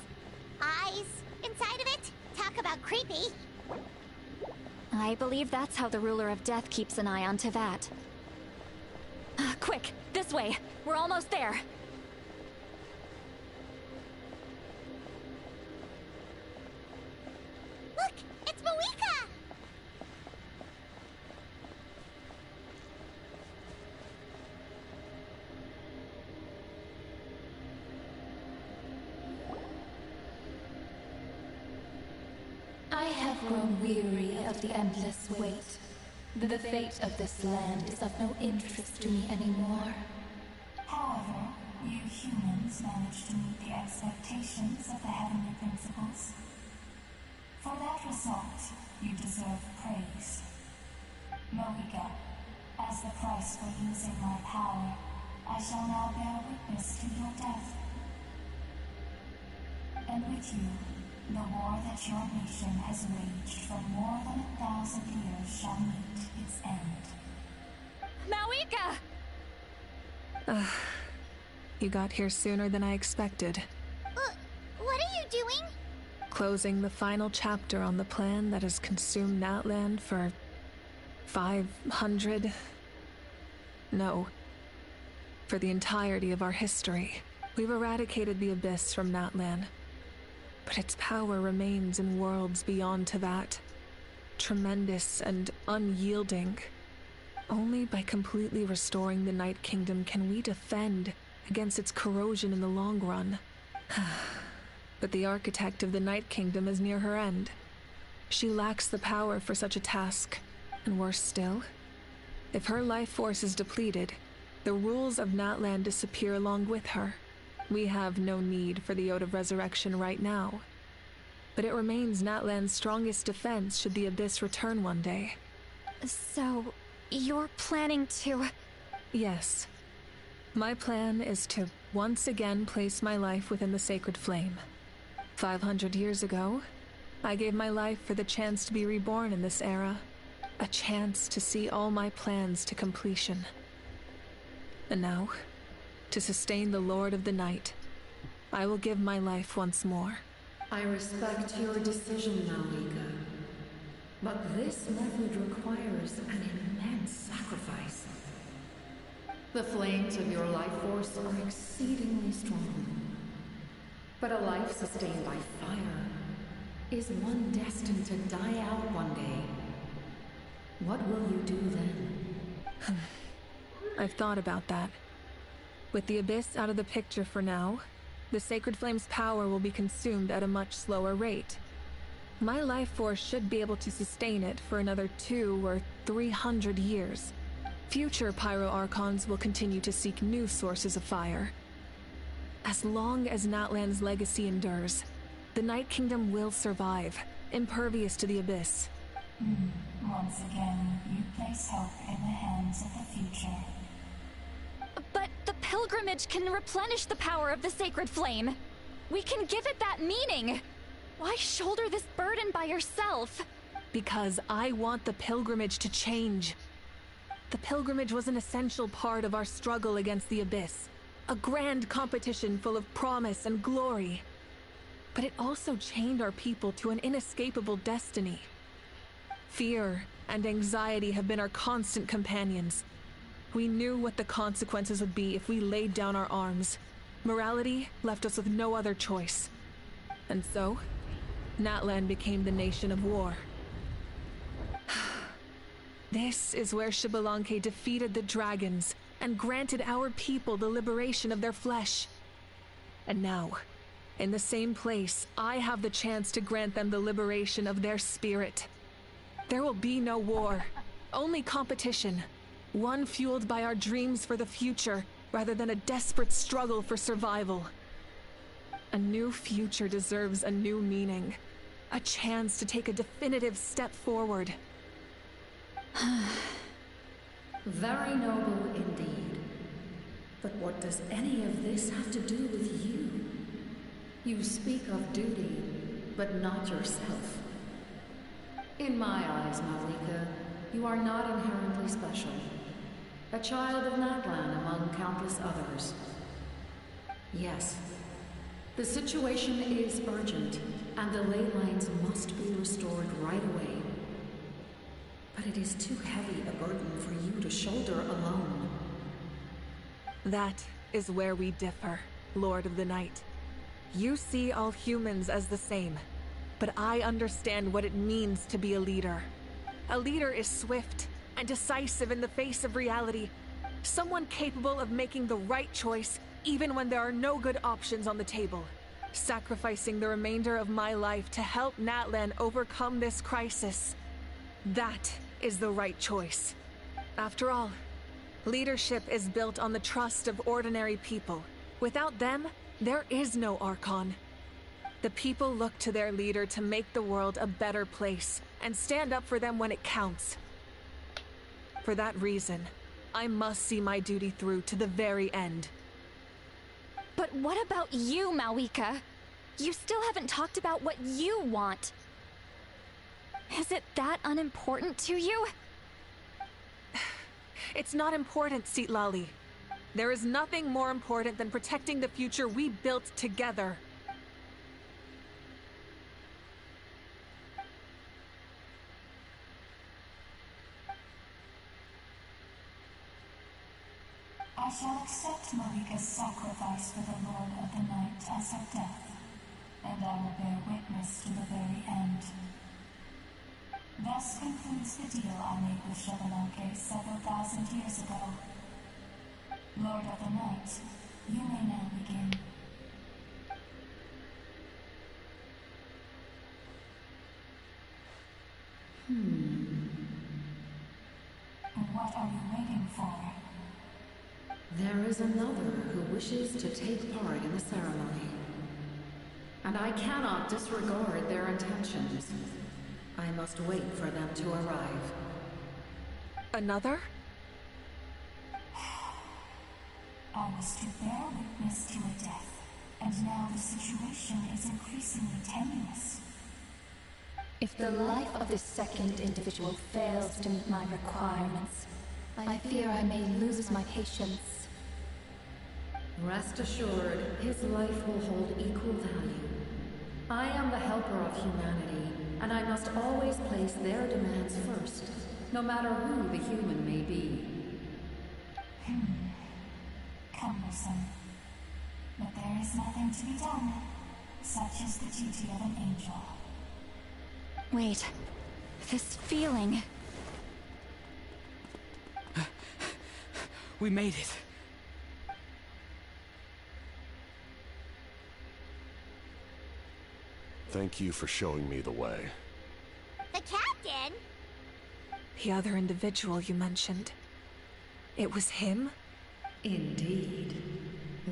eyes inside of it? Talk about creepy. I believe that's how the Ruler of Death keeps an eye on Tevat. Quick, this way. We're almost there. Look, it's Mawika! I have grown weary of the endless wait. The fate of this land is of no interest to me anymore. However, you humans managed to meet the expectations of the heavenly principles. For that result, you deserve praise. Mawika, as the price for using my power, I shall now bear witness to your death. And with you, the war that your nation has waged for more than 1,000 years shall meet its end. Mawika! You got here sooner than I expected. What are you doing? Closing the final chapter on the plan that has consumed Natlan for 500? No. For the entirety of our history, we've eradicated the Abyss from Natlan. But its power remains in worlds beyond Teyvat. Tremendous and unyielding. Only by completely restoring the Night Kingdom can we defend against its corrosion in the long run. But the architect of the Night Kingdom is near her end. She lacks the power for such a task. And worse still, if her life force is depleted, the rules of Natlan disappear along with her. We have no need for the Ode of Resurrection right now. But it remains Natlan's strongest defense should the Abyss return one day. So, you're planning to... Yes. My plan is to once again place my life within the sacred flame. 500 years ago, I gave my life for the chance to be reborn in this era. A chance to see all my plans to completion. And now, to sustain the Lord of the Night, I will give my life once more. I respect your decision, Malika. But this method requires an immense sacrifice. The flames of your life force are exceedingly strong. But a life sustained by fire is one destined to die out one day. What will you do then? I've thought about that. With the Abyss out of the picture for now, the Sacred Flame's power will be consumed at a much slower rate. My life force should be able to sustain it for another 200 or 300 years. Future Pyro Archons will continue to seek new sources of fire. As long as Natlan's legacy endures, the Night Kingdom will survive, impervious to the Abyss. Once again, you place hope in the hands of the future. But the pilgrimage can replenish the power of the sacred flame. We can give it that meaning. Why shoulder this burden by yourself? Because I want the pilgrimage to change. The pilgrimage was an essential part of our struggle against the Abyss. A grand competition full of promise and glory. But it also chained our people to an inescapable destiny. Fear and anxiety have been our constant companions. We knew what the consequences would be if we laid down our arms. Morality left us with no other choice. And so, Natlan became the nation of war. This is where Xbalanque defeated the dragons and granted our people the liberation of their flesh. And now, in the same place, I have the chance to grant them the liberation of their spirit. There will be no war, only competition. One fueled by our dreams for the future, rather than a desperate struggle for survival. A new future deserves a new meaning. A chance to take a definitive step forward. Very noble indeed. But what does any of this have to do with you? You speak of duty, but not yourself. In my eyes, Malika, you are not inherently special. A child of Natlan among countless others. Yes, the situation is urgent, and the ley lines must be restored right away. But it is too heavy a burden for you to shoulder alone. That is where we differ, Lord of the Night. You see all humans as the same, but I understand what it means to be a leader. A leader is swift and decisive in the face of reality. Someone capable of making the right choice even when there are no good options on the table. Sacrificing the remainder of my life to help Natlan overcome this crisis. That is the right choice. After all, leadership is built on the trust of ordinary people. Without them, there is no Archon. The people look to their leader to make the world a better place and stand up for them when it counts. For that reason, I must see my duty through to the very end. But what about you, Malika? You still haven't talked about what you want. Is it that unimportant to you? It's not important, Citlali. There is nothing more important than protecting the future we built together. I shall accept Marika's sacrifice for the Lord of the Night as her death, and I will bear witness to the very end. Thus concludes the deal I made with Xbalanque several thousand years ago. Lord of the Night, you may now begin. What are you waiting for? There is another who wishes to take part in the ceremony. And I cannot disregard their intentions. I must wait for them to arrive. Another? I was to bear witness to a death, and now the situation is increasingly tenuous. If the life of this second individual fails to meet my requirements, I fear I may lose my patience. Rest assured, his life will hold equal value. I am the helper of humanity, and I must always place their demands first, no matter who the human may be. Cumbersome. But there is nothing to be done. Such is the duty of an angel. Wait. This feeling. We made it. Thank you for showing me the way. The captain? The other individual you mentioned. It was him? Indeed.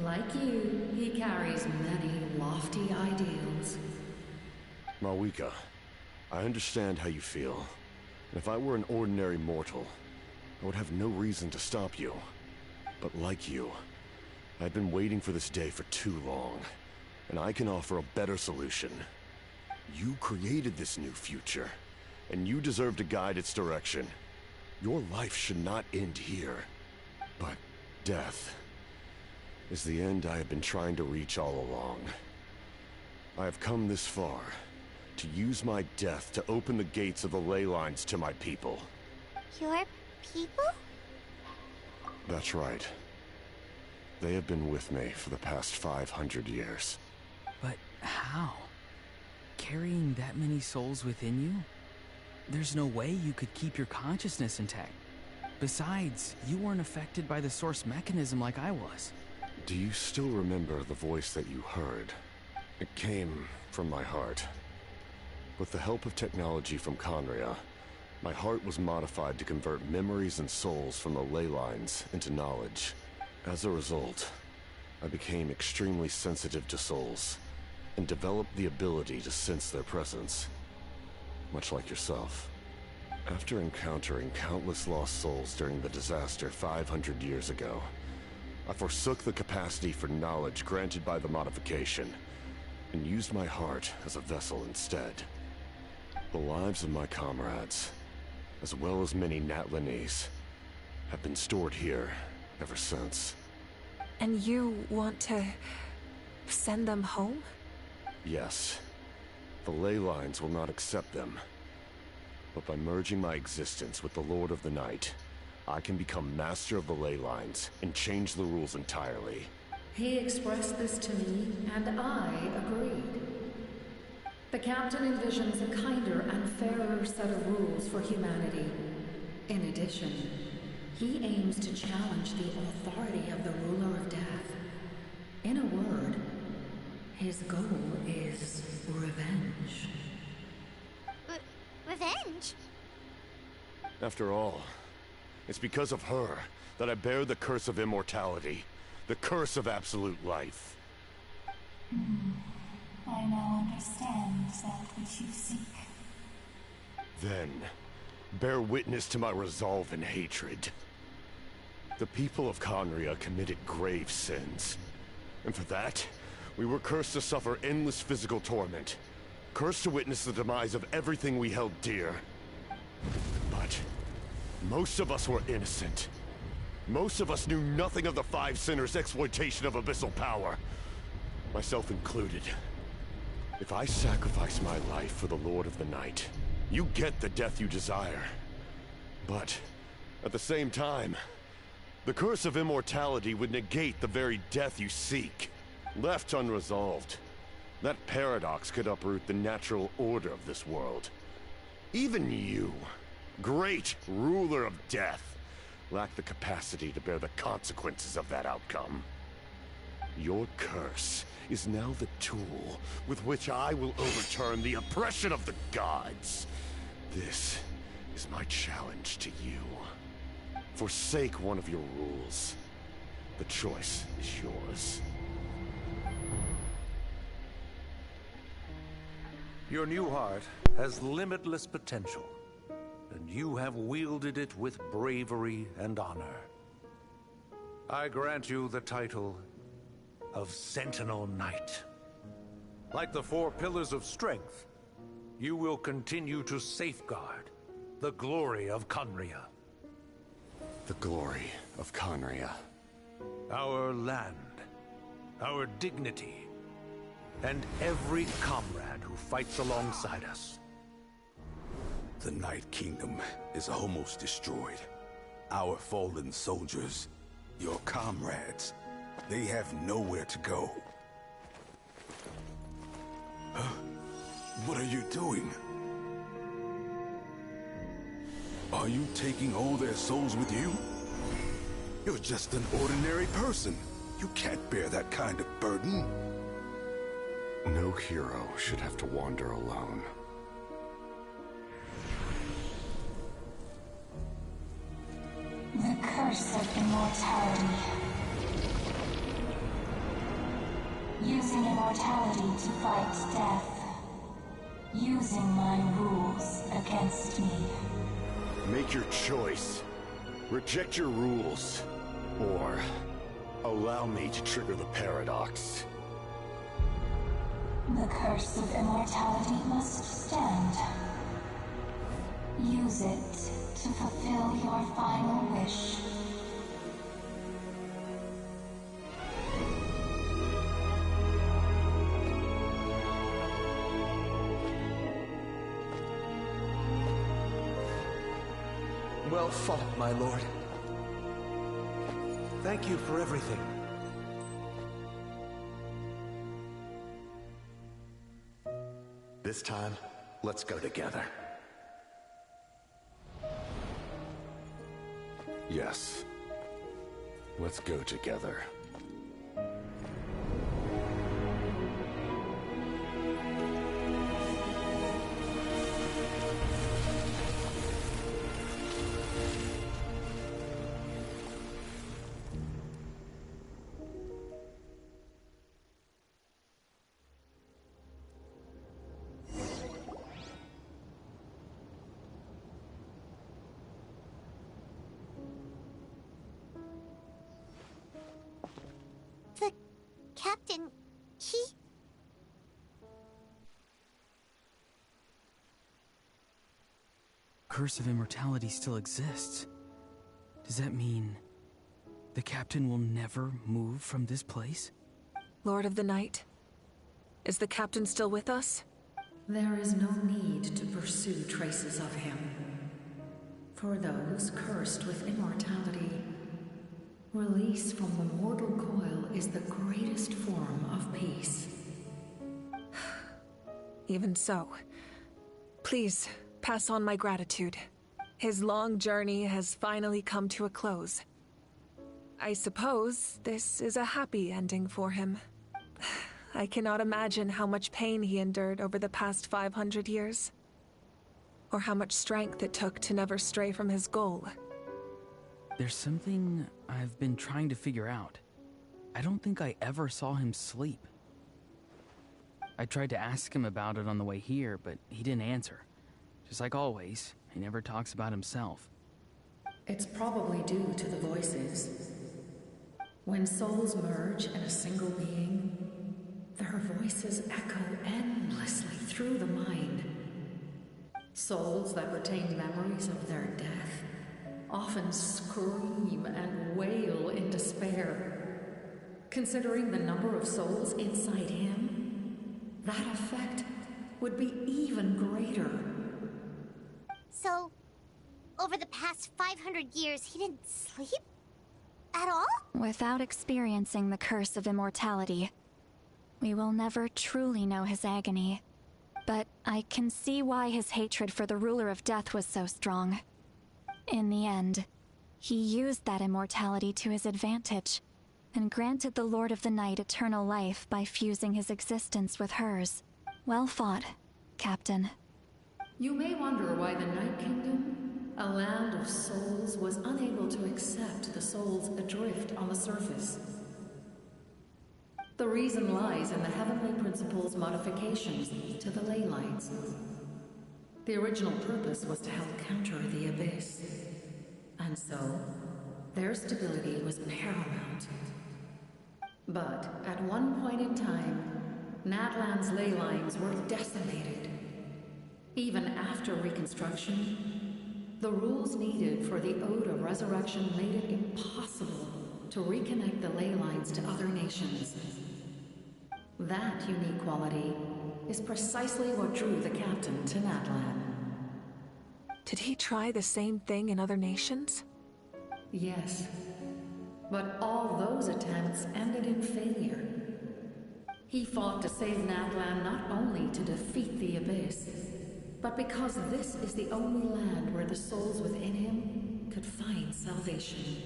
Like you, he carries many lofty ideals. Marika, I understand how you feel. And if I were an ordinary mortal, I would have no reason to stop you. But like you, I've been waiting for this day for too long, and I can offer a better solution. You created this new future, and you deserve to guide its direction. Your life should not end here. But death is the end I have been trying to reach all along. I have come this far to use my death to open the gates of the ley lines to my people. Your people? That's right. They have been with me for the past 500 years. But how? Carrying that many souls within you? There's no way you could keep your consciousness intact. Besides, you weren't affected by the source mechanism like I was. Do you still remember the voice that you heard? It came from my heart. With the help of technology from Conria, my heart was modified to convert memories and souls from the ley lines into knowledge. As a result, I became extremely sensitive to souls, and developed the ability to sense their presence. Much like yourself. After encountering countless lost souls during the disaster 500 years ago, I forsook the capacity for knowledge granted by the modification, and used my heart as a vessel instead. The lives of my comrades, as well as many Natlanese, have been stored here ever since. And you want to send them home? Yes. The ley lines will not accept them. But by merging my existence with the Lord of the Night, I can become master of the ley lines and change the rules entirely. He expressed this to me, and I agreed. The captain envisions a kinder and fairer set of rules for humanity. In addition, he aims to challenge the authority of the ruler of death. In a word, his goal is revenge. Revenge? After all, it's because of her that I bear the curse of immortality, the curse of absolute life. I now understand that which you seek. Then, bear witness to my resolve and hatred. The people of Conria committed grave sins, and for that, we were cursed to suffer endless physical torment, cursed to witness the demise of everything we held dear. But most of us were innocent. Most of us knew nothing of the Five Sinners' exploitation of abyssal power, myself included. If I sacrifice my life for the Lord of the Night, you get the death you desire. But at the same time, The curse of immortality would negate the very death you seek. Left unresolved, that paradox could uproot the natural order of this world. Even you, great ruler of death, lack the capacity to bear the consequences of that outcome. Your curse is now the tool with which I will overturn the oppression of the gods. This is my challenge to you. Forsake one of your rules. The choice is yours. Your new heart has limitless potential, and you have wielded it with bravery and honor. I grant you the title of Sentinel Knight. Like the four pillars of strength, you will continue to safeguard the glory of Conria. The glory of Conria. Our land, our dignity, and every comrade who fights alongside us. The Night Kingdom is almost destroyed. Our fallen soldiers, your comrades, they have nowhere to go. Huh? What are you doing? Are you taking all their souls with you? You're just an ordinary person. You can't bear that kind of burden. No hero should have to wander alone. The curse of immortality. Using immortality to fight death. Using my rules against me. Make your choice. Reject your rules. Or allow me to trigger the paradox. The curse of immortality must stand. Use it to fulfill your final wish. Well fought, my lord. Thank you for everything. This time, let's go together. Yes. Let's go together. The captain, he... Curse of immortality still exists. Does that mean the captain will never move from this place? Lord of the Night, is the captain still with us? There is no need to pursue traces of him. For those cursed with immortality, release from the mortal coil is the greatest form of peace. Even so, please pass on my gratitude. His long journey has finally come to a close. I suppose this is a happy ending for him. I cannot imagine how much pain he endured over the past 500 years. Or how much strength it took to never stray from his goal. There's something I've been trying to figure out. I don't think I ever saw him sleep. I tried to ask him about it on the way here, but he didn't answer. Just like always, he never talks about himself. It's probably due to the voices. When souls merge in a single being, their voices echo endlessly through the mind. Souls that retain memories of their death often scream and wail in despair. Considering the number of souls inside him, that effect would be even greater. So, over the past 500 years, he didn't sleep? At all? Without experiencing the curse of immortality, we will never truly know his agony. But I can see why his hatred for the ruler of death was so strong. In the end, he used that immortality to his advantage, and granted the Lord of the Night eternal life by fusing his existence with hers. Well fought, Captain. You may wonder why the Night Kingdom, a land of souls, was unable to accept the souls adrift on the surface. The reason lies in the Heavenly Principle's modifications to the ley lines. The original purpose was to help counter the Abyss, and so their stability was paramount. But at one point in time, Natlan's ley lines were decimated. Even after reconstruction, the rules needed for the Ode of Resurrection made it impossible to reconnect the ley lines to other nations. That unique quality is precisely what drew the captain to Natlan. Did he try the same thing in other nations? Yes, but all those attempts ended in failure. He fought to save Natlan not only to defeat the Abyss, but because this is the only land where the souls within him could find salvation.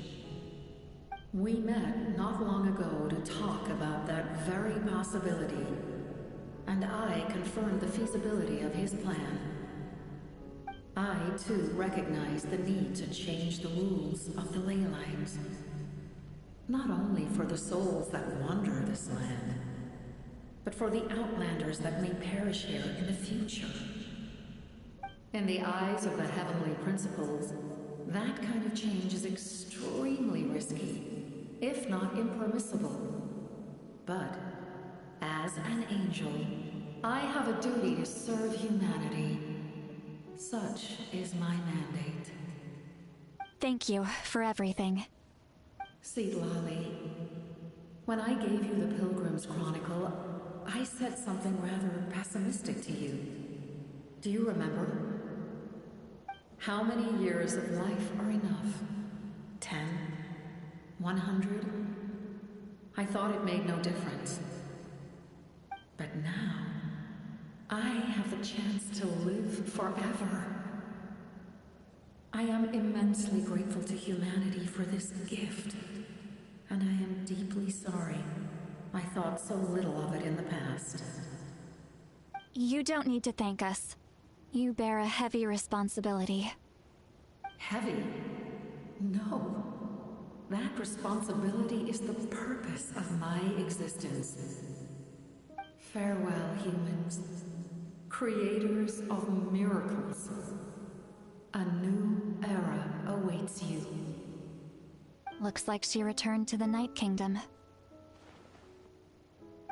We met not long ago to talk about that very possibility, and I confirmed the feasibility of his plan. I, too, recognize the need to change the rules of the ley lines. Not only for the souls that wander this land, but for the outlanders that may perish here in the future. In the eyes of the Heavenly Principles, that kind of change is extremely risky, if not impermissible. But, as an angel, I have a duty to serve humanity. Such is my mandate. Thank you for everything. Seedlali, when I gave you the Pilgrim's Chronicle, I said something rather pessimistic to you. Do you remember? How many years of life are enough? 10? 100? I thought it made no difference. But now, I have the chance to live forever. I am immensely grateful to humanity for this gift, and I am deeply sorry I thought so little of it in the past. You don't need to thank us. You bear a heavy responsibility. Heavy? No. That responsibility is the purpose of my existence. Farewell, humans. Creators of miracles. A new era awaits you. Looks like she returned to the Night Kingdom.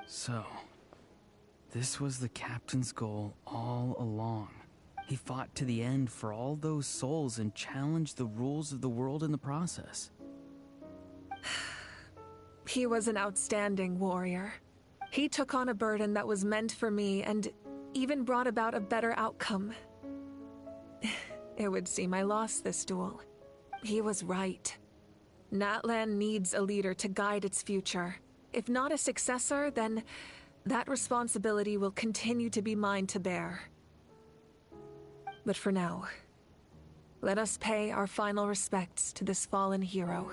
So, this was the captain's goal all along. He fought to the end for all those souls and challenged the rules of the world in the process. He was an outstanding warrior. He took on a burden that was meant for me and even brought about a better outcome. It would seem I lost this duel. He was right. Natlan needs a leader to guide its future. If not a successor, then that responsibility will continue to be mine to bear. But for now, let us pay our final respects to this fallen hero.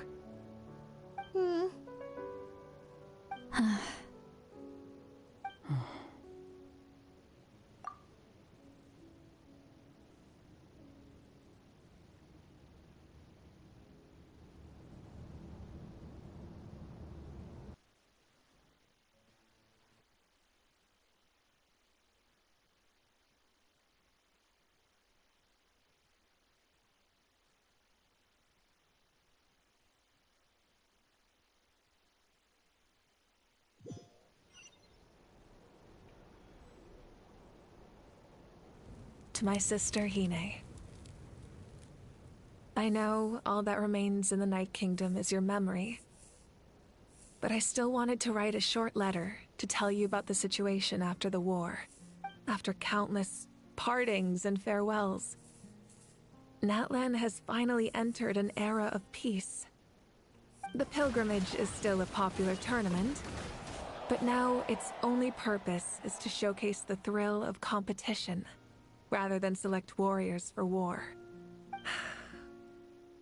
To my sister, Hine. I know all that remains in the Night Kingdom is your memory, but I still wanted to write a short letter to tell you about the situation after the war, after countless partings and farewells. Natlan has finally entered an era of peace. The pilgrimage is still a popular tournament, but now its only purpose is to showcase the thrill of competition, rather than select warriors for war.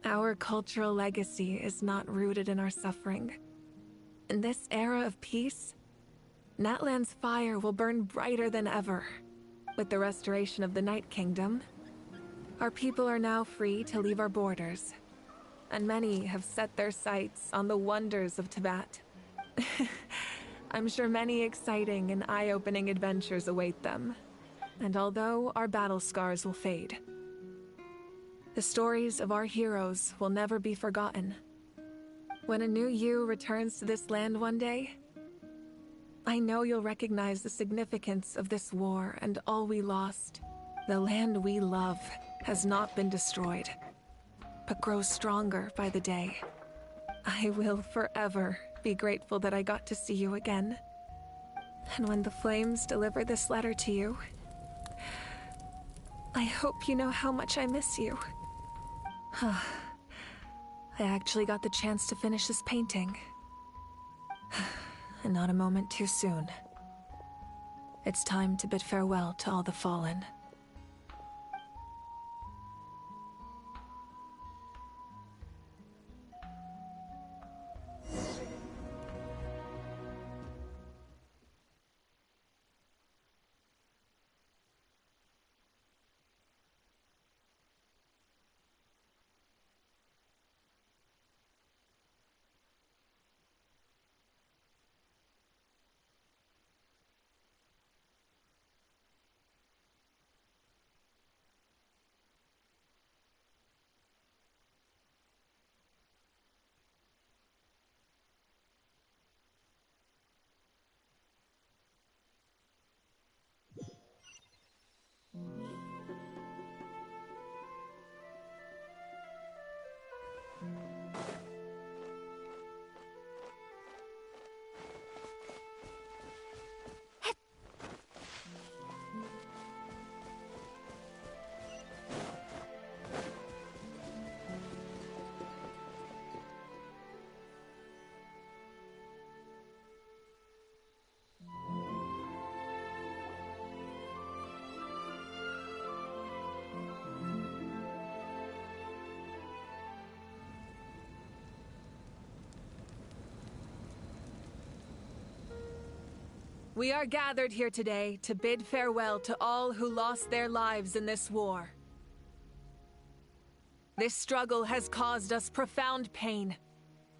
Our cultural legacy is not rooted in our suffering. In this era of peace, Natlan's fire will burn brighter than ever. With the restoration of the Night Kingdom, our people are now free to leave our borders, and many have set their sights on the wonders of Tibet. I'm sure many exciting and eye-opening adventures await them, and although our battle scars will fade, the stories of our heroes will never be forgotten. When a new you returns to this land one day, I know you'll recognize the significance of this war and all we lost. The land we love has not been destroyed, but grows stronger by the day. I will forever be grateful that I got to see you again. And when the flames deliver this letter to you, I hope you know how much I miss you. I actually got the chance to finish this painting. And not a moment too soon. It's time to bid farewell to all the fallen. We are gathered here today to bid farewell to all who lost their lives in this war. This struggle has caused us profound pain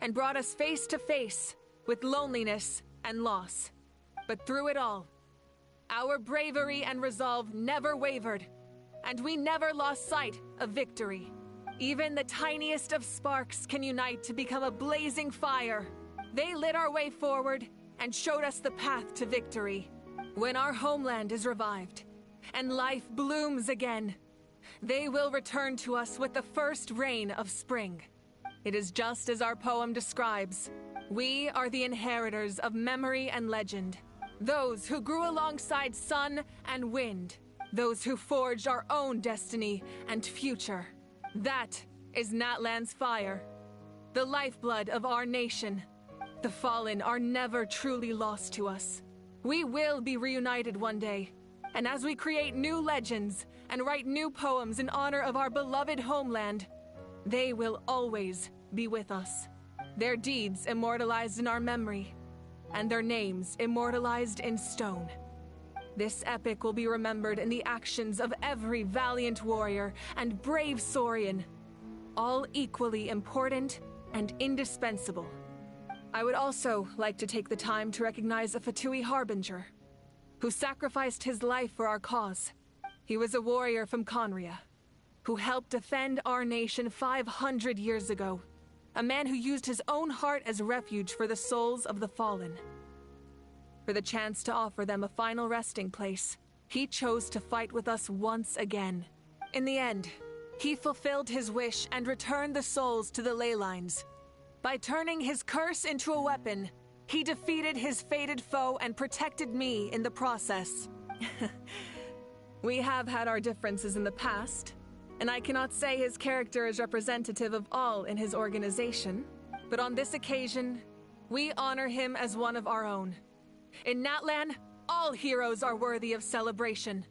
and brought us face to face with loneliness and loss. But through it all, our bravery and resolve never wavered, and we never lost sight of victory. Even the tiniest of sparks can unite to become a blazing fire. They lit our way forward and showed us the path to victory. When our homeland is revived and life blooms again, they will return to us with the first rain of spring. It is just as our poem describes. We are the inheritors of memory and legend, those who grew alongside sun and wind, those who forged our own destiny and future. That is Natlan's fire, the lifeblood of our nation. The fallen are never truly lost to us. We will be reunited one day, and as we create new legends and write new poems in honor of our beloved homeland, they will always be with us. Their deeds immortalized in our memory, and their names immortalized in stone. This epic will be remembered in the actions of every valiant warrior and brave Saurian, all equally important and indispensable. I would also like to take the time to recognize a Fatui Harbinger, who sacrificed his life for our cause. He was a warrior from Conria, who helped defend our nation 500 years ago. A man who used his own heart as refuge for the souls of the fallen. For the chance to offer them a final resting place, he chose to fight with us once again. In the end, he fulfilled his wish and returned the souls to the ley lines. By turning his curse into a weapon, he defeated his fated foe and protected me in the process. We have had our differences in the past, and I cannot say his character is representative of all in his organization. but on this occasion, we honor him as one of our own. In Natlan, all heroes are worthy of celebration.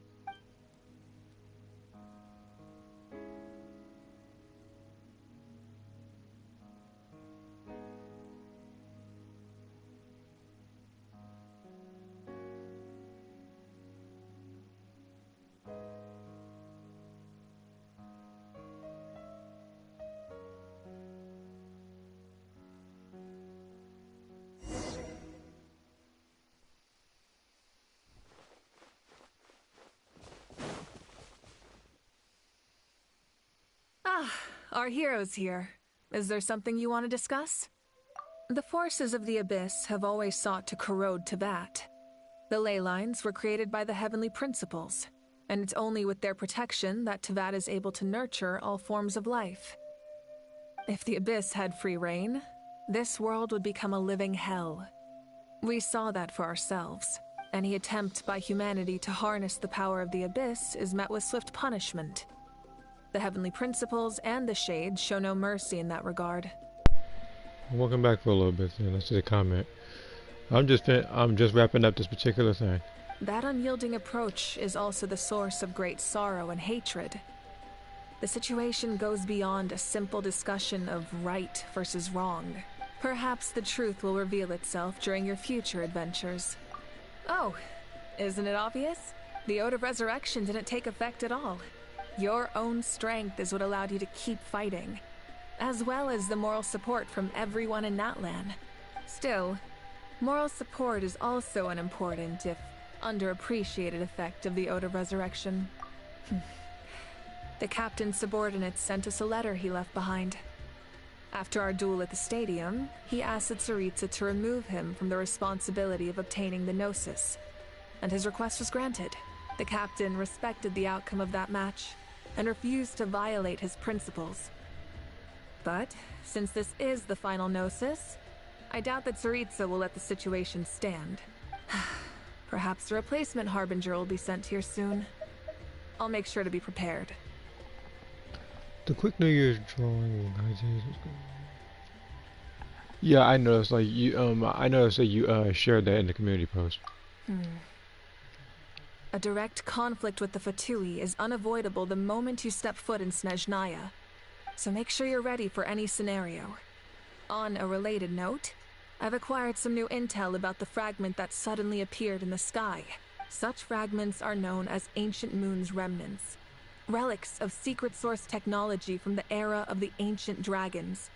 Our hero's here. Is there something you want to discuss? The forces of the Abyss have always sought to corrode Teyvat. The ley lines were created by the Heavenly Principles, and it's only with their protection that Teyvat is able to nurture all forms of life. If the Abyss had free reign, this world would become a living hell. We saw that for ourselves. Any attempt by humanity to harness the power of the Abyss is met with swift punishment. The Heavenly Principles and the Shades show no mercy in that regard. Welcome back for a little bit, then. Let's see the comment. I'm just wrapping up this particular thing. That unyielding approach is also the source of great sorrow and hatred. The situation goes beyond a simple discussion of right versus wrong. Perhaps the truth will reveal itself during your future adventures. Oh, isn't it obvious? The Ode of Resurrection didn't take effect at all. Your own strength is what allowed you to keep fighting, as well as the moral support from everyone in Natlan. Still, moral support is also an important, if underappreciated, effect of the Ode of Resurrection. The captain's subordinates sent us a letter he left behind. After our duel at the stadium, he asked Tsaritsa to remove him from the responsibility of obtaining the Gnosis, and his request was granted. The captain respected the outcome of that match, and refused to violate his principles. But, since this is the final Gnosis, I doubt that Tsaritsa will let the situation stand. Perhaps a replacement Harbinger will be sent here soon. I'll make sure to be prepared. The quick New Year's drawing. Yeah, I noticed. Like I noticed that you shared that in the community post. A direct conflict with the Fatui is unavoidable the moment you step foot in Snezhnaya, so make sure you're ready for any scenario. On a related note, I've acquired some new intel about the fragment that suddenly appeared in the sky. Such fragments are known as Ancient Moon's remnants, relics of secret source technology from the era of the ancient dragons.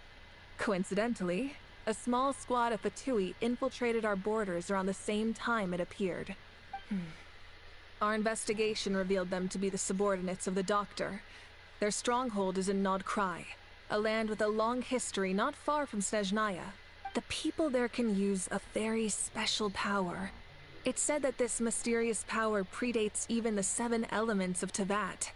Coincidentally, a small squad of Fatui infiltrated our borders around the same time it appeared. Our investigation revealed them to be the subordinates of the Doctor. Their stronghold is in Nod Krai, a land with a long history not far from Snezhnaya. The people there can use a very special power. It's said that this mysterious power predates even the 7 elements of Teyvat.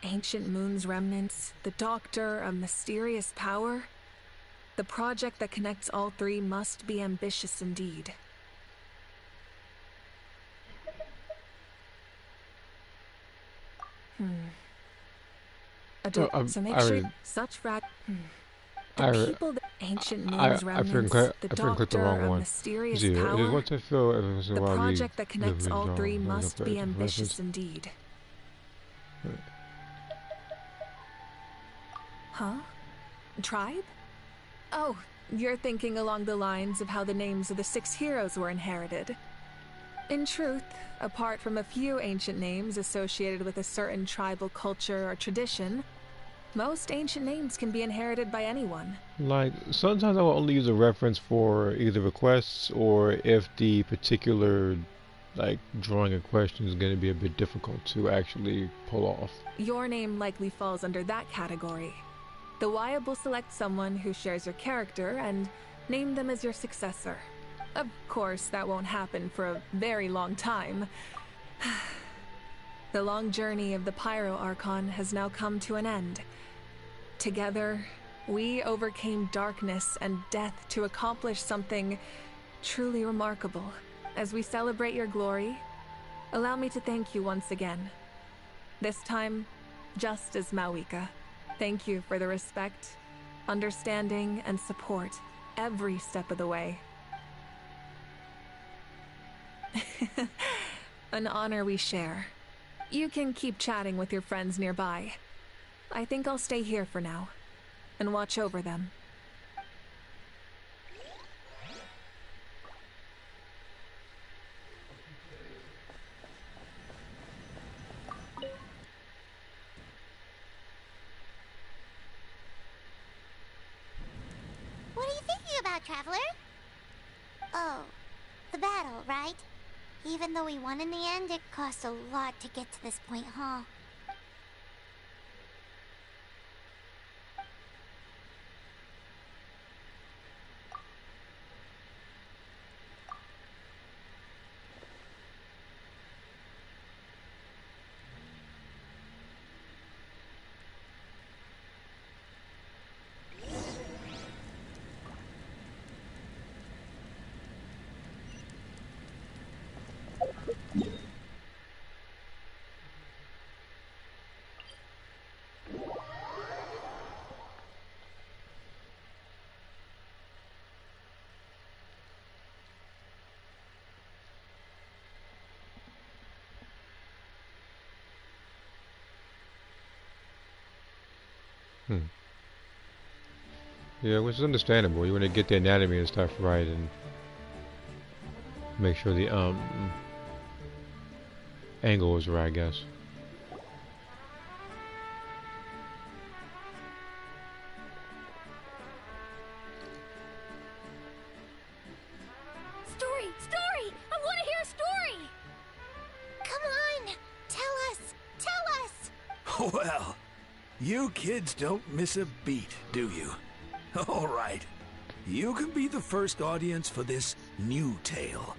Ancient Moon's remnants, the Doctor, a mysterious power. The project that connects all three must be ambitious indeed. So make sure such the people that Ancient Moon's remnants, the Doctor, a mysterious power. The project that connects all three must be ambitious indeed. Huh? Tribe? Oh, you're thinking along the lines of how the names of the 6 heroes were inherited. In truth, apart from a few ancient names associated with a certain tribal culture or tradition, most ancient names can be inherited by anyone. Like, sometimes I will only use a reference for either requests or if the particular, like, drawing a question is going to be a bit difficult to actually pull off. Your name likely falls under that category. The Wyab will select someone who shares your character and name them as your successor. Of course, that won't happen for a very long time. The long journey of the Pyro Archon has now come to an end. Together, we overcame darkness and death to accomplish something truly remarkable. As we celebrate your glory, allow me to thank you once again. This time, just as Mawika. Thank you for the respect, understanding, and support every step of the way. An honor we share. You can keep chatting with your friends nearby. I think I'll stay here for now and watch over them. What are you thinking about, Traveler? Oh, the battle, right? Even though we won in the end, it cost a lot to get to this point, huh? Yeah, which is understandable. You want to get the anatomy and stuff right and make sure the angle is right, I guess. Story! Story! I want to hear a story! Come on! Tell us! Tell us! Well, you kids don't miss a beat, do you? All right. You can be the first audience for this new tale.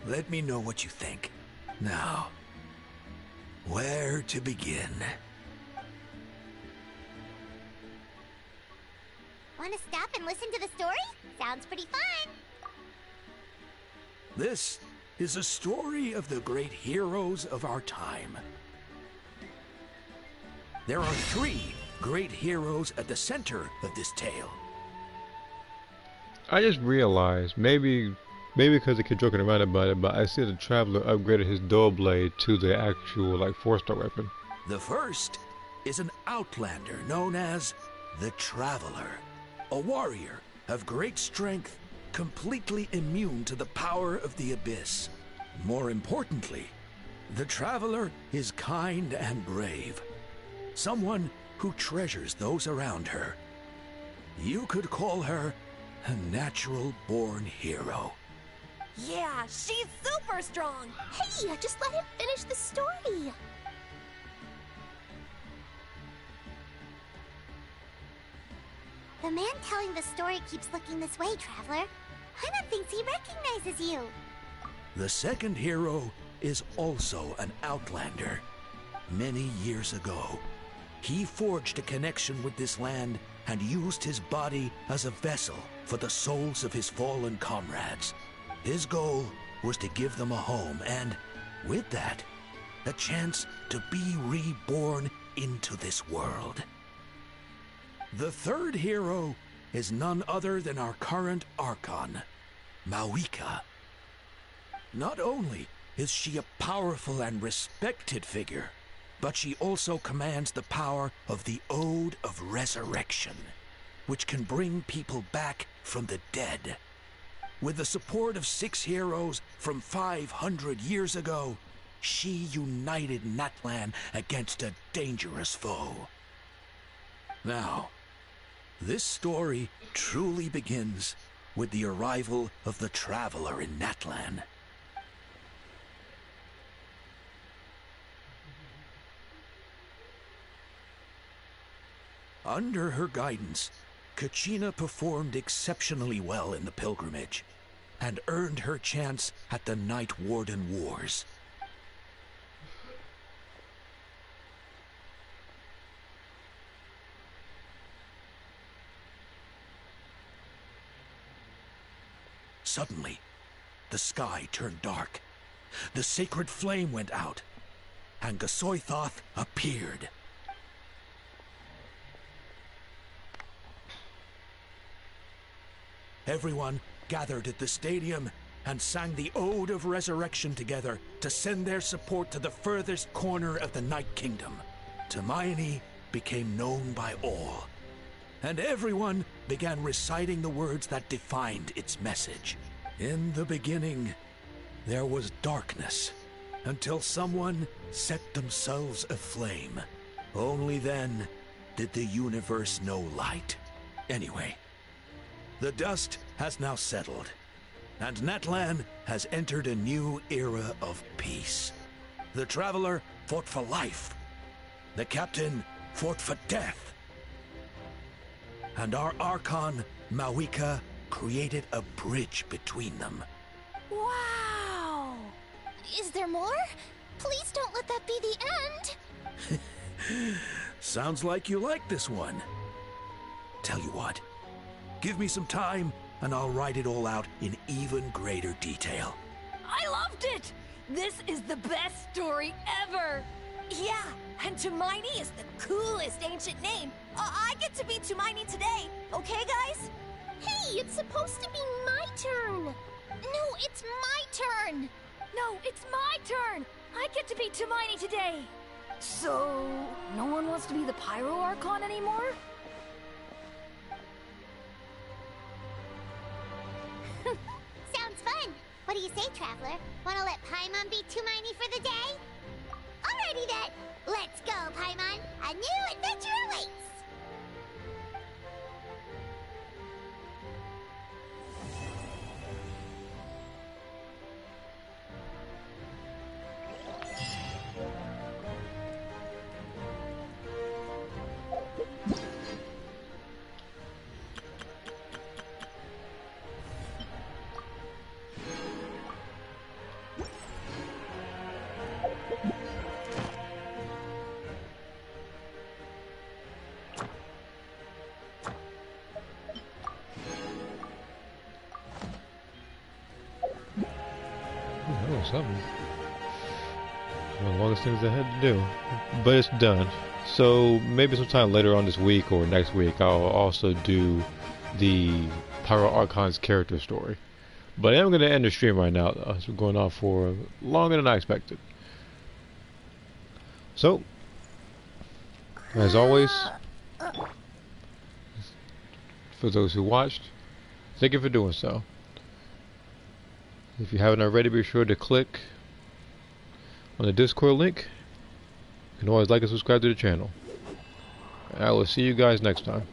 Let me know what you think. Now, where to begin? Want to stop and listen to the story? Sounds pretty fun! This is a story of the great heroes of our time. There are 3 great heroes at the center of this tale. I just realized, maybe because they keep joking around about it, but I see the Traveler upgraded his dual blade to the actual, like, 4-star weapon. The first is an outlander known as the Traveler, a warrior of great strength, completely immune to the power of the Abyss. More importantly, the Traveler is kind and brave, someone who treasures those around her. You could call her a natural-born hero. Yeah, she's super strong! Hey, just let him finish the story! The man telling the story keeps looking this way, Traveler. Paimon thinks he recognizes you. The second hero is also an outlander. Many years ago, he forged a connection with this land and used his body as a vessel for the souls of his fallen comrades. His goal was to give them a home and, with that, a chance to be reborn into this world. The third hero is none other than our current Archon, Mawika. Not only is she a powerful and respected figure, but she also commands the power of the Ode of Resurrection, which can bring people back from the dead. With the support of 6 heroes from 500 years ago, she united Natlan against a dangerous foe. Now, this story truly begins with the arrival of the Traveler in Natlan. Under her guidance, Kachina performed exceptionally well in the pilgrimage and earned her chance at the Night Warden Wars. Suddenly, the sky turned dark. The sacred flame went out, and Gasoithoth appeared. everyone gathered at the stadium and sang the Ode of Resurrection together to send their support to the furthest corner of the Night Kingdom. Hermione became known by all, and everyone began reciting the words that defined its message. In the beginning, there was darkness, until someone set themselves aflame. Only then did the universe know light. Anyway, the dust has now settled, and Natlan has entered a new era of peace. The Traveler fought for life. The Captain fought for death. And our Archon, Mawika, created a bridge between them. Wow! Is there more? Please don't let that be the end! Sounds like you like this one. Tell you what, give me some time and I'll write it all out in even greater detail. I loved it! This is the best story ever! Yeah, and Hermione is the coolest ancient name. I get to be Hermione today, okay guys? Hey, it's supposed to be my turn! No, it's my turn! No, it's my turn! I get to be Hermione today! So, no one wants to be the Pyro Archon anymore? Sounds fun! What do you say, Traveler? Wanna let Paimon be Hermione for the day? Alrighty then! Let's go, Paimon! A new adventure awaits! Something. One of the longest things I had to do, but it's done. So maybe sometime later on this week or next week, I'll also do the Pyro Archon's character story. But I am going to end the stream right now. It's been going on for longer than I expected. So, as always, for those who watched, thank you for doing so. If you haven't already, be sure to click on the Discord link. You can always like and subscribe to the channel. I will see you guys next time.